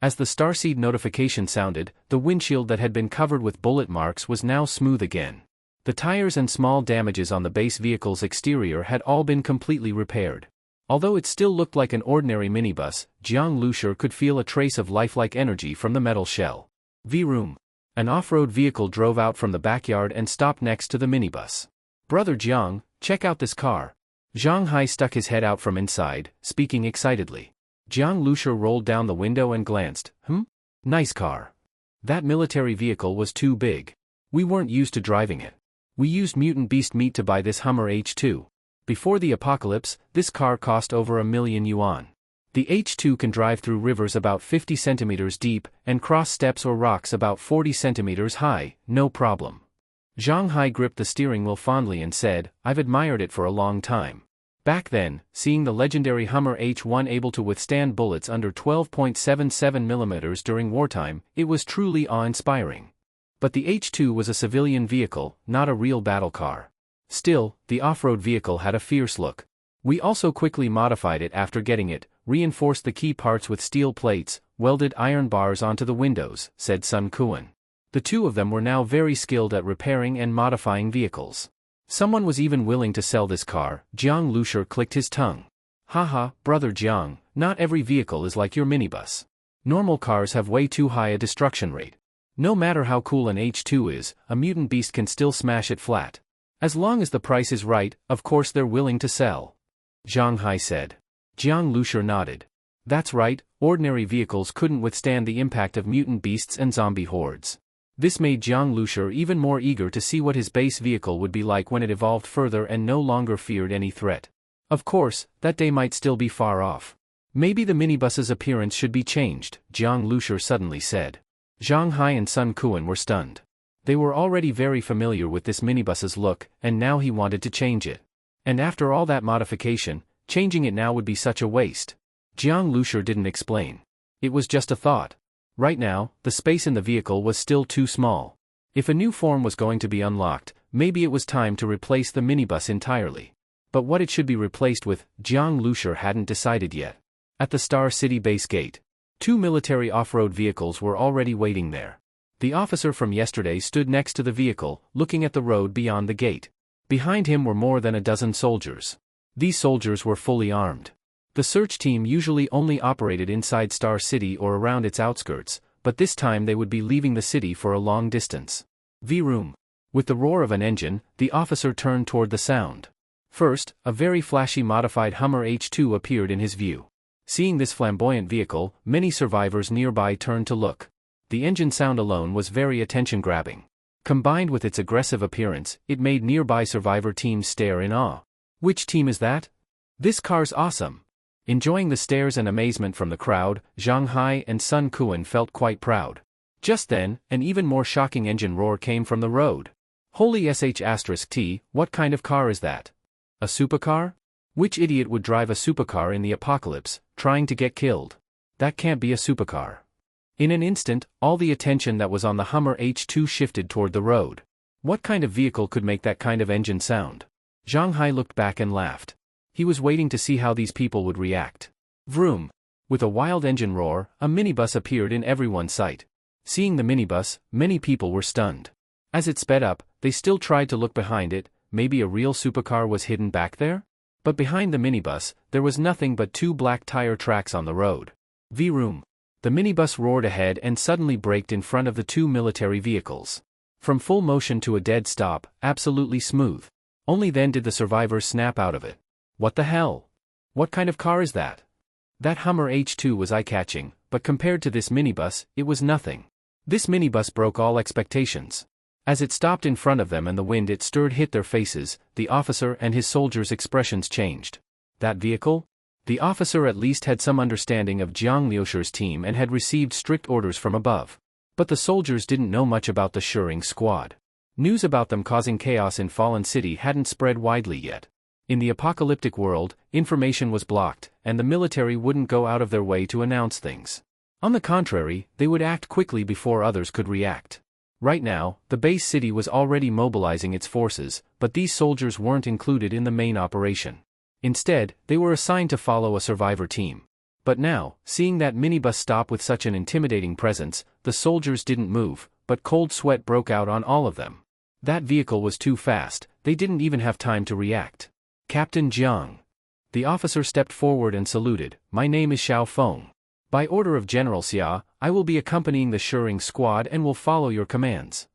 As the starseed notification sounded, the windshield that had been covered with bullet marks was now smooth again. The tires and small damages on the base vehicle's exterior had all been completely repaired. Although it still looked like an ordinary minibus, Jiang Lushi could feel a trace of lifelike energy from the metal shell. V-room. An off-road vehicle drove out from the backyard and stopped next to the minibus. Brother Jiang, check out this car. Zhang Hai stuck his head out from inside, speaking excitedly. Jiang Lushi rolled down the window and glanced. Nice car. That military vehicle was too big. We weren't used to driving it. We used mutant beast meat to buy this Hummer H2. Before the apocalypse, this car cost over 1,000,000 yuan. The H2 can drive through rivers about 50 centimeters deep and cross steps or rocks about 40 centimeters high, no problem. Zhang Hai gripped the steering wheel fondly and said, I've admired it for a long time. Back then, seeing the legendary Hummer H1 able to withstand bullets under 12.77 mm during wartime, it was truly awe-inspiring. But the H2 was a civilian vehicle, not a real battle car. Still, the off-road vehicle had a fierce look. We also quickly modified it after getting it, reinforced the key parts with steel plates, welded iron bars onto the windows, said Sun Kuan. The two of them were now very skilled at repairing and modifying vehicles. Someone was even willing to sell this car. Jiang Lushi clicked his tongue. Haha, brother Jiang, not every vehicle is like your minibus. Normal cars have way too high a destruction rate. No matter how cool an H2 is, a mutant beast can still smash it flat. As long as the price is right, of course they're willing to sell. Zhang Hai said. Jiang Lushi nodded. That's right, ordinary vehicles couldn't withstand the impact of mutant beasts and zombie hordes. This made Jiang Lushi even more eager to see what his base vehicle would be like when it evolved further and no longer feared any threat. Of course, that day might still be far off. Maybe the minibus's appearance should be changed, Jiang Lushi suddenly said. Zhang Hai and Sun Kuan were stunned. They were already very familiar with this minibus's look, and now he wanted to change it. And after all that modification, changing it now would be such a waste. Jiang Lushi didn't explain. It was just a thought. Right now, the space in the vehicle was still too small. If a new form was going to be unlocked, maybe it was time to replace the minibus entirely. But what it should be replaced with, Jiang Lushi hadn't decided yet. At the Star City base gate, 2 military off-road vehicles were already waiting there. The officer from yesterday stood next to the vehicle, looking at the road beyond the gate. Behind him were more than a dozen soldiers. These soldiers were fully armed. The search team usually only operated inside Star City or around its outskirts, but this time they would be leaving the city for a long distance. V-room. With the roar of an engine, the officer turned toward the sound. First, a very flashy modified Hummer H2 appeared in his view. Seeing this flamboyant vehicle, many survivors nearby turned to look. The engine sound alone was very attention-grabbing. Combined with its aggressive appearance, it made nearby survivor teams stare in awe. Which team is that? This car's awesome. Enjoying the stares and amazement from the crowd, Zhang Hai and Sun Kuan felt quite proud. Just then, an even more shocking engine roar came from the road. Holy sh*t, what kind of car is that? A supercar? Which idiot would drive a supercar in the apocalypse, trying to get killed? That can't be a supercar. In an instant, all the attention that was on the Hummer H2 shifted toward the road. What kind of vehicle could make that kind of engine sound? Zhang Hai looked back and laughed. He was waiting to see how these people would react. Vroom! With a wild engine roar, a minibus appeared in everyone's sight. Seeing the minibus, many people were stunned. As it sped up, they still tried to look behind it. Maybe a real supercar was hidden back there? But behind the minibus, there was nothing but 2 black tire tracks on the road. V-room. The minibus roared ahead and suddenly braked in front of the 2 military vehicles. From full motion to a dead stop, absolutely smooth. Only then did the survivors snap out of it. What the hell? What kind of car is that? That Hummer H2 was eye-catching, but compared to this minibus, it was nothing. This minibus broke all expectations. As it stopped in front of them and the wind it stirred hit their faces, the officer and his soldiers' expressions changed. That vehicle? The officer at least had some understanding of Jiang Lushi's team and had received strict orders from above. But the soldiers didn't know much about the Shering squad. News about them causing chaos in Fallen City hadn't spread widely yet. In the apocalyptic world, information was blocked, and the military wouldn't go out of their way to announce things. On the contrary, they would act quickly before others could react. Right now, the base city was already mobilizing its forces, but these soldiers weren't included in the main operation. Instead, they were assigned to follow a survivor team. But now, seeing that minibus stop with such an intimidating presence, the soldiers didn't move, but cold sweat broke out on all of them. That vehicle was too fast, they didn't even have time to react. Captain Jiang. The officer stepped forward and saluted. My name is Xiao Feng. By order of General Xia, I will be accompanying the Shuring squad and will follow your commands.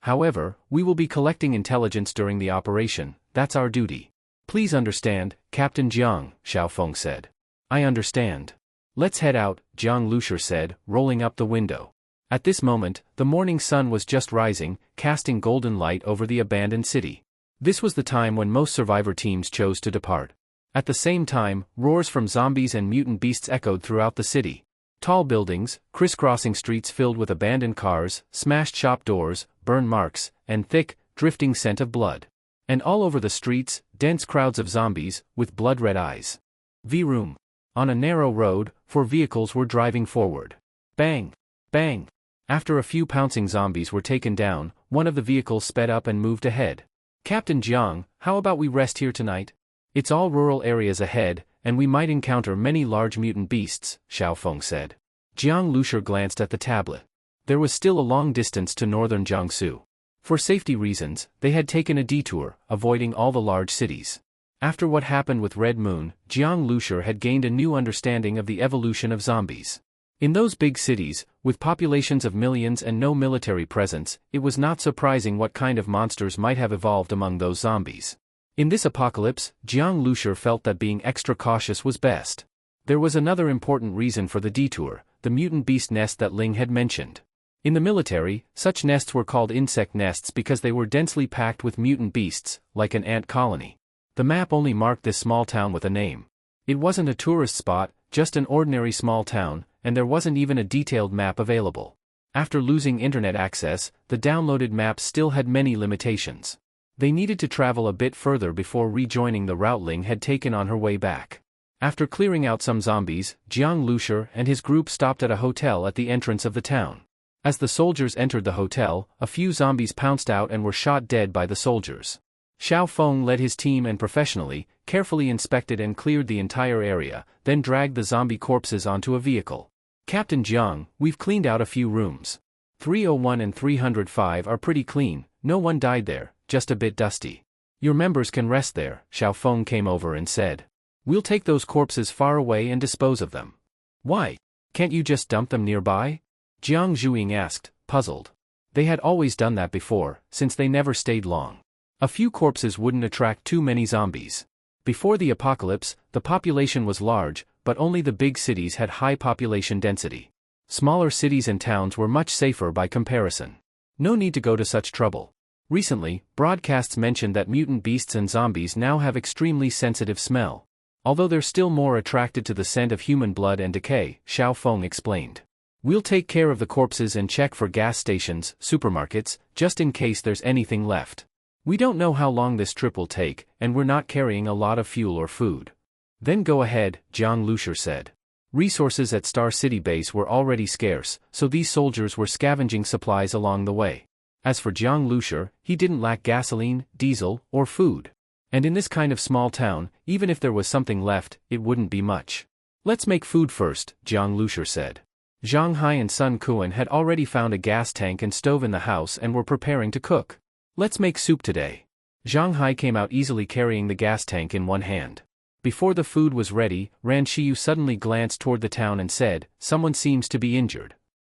However, we will be collecting intelligence during the operation, that's our duty. Please understand, Captain Jiang, Xiao Feng said. I understand. Let's head out, Jiang Lushur said, rolling up the window. At this moment, the morning sun was just rising, casting golden light over the abandoned city. This was the time when most survivor teams chose to depart. At the same time, roars from zombies and mutant beasts echoed throughout the city. Tall buildings, crisscrossing streets filled with abandoned cars, smashed shop doors, burn marks, and thick, drifting scent of blood. And all over the streets, dense crowds of zombies, with blood-red eyes. V-room. On a narrow road, 4 vehicles were driving forward. Bang! Bang! After a few pouncing zombies were taken down, one of the vehicles sped up and moved ahead. Captain Jiang, how about we rest here tonight? It's all rural areas ahead, and we might encounter many large mutant beasts, Xiao Feng said. Jiang Lushur glanced at the tablet. There was still a long distance to northern Jiangsu. For safety reasons, they had taken a detour, avoiding all the large cities. After what happened with Red Moon, Jiang Lushur had gained a new understanding of the evolution of zombies. In those big cities, with populations of millions and no military presence, it was not surprising what kind of monsters might have evolved among those zombies. In this apocalypse, Jiang Lushur felt that being extra cautious was best. There was another important reason for the detour, the mutant beast nest that Ling had mentioned. In the military, such nests were called insect nests because they were densely packed with mutant beasts, like an ant colony. The map only marked this small town with a name. It wasn't a tourist spot, just an ordinary small town, and there wasn't even a detailed map available. After losing internet access, the downloaded map still had many limitations. They needed to travel a bit further before rejoining the route Ling had taken on her way back. After clearing out some zombies, Jiang Lushur and his group stopped at a hotel at the entrance of the town. As the soldiers entered the hotel, a few zombies pounced out and were shot dead by the soldiers. Xiao Feng led his team and professionally, carefully inspected and cleared the entire area, then dragged the zombie corpses onto a vehicle. Captain Jiang, we've cleaned out a few rooms. 301 and 305 are pretty clean, no one died there, just a bit dusty. Your members can rest there, Xiao Feng came over and said. We'll take those corpses far away and dispose of them. Why? Can't you just dump them nearby? Jiang Zhuing asked, puzzled. They had always done that before, since they never stayed long. A few corpses wouldn't attract too many zombies. Before the apocalypse, the population was large, but only the big cities had high population density. Smaller cities and towns were much safer by comparison. No need to go to such trouble. Recently, broadcasts mentioned that mutant beasts and zombies now have extremely sensitive smell. Although they're still more attracted to the scent of human blood and decay, Xiao Feng explained. We'll take care of the corpses and check for gas stations, supermarkets, just in case there's anything left. We don't know how long this trip will take, and we're not carrying a lot of fuel or food. Then go ahead, Jiang Lushur said. Resources at Star City Base were already scarce, so these soldiers were scavenging supplies along the way. As for Jiang Lushur, he didn't lack gasoline, diesel, or food. And in this kind of small town, even if there was something left, it wouldn't be much. Let's make food first, Jiang Lushur said. Zhang Hai and Sun Kuan had already found a gas tank and stove in the house and were preparing to cook. Let's make soup today. Zhang Hai came out easily carrying the gas tank in one hand. Before the food was ready, Ran Shiyu suddenly glanced toward the town and said, someone seems to be injured.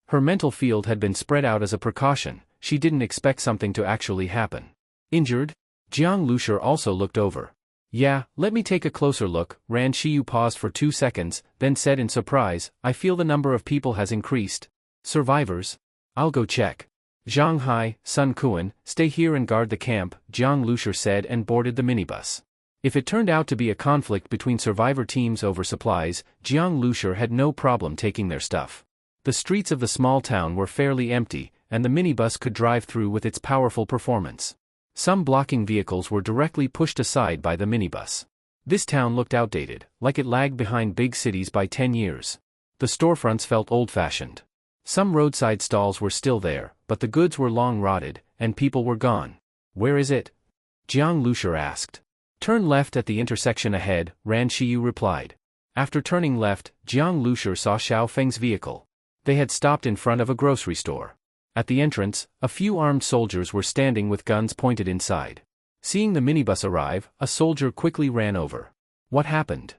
Her mental field had been spread out as a precaution, she didn't expect something to actually happen. Injured? Jiang Lushur also looked over. Yeah, let me take a closer look. Ran Shiyu paused for 2 seconds, then said in surprise, I feel the number of people has increased. Survivors? I'll go check. Zhang Hai, Sun Kuan, stay here and guard the camp, Jiang Lushur said and boarded the minibus. If it turned out to be a conflict between survivor teams over supplies, Jiang Lushur had no problem taking their stuff. The streets of the small town were fairly empty, and the minibus could drive through with its powerful performance. Some blocking vehicles were directly pushed aside by the minibus. This town looked outdated, like it lagged behind big cities by 10 years. The storefronts felt old-fashioned. Some roadside stalls were still there, but the goods were long rotted, and people were gone. "Where is it?" Jiang Lushur asked. "Turn left at the intersection ahead," Ran Shiyu replied. After turning left, Jiang Lushur saw Xiao Feng's vehicle. They had stopped in front of a grocery store. At the entrance, a few armed soldiers were standing with guns pointed inside. Seeing the minibus arrive, a soldier quickly ran over. "What happened?"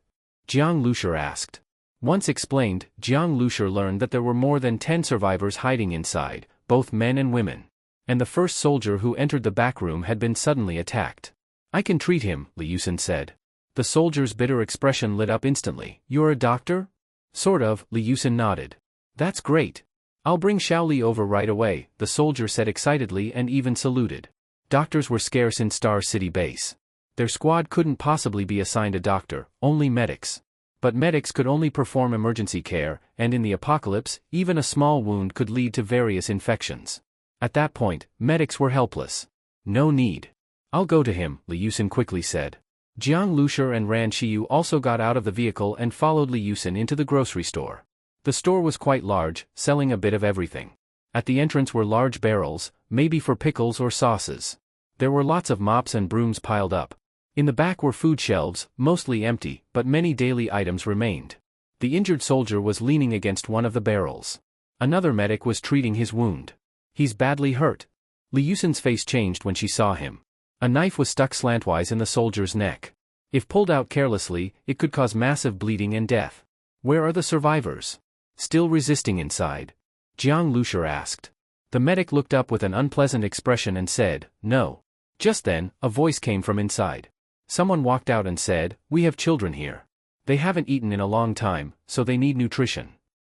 Jiang Lushur asked. Once explained, Jiang Lushur learned that there were more than 10 survivors hiding inside, both men and women. And the first soldier who entered the back room had been suddenly attacked. "I can treat him," Li Yusen said. The soldier's bitter expression lit up instantly. "You're a doctor?" "Sort of," Li Yusen nodded. "That's great. I'll bring Xiaoli over right away," the soldier said excitedly and even saluted. Doctors were scarce in Star City base. Their squad couldn't possibly be assigned a doctor, only medics. But medics could only perform emergency care, and in the apocalypse, even a small wound could lead to various infections. At that point, medics were helpless. "No need. I'll go to him," Li Yusen quickly said. Jiang Lushur and Ran Shiyu also got out of the vehicle and followed Li Yusen into the grocery store. The store was quite large, selling a bit of everything. At the entrance were large barrels, maybe for pickles or sauces. There were lots of mops and brooms piled up. In the back were food shelves, mostly empty, but many daily items remained. The injured soldier was leaning against one of the barrels. Another medic was treating his wound. "He's badly hurt." Li Yusen's face changed when she saw him. A knife was stuck slantwise in the soldier's neck. If pulled out carelessly, it could cause massive bleeding and death. "Where are the survivors?" "Still resisting inside?" Jiang Lushur asked. The medic looked up with an unpleasant expression and said, "No." Just then, a voice came from inside. Someone walked out and said, "We have children here. They haven't eaten in a long time, so they need nutrition."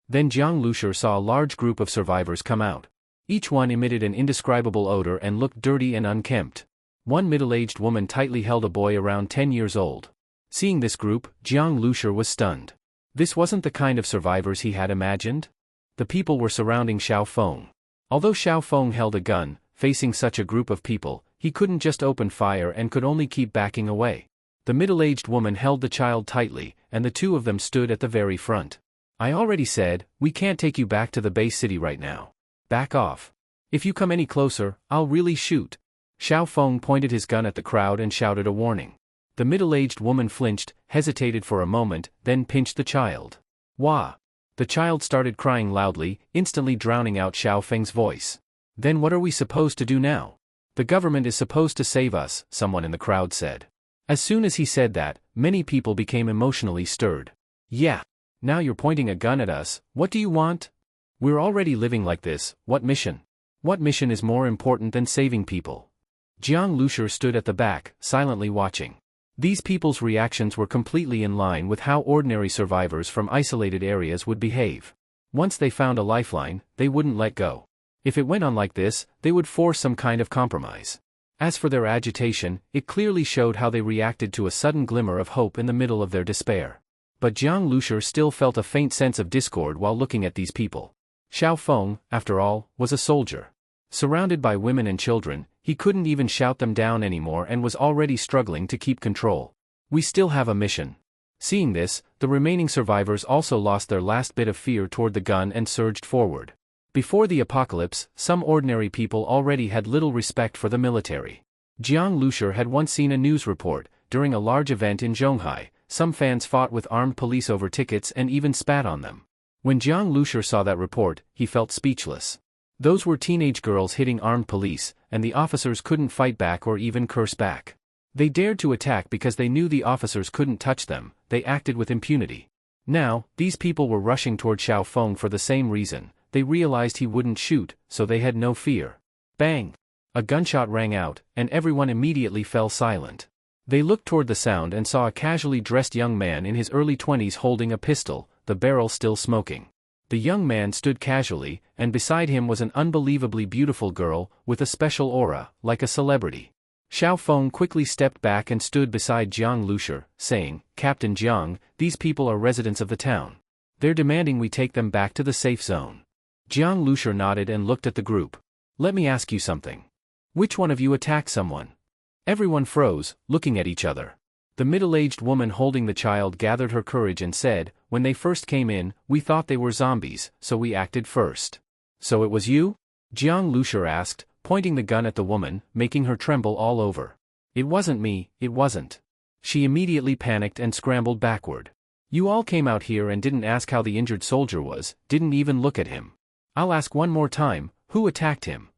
Then Jiang Lushur saw a large group of survivors come out. Each one emitted an indescribable odor and looked dirty and unkempt. One middle-aged woman tightly held a boy around 10 years old. Seeing this group, Jiang Lushur was stunned. This wasn't the kind of survivors he had imagined. The people were surrounding Xiao Feng. Although Xiao Feng held a gun, facing such a group of people, he couldn't just open fire and could only keep backing away. The middle-aged woman held the child tightly, and the two of them stood at the very front. "I already said, we can't take you back to the base city right now. Back off. If you come any closer, I'll really shoot." Xiao Feng pointed his gun at the crowd and shouted a warning. The middle-aged woman flinched, hesitated for a moment, then pinched the child. "Wah!" The child started crying loudly, instantly drowning out Xiao Feng's voice. "Then what are we supposed to do now?" "The government is supposed to save us," someone in the crowd said. As soon as he said that, many people became emotionally stirred. "Yeah. Now you're pointing a gun at us, what do you want? We're already living like this, what mission? What mission is more important than saving people?" Jiang Lushur stood at the back, silently watching. These people's reactions were completely in line with how ordinary survivors from isolated areas would behave. Once they found a lifeline, they wouldn't let go. If it went on like this, they would force some kind of compromise. As for their agitation, it clearly showed how they reacted to a sudden glimmer of hope in the middle of their despair. But Jiang Lushur still felt a faint sense of discord while looking at these people. Xiao Feng, after all, was a soldier. Surrounded by women and children, he couldn't even shout them down anymore and was already struggling to keep control. "We still have a mission." Seeing this, the remaining survivors also lost their last bit of fear toward the gun and surged forward. Before the apocalypse, some ordinary people already had little respect for the military. Jiang Lushur had once seen a news report. During a large event in Zhonghai, some fans fought with armed police over tickets and even spat on them. When Jiang Lushur saw that report, he felt speechless. Those were teenage girls hitting armed police, and the officers couldn't fight back or even curse back. They dared to attack because they knew the officers couldn't touch them. They acted with impunity. Now, these people were rushing toward Xiao Feng for the same reason. They realized he wouldn't shoot, so they had no fear. Bang! A gunshot rang out, and everyone immediately fell silent. They looked toward the sound and saw a casually dressed young man in his early 20s holding a pistol, the barrel still smoking. The young man stood casually, and beside him was an unbelievably beautiful girl, with a special aura, like a celebrity. Xiao Feng quickly stepped back and stood beside Jiang Lushur, saying, "Captain Jiang, these people are residents of the town. They're demanding we take them back to the safe zone." Jiang Lushur nodded and looked at the group. "Let me ask you something. Which one of you attacked someone?" Everyone froze, looking at each other. The middle-aged woman holding the child gathered her courage and said, "When they first came in, we thought they were zombies, so we acted first." "So it was you?" Jiang Lushur asked, pointing the gun at the woman, making her tremble all over. "It wasn't me, it wasn't." She immediately panicked and scrambled backward. "You all came out here and didn't ask how the injured soldier was, didn't even look at him." "I'll ask one more time, who attacked him?"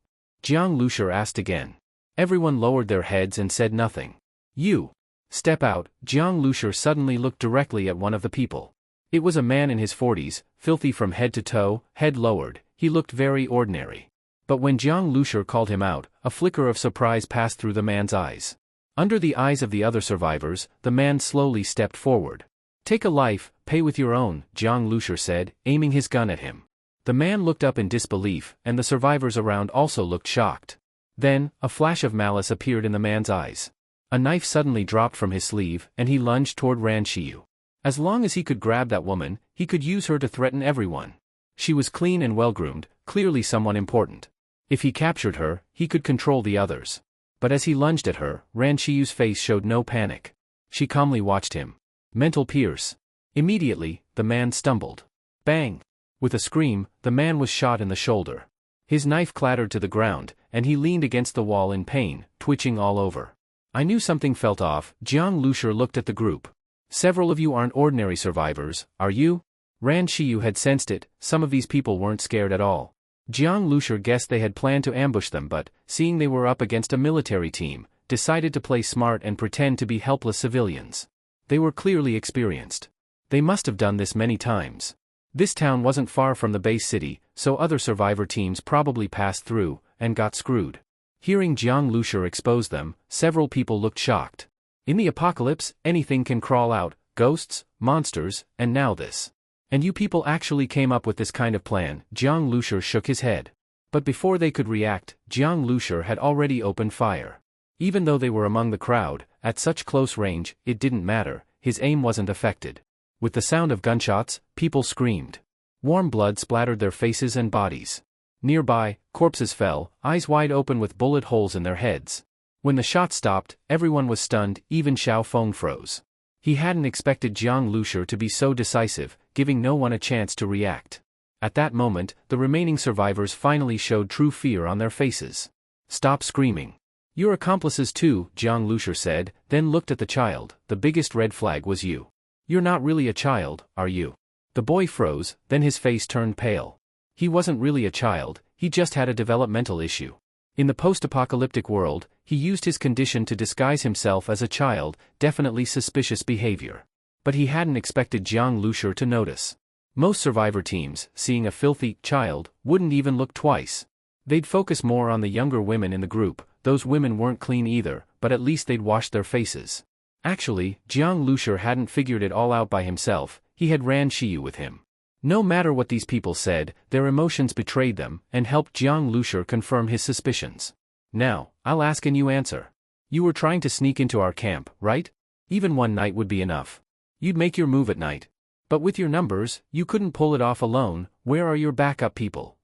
Jiang Lushur asked again. Everyone lowered their heads and said nothing. "You. Step out." Jiang Lushur suddenly looked directly at one of the people. It was a man in his 40s, filthy from head to toe, head lowered. He looked very ordinary. But when Jiang Lushur called him out, a flicker of surprise passed through the man's eyes. Under the eyes of the other survivors, the man slowly stepped forward. "Take a life, pay with your own," Jiang Lushur said, aiming his gun at him. The man looked up in disbelief, and the survivors around also looked shocked. Then, a flash of malice appeared in the man's eyes. A knife suddenly dropped from his sleeve, and he lunged toward Ran Shiyu. As long as he could grab that woman, he could use her to threaten everyone. She was clean and well-groomed, clearly someone important. If he captured her, he could control the others. But as he lunged at her, Ran Shiyu's face showed no panic. She calmly watched him. Mental pierce. Immediately, the man stumbled. Bang! With a scream, the man was shot in the shoulder. His knife clattered to the ground, and he leaned against the wall in pain, twitching all over. I knew something felt off. Jiang Lushur looked at the group. "Several of you aren't ordinary survivors, are you?" Ran Shiyu had sensed it. Some of these people weren't scared at all. Jiang Lushur guessed they had planned to ambush them, but, seeing they were up against a military team, decided to play smart and pretend to be helpless civilians. They were clearly experienced. They must have done this many times. This town wasn't far from the base city, so other survivor teams probably passed through, and got screwed. Hearing Jiang Lushur expose them, several people looked shocked. In the apocalypse, anything can crawl out, ghosts, monsters, and now this. "And you people actually came up with this kind of plan," Jiang Lushur shook his head. But before they could react, Jiang Lushur had already opened fire. Even though they were among the crowd, at such close range, it didn't matter, his aim wasn't affected. With the sound of gunshots, people screamed. Warm blood splattered their faces and bodies. Nearby, corpses fell, eyes wide open with bullet holes in their heads. When the shot stopped, everyone was stunned, even Xiao Feng froze. He hadn't expected Jiang Lushur to be so decisive, giving no one a chance to react. At that moment, the remaining survivors finally showed true fear on their faces. "Stop screaming. You're accomplices too," Jiang Lushur said, then looked at the child. "The biggest red flag was you. You're not really a child, are you?" The boy froze, then his face turned pale. He wasn't really a child, he just had a developmental issue. In the post-apocalyptic world, he used his condition to disguise himself as a child, definitely suspicious behavior. But he hadn't expected Jiang Lushur to notice. Most survivor teams, seeing a filthy child, wouldn't even look twice. They'd focus more on the younger women in the group. Those women weren't clean either, but at least they'd washed their faces. Actually, Jiang Lushur hadn't figured it all out by himself, he had Ran Shiyu with him. No matter what these people said, their emotions betrayed them, and helped Jiang Lushur confirm his suspicions. "Now, I'll ask and you answer. You were trying to sneak into our camp, right? Even one night would be enough. You'd make your move at night. But with your numbers, you couldn't pull it off alone. Where are your backup people?"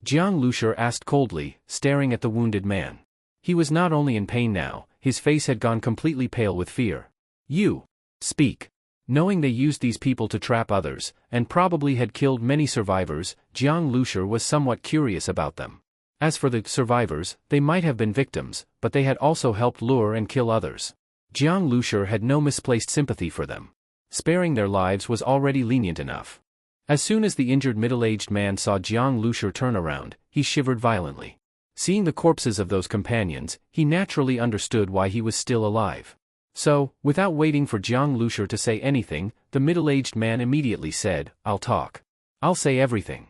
Jiang Lushur asked coldly, staring at the wounded man. He was not only in pain now, his face had gone completely pale with fear. "You. Speak." Knowing they used these people to trap others, and probably had killed many survivors, Jiang Lushur was somewhat curious about them. As for the survivors, they might have been victims, but they had also helped lure and kill others. Jiang Lushur had no misplaced sympathy for them. Sparing their lives was already lenient enough. As soon as the injured middle-aged man saw Jiang Lushur turn around, he shivered violently. Seeing the corpses of those companions, he naturally understood why he was still alive. So, without waiting for Jiang Lushur to say anything, the middle-aged man immediately said, "I'll talk. I'll say everything."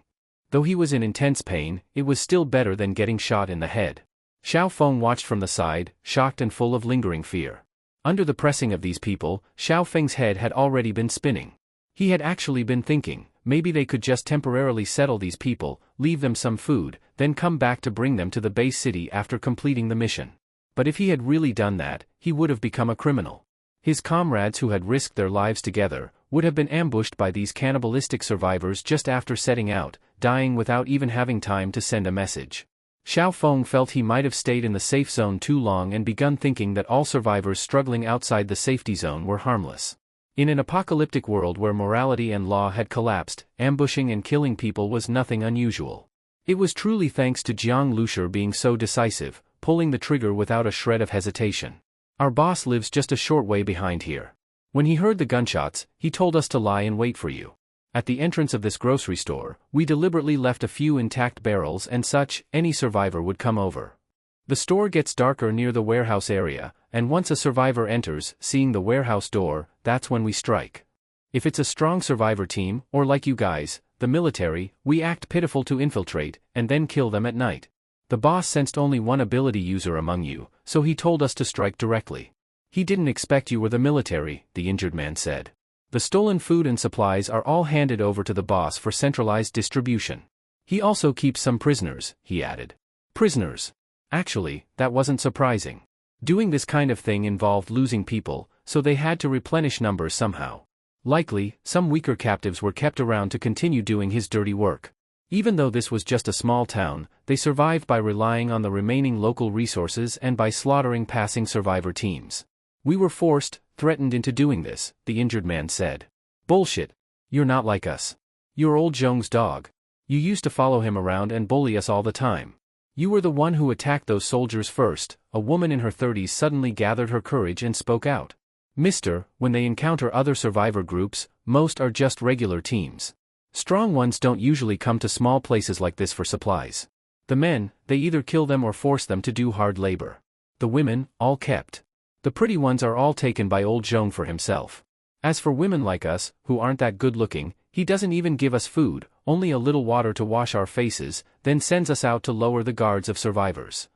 Though he was in intense pain, it was still better than getting shot in the head. Xiao Feng watched from the side, shocked and full of lingering fear. Under the pressing of these people, Xiao Feng's head had already been spinning. He had actually been thinking, maybe they could just temporarily settle these people, leave them some food, then come back to bring them to the base city after completing the mission. But if he had really done that, he would have become a criminal. His comrades who had risked their lives together, would have been ambushed by these cannibalistic survivors just after setting out, dying without even having time to send a message. Xiao Feng felt he might have stayed in the safe zone too long and begun thinking that all survivors struggling outside the safety zone were harmless. In an apocalyptic world where morality and law had collapsed, ambushing and killing people was nothing unusual. It was truly thanks to Jiang Lushi being so decisive, pulling the trigger without a shred of hesitation. Our boss lives just a short way behind here. When he heard the gunshots, he told us to lie in wait for you. At the entrance of this grocery store, we deliberately left a few intact barrels and such, any survivor would come over. The store gets darker near the warehouse area, and once a survivor enters, seeing the warehouse door, that's when we strike. If it's a strong survivor team, or like you guys, the military, we act pitiful to infiltrate, and then kill them at night. The boss sensed only one ability user among you, so he told us to strike directly. He didn't expect you were the military, the injured man said. The stolen food and supplies are all handed over to the boss for centralized distribution. He also keeps some prisoners, he added. Prisoners. Actually, that wasn't surprising. Doing this kind of thing involved losing people, so they had to replenish numbers somehow. Likely, some weaker captives were kept around to continue doing his dirty work. Even though this was just a small town, they survived by relying on the remaining local resources and by slaughtering passing survivor teams. We were forced, threatened into doing this, the injured man said. Bullshit. You're not like us. You're old Zhong's dog. You used to follow him around and bully us all the time. You were the one who attacked those soldiers first. A woman in her 30s suddenly gathered her courage and spoke out. Mister, when they encounter other survivor groups, most are just regular teams. Strong ones don't usually come to small places like this for supplies. The men, they either kill them or force them to do hard labor. The women, all kept. The pretty ones are all taken by old Zhong for himself. As for women like us, who aren't that good looking, he doesn't even give us food, only a little water to wash our faces, then sends us out to lower the guards of survivors.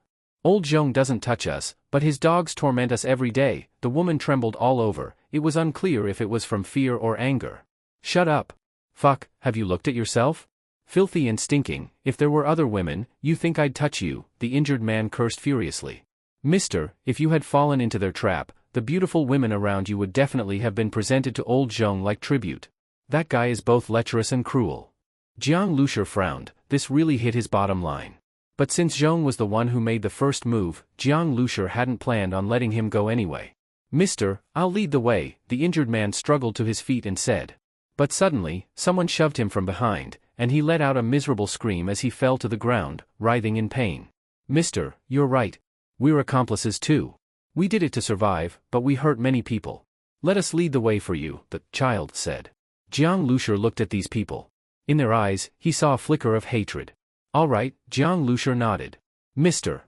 Old Zhong doesn't touch us, but his dogs torment us every day. The woman trembled all over. It was unclear if it was from fear or anger. Shut up. Fuck, have you looked at yourself? Filthy and stinking. If there were other women, you think I'd touch you, the injured man cursed furiously. Mister, if you had fallen into their trap, the beautiful women around you would definitely have been presented to old Zhong like tribute. That guy is both lecherous and cruel. Jiang Lushi frowned. This really hit his bottom line. But since Zhong was the one who made the first move, Jiang Lushi hadn't planned on letting him go anyway. Mister, I'll lead the way, the injured man struggled to his feet and said. But suddenly, someone shoved him from behind, and he let out a miserable scream as he fell to the ground, writhing in pain. Mister, you're right. We're accomplices too. We did it to survive, but we hurt many people. Let us lead the way for you, the child said. Jiang Lushi looked at these people. In their eyes, he saw a flicker of hatred. All right, Jiang Lushi nodded. Mister.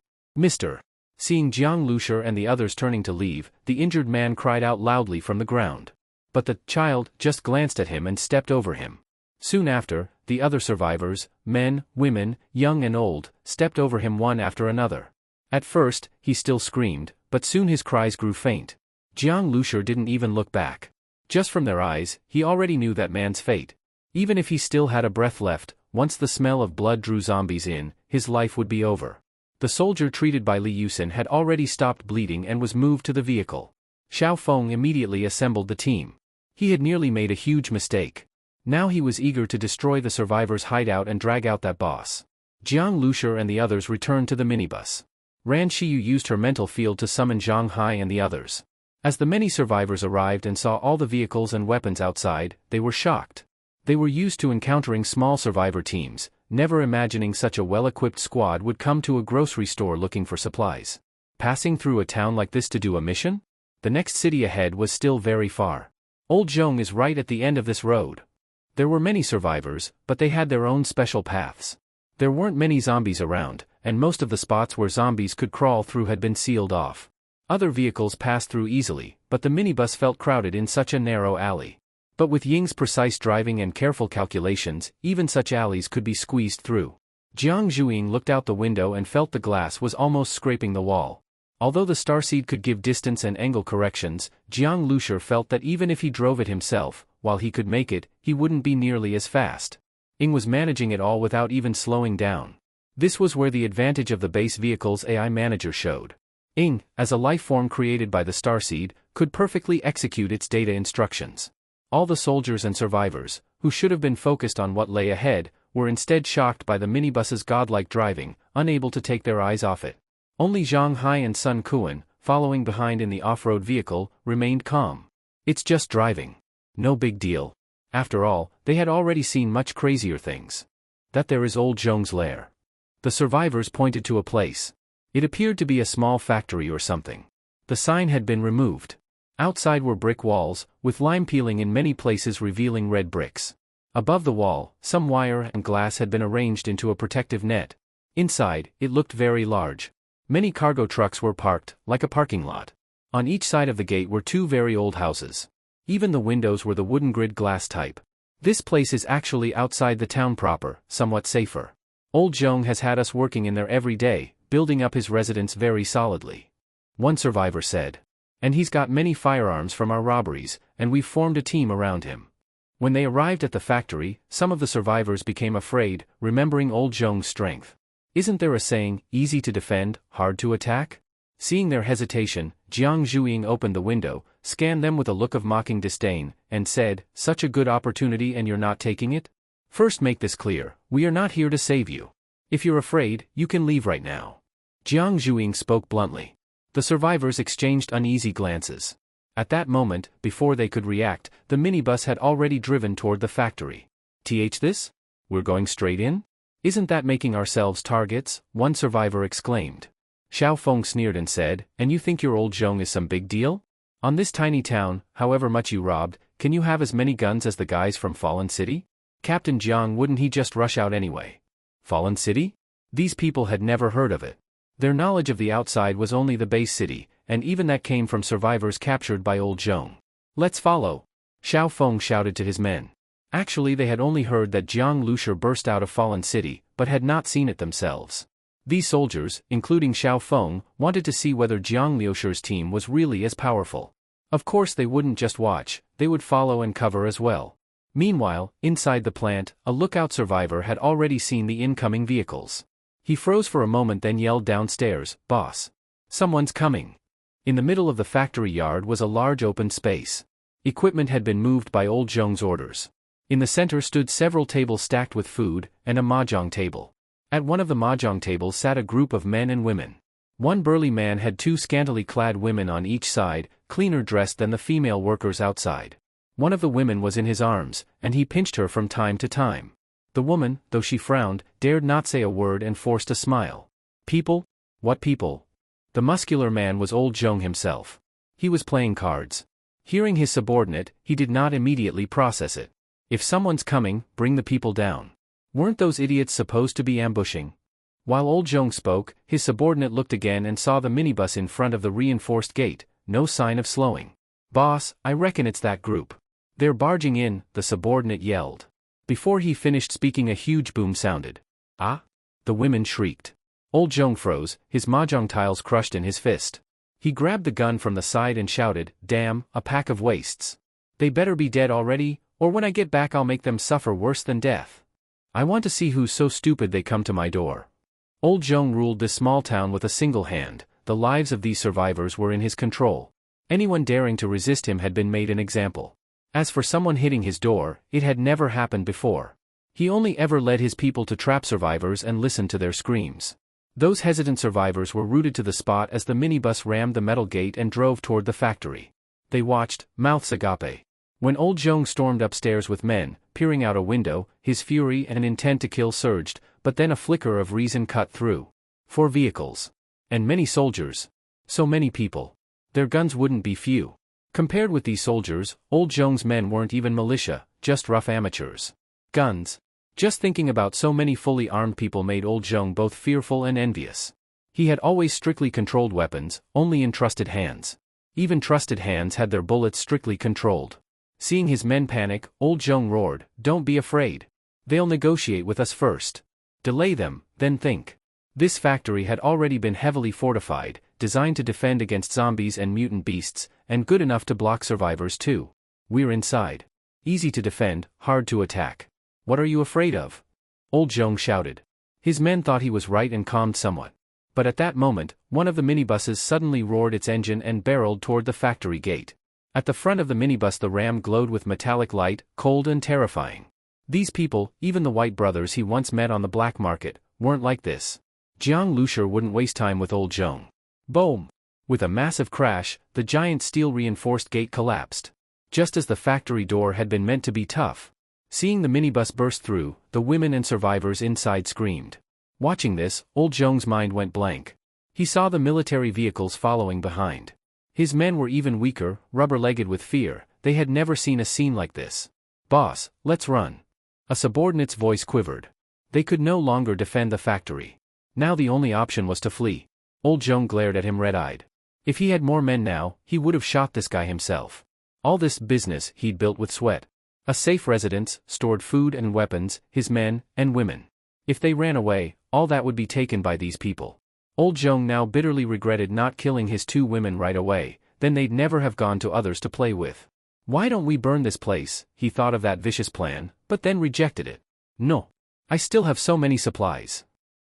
Seeing Jiang Lushi and the others turning to leave, the injured man cried out loudly from the ground. But the child just glanced at him and stepped over him. Soon after, the other survivors, men, women, young and old, stepped over him one after another. At first, he still screamed, but soon his cries grew faint. Jiang Lushi didn't even look back. Just from their eyes, he already knew that man's fate. Even if he still had a breath left, once the smell of blood drew zombies in, his life would be over. The soldier treated by Li Yusin had already stopped bleeding and was moved to the vehicle. Xiao Feng immediately assembled the team. He had nearly made a huge mistake. Now he was eager to destroy the survivors' hideout and drag out that boss. Jiang Lushi and the others returned to the minibus. Ran Shiyu used her mental field to summon Zhang Hai and the others. As the many survivors arrived and saw all the vehicles and weapons outside, they were shocked. They were used to encountering small survivor teams, never imagining such a well-equipped squad would come to a grocery store looking for supplies. Passing through a town like this to do a mission? The next city ahead was still very far. Old Zhong is right at the end of this road. There were many survivors, but they had their own special paths. There weren't many zombies around, and most of the spots where zombies could crawl through had been sealed off. Other vehicles passed through easily, but the minibus felt crowded in such a narrow alley. But with Ying's precise driving and careful calculations, even such alleys could be squeezed through. Jiang Zhuiying looked out the window and felt the glass was almost scraping the wall. Although the starseed could give distance and angle corrections, Jiang Lushi felt that even if he drove it himself, while he could make it, he wouldn't be nearly as fast. Ying was managing it all without even slowing down. This was where the advantage of the base vehicle's AI manager showed. Ying, as a life form created by the starseed, could perfectly execute its data instructions. All the soldiers and survivors, who should have been focused on what lay ahead, were instead shocked by the minibus's godlike driving, unable to take their eyes off it. Only Zhang Hai and Sun Kuan, following behind in the off-road vehicle, remained calm. It's just driving. No big deal. After all, they had already seen much crazier things. That there is old Zhong's lair. The survivors pointed to a place. It appeared to be a small factory or something. The sign had been removed. Outside were brick walls, with lime peeling in many places revealing red bricks. Above the wall, some wire and glass had been arranged into a protective net. Inside, it looked very large. Many cargo trucks were parked, like a parking lot. On each side of the gate were two very old houses. Even the windows were the wooden grid glass type. This place is actually outside the town proper, somewhat safer. Old Zhong has had us working in there every day, building up his residence very solidly. One survivor said. And he's got many firearms from our robberies, and we've formed a team around him. When they arrived at the factory, some of the survivors became afraid, remembering old Zhong's strength. Isn't there a saying, easy to defend, hard to attack? Seeing their hesitation, Jiang Zhuiying opened the window, scanned them with a look of mocking disdain, and said, such a good opportunity and you're not taking it? First make this clear, we are not here to save you. If you're afraid, you can leave right now. Jiang Zhuiying spoke bluntly. The survivors exchanged uneasy glances. At that moment, before they could react, the minibus had already driven toward the factory. This? We're going straight in? Isn't that making ourselves targets? One survivor exclaimed. Xiao Feng sneered and said, and you think your old Zhong is some big deal? On this tiny town, however much you robbed, can you have as many guns as the guys from Fallen City? Captain Jiang, wouldn't he just rush out anyway? Fallen City? These people had never heard of it. Their knowledge of the outside was only the base city, and even that came from survivors captured by old Zhong. Let's follow. Xiao Feng shouted to his men. Actually they had only heard that Jiang Lushur burst out of Fallen City, but had not seen it themselves. These soldiers, including Xiao Feng, wanted to see whether Jiang Liushur's team was really as powerful. Of course they wouldn't just watch, they would follow and cover as well. Meanwhile, inside the plant, a lookout survivor had already seen the incoming vehicles. He froze for a moment then yelled downstairs, "Boss! Someone's coming!" In the middle of the factory yard was a large open space. Equipment had been moved by old Zhong's orders. In the center stood several tables stacked with food, and a mahjong table. At one of the mahjong tables sat a group of men and women. One burly man had two scantily clad women on each side, cleaner dressed than the female workers outside. One of the women was in his arms, and he pinched her from time to time. The woman, though she frowned, dared not say a word and forced a smile. People? What people? The muscular man was old Zhong himself. He was playing cards. Hearing his subordinate, he did not immediately process it. If someone's coming, bring the people down. Weren't those idiots supposed to be ambushing? While old Zhong spoke, his subordinate looked again and saw the minibus in front of the reinforced gate, no sign of slowing. Boss, I reckon it's that group. They're barging in, the subordinate yelled. Before he finished speaking a huge boom sounded. Ah? The women shrieked. Old Zhong froze, his mahjong tiles crushed in his fist. He grabbed the gun from the side and shouted, "Damn, a pack of wastes. They better be dead already, or when I get back I'll make them suffer worse than death. I want to see who's so stupid they come to my door." Old Zhong ruled this small town with a single hand. The lives of these survivors were in his control. Anyone daring to resist him had been made an example. As for someone hitting his door, it had never happened before. He only ever led his people to trap survivors and listen to their screams. Those hesitant survivors were rooted to the spot as the minibus rammed the metal gate and drove toward the factory. They watched, mouths agape. When old Zhong stormed upstairs with men, peering out a window, his fury and intent to kill surged, but then a flicker of reason cut through. 4 vehicles. And many soldiers. So many people. Their guns wouldn't be few. Compared with these soldiers, old Zhong's men weren't even militia, just rough amateurs. Guns. Just thinking about so many fully armed people made old Zhong both fearful and envious. He had always strictly controlled weapons, only in trusted hands. Even trusted hands had their bullets strictly controlled. Seeing his men panic, old Zhong roared, "Don't be afraid. They'll negotiate with us first. Delay them, then think." This factory had already been heavily fortified, designed to defend against zombies and mutant beasts, and good enough to block survivors too. We're inside. Easy to defend, hard to attack. What are you afraid of? Old Zhong shouted. His men thought he was right and calmed somewhat. But at that moment, one of the minibuses suddenly roared its engine and barreled toward the factory gate. At the front of the minibus the ram glowed with metallic light, cold and terrifying. These people, even the white brothers he once met on the black market, weren't like this. Jiang Lushur wouldn't waste time with old Zhong. Boom! With a massive crash, the giant steel-reinforced gate collapsed. Just as the factory door had been meant to be tough. Seeing the minibus burst through, the women and survivors inside screamed. Watching this, old Zhong's mind went blank. He saw the military vehicles following behind. His men were even weaker, rubber-legged with fear. They had never seen a scene like this. "Boss, let's run." A subordinate's voice quivered. They could no longer defend the factory. Now the only option was to flee. Old Zhong glared at him red-eyed. If he had more men now, he would have shot this guy himself. All this business he'd built with sweat. A safe residence, stored food and weapons, his men, and women. If they ran away, all that would be taken by these people. Old Zhong now bitterly regretted not killing his 2 women right away, then they'd never have gone to others to play with. Why don't we burn this place? He thought of that vicious plan, but then rejected it. No. I still have so many supplies.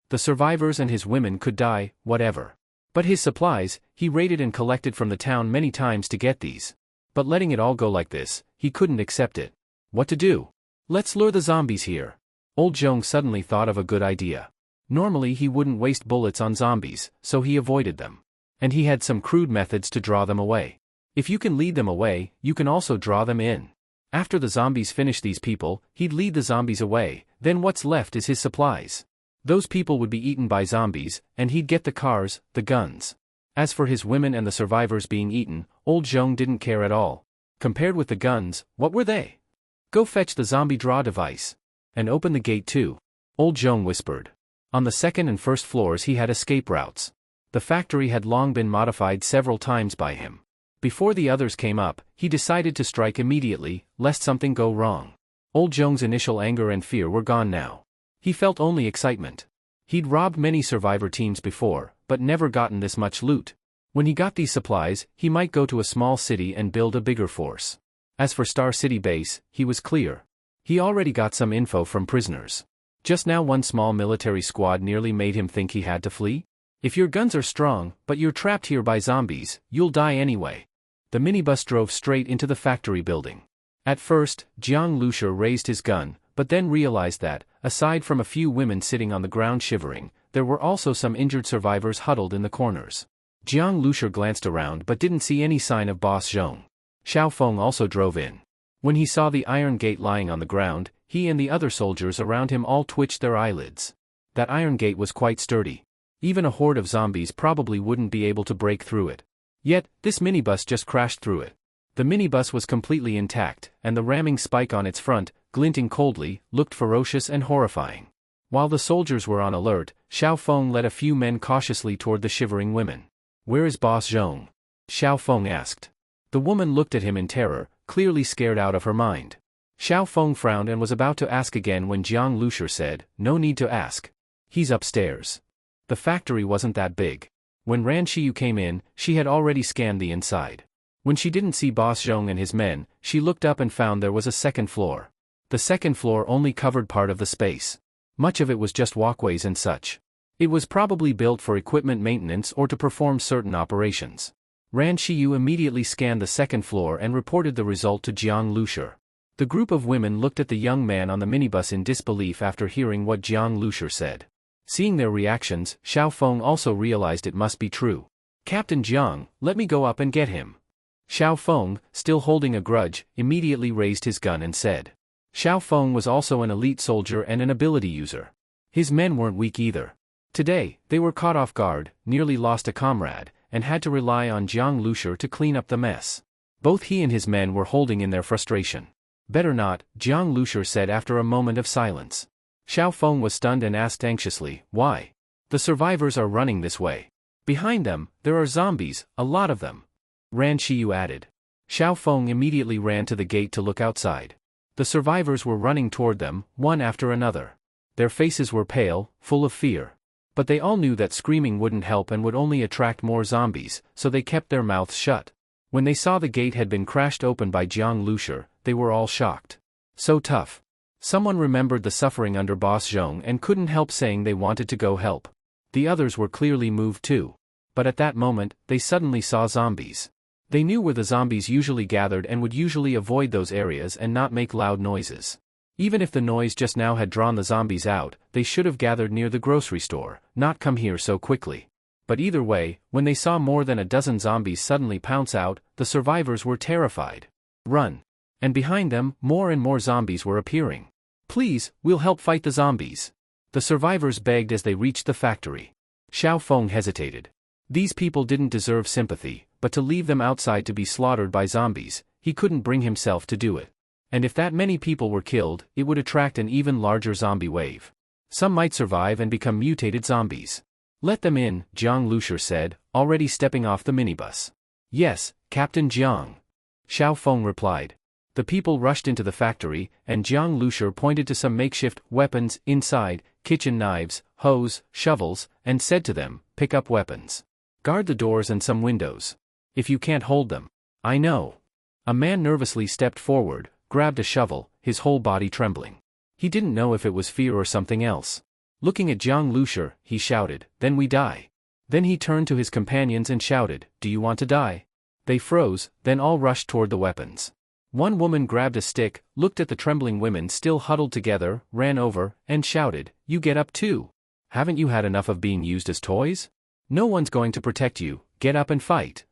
The survivors and his women could die, whatever. But his supplies, he raided and collected from the town many times to get these. But letting it all go like this, he couldn't accept it. What to do? Let's lure the zombies here. Old Zhong suddenly thought of a good idea. Normally he wouldn't waste bullets on zombies, so he avoided them. And he had some crude methods to draw them away. If you can lead them away, you can also draw them in. After the zombies finish these people, he'd lead the zombies away, then what's left is his supplies. Those people would be eaten by zombies, and he'd get the cars, the guns. As for his women and the survivors being eaten, old Zhong didn't care at all. Compared with the guns, what were they? Go fetch the zombie draw device. And open the gate too. Old Zhong whispered. On the 2nd and 1st floors he had escape routes. The factory had long been modified several times by him. Before the others came up, he decided to strike immediately, lest something go wrong. Old Zhong's initial anger and fear were gone now. He felt only excitement. He'd robbed many survivor teams before, but never gotten this much loot. When he got these supplies, he might go to a small city and build a bigger force. As for Star City Base, he was clear. He already got some info from prisoners. Just now one small military squad nearly made him think he had to flee. If your guns are strong, but you're trapped here by zombies, you'll die anyway. The minibus drove straight into the factory building. At first, Jiang Lushur raised his gun, but then realized that, aside from a few women sitting on the ground shivering, there were also some injured survivors huddled in the corners. Jiang Lushur glanced around but didn't see any sign of Boss Zhong. Xiao Feng also drove in. When he saw the iron gate lying on the ground, he and the other soldiers around him all twitched their eyelids. That iron gate was quite sturdy. Even a horde of zombies probably wouldn't be able to break through it. Yet, this minibus just crashed through it. The minibus was completely intact, and the ramming spike on its front, glinting coldly, looked ferocious and horrifying. While the soldiers were on alert, Xiao Feng led a few men cautiously toward the shivering women. "Where is Boss Zhong?" Xiao Feng asked. The woman looked at him in terror, clearly scared out of her mind. Xiao Feng frowned and was about to ask again when Jiang Lushur said, "No need to ask. He's upstairs." The factory wasn't that big. When Ran Shiyu came in, she had already scanned the inside. When she didn't see Boss Zhong and his men, she looked up and found there was a 2nd floor. The 2nd floor only covered part of the space. Much of it was just walkways and such. It was probably built for equipment maintenance or to perform certain operations. Ran Shiyu immediately scanned the 2nd floor and reported the result to Jiang Lushur. The group of women looked at the young man on the minibus in disbelief after hearing what Jiang Lushur said. Seeing their reactions, Xiao Feng also realized it must be true. "Captain Jiang, let me go up and get him." Xiao Feng, still holding a grudge, immediately raised his gun and said. Xiao Feng was also an elite soldier and an ability user. His men weren't weak either. Today, they were caught off guard, nearly lost a comrade, and had to rely on Jiang Lushur to clean up the mess. Both he and his men were holding in their frustration. "Better not," Jiang Lushur said after a moment of silence. Xiao Feng was stunned and asked anxiously, "Why?" "The survivors are running this way. Behind them, there are zombies, a lot of them." Ran Shiyu added. Xiao Feng immediately ran to the gate to look outside. The survivors were running toward them, one after another. Their faces were pale, full of fear. But they all knew that screaming wouldn't help and would only attract more zombies, so they kept their mouths shut. When they saw the gate had been crashed open by Jiang Lushur, they were all shocked. So tough. Someone remembered the suffering under Boss Zhong and couldn't help saying they wanted to go help. The others were clearly moved too. But at that moment, they suddenly saw zombies. They knew where the zombies usually gathered and would usually avoid those areas and not make loud noises. Even if the noise just now had drawn the zombies out, they should have gathered near the grocery store, not come here so quickly. But either way, when they saw more than a dozen zombies suddenly pounce out, the survivors were terrified. Run. And behind them, more and more zombies were appearing. Please, we'll help fight the zombies. The survivors begged as they reached the factory. Xiao Feng hesitated. These people didn't deserve sympathy, but to leave them outside to be slaughtered by zombies, he couldn't bring himself to do it. And if that many people were killed, it would attract an even larger zombie wave. Some might survive and become mutated zombies. Let them in, Jiang Lushur said, already stepping off the minibus. Yes, Captain Jiang. Xiao Feng replied. The people rushed into the factory, and Jiang Lushur pointed to some makeshift weapons inside, kitchen knives, hoes, shovels, and said to them, pick up weapons. Guard the doors and some windows. If you can't hold them. I know. A man nervously stepped forward, grabbed a shovel, his whole body trembling. He didn't know if it was fear or something else. Looking at Jiang Lushur, he shouted, then we die. Then he turned to his companions and shouted, do you want to die? They froze, then all rushed toward the weapons. One woman grabbed a stick, looked at the trembling women still huddled together, ran over, and shouted, you get up too. Haven't you had enough of being used as toys? No one's going to protect you, get up and fight.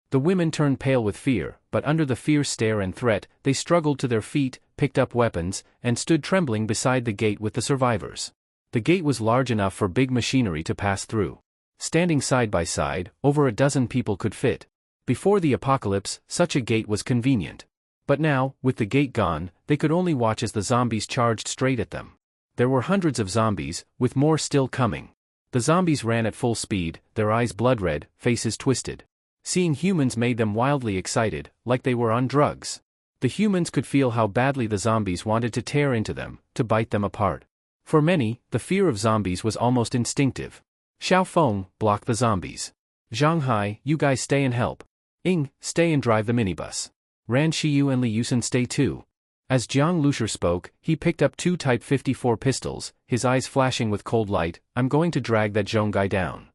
The women turned pale with fear, but under the fierce stare and threat, they struggled to their feet, picked up weapons, and stood trembling beside the gate with the survivors. The gate was large enough for big machinery to pass through. Standing side by side, over a dozen people could fit. Before the apocalypse, such a gate was convenient. But now, with the gate gone, they could only watch as the zombies charged straight at them. There were hundreds of zombies, with more still coming. The zombies ran at full speed, their eyes blood-red, faces twisted. Seeing humans made them wildly excited, like they were on drugs. The humans could feel how badly the zombies wanted to tear into them, to bite them apart. For many, the fear of zombies was almost instinctive. Xiao Feng, block the zombies. Zhang Hai, you guys stay and help. Ing, stay and drive the minibus. Ran Shiyu and Li Yusen stay too. As Jiang Lushur spoke, he picked up two Type 54 pistols, his eyes flashing with cold light, I'm going to drag that Zhong guy down.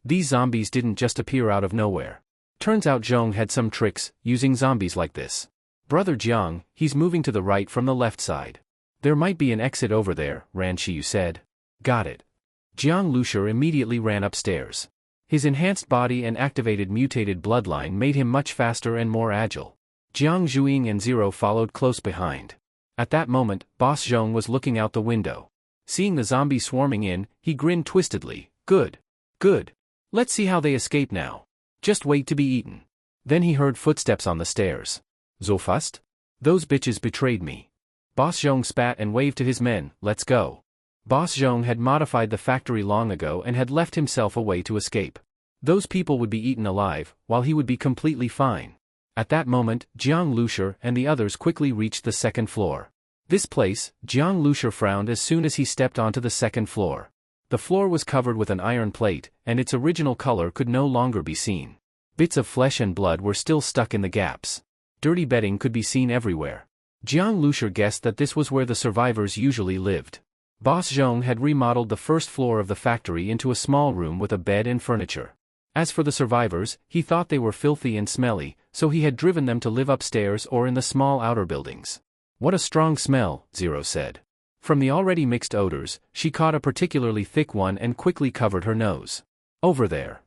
These zombies didn't just appear out of nowhere. Turns out Zhong had some tricks, using zombies like this. Brother Jiang, he's moving to the right from the left side. There might be an exit over there, Ran Shiyu said. Got it. Jiang Lushur immediately ran upstairs. His enhanced body and activated mutated bloodline made him much faster and more agile. Jiang Zhuiying and Zero followed close behind. At that moment, Boss Zhong was looking out the window. Seeing the zombies swarming in, he grinned twistedly. Good. Good. Let's see how they escape now. Just wait to be eaten. Then he heard footsteps on the stairs. Zofust? Those bitches betrayed me. Boss Zhong spat and waved to his men, let's go. Boss Zhong had modified the factory long ago and had left himself a way to escape. Those people would be eaten alive, while he would be completely fine. At that moment, Jiang Lushur and the others quickly reached the second floor. This place, Jiang Lushur frowned as soon as he stepped onto the second floor. The floor was covered with an iron plate, and its original color could no longer be seen. Bits of flesh and blood were still stuck in the gaps. Dirty bedding could be seen everywhere. Jiang Lushur guessed that this was where the survivors usually lived. Boss Zhong had remodeled the first floor of the factory into a small room with a bed and furniture. As for the survivors, he thought they were filthy and smelly, so he had driven them to live upstairs or in the small outer buildings. What a strong smell, Zero said. From the already mixed odors, she caught a particularly thick one and quickly covered her nose. Over there.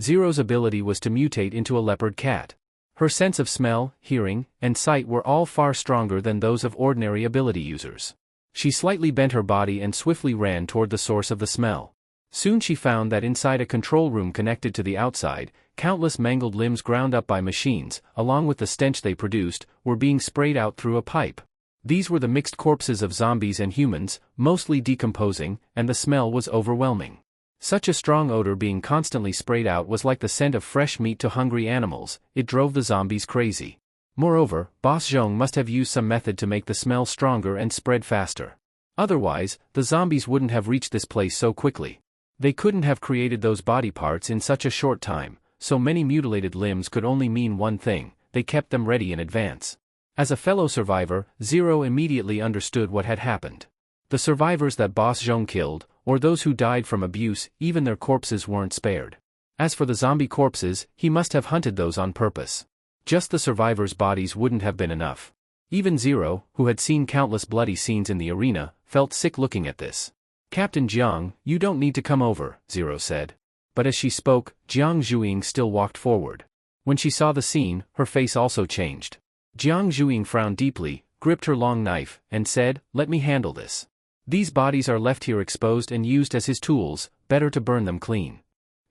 Zero's ability was to mutate into a leopard cat. Her sense of smell, hearing, and sight were all far stronger than those of ordinary ability users. She slightly bent her body and swiftly ran toward the source of the smell. Soon she found that inside a control room connected to the outside, countless mangled limbs ground up by machines, along with the stench they produced, were being sprayed out through a pipe. These were the mixed corpses of zombies and humans, mostly decomposing, and the smell was overwhelming. Such a strong odor being constantly sprayed out was like the scent of fresh meat to hungry animals, it drove the zombies crazy. Moreover, Boss Zhong must have used some method to make the smell stronger and spread faster. Otherwise, the zombies wouldn't have reached this place so quickly. They couldn't have created those body parts in such a short time, so many mutilated limbs could only mean one thing, they kept them ready in advance. As a fellow survivor, Zero immediately understood what had happened. The survivors that Boss Zhong killed, or those who died from abuse, even their corpses weren't spared. As for the zombie corpses, he must have hunted those on purpose. Just the survivors' bodies wouldn't have been enough. Even Zero, who had seen countless bloody scenes in the arena, felt sick looking at this. Captain Jiang, you don't need to come over, Zero said. But as she spoke, Jiang Zhuiying still walked forward. When she saw the scene, her face also changed. Jiang Zhuiying frowned deeply, gripped her long knife, and said, "Let me handle this. These bodies are left here exposed and used as his tools, better to burn them clean."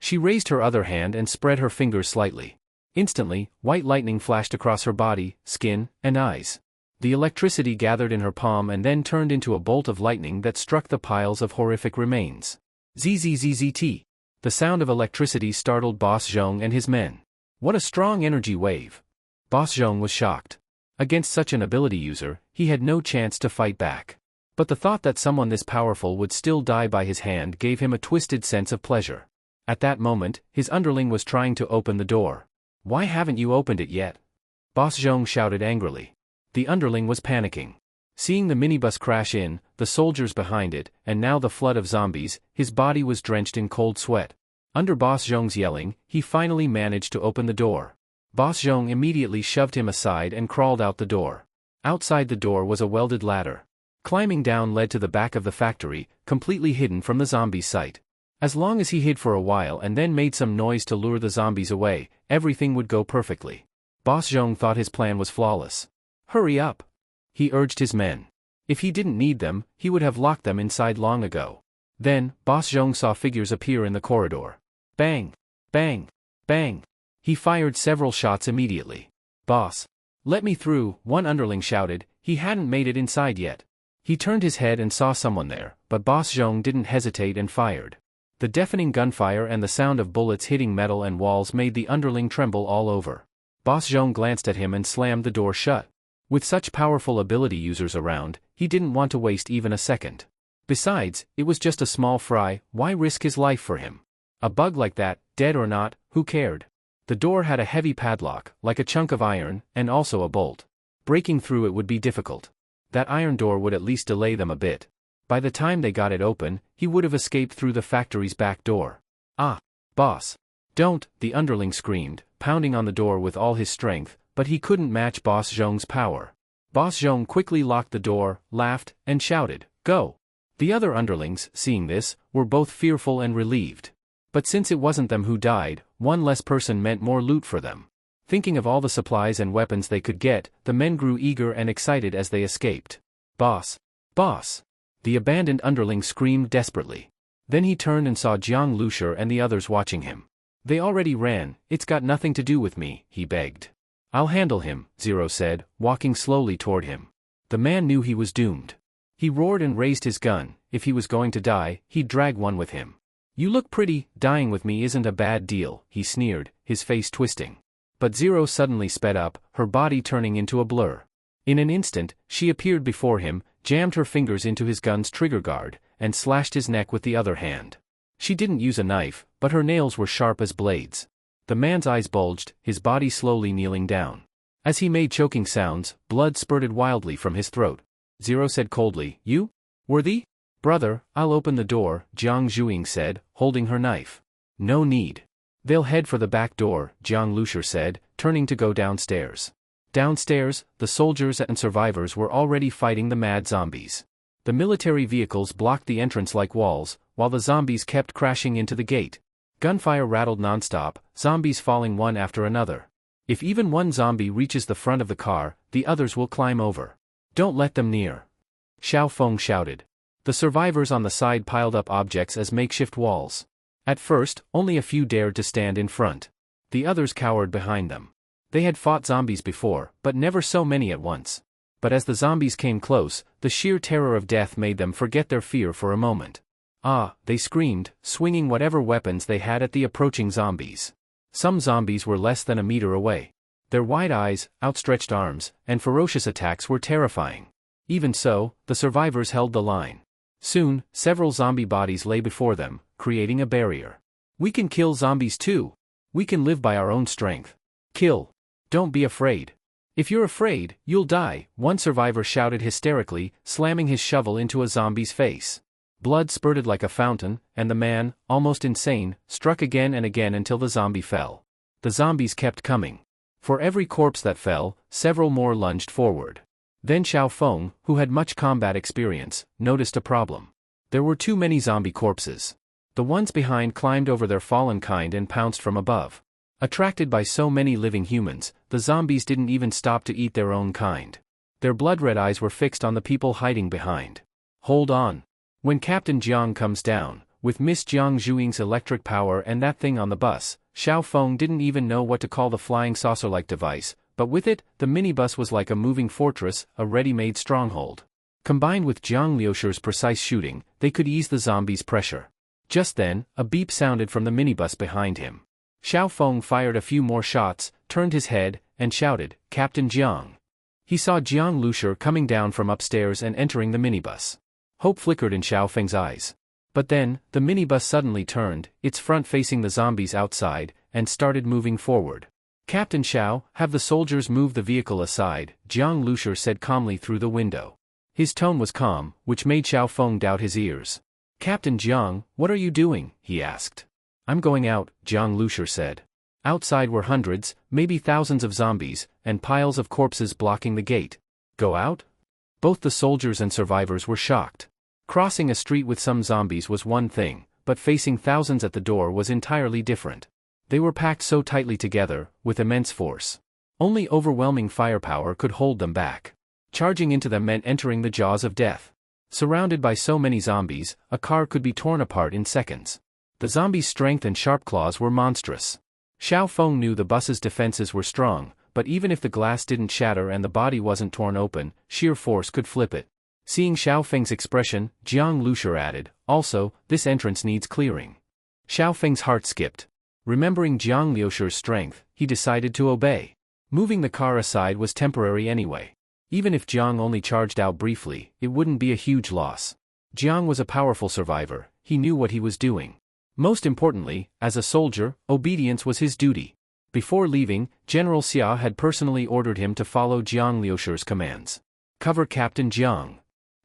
She raised her other hand and spread her fingers slightly. Instantly, white lightning flashed across her body, skin, and eyes. The electricity gathered in her palm and then turned into a bolt of lightning that struck the piles of horrific remains. ZZZZT. The sound of electricity startled Boss Zhong and his men. What a strong energy wave! Boss Zhong was shocked. Against such an ability user, he had no chance to fight back. But the thought that someone this powerful would still die by his hand gave him a twisted sense of pleasure. At that moment, his underling was trying to open the door. "Why haven't you opened it yet?" Boss Zhong shouted angrily. The underling was panicking. Seeing the minibus crash in, the soldiers behind it, and now the flood of zombies, his body was drenched in cold sweat. Under Boss Zhong's yelling, he finally managed to open the door. Boss Zhong immediately shoved him aside and crawled out the door. Outside the door was a welded ladder. Climbing down led to the back of the factory, completely hidden from the zombies' sight. As long as he hid for a while and then made some noise to lure the zombies away, everything would go perfectly. Boss Zhong thought his plan was flawless. "Hurry up!" he urged his men. If he didn't need them, he would have locked them inside long ago. Then, Boss Zhong saw figures appear in the corridor. Bang! Bang! Bang! He fired several shots immediately. "Boss! Let me through," one underling shouted. He hadn't made it inside yet. He turned his head and saw someone there, but Boss Zhong didn't hesitate and fired. The deafening gunfire and the sound of bullets hitting metal and walls made the underling tremble all over. Boss Zhong glanced at him and slammed the door shut. With such powerful ability users around, he didn't want to waste even a second. Besides, it was just a small fry, why risk his life for him? A bug like that, dead or not, who cared? The door had a heavy padlock, like a chunk of iron, and also a bolt. Breaking through it would be difficult. That iron door would at least delay them a bit. By the time they got it open, he would have escaped through the factory's back door. "Ah! Boss! Don't!" the underling screamed, pounding on the door with all his strength, but he couldn't match Boss Zhong's power. Boss Zhong quickly locked the door, laughed, and shouted, "Go!" The other underlings, seeing this, were both fearful and relieved. But since it wasn't them who died, one less person meant more loot for them. Thinking of all the supplies and weapons they could get, the men grew eager and excited as they escaped. "Boss! Boss!" The abandoned underling screamed desperately. Then he turned and saw Jiang Lushur and the others watching him. "They already ran, it's got nothing to do with me," he begged. "I'll handle him," Zero said, walking slowly toward him. The man knew he was doomed. He roared and raised his gun. If he was going to die, he'd drag one with him. "You look pretty, dying with me isn't a bad deal," he sneered, his face twisting. But Zero suddenly sped up, her body turning into a blur. In an instant, she appeared before him, jammed her fingers into his gun's trigger guard, and slashed his neck with the other hand. She didn't use a knife, but her nails were sharp as blades. The man's eyes bulged, his body slowly kneeling down. As he made choking sounds, blood spurted wildly from his throat. Zero said coldly, "You? Worthy? Brother, I'll open the door," Jiang Zhuiying said, holding her knife. "No need. They'll head for the back door," Jiang Lushur said, turning to go downstairs. Downstairs, the soldiers and survivors were already fighting the mad zombies. The military vehicles blocked the entrance like walls, while the zombies kept crashing into the gate. Gunfire rattled nonstop, zombies falling one after another. If even one zombie reaches the front of the car, the others will climb over. "Don't let them near," Xiao Feng shouted. The survivors on the side piled up objects as makeshift walls. At first, only a few dared to stand in front. The others cowered behind them. They had fought zombies before, but never so many at once. But as the zombies came close, the sheer terror of death made them forget their fear for a moment. "Ah!" they screamed, swinging whatever weapons they had at the approaching zombies. Some zombies were less than a meter away. Their wide eyes, outstretched arms, and ferocious attacks were terrifying. Even so, the survivors held the line. Soon, several zombie bodies lay before them, creating a barrier. "We can kill zombies too. We can live by our own strength. Kill. Don't be afraid. If you're afraid, you'll die," one survivor shouted hysterically, slamming his shovel into a zombie's face. Blood spurted like a fountain, and the man, almost insane, struck again and again until the zombie fell. The zombies kept coming. For every corpse that fell, several more lunged forward. Then Xiao Feng, who had much combat experience, noticed a problem. There were too many zombie corpses. The ones behind climbed over their fallen kind and pounced from above. Attracted by so many living humans, the zombies didn't even stop to eat their own kind. Their blood-red eyes were fixed on the people hiding behind. Hold on. When Captain Jiang comes down, with Miss Jiang Zhuing's electric power and that thing on the bus, Xiao Feng didn't even know what to call the flying saucer-like device, but with it, the minibus was like a moving fortress, a ready-made stronghold. Combined with Jiang Liusher's precise shooting, they could ease the zombies' pressure. Just then, a beep sounded from the minibus behind him. Xiao Feng fired a few more shots, turned his head, and shouted, "Captain Jiang." He saw Jiang Liusher coming down from upstairs and entering the minibus. Hope flickered in Xiao Feng's eyes. But then, the minibus suddenly turned, its front facing the zombies outside, and started moving forward. "Captain Xiao, have the soldiers move the vehicle aside," Jiang Liusher said calmly through the window. His tone was calm, which made Xiao Feng doubt his ears. "Captain Jiang, what are you doing?" he asked. "I'm going out," Jiang Liusher said. Outside were hundreds, maybe thousands of zombies, and piles of corpses blocking the gate. Go out? Both the soldiers and survivors were shocked. Crossing a street with some zombies was one thing, but facing thousands at the door was entirely different. They were packed so tightly together, with immense force. Only overwhelming firepower could hold them back. Charging into them meant entering the jaws of death. Surrounded by so many zombies, a car could be torn apart in seconds. The zombies' strength and sharp claws were monstrous. Xiao Feng knew the bus's defenses were strong, but even if the glass didn't shatter and the body wasn't torn open, sheer force could flip it. Seeing Xiao Feng's expression, Jiang Liusher added, "Also, this entrance needs clearing." Xiao Feng's heart skipped. Remembering Jiang Liusher's strength, he decided to obey. Moving the car aside was temporary anyway. Even if Jiang only charged out briefly, it wouldn't be a huge loss. Jiang was a powerful survivor, he knew what he was doing. Most importantly, as a soldier, obedience was his duty. Before leaving, General Xia had personally ordered him to follow Jiang Liusher's commands. "Cover Captain Jiang."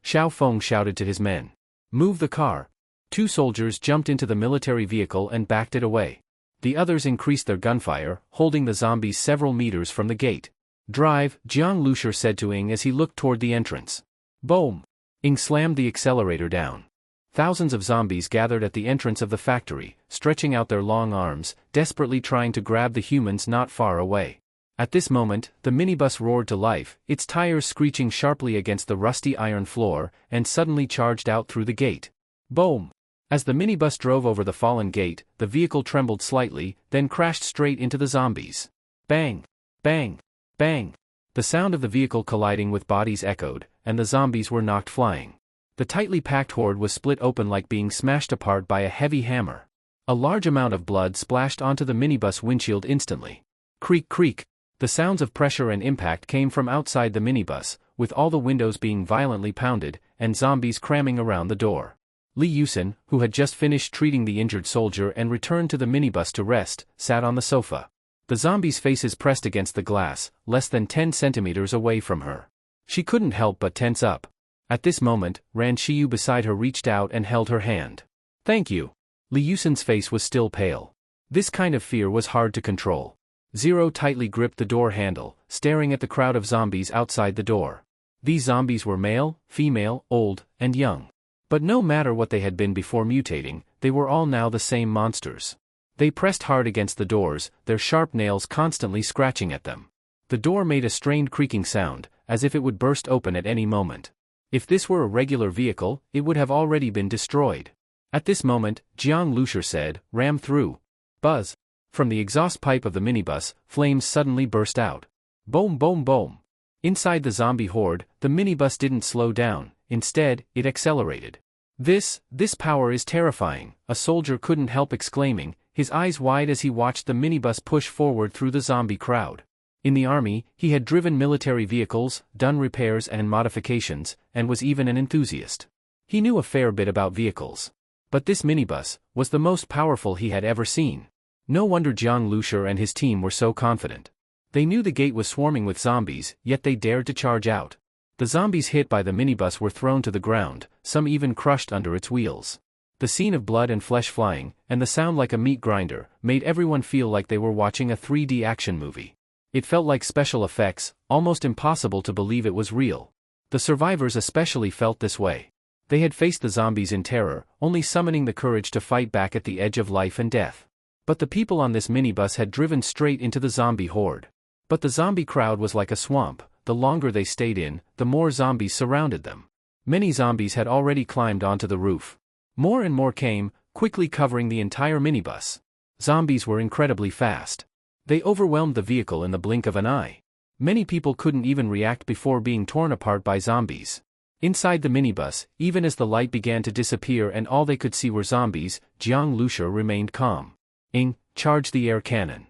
Xiao Feng shouted to his men. "Move the car." Two soldiers jumped into the military vehicle and backed it away. The others increased their gunfire, holding the zombies several meters from the gate. "Drive," Jiang Liusher said to Ing as he looked toward the entrance. Boom! Ing slammed the accelerator down. Thousands of zombies gathered at the entrance of the factory, stretching out their long arms, desperately trying to grab the humans not far away. At this moment, the minibus roared to life, its tires screeching sharply against the rusty iron floor, and suddenly charged out through the gate. Boom! As the minibus drove over the fallen gate, the vehicle trembled slightly, then crashed straight into the zombies. Bang! Bang! Bang! The sound of the vehicle colliding with bodies echoed, and the zombies were knocked flying. The tightly packed horde was split open like being smashed apart by a heavy hammer. A large amount of blood splashed onto the minibus windshield instantly. Creak creak! The sounds of pressure and impact came from outside the minibus, with all the windows being violently pounded, and zombies cramming around the door. Li Yusen, who had just finished treating the injured soldier and returned to the minibus to rest, sat on the sofa. The zombies' faces pressed against the glass, less than 10 centimeters away from her. She couldn't help but tense up. At this moment, Ran Shiyu beside her reached out and held her hand. "Thank you." Li Yusen's face was still pale. This kind of fear was hard to control. Zero tightly gripped the door handle, staring at the crowd of zombies outside the door. These zombies were male, female, old, and young. But no matter what they had been before mutating, they were all now the same monsters. They pressed hard against the doors, their sharp nails constantly scratching at them. The door made a strained creaking sound, as if it would burst open at any moment. If this were a regular vehicle, it would have already been destroyed. At this moment, Jiang Liusher said, "Ram through." Buzz! From the exhaust pipe of the minibus, flames suddenly burst out. Boom boom boom! Inside the zombie horde, the minibus didn't slow down, instead, it accelerated. This power is terrifying," a soldier couldn't help exclaiming, his eyes wide as he watched the minibus push forward through the zombie crowd. In the army, he had driven military vehicles, done repairs and modifications, and was even an enthusiast. He knew a fair bit about vehicles. But this minibus was the most powerful he had ever seen. No wonder Jiang Liusher and his team were so confident. They knew the gate was swarming with zombies, yet they dared to charge out. The zombies hit by the minibus were thrown to the ground, some even crushed under its wheels. The scene of blood and flesh flying, and the sound like a meat grinder, made everyone feel like they were watching a 3D action movie. It felt like special effects, almost impossible to believe it was real. The survivors especially felt this way. They had faced the zombies in terror, only summoning the courage to fight back at the edge of life and death. But the people on this minibus had driven straight into the zombie horde. But the zombie crowd was like a swamp. The longer they stayed in, the more zombies surrounded them. Many zombies had already climbed onto the roof. More and more came, quickly covering the entire minibus. Zombies were incredibly fast. They overwhelmed the vehicle in the blink of an eye. Many people couldn't even react before being torn apart by zombies. Inside the minibus, even as the light began to disappear and all they could see were zombies, Jiang Lucia remained calm. Ing, charge the air cannon.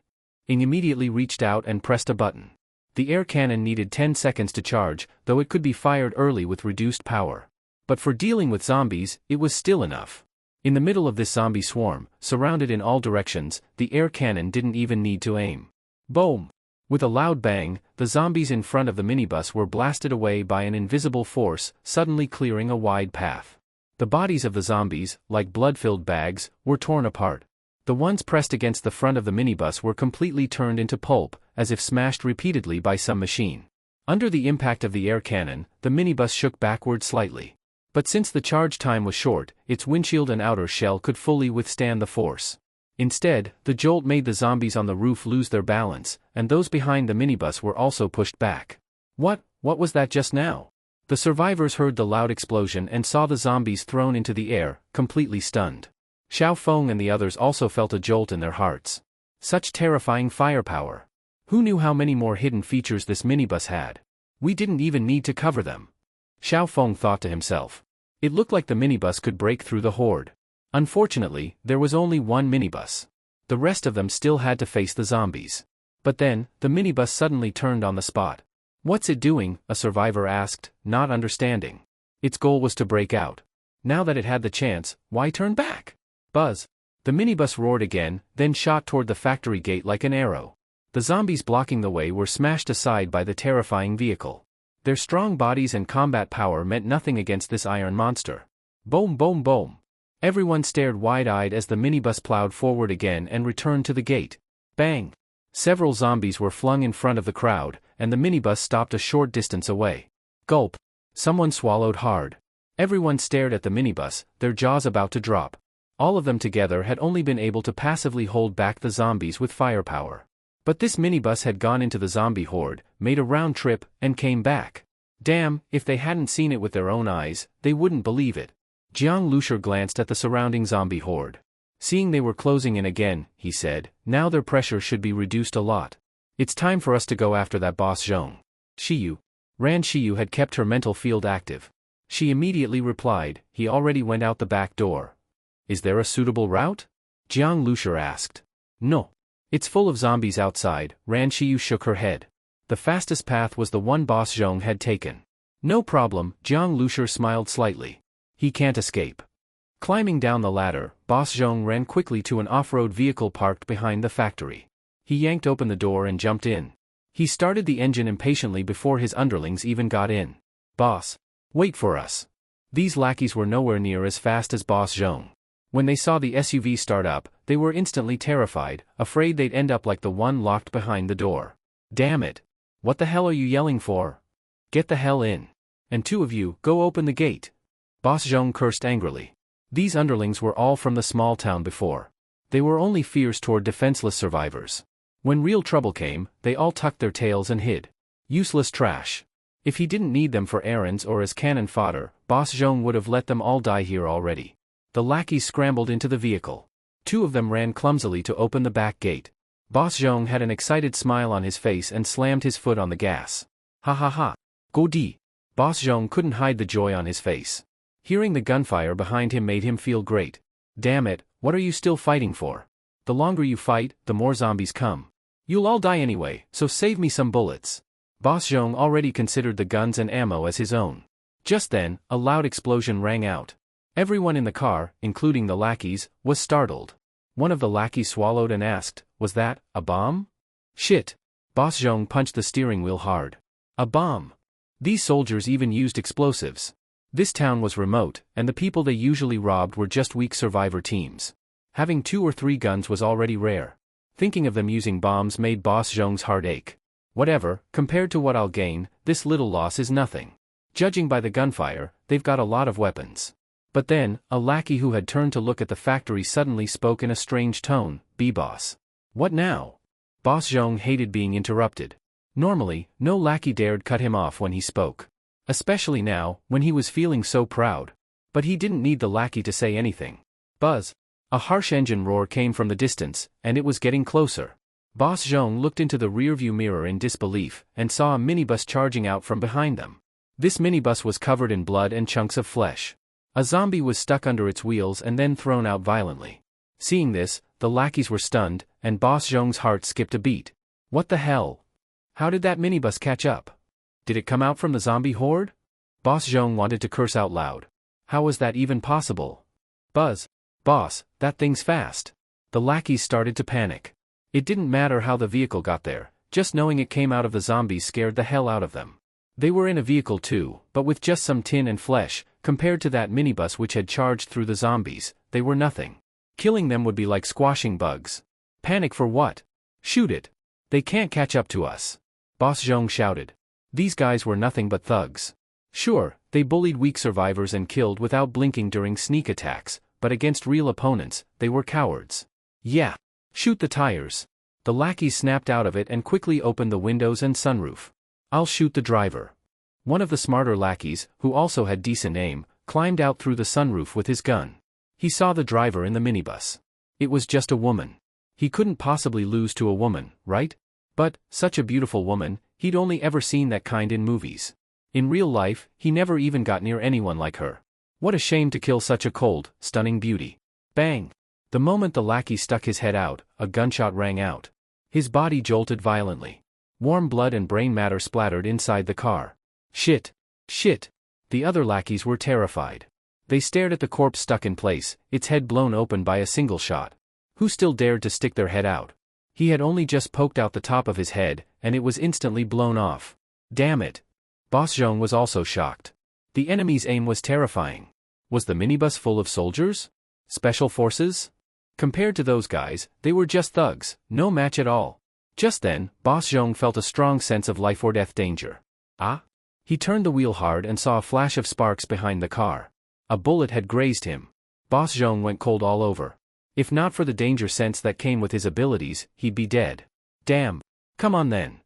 Ing immediately reached out and pressed a button. The air cannon needed 10 seconds to charge, though it could be fired early with reduced power. But for dealing with zombies, it was still enough. In the middle of this zombie swarm, surrounded in all directions, the air cannon didn't even need to aim. Boom! With a loud bang, the zombies in front of the minibus were blasted away by an invisible force, suddenly clearing a wide path. The bodies of the zombies, like blood-filled bags, were torn apart. The ones pressed against the front of the minibus were completely turned into pulp, as if smashed repeatedly by some machine. Under the impact of the air cannon, the minibus shook backward slightly. But since the charge time was short, its windshield and outer shell could fully withstand the force. Instead, the jolt made the zombies on the roof lose their balance, and those behind the minibus were also pushed back. What was that just now? The survivors heard the loud explosion and saw the zombies thrown into the air, completely stunned. Xiao Feng and the others also felt a jolt in their hearts. Such terrifying firepower. Who knew how many more hidden features this minibus had? We didn't even need to cover them. Xiao Feng thought to himself. It looked like the minibus could break through the horde. Unfortunately, there was only one minibus. The rest of them still had to face the zombies. But then, the minibus suddenly turned on the spot. What's it doing? A survivor asked, not understanding. Its goal was to break out. Now that it had the chance, why turn back? Buzz. The minibus roared again, then shot toward the factory gate like an arrow. The zombies blocking the way were smashed aside by the terrifying vehicle. Their strong bodies and combat power meant nothing against this iron monster. Boom, boom, boom. Everyone stared wide-eyed as the minibus plowed forward again and returned to the gate. Bang! Several zombies were flung in front of the crowd, and the minibus stopped a short distance away. Gulp! Someone swallowed hard. Everyone stared at the minibus, their jaws about to drop. All of them together had only been able to passively hold back the zombies with firepower. But this minibus had gone into the zombie horde, made a round trip, and came back. Damn, if they hadn't seen it with their own eyes, they wouldn't believe it. Jiang Lucia glanced at the surrounding zombie horde. Seeing they were closing in again, he said, now their pressure should be reduced a lot. It's time for us to go after that boss Zhong. Shiyu. Ran Shiyu had kept her mental field active. She immediately replied, he already went out the back door. Is there a suitable route? Jiang Lucia asked. No. It's full of zombies outside. Ran Shiyu shook her head. The fastest path was the one boss Zhong had taken. No problem, Jiang Lucia smiled slightly. He can't escape. Climbing down the ladder, boss Zhong ran quickly to an off-road vehicle parked behind the factory. He yanked open the door and jumped in. He started the engine impatiently before his underlings even got in. Boss. Wait for us. These lackeys were nowhere near as fast as boss Zhong. When they saw the SUV start up, they were instantly terrified, afraid they'd end up like the one locked behind the door. Damn it. What the hell are you yelling for? Get the hell in. And two of you, go open the gate. Boss Zhong cursed angrily. These underlings were all from the small town before. They were only fierce toward defenseless survivors. When real trouble came, they all tucked their tails and hid. Useless trash. If he didn't need them for errands or as cannon fodder, boss Zhong would have let them all die here already. The lackeys scrambled into the vehicle. Two of them ran clumsily to open the back gate. Boss Zhong had an excited smile on his face and slammed his foot on the gas. Ha ha ha. Go di. Boss Zhong couldn't hide the joy on his face. Hearing the gunfire behind him made him feel great. Damn it, what are you still fighting for? The longer you fight, the more zombies come. You'll all die anyway, so save me some bullets. Boss Zhong already considered the guns and ammo as his own. Just then, a loud explosion rang out. Everyone in the car, including the lackeys, was startled. One of the lackeys swallowed and asked, was that a bomb? Shit. Boss Zhong punched the steering wheel hard. A bomb. These soldiers even used explosives. This town was remote, and the people they usually robbed were just weak survivor teams. Having 2 or 3 guns was already rare. Thinking of them using bombs made Boss Zhong's heart ache. Whatever, compared to what I'll gain, this little loss is nothing. Judging by the gunfire, they've got a lot of weapons. But then, a lackey who had turned to look at the factory suddenly spoke in a strange tone, "B-boss." "What now?" Boss Zhong hated being interrupted. Normally, no lackey dared cut him off when he spoke. Especially now, when he was feeling so proud. But he didn't need the lackey to say anything. Buzz! A harsh engine roar came from the distance, and it was getting closer. Boss Zhong looked into the rearview mirror in disbelief, and saw a minibus charging out from behind them. This minibus was covered in blood and chunks of flesh. A zombie was stuck under its wheels and then thrown out violently. Seeing this, the lackeys were stunned, and Boss Zhong's heart skipped a beat. What the hell? How did that minibus catch up? Did it come out from the zombie horde? Boss Zhong wanted to curse out loud. How was that even possible? Buzz! Boss, that thing's fast. The lackeys started to panic. It didn't matter how the vehicle got there, just knowing it came out of the zombies scared the hell out of them. They were in a vehicle too, but with just some tin and flesh, compared to that minibus which had charged through the zombies, they were nothing. Killing them would be like squashing bugs. Panic for what? Shoot it. They can't catch up to us. Boss Zhong shouted. These guys were nothing but thugs. Sure, they bullied weak survivors and killed without blinking during sneak attacks, but against real opponents, they were cowards. Yeah. Shoot the tires. The lackeys snapped out of it and quickly opened the windows and sunroof. I'll shoot the driver. One of the smarter lackeys, who also had decent aim, climbed out through the sunroof with his gun. He saw the driver in the minibus. It was just a woman. He couldn't possibly lose to a woman, right? But, such a beautiful woman, he'd only ever seen that kind in movies. In real life, he never even got near anyone like her. What a shame to kill such a cold, stunning beauty. Bang! The moment the lackey stuck his head out, a gunshot rang out. His body jolted violently. Warm blood and brain matter splattered inside the car. Shit! Shit! The other lackeys were terrified. They stared at the corpse stuck in place, its head blown open by a single shot. Who still dared to stick their head out? He had only just poked out the top of his head, and it was instantly blown off. Damn it! Boss Zhong was also shocked. The enemy's aim was terrifying. Was the minibus full of soldiers? Special forces? Compared to those guys, they were just thugs, no match at all. Just then, Boss Zhong felt a strong sense of life or death danger. Ah? He turned the wheel hard and saw a flash of sparks behind the car. A bullet had grazed him. Boss Zhong went cold all over. If not for the danger sense that came with his abilities, he'd be dead. Damn. Come on then.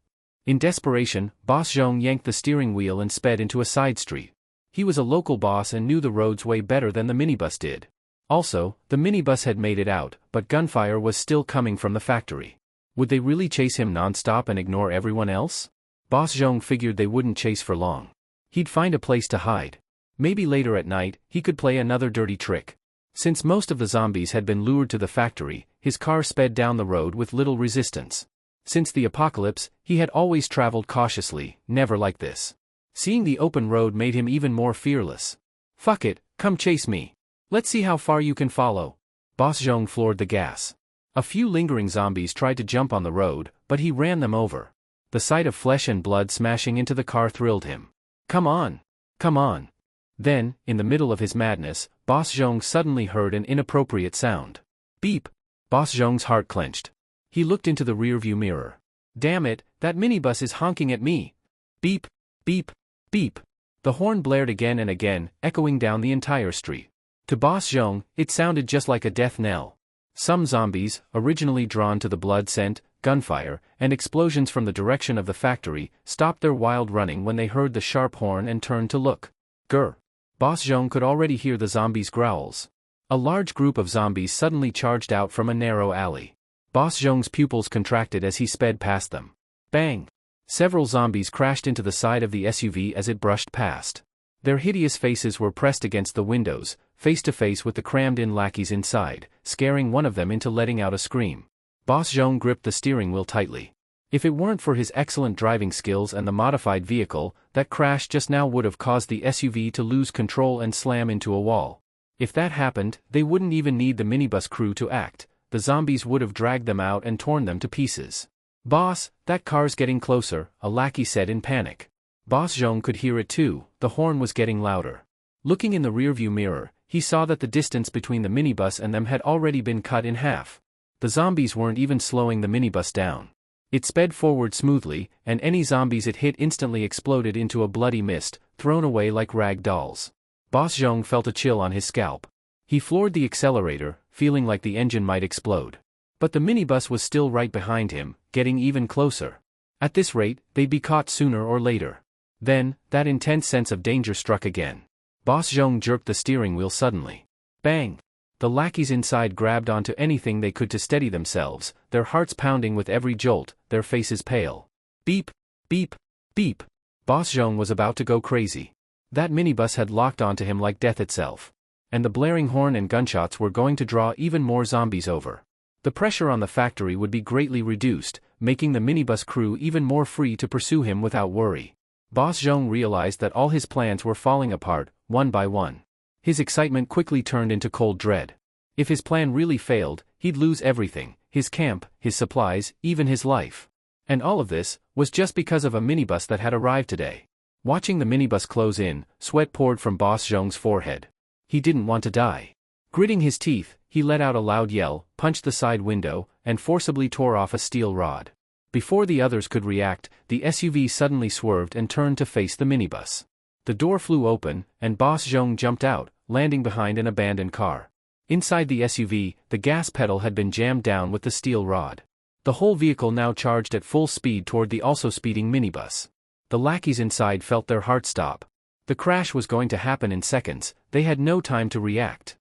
In desperation, Boss Zhong yanked the steering wheel and sped into a side street. He was a local boss and knew the roads way better than the minibus did. Also, the minibus had made it out, but gunfire was still coming from the factory. Would they really chase him non-stop and ignore everyone else? Boss Zhong figured they wouldn't chase for long. He'd find a place to hide. Maybe later at night, he could play another dirty trick. Since most of the zombies had been lured to the factory, his car sped down the road with little resistance. Since the apocalypse, he had always traveled cautiously, never like this. Seeing the open road made him even more fearless. Fuck it, come chase me. Let's see how far you can follow. Boss Zhong floored the gas. A few lingering zombies tried to jump on the road, but he ran them over. The sight of flesh and blood smashing into the car thrilled him. Come on! Come on! Then, in the middle of his madness, Boss Zhong suddenly heard an inappropriate sound. Beep! Boss Zhong's heart clenched. He looked into the rearview mirror. Damn it, that minibus is honking at me! Beep! Beep! Beep! The horn blared again and again, echoing down the entire street. To Boss Zhong, it sounded just like a death knell. Some zombies, originally drawn to the blood scent, gunfire, and explosions from the direction of the factory, stopped their wild running when they heard the sharp horn and turned to look. Grr! Boss Zhong could already hear the zombies' growls. A large group of zombies suddenly charged out from a narrow alley. Boss Zhong's pupils contracted as he sped past them. Bang! Several zombies crashed into the side of the SUV as it brushed past. Their hideous faces were pressed against the windows, face to face with the crammed-in lackeys inside, scaring one of them into letting out a scream. Boss Zhong gripped the steering wheel tightly. If it weren't for his excellent driving skills and the modified vehicle, that crash just now would have caused the SUV to lose control and slam into a wall. If that happened, they wouldn't even need the minibus crew to act. The zombies would have dragged them out and torn them to pieces. Boss, that car's getting closer, a lackey said in panic. Boss Zhong could hear it too, the horn was getting louder. Looking in the rearview mirror, he saw that the distance between the minibus and them had already been cut in half. The zombies weren't even slowing the minibus down. It sped forward smoothly, and any zombies it hit instantly exploded into a bloody mist, thrown away like rag dolls. Boss Zhong felt a chill on his scalp. He floored the accelerator, feeling like the engine might explode. But the minibus was still right behind him, getting even closer. At this rate, they'd be caught sooner or later. Then, that intense sense of danger struck again. Boss Zhong jerked the steering wheel suddenly. Bang! The lackeys inside grabbed onto anything they could to steady themselves, their hearts pounding with every jolt, their faces pale. Beep! Beep! Beep! Boss Zhong was about to go crazy. That minibus had locked onto him like death itself. And the blaring horn and gunshots were going to draw even more zombies over. The pressure on the factory would be greatly reduced, making the minibus crew even more free to pursue him without worry. Boss Zhong realized that all his plans were falling apart, one by one. His excitement quickly turned into cold dread. If his plan really failed, he'd lose everything, his camp, his supplies, even his life. And all of this was just because of a minibus that had arrived today. Watching the minibus close in, sweat poured from Boss Zhong's forehead. He didn't want to die. Gritting his teeth, he let out a loud yell, punched the side window, and forcibly tore off a steel rod. Before the others could react, the SUV suddenly swerved and turned to face the minibus. The door flew open, and Boss Zhong jumped out, landing behind an abandoned car. Inside the SUV, the gas pedal had been jammed down with the steel rod. The whole vehicle now charged at full speed toward the also speeding minibus. The lackeys inside felt their hearts stop. The crash was going to happen in seconds, they had no time to react.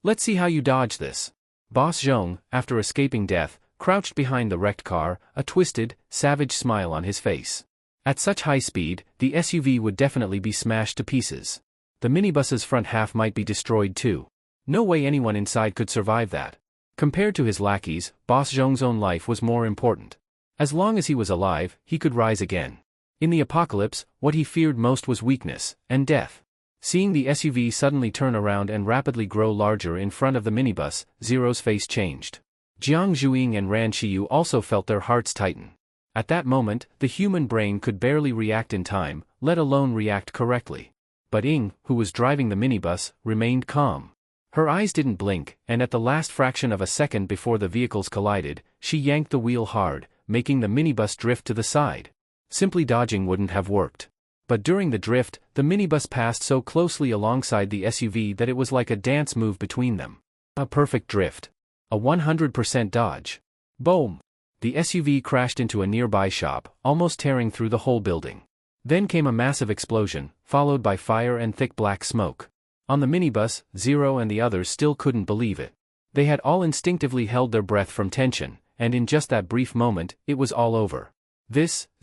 Let's see how you dodge this. Boss Zhong, after escaping death, crouched behind the wrecked car, a twisted, savage smile on his face. At such high speed, the SUV would definitely be smashed to pieces. The minibus's front half might be destroyed too. No way anyone inside could survive that. Compared to his lackeys, Boss Zhong's own life was more important. As long as he was alive, he could rise again. In the apocalypse, what he feared most was weakness and death. Seeing the SUV suddenly turn around and rapidly grow larger in front of the minibus, Zero's face changed. Jiang Zhuiying and Ran Xiyu also felt their hearts tighten. At that moment, the human brain could barely react in time, let alone react correctly. But Ying, who was driving the minibus, remained calm. Her eyes didn't blink, and at the last fraction of a second before the vehicles collided, she yanked the wheel hard, making the minibus drift to the side. Simply dodging wouldn't have worked. But during the drift, the minibus passed so closely alongside the SUV that it was like a dance move between them. A perfect drift. A 100% dodge. Boom! The SUV crashed into a nearby shop, almost tearing through the whole building. Then came a massive explosion, followed by fire and thick black smoke. On the minibus, Zero and the others still couldn't believe it. They had all instinctively held their breath from tension, and in just that brief moment, it was all over.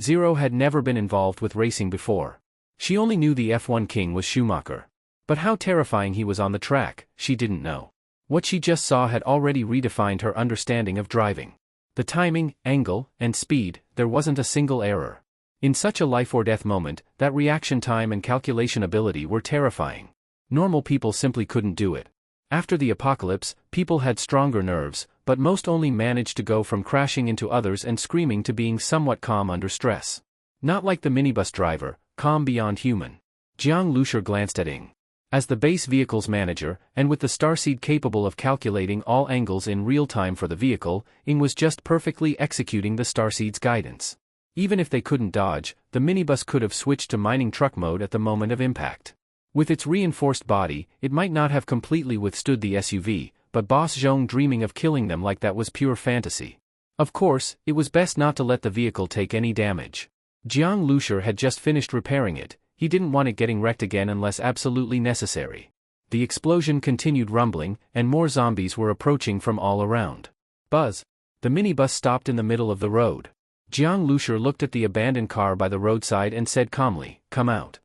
Zero had never been involved with racing before. She only knew the F1 king was Schumacher. But how terrifying he was on the track, she didn't know. What she just saw had already redefined her understanding of driving. The timing, angle, and speed, there wasn't a single error. In such a life-or-death moment, that reaction time and calculation ability were terrifying. Normal people simply couldn't do it. After the apocalypse, people had stronger nerves, but most only managed to go from crashing into others and screaming to being somewhat calm under stress. Not like the minibus driver, calm beyond human. Jiang Lushur glanced at Ying. As the base vehicle's manager, and with the starseed capable of calculating all angles in real time for the vehicle, Ying was just perfectly executing the starseed's guidance. Even if they couldn't dodge, the minibus could have switched to mining truck mode at the moment of impact. With its reinforced body, it might not have completely withstood the SUV, but Boss Zhong dreaming of killing them like that was pure fantasy. Of course, it was best not to let the vehicle take any damage. Jiang Lushur had just finished repairing it. He didn't want it getting wrecked again unless absolutely necessary. The explosion continued rumbling, and more zombies were approaching from all around. Buzz! The minibus stopped in the middle of the road. Jiang Lushur looked at the abandoned car by the roadside and said calmly, "Come out."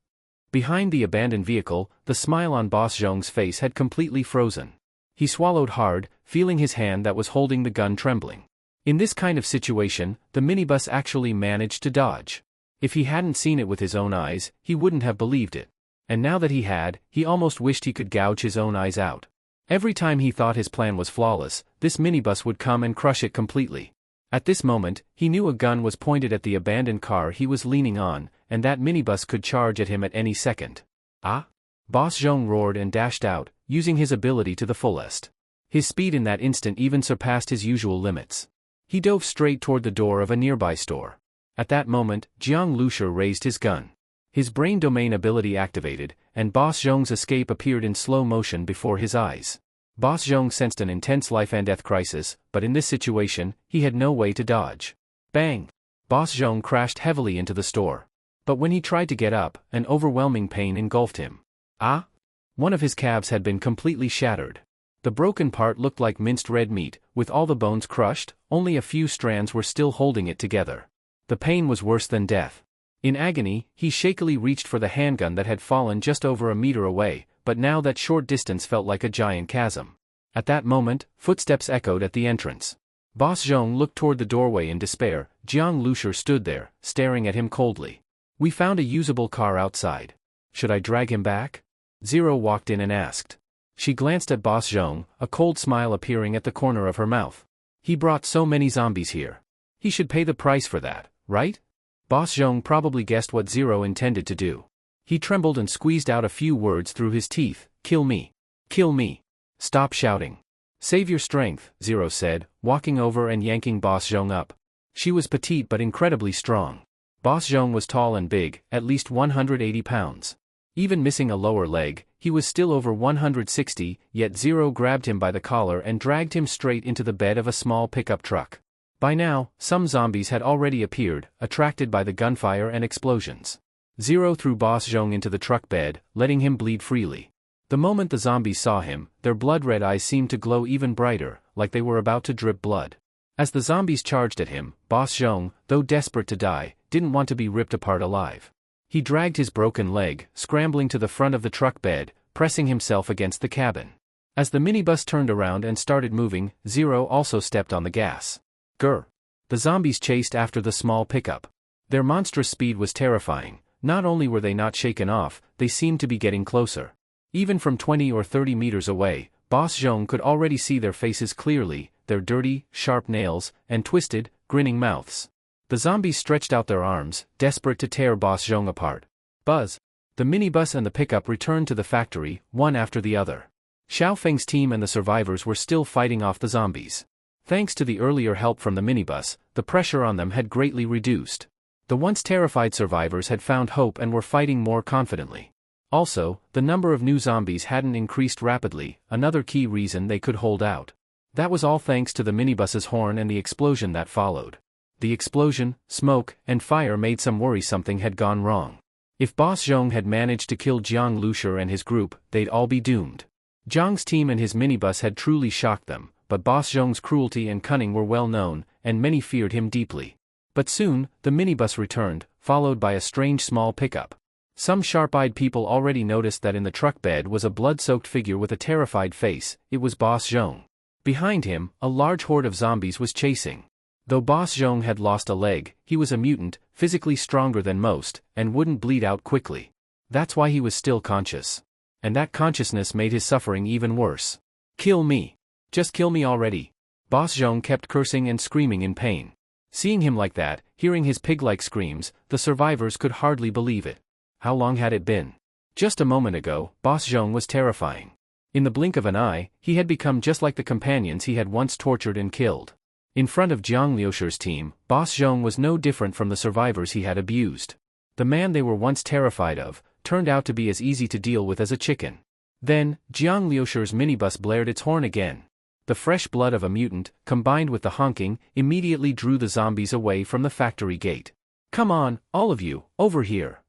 Behind the abandoned vehicle, the smile on Boss Zhong's face had completely frozen. He swallowed hard, feeling his hand that was holding the gun trembling. In this kind of situation, the minibus actually managed to dodge. If he hadn't seen it with his own eyes, he wouldn't have believed it. And now that he had, he almost wished he could gouge his own eyes out. Every time he thought his plan was flawless, this minibus would come and crush it completely. At this moment, he knew a gun was pointed at the abandoned car he was leaning on, and that minibus could charge at him at any second. Ah! Boss Zhong roared and dashed out, using his ability to the fullest. His speed in that instant even surpassed his usual limits. He dove straight toward the door of a nearby store. At that moment, Jiang Lushi raised his gun. His brain domain ability activated, and Boss Zhong's escape appeared in slow motion before his eyes. Boss Zhong sensed an intense life-and-death crisis, but in this situation, he had no way to dodge. Bang! Boss Zhong crashed heavily into the store. But when he tried to get up, an overwhelming pain engulfed him. Ah! One of his calves had been completely shattered. The broken part looked like minced red meat, with all the bones crushed, only a few strands were still holding it together. The pain was worse than death. In agony, he shakily reached for the handgun that had fallen just over a meter away, but now that short distance felt like a giant chasm. At that moment, footsteps echoed at the entrance. Boss Zhong looked toward the doorway in despair. Jiang Lushi stood there, staring at him coldly. "We found a usable car outside. Should I drag him back?" Zero walked in and asked. She glanced at Boss Zhong, a cold smile appearing at the corner of her mouth. "He brought so many zombies here. He should pay the price for that, right?" Boss Zhong probably guessed what Zero intended to do. He trembled and squeezed out a few words through his teeth. "Kill me. Kill me. Stop shouting. Save your strength," Zero said, walking over and yanking Boss Zhong up. She was petite but incredibly strong. Boss Zhong was tall and big, at least 180 pounds. Even missing a lower leg, he was still over 160, yet Zero grabbed him by the collar and dragged him straight into the bed of a small pickup truck. By now, some zombies had already appeared, attracted by the gunfire and explosions. Zero threw Boss Zhong into the truck bed, letting him bleed freely. The moment the zombies saw him, their blood-red eyes seemed to glow even brighter, like they were about to drip blood. As the zombies charged at him, Boss Zhong, though desperate to die, didn't want to be ripped apart alive. He dragged his broken leg, scrambling to the front of the truck bed, pressing himself against the cabin. As the minibus turned around and started moving, Zero also stepped on the gas. Grr! The zombies chased after the small pickup. Their monstrous speed was terrifying. Not only were they not shaken off, they seemed to be getting closer. Even from 20 or 30 meters away, Boss Zhong could already see their faces clearly, their dirty, sharp nails, and twisted, grinning mouths. The zombies stretched out their arms, desperate to tear Boss Zhong apart. Buzz! The minibus and the pickup returned to the factory, one after the other. Xiao Feng's team and the survivors were still fighting off the zombies. Thanks to the earlier help from the minibus, the pressure on them had greatly reduced. The once terrified survivors had found hope and were fighting more confidently. Also, the number of new zombies hadn't increased rapidly, another key reason they could hold out. That was all thanks to the minibus's horn and the explosion that followed. The explosion, smoke, and fire made some worry something had gone wrong. If Boss Zhong had managed to kill Jiang Lushi and his group, they'd all be doomed. Zhong's team and his minibus had truly shocked them, but Boss Zhong's cruelty and cunning were well known, and many feared him deeply. But soon, the minibus returned, followed by a strange small pickup. Some sharp-eyed people already noticed that in the truck bed was a blood-soaked figure with a terrified face. It was Boss Zhong. Behind him, a large horde of zombies was chasing. Though Boss Zhong had lost a leg, he was a mutant, physically stronger than most, and wouldn't bleed out quickly. That's why he was still conscious. And that consciousness made his suffering even worse. "Kill me. Just kill me already." Boss Zhong kept cursing and screaming in pain. Seeing him like that, hearing his pig-like screams, the survivors could hardly believe it. How long had it been? Just a moment ago, Boss Zhong was terrifying. In the blink of an eye, he had become just like the companions he had once tortured and killed. In front of Jiang Liushi's team, Boss Zhong was no different from the survivors he had abused. The man they were once terrified of, turned out to be as easy to deal with as a chicken. Then, Jiang Liushi's minibus blared its horn again. The fresh blood of a mutant, combined with the honking, immediately drew the zombies away from the factory gate. "Come on, all of you, over here."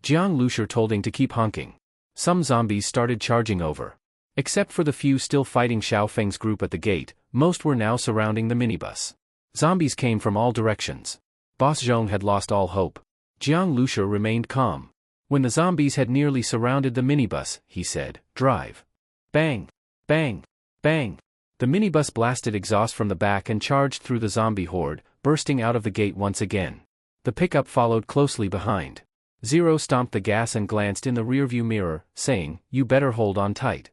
Jiang Lushi told him to keep honking. Some zombies started charging over. Except for the few still fighting Xiao Feng's group at the gate, most were now surrounding the minibus. Zombies came from all directions. Boss Zhong had lost all hope. Jiang Lushi remained calm. When the zombies had nearly surrounded the minibus, he said, "Drive." Bang! Bang! Bang! The minibus blasted exhaust from the back and charged through the zombie horde, bursting out of the gate once again. The pickup followed closely behind. Zero stomped the gas and glanced in the rearview mirror, saying, "You better hold on tight."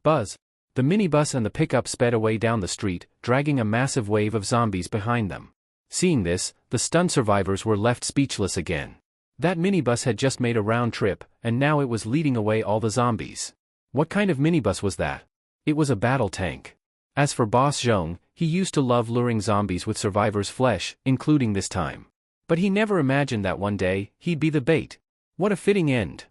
Buzz! The minibus and the pickup sped away down the street, dragging a massive wave of zombies behind them. Seeing this, the stunned survivors were left speechless again. That minibus had just made a round trip, and now it was leading away all the zombies. What kind of minibus was that? It was a battle tank. As for Boss Zhong, he used to love luring zombies with survivors' flesh, including this time. But he never imagined that one day, he'd be the bait. What a fitting end.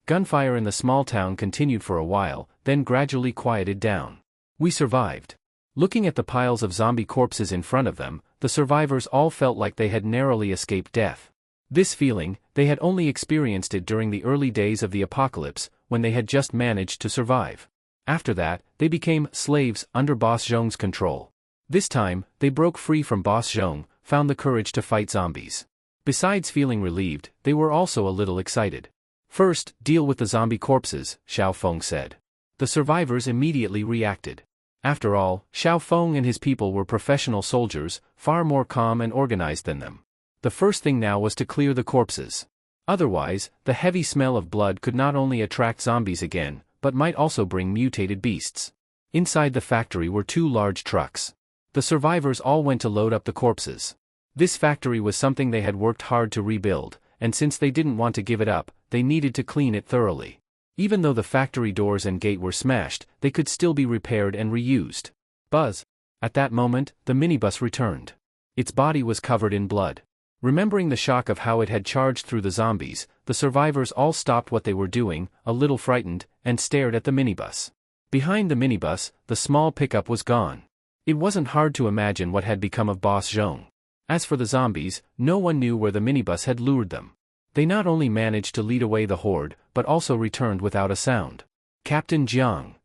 Gunfire in the small town continued for a while, then gradually quieted down. We survived. Looking at the piles of zombie corpses in front of them, the survivors all felt like they had narrowly escaped death. This feeling, they had only experienced it during the early days of the apocalypse, when they had just managed to survive. After that, they became slaves under Boss Zhong's control. This time, they broke free from Boss Zhong, found the courage to fight zombies. Besides feeling relieved, they were also a little excited. First, deal with the zombie corpses, Xiao Feng said. The survivors immediately reacted. After all, Xiao Feng and his people were professional soldiers, far more calm and organized than them. The first thing now was to clear the corpses. Otherwise, the heavy smell of blood could not only attract zombies again, but might also bring mutated beasts. Inside the factory were 2 large trucks. The survivors all went to load up the corpses. This factory was something they had worked hard to rebuild, and since they didn't want to give it up, they needed to clean it thoroughly. Even though the factory doors and gate were smashed, they could still be repaired and reused. Buzz! At that moment, the minibus returned. Its body was covered in blood. Remembering the shock of how it had charged through the zombies, the survivors all stopped what they were doing, a little frightened, and stared at the minibus. Behind the minibus, the small pickup was gone. It wasn't hard to imagine what had become of Boss Zhong. As for the zombies, no one knew where the minibus had lured them. They not only managed to lead away the horde, but also returned without a sound. Captain Jiang.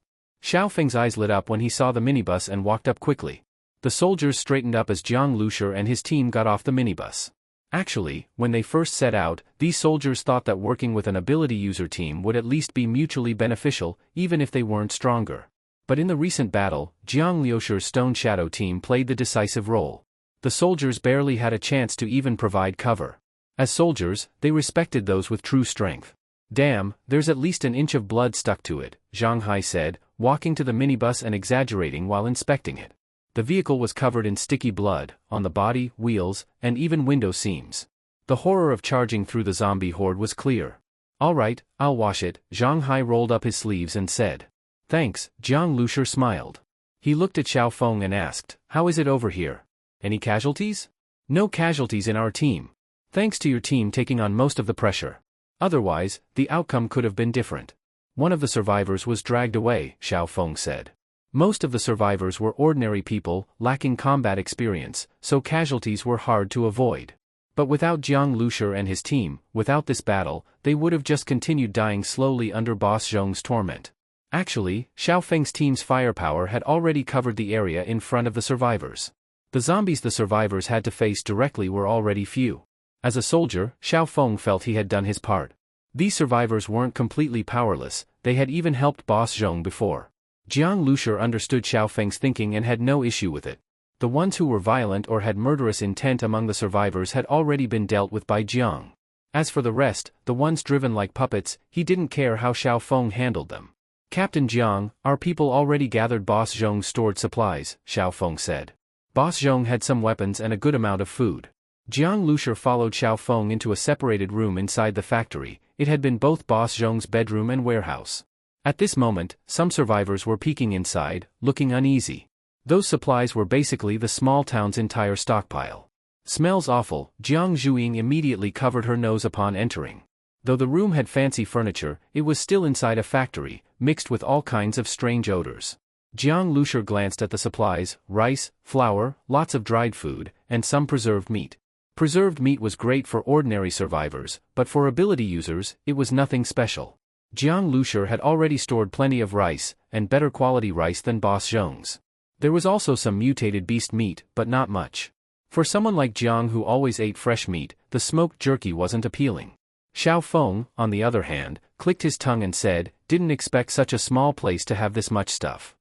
Xiao Feng's eyes lit up when he saw the minibus and walked up quickly. The soldiers straightened up as Jiang Lushi and his team got off the minibus. Actually, when they first set out, these soldiers thought that working with an ability user team would at least be mutually beneficial, even if they weren't stronger. But in the recent battle, Jiang Liushi's Stone Shadow team played the decisive role. The soldiers barely had a chance to even provide cover. As soldiers, they respected those with true strength. Damn, there's at least an inch of blood stuck to it, Zhang Hai said, walking to the minibus and exaggerating while inspecting it. The vehicle was covered in sticky blood, on the body, wheels, and even window seams. The horror of charging through the zombie horde was clear. All right, I'll wash it, Zhang Hai rolled up his sleeves and said. Thanks, Jiang Lushi smiled. He looked at Xiao Feng and asked, how is it over here? Any casualties? No casualties in our team. Thanks to your team taking on most of the pressure. Otherwise, the outcome could have been different. One of the survivors was dragged away, Xiao Feng said. Most of the survivors were ordinary people, lacking combat experience, so casualties were hard to avoid. But without Jiang Lushi and his team, without this battle, they would have just continued dying slowly under Boss Zhong's torment. Actually, Xiao Feng's team's firepower had already covered the area in front of the survivors. The zombies the survivors had to face directly were already few. As a soldier, Xiao Feng felt he had done his part. These survivors weren't completely powerless, they had even helped Boss Zhong before. Jiang Lushi understood Xiao Feng's thinking and had no issue with it. The ones who were violent or had murderous intent among the survivors had already been dealt with by Jiang. As for the rest, the ones driven like puppets, he didn't care how Xiao Feng handled them. Captain Jiang, our people already gathered Boss Zhong's stored supplies, Xiao Feng said. Boss Zhong had some weapons and a good amount of food. Jiang Lushi followed Xiao Feng into a separated room inside the factory. It had been both Boss Zhong's bedroom and warehouse. At this moment, some survivors were peeking inside, looking uneasy. Those supplies were basically the small town's entire stockpile. Smells awful, Jiang Zhuiying immediately covered her nose upon entering. Though the room had fancy furniture, it was still inside a factory, mixed with all kinds of strange odors. Jiang Lushi glanced at the supplies, rice, flour, lots of dried food, and some preserved meat. Preserved meat was great for ordinary survivors, but for ability users, it was nothing special. Jiang Lushi had already stored plenty of rice, and better quality rice than Boss Zhong's. There was also some mutated beast meat, but not much. For someone like Jiang who always ate fresh meat, the smoked jerky wasn't appealing. Xiao Feng, on the other hand, clicked his tongue and said, didn't expect such a small place to have this much stuff.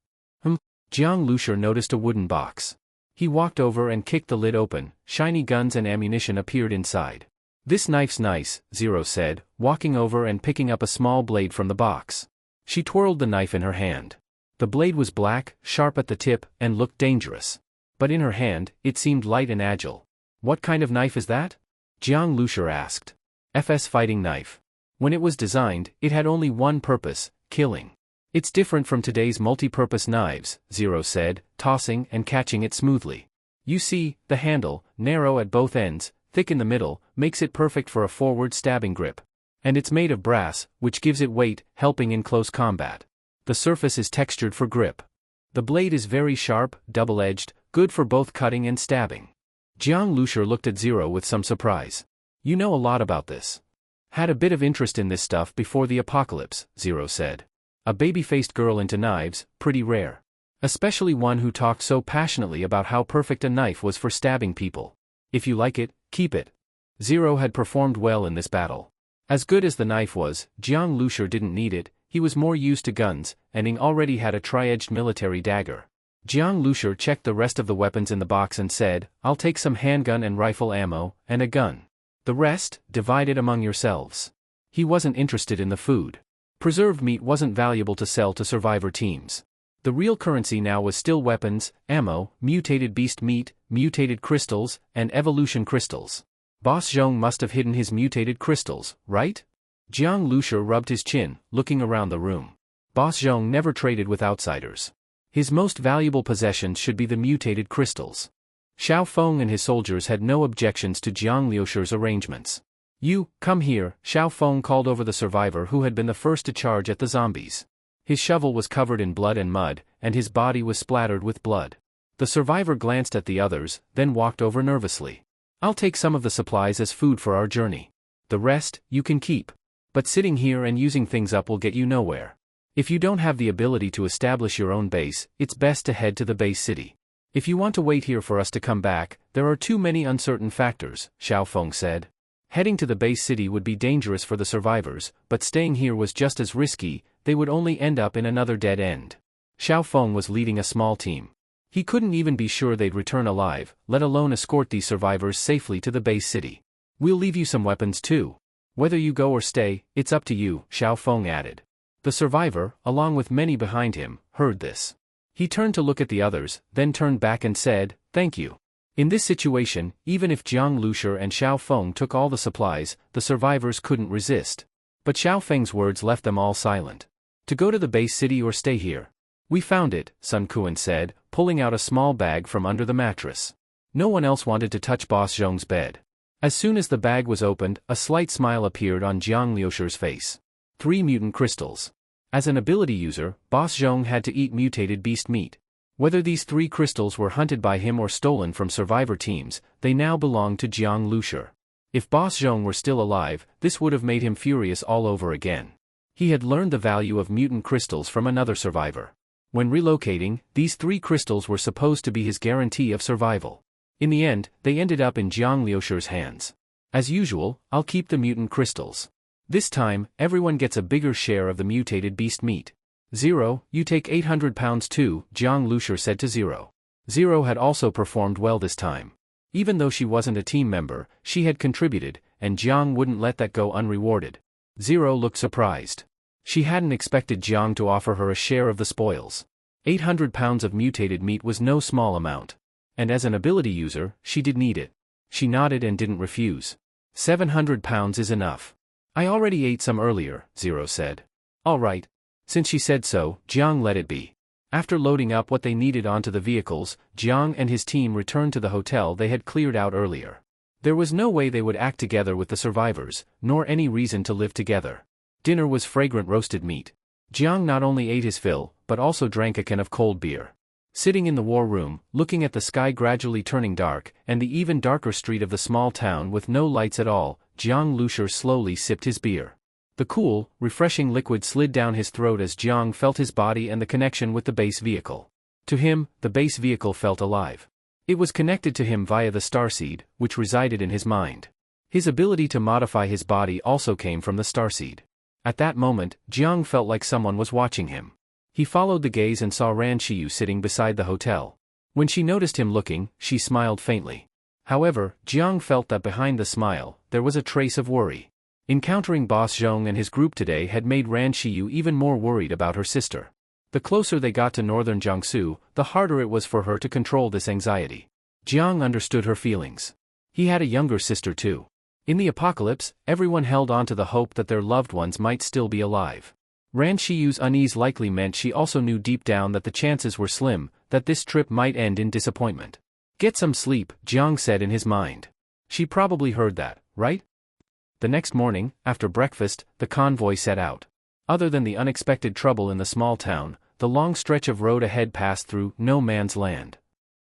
Jiang Lushi noticed a wooden box. He walked over and kicked the lid open, shiny guns and ammunition appeared inside. This knife's nice, Zero said, walking over and picking up a small blade from the box. She twirled the knife in her hand. The blade was black, sharp at the tip, and looked dangerous. But in her hand, it seemed light and agile. What kind of knife is that? Jiang Lushi asked. FS fighting knife. When it was designed, it had only one purpose, killing. It's different from today's multi-purpose knives, Zero said, tossing and catching it smoothly. You see, the handle, narrow at both ends, thick in the middle, makes it perfect for a forward stabbing grip. And it's made of brass, which gives it weight, helping in close combat. The surface is textured for grip. The blade is very sharp, double-edged, good for both cutting and stabbing. Jiang Lushur looked at Zero with some surprise. You know a lot about this. Had a bit of interest in this stuff before the apocalypse, Zero said. A baby-faced girl into knives, pretty rare. Especially one who talked so passionately about how perfect a knife was for stabbing people. If you like it, keep it. Zero had performed well in this battle. As good as the knife was, Jiang Lushur didn't need it, he was more used to guns, and he already had a tri-edged military dagger. Jiang Lushur checked the rest of the weapons in the box and said, I'll take some handgun and rifle ammo, and a gun. The rest, divide it among yourselves. He wasn't interested in the food. Preserved meat wasn't valuable to sell to survivor teams. The real currency now was still weapons, ammo, mutated beast meat, mutated crystals, and evolution crystals. Boss Zhong must have hidden his mutated crystals, right? Jiang Lushur rubbed his chin, looking around the room. Boss Zhong never traded with outsiders. His most valuable possessions should be the mutated crystals. Xiao Feng and his soldiers had no objections to Jiang Lushur's arrangements. You, come here, Xiao Feng called over the survivor who had been the first to charge at the zombies. His shovel was covered in blood and mud, and his body was splattered with blood. The survivor glanced at the others, then walked over nervously. I'll take some of the supplies as food for our journey. The rest, you can keep. But sitting here and using things up will get you nowhere. If you don't have the ability to establish your own base, it's best to head to the base city. If you want to wait here for us to come back, there are too many uncertain factors, Xiao Feng said. Heading to the base city would be dangerous for the survivors, but staying here was just as risky, they would only end up in another dead end. Xiao Feng was leading a small team. He couldn't even be sure they'd return alive, let alone escort these survivors safely to the base city. We'll leave you some weapons too. Whether you go or stay, it's up to you, Xiao Feng added. The survivor, along with many behind him, heard this. He turned to look at the others, then turned back and said, thank you. In this situation, even if Jiang Lushur and Xiao Feng took all the supplies, the survivors couldn't resist. But Xiao Feng's words left them all silent. To go to the base city or stay here? We found it, Sun Kuan said, pulling out a small bag from under the mattress. No one else wanted to touch Boss Zhong's bed. As soon as the bag was opened, a slight smile appeared on Jiang Lushur's face. 3 mutant crystals. As an ability user, Boss Zhong had to eat mutated beast meat. Whether these 3 crystals were hunted by him or stolen from survivor teams, they now belonged to Jiang Lushur. If Boss Zhong were still alive, this would have made him furious all over again. He had learned the value of mutant crystals from another survivor. When relocating, these 3 crystals were supposed to be his guarantee of survival. In the end, they ended up in Jiang Lushur's hands. As usual, I'll keep the mutant crystals. This time, everyone gets a bigger share of the mutated beast meat. Zero, you take 800 pounds too, Jiang Lushur said to Zero. Zero had also performed well this time. Even though she wasn't a team member, she had contributed, and Jiang wouldn't let that go unrewarded. Zero looked surprised. She hadn't expected Jiang to offer her a share of the spoils. 800 pounds of mutated meat was no small amount. And as an ability user, she did need it. She nodded and didn't refuse. 700 pounds is enough. I already ate some earlier, Zero said. All right. Since she said so, Jiang let it be. After loading up what they needed onto the vehicles, Jiang and his team returned to the hotel they had cleared out earlier. There was no way they would act together with the survivors, nor any reason to live together. Dinner was fragrant roasted meat. Jiang not only ate his fill, but also drank a can of cold beer. Sitting in the war room, looking at the sky gradually turning dark, and the even darker street of the small town with no lights at all, Jiang Lushur slowly sipped his beer. The cool, refreshing liquid slid down his throat as Jiang felt his body and the connection with the base vehicle. To him, the base vehicle felt alive. It was connected to him via the starseed, which resided in his mind. His ability to modify his body also came from the starseed. At that moment, Jiang felt like someone was watching him. He followed the gaze and saw Ran Shiyu sitting beside the hotel. When she noticed him looking, she smiled faintly. However, Jiang felt that behind the smile, there was a trace of worry. Encountering Boss Zhong and his group today had made Ran Shiyu even more worried about her sister. The closer they got to northern Jiangsu, the harder it was for her to control this anxiety. Jiang understood her feelings. He had a younger sister too. In the apocalypse, everyone held on to the hope that their loved ones might still be alive. Ran Shiyu's unease likely meant she also knew deep down that the chances were slim that this trip might end in disappointment. Get some sleep, Jiang said in his mind. She probably heard that, right? The next morning, after breakfast, the convoy set out. Other than the unexpected trouble in the small town, the long stretch of road ahead passed through no man's land.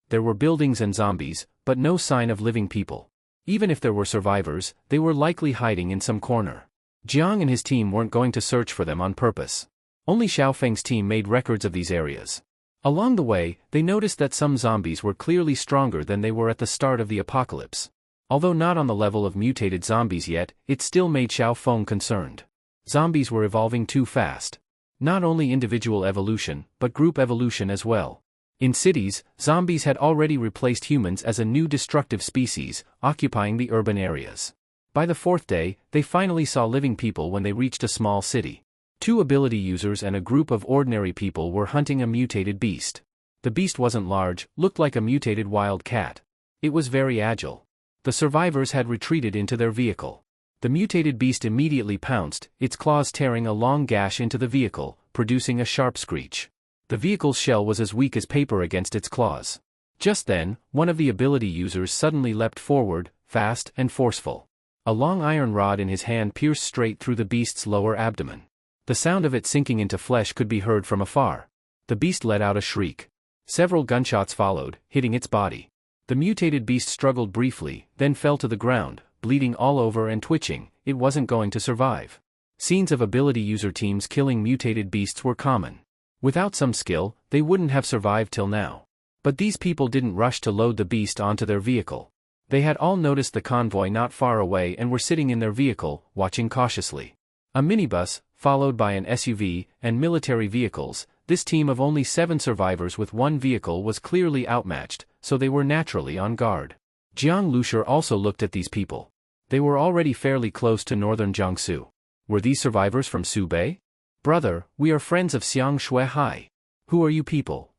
There were buildings and zombies, but no sign of living people. Even if there were survivors, they were likely hiding in some corner. Jiang and his team weren't going to search for them on purpose. Only Xiaofeng's team made records of these areas. Along the way, they noticed that some zombies were clearly stronger than they were at the start of the apocalypse. Although not on the level of mutated zombies yet, it still made Xiaofeng concerned. Zombies were evolving too fast. Not only individual evolution, but group evolution as well. In cities, zombies had already replaced humans as a new destructive species, occupying the urban areas. By the fourth day, they finally saw living people when they reached a small city. 2 ability users and a group of ordinary people were hunting a mutated beast. The beast wasn't large, looked like a mutated wild cat. It was very agile. The survivors had retreated into their vehicle. The mutated beast immediately pounced, its claws tearing a long gash into the vehicle, producing a sharp screech. The vehicle's shell was as weak as paper against its claws. Just then, one of the ability users suddenly leapt forward, fast and forceful. A long iron rod in his hand pierced straight through the beast's lower abdomen. The sound of it sinking into flesh could be heard from afar. The beast let out a shriek. Several gunshots followed, hitting its body. The mutated beast struggled briefly, then fell to the ground, bleeding all over and twitching. It wasn't going to survive. Scenes of ability user teams killing mutated beasts were common. Without some skill, they wouldn't have survived till now. But these people didn't rush to load the beast onto their vehicle. They had all noticed the convoy not far away and were sitting in their vehicle, watching cautiously. A minibus, followed by an SUV, and military vehicles, this team of only 7 survivors with 1 vehicle was clearly outmatched, so they were naturally on guard. Jiang Lushur also looked at these people. They were already fairly close to northern Jiangsu. Were these survivors from Subei? Brother, we are friends of Xiang Shuihai. Who are you people?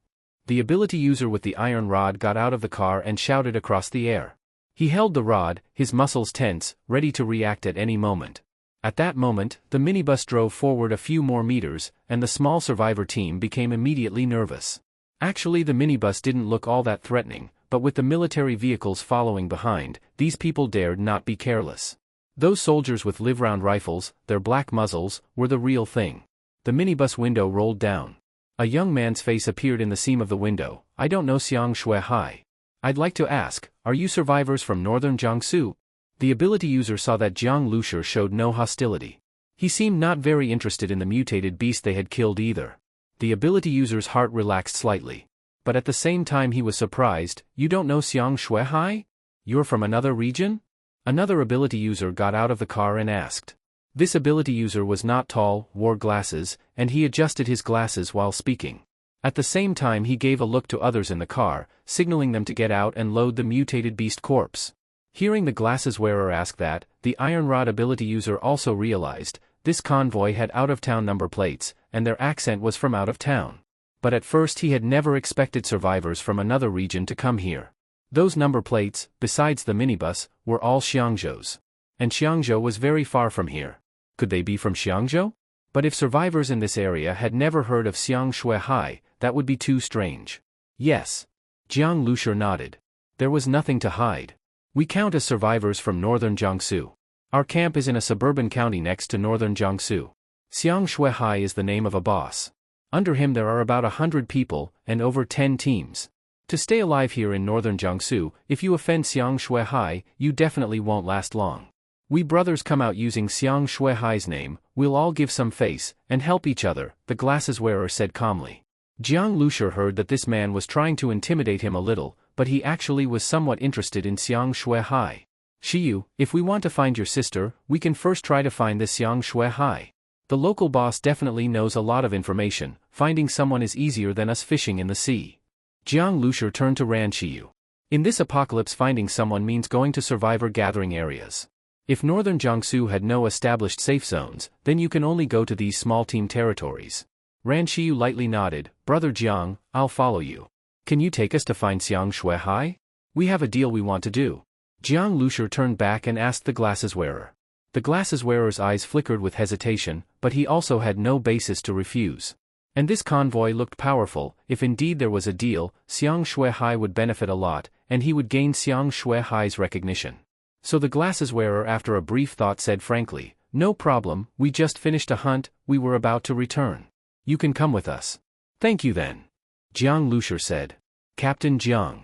The ability user with the iron rod got out of the car and shouted across the air. He held the rod, his muscles tense, ready to react at any moment. At that moment, the minibus drove forward a few more meters, and the small survivor team became immediately nervous. Actually, the minibus didn't look all that threatening, but with the military vehicles following behind, these people dared not be careless. Those soldiers with live-round rifles, their black muzzles, were the real thing. The minibus window rolled down. A young man's face appeared in the seam of the window. I don't know Xiang Shuihai. I'd like to ask, are you survivors from northern Jiangsu? The ability user saw that Jiang Lushur showed no hostility. He seemed not very interested in the mutated beast they had killed either. The ability user's heart relaxed slightly. But at the same time he was surprised. You don't know Xiang Shuihai? You're from another region? Another ability user got out of the car and asked. This ability user was not tall, wore glasses, and he adjusted his glasses while speaking. At the same time he gave a look to others in the car, signaling them to get out and load the mutated beast corpse. Hearing the glasses wearer ask that, the iron rod ability user also realized, this convoy had out-of-town number plates, and their accent was from out of town. But at first he had never expected survivors from another region to come here. Those number plates, besides the minibus, were all Xiangzhou's. And Xiangzhou was very far from here. Could they be from Xiangzhou? But if survivors in this area had never heard of Xiang Shuihai, that would be too strange. Yes. Jiang Lushur nodded. There was nothing to hide. We count as survivors from northern Jiangsu. Our camp is in a suburban county next to northern Jiangsu. Xiang Shuihai is the name of a boss. Under him there are about 100 people, and over 10 teams. To stay alive here in northern Jiangsu, if you offend Xiang Shuihai, you definitely won't last long. We brothers come out using Xiang Shuihai's name, we'll all give some face, and help each other, the glasses wearer said calmly. Jiang Lushur heard that this man was trying to intimidate him a little, but he actually was somewhat interested in Xiang Shuihai. Shiyu, if we want to find your sister, we can first try to find this Xiang Shuihai. The local boss definitely knows a lot of information, finding someone is easier than us fishing in the sea. Jiang Lushur turned to Ran Shiyu. In this apocalypse finding someone means going to survivor gathering areas. If northern Jiangsu had no established safe zones, then you can only go to these small team territories. Ran Shiyu lightly nodded. Brother Jiang, I'll follow you. Can you take us to find Xiang Shuihai? We have a deal we want to do. Jiang Lushur turned back and asked the glasses wearer. The glasses wearer's eyes flickered with hesitation, but he also had no basis to refuse. And this convoy looked powerful. If indeed there was a deal, Xiang Shuihai would benefit a lot, and he would gain Xiang Shuihai's recognition. So the glasses wearer after a brief thought said frankly, "No problem, we just finished a hunt, we were about to return. You can come with us." "Thank you then," Jiang Lushi said. "Captain Jiang."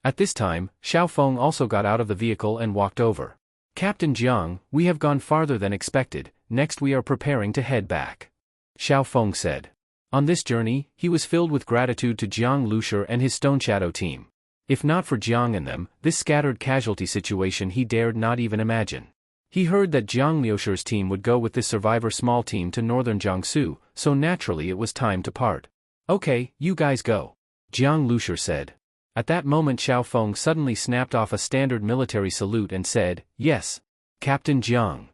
At this time, Xiao Feng also got out of the vehicle and walked over. "Captain Jiang, we have gone farther than expected, next we are preparing to head back," Xiao Feng said. On this journey, he was filled with gratitude to Jiang Lushi and his Stone Shadow team. If not for Jiang and them, this scattered casualty situation he dared not even imagine. He heard that Jiang Liushi's team would go with this survivor small team to northern Jiangsu, so naturally it was time to part. "Okay, you guys go," Jiang Lushi said. At that moment Xiao Feng suddenly snapped off a standard military salute and said, "Yes, Captain Jiang."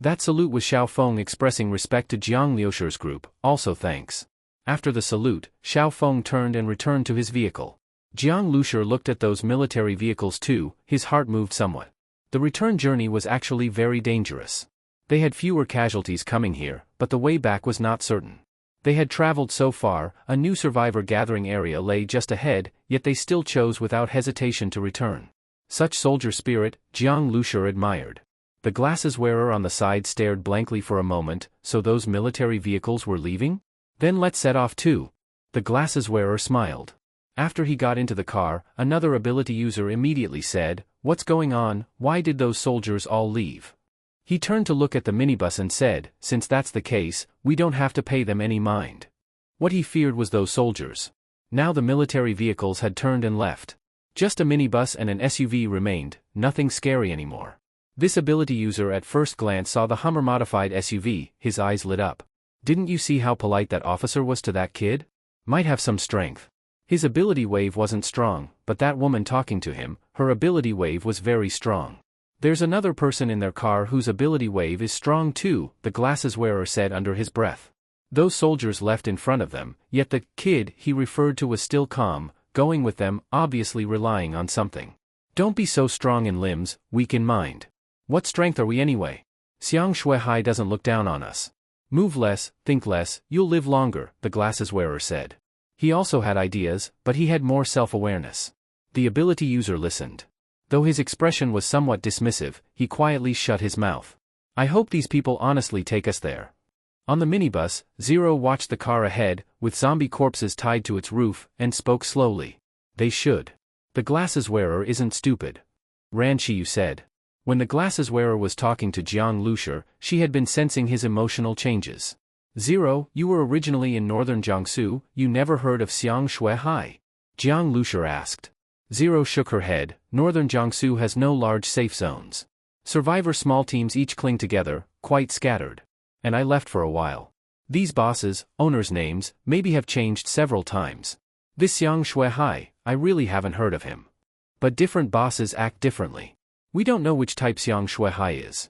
That salute was Xiao Feng expressing respect to Jiang Liushi's group, also thanks. After the salute, Xiao Feng turned and returned to his vehicle. Jiang Lushi looked at those military vehicles too, his heart moved somewhat. The return journey was actually very dangerous. They had fewer casualties coming here, but the way back was not certain. They had traveled so far, a new survivor gathering area lay just ahead, yet they still chose without hesitation to return. Such soldier spirit, Jiang Lushi admired. The glasses wearer on the side stared blankly for a moment, so those military vehicles were leaving? Then let's set off too. The glasses wearer smiled. After he got into the car, another ability user immediately said, "What's going on, why did those soldiers all leave?" He turned to look at the minibus and said, "Since that's the case, we don't have to pay them any mind." What he feared was those soldiers. Now the military vehicles had turned and left. Just a minibus and an SUV remained, nothing scary anymore. This ability user at first glance saw the Hummer modified SUV, his eyes lit up. Didn't you see how polite that officer was to that kid? Might have some strength. His ability wave wasn't strong, but that woman talking to him, her ability wave was very strong. "There's another person in their car whose ability wave is strong too," the glasses wearer said under his breath. Those soldiers left in front of them, yet the kid he referred to was still calm, going with them, obviously relying on something. "Don't be so strong in limbs, weak in mind. What strength are we anyway? Xiang Shuihai doesn't look down on us. Move less, think less, you'll live longer," the glasses wearer said. He also had ideas, but he had more self-awareness. The ability user listened. Though his expression was somewhat dismissive, he quietly shut his mouth. "I hope these people honestly take us there." On the minibus, Zero watched the car ahead, with zombie corpses tied to its roof, and spoke slowly. "They should. The glasses wearer isn't stupid," Ran Shiyu said. When the glasses wearer was talking to Jiang Lushi, she had been sensing his emotional changes. "Zero, you were originally in northern Jiangsu, you never heard of Xiang Shuihai?" Jiang Lushi asked. Zero shook her head. "Northern Jiangsu has no large safe zones. Survivor small teams each cling together, quite scattered. And I left for a while. These bosses, owners' names, maybe have changed several times. This Xiang Shuihai, I really haven't heard of him. But different bosses act differently. We don't know which type Xiang Shuihai is,"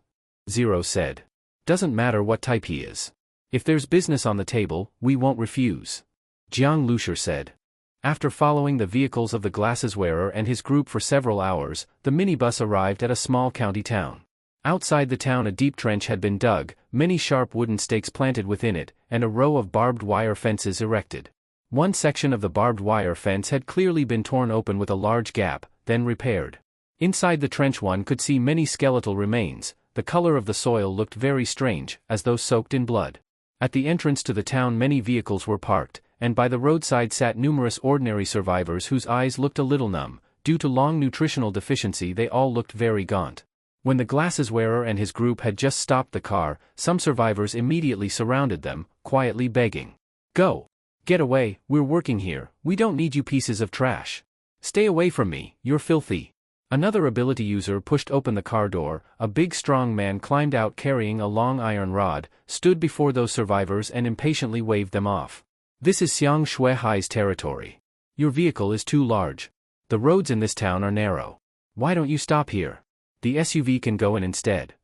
Zero said. "Doesn't matter what type he is. If there's business on the table, we won't refuse," Jiang Lushi said. After following the vehicles of the glasses wearer and his group for several hours, the minibus arrived at a small county town. Outside the town a deep trench had been dug, many sharp wooden stakes planted within it, and a row of barbed wire fences erected. One section of the barbed wire fence had clearly been torn open with a large gap, then repaired. Inside the trench one could see many skeletal remains. The color of the soil looked very strange, as though soaked in blood. At the entrance to the town many vehicles were parked, and by the roadside sat numerous ordinary survivors whose eyes looked a little numb. Due to long nutritional deficiency they all looked very gaunt. When the glasses wearer and his group had just stopped the car, some survivors immediately surrounded them, quietly begging. "Go! Get away, we're working here, we don't need you pieces of trash. Stay away from me, you're filthy." Another ability user pushed open the car door. A big strong man climbed out carrying a long iron rod, stood before those survivors and impatiently waved them off. "This is Xiang Shuihai's territory. Your vehicle is too large. The roads in this town are narrow. Why don't you stop here? The SUV can go in instead,"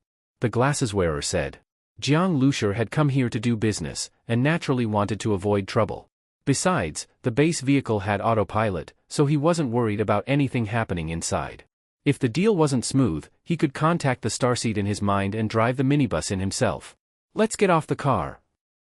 the glasses wearer said. Jiang Lushi had come here to do business, and naturally wanted to avoid trouble. Besides, the base vehicle had autopilot, so he wasn't worried about anything happening inside. If the deal wasn't smooth, he could contact the starseed in his mind and drive the minibus in himself. Let's get off the car,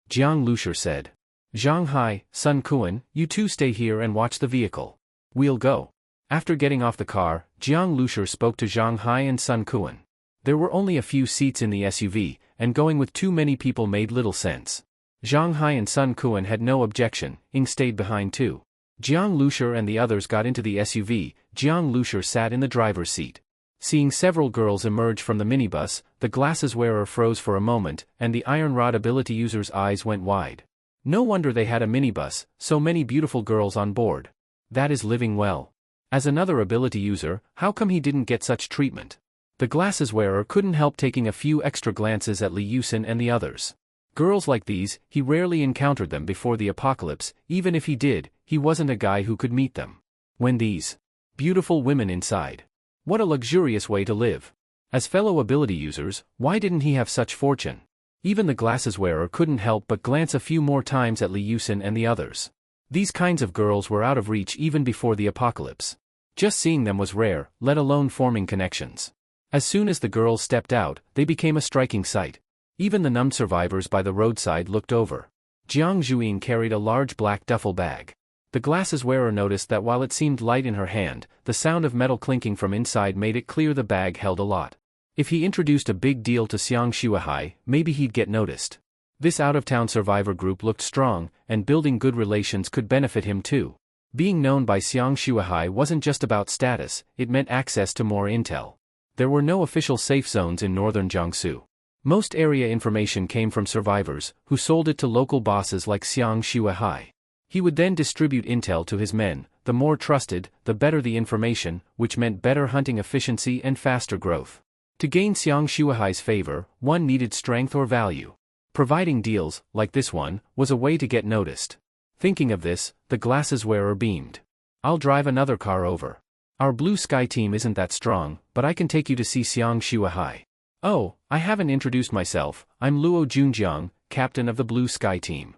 Jiang Lushur said. Zhang Hai, Sun Kuan, you two stay here and watch the vehicle. We'll go. After getting off the car, Jiang Lushur spoke to Zhang Hai and Sun Kuan. There were only a few seats in the SUV, and going with too many people made little sense. Zhang Hai and Sun Kuan had no objection, Ying stayed behind too. Jiang Lushur and the others got into the SUV, Jiang Lushur sat in the driver's seat. Seeing several girls emerge from the minibus, the glasses wearer froze for a moment, and the iron rod ability user's eyes went wide. No wonder they had a minibus, so many beautiful girls on board. That is living well. As another ability user, how come he didn't get such treatment? The glasses wearer couldn't help taking a few extra glances at Li Yusin and the others. Girls like these, he rarely encountered them before the apocalypse, even if he did, he wasn't a guy who could meet them. When these beautiful women inside. What a luxurious way to live. As fellow ability users, why didn't he have such fortune? Even the glasses wearer couldn't help but glance a few more times at Li Yusin and the others. These kinds of girls were out of reach even before the apocalypse. Just seeing them was rare, let alone forming connections. As soon as the girls stepped out, they became a striking sight. Even the numbed survivors by the roadside looked over. Jiang Zhuyin carried a large black duffel bag. The glasses wearer noticed that while it seemed light in her hand, the sound of metal clinking from inside made it clear the bag held a lot. If he introduced a big deal to Xiang Shuahai, maybe he'd get noticed. This out-of-town survivor group looked strong, and building good relations could benefit him too. Being known by Xiang Shuahai wasn't just about status, it meant access to more intel. There were no official safe zones in northern Jiangsu. Most area information came from survivors, who sold it to local bosses like Xiang Shuahai. He would then distribute intel to his men, the more trusted, the better the information, which meant better hunting efficiency and faster growth. To gain Xiang Shuahai's favor, one needed strength or value. Providing deals, like this one, was a way to get noticed. Thinking of this, the glasses wearer beamed. I'll drive another car over. Our blue sky team isn't that strong, but I can take you to see Xiang Shuahai. Oh, I haven't introduced myself, I'm Luo Junjiang, captain of the blue sky team.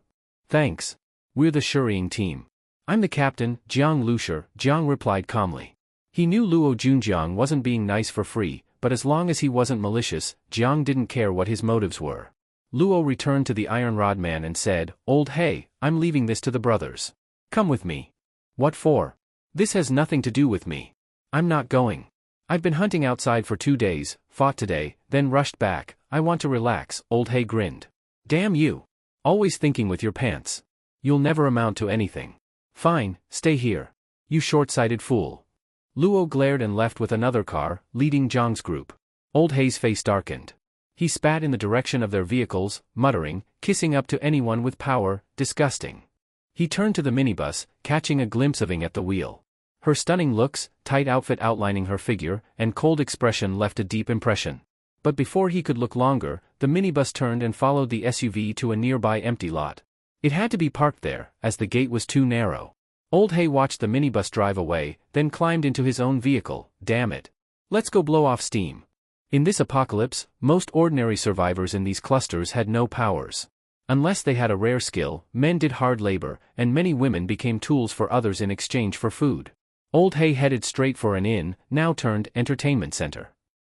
Thanks. We're the Shuriying team. I'm the captain, Jiang Lushur, Jiang replied calmly. He knew Luo Junjiang wasn't being nice for free, but as long as he wasn't malicious, Jiang didn't care what his motives were. Luo returned to the Iron Rod Man and said, Old hey, I'm leaving this to the brothers. Come with me. What for? This has nothing to do with me. I'm not going. I've been hunting outside for 2 days, fought today, then rushed back, I want to relax, Old Hay grinned. Damn you. Always thinking with your pants. You'll never amount to anything. Fine, stay here. You short-sighted fool. Luo glared and left with another car, leading Zhang's group. Old Hay's face darkened. He spat in the direction of their vehicles, muttering, kissing up to anyone with power, disgusting. He turned to the minibus, catching a glimpse of Ying at the wheel. Her stunning looks, tight outfit outlining her figure, and cold expression left a deep impression. But before he could look longer, the minibus turned and followed the SUV to a nearby empty lot. It had to be parked there, as the gate was too narrow. Old Hay watched the minibus drive away, then climbed into his own vehicle. Damn it. Let's go blow off steam. In this apocalypse, most ordinary survivors in these clusters had no powers. Unless they had a rare skill, men did hard labor, and many women became tools for others in exchange for food. Old Hay headed straight for an inn, now turned entertainment center.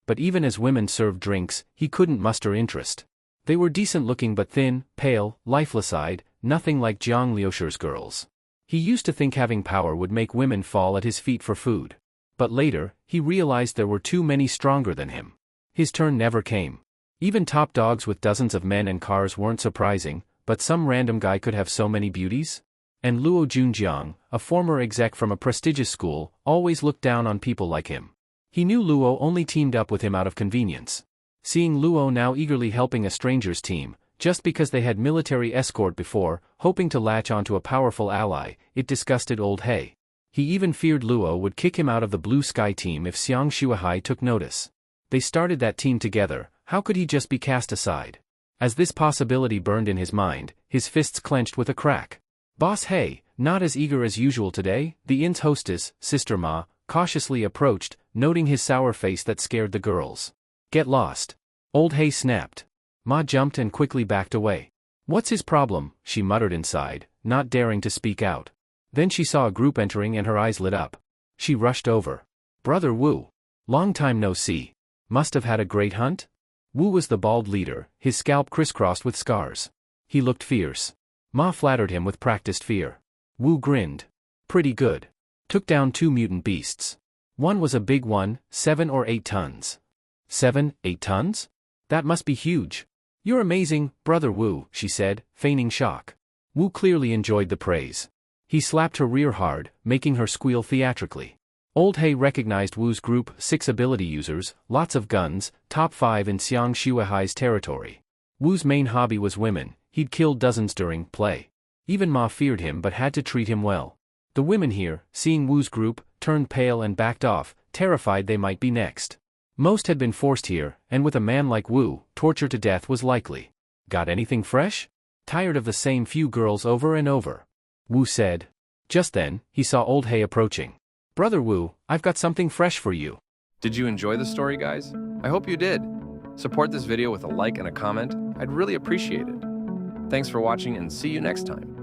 But even as women served drinks, he couldn't muster interest. They were decent-looking but thin, pale, lifeless-eyed, nothing like Jiang Liushur's girls. He used to think having power would make women fall at his feet for food. But later, he realized there were too many stronger than him. His turn never came. Even top dogs with dozens of men and cars weren't surprising, but some random guy could have so many beauties? And Luo Junjiang, a former exec from a prestigious school, always looked down on people like him. He knew Luo only teamed up with him out of convenience. Seeing Luo now eagerly helping a stranger's team, just because they had military escort before, hoping to latch onto a powerful ally, it disgusted Old Hay. He even feared Luo would kick him out of the Blue Sky team if Xiang Shuahai took notice. They started that team together, how could he just be cast aside? As this possibility burned in his mind, his fists clenched with a crack. Boss Hay, not as eager as usual today, the inn's hostess, Sister Ma, cautiously approached, noting his sour face that scared the girls. Get lost. Old Hay snapped. Ma jumped and quickly backed away. What's his problem, she muttered inside, not daring to speak out. Then she saw a group entering and her eyes lit up. She rushed over. Brother Wu. Long time no see. Must have had a great hunt? Wu was the bald leader, his scalp crisscrossed with scars. He looked fierce. Ma flattered him with practiced fear. Wu grinned. Pretty good. Took down 2 mutant beasts. One was a big one, 7 or 8 tons. 7, 8 tons? That must be huge. You're amazing, Brother Wu, she said, feigning shock. Wu clearly enjoyed the praise. He slapped her rear hard, making her squeal theatrically. Old He recognized Wu's group, 6 ability users, lots of guns, top 5 in Xiang Shuahai's territory. Wu's main hobby was women, he'd killed dozens during play. Even Ma feared him but had to treat him well. The women here, seeing Wu's group, turned pale and backed off, terrified they might be next. Most had been forced here, and with a man like Wu, torture to death was likely. Got anything fresh? Tired of the same few girls over and over? Wu said. Just then, he saw Old He approaching. Brother Wu, I've got something fresh for you. Did you enjoy the story, guys? I hope you did. Support this video with a like and a comment. I'd really appreciate it. Thanks for watching and see you next time.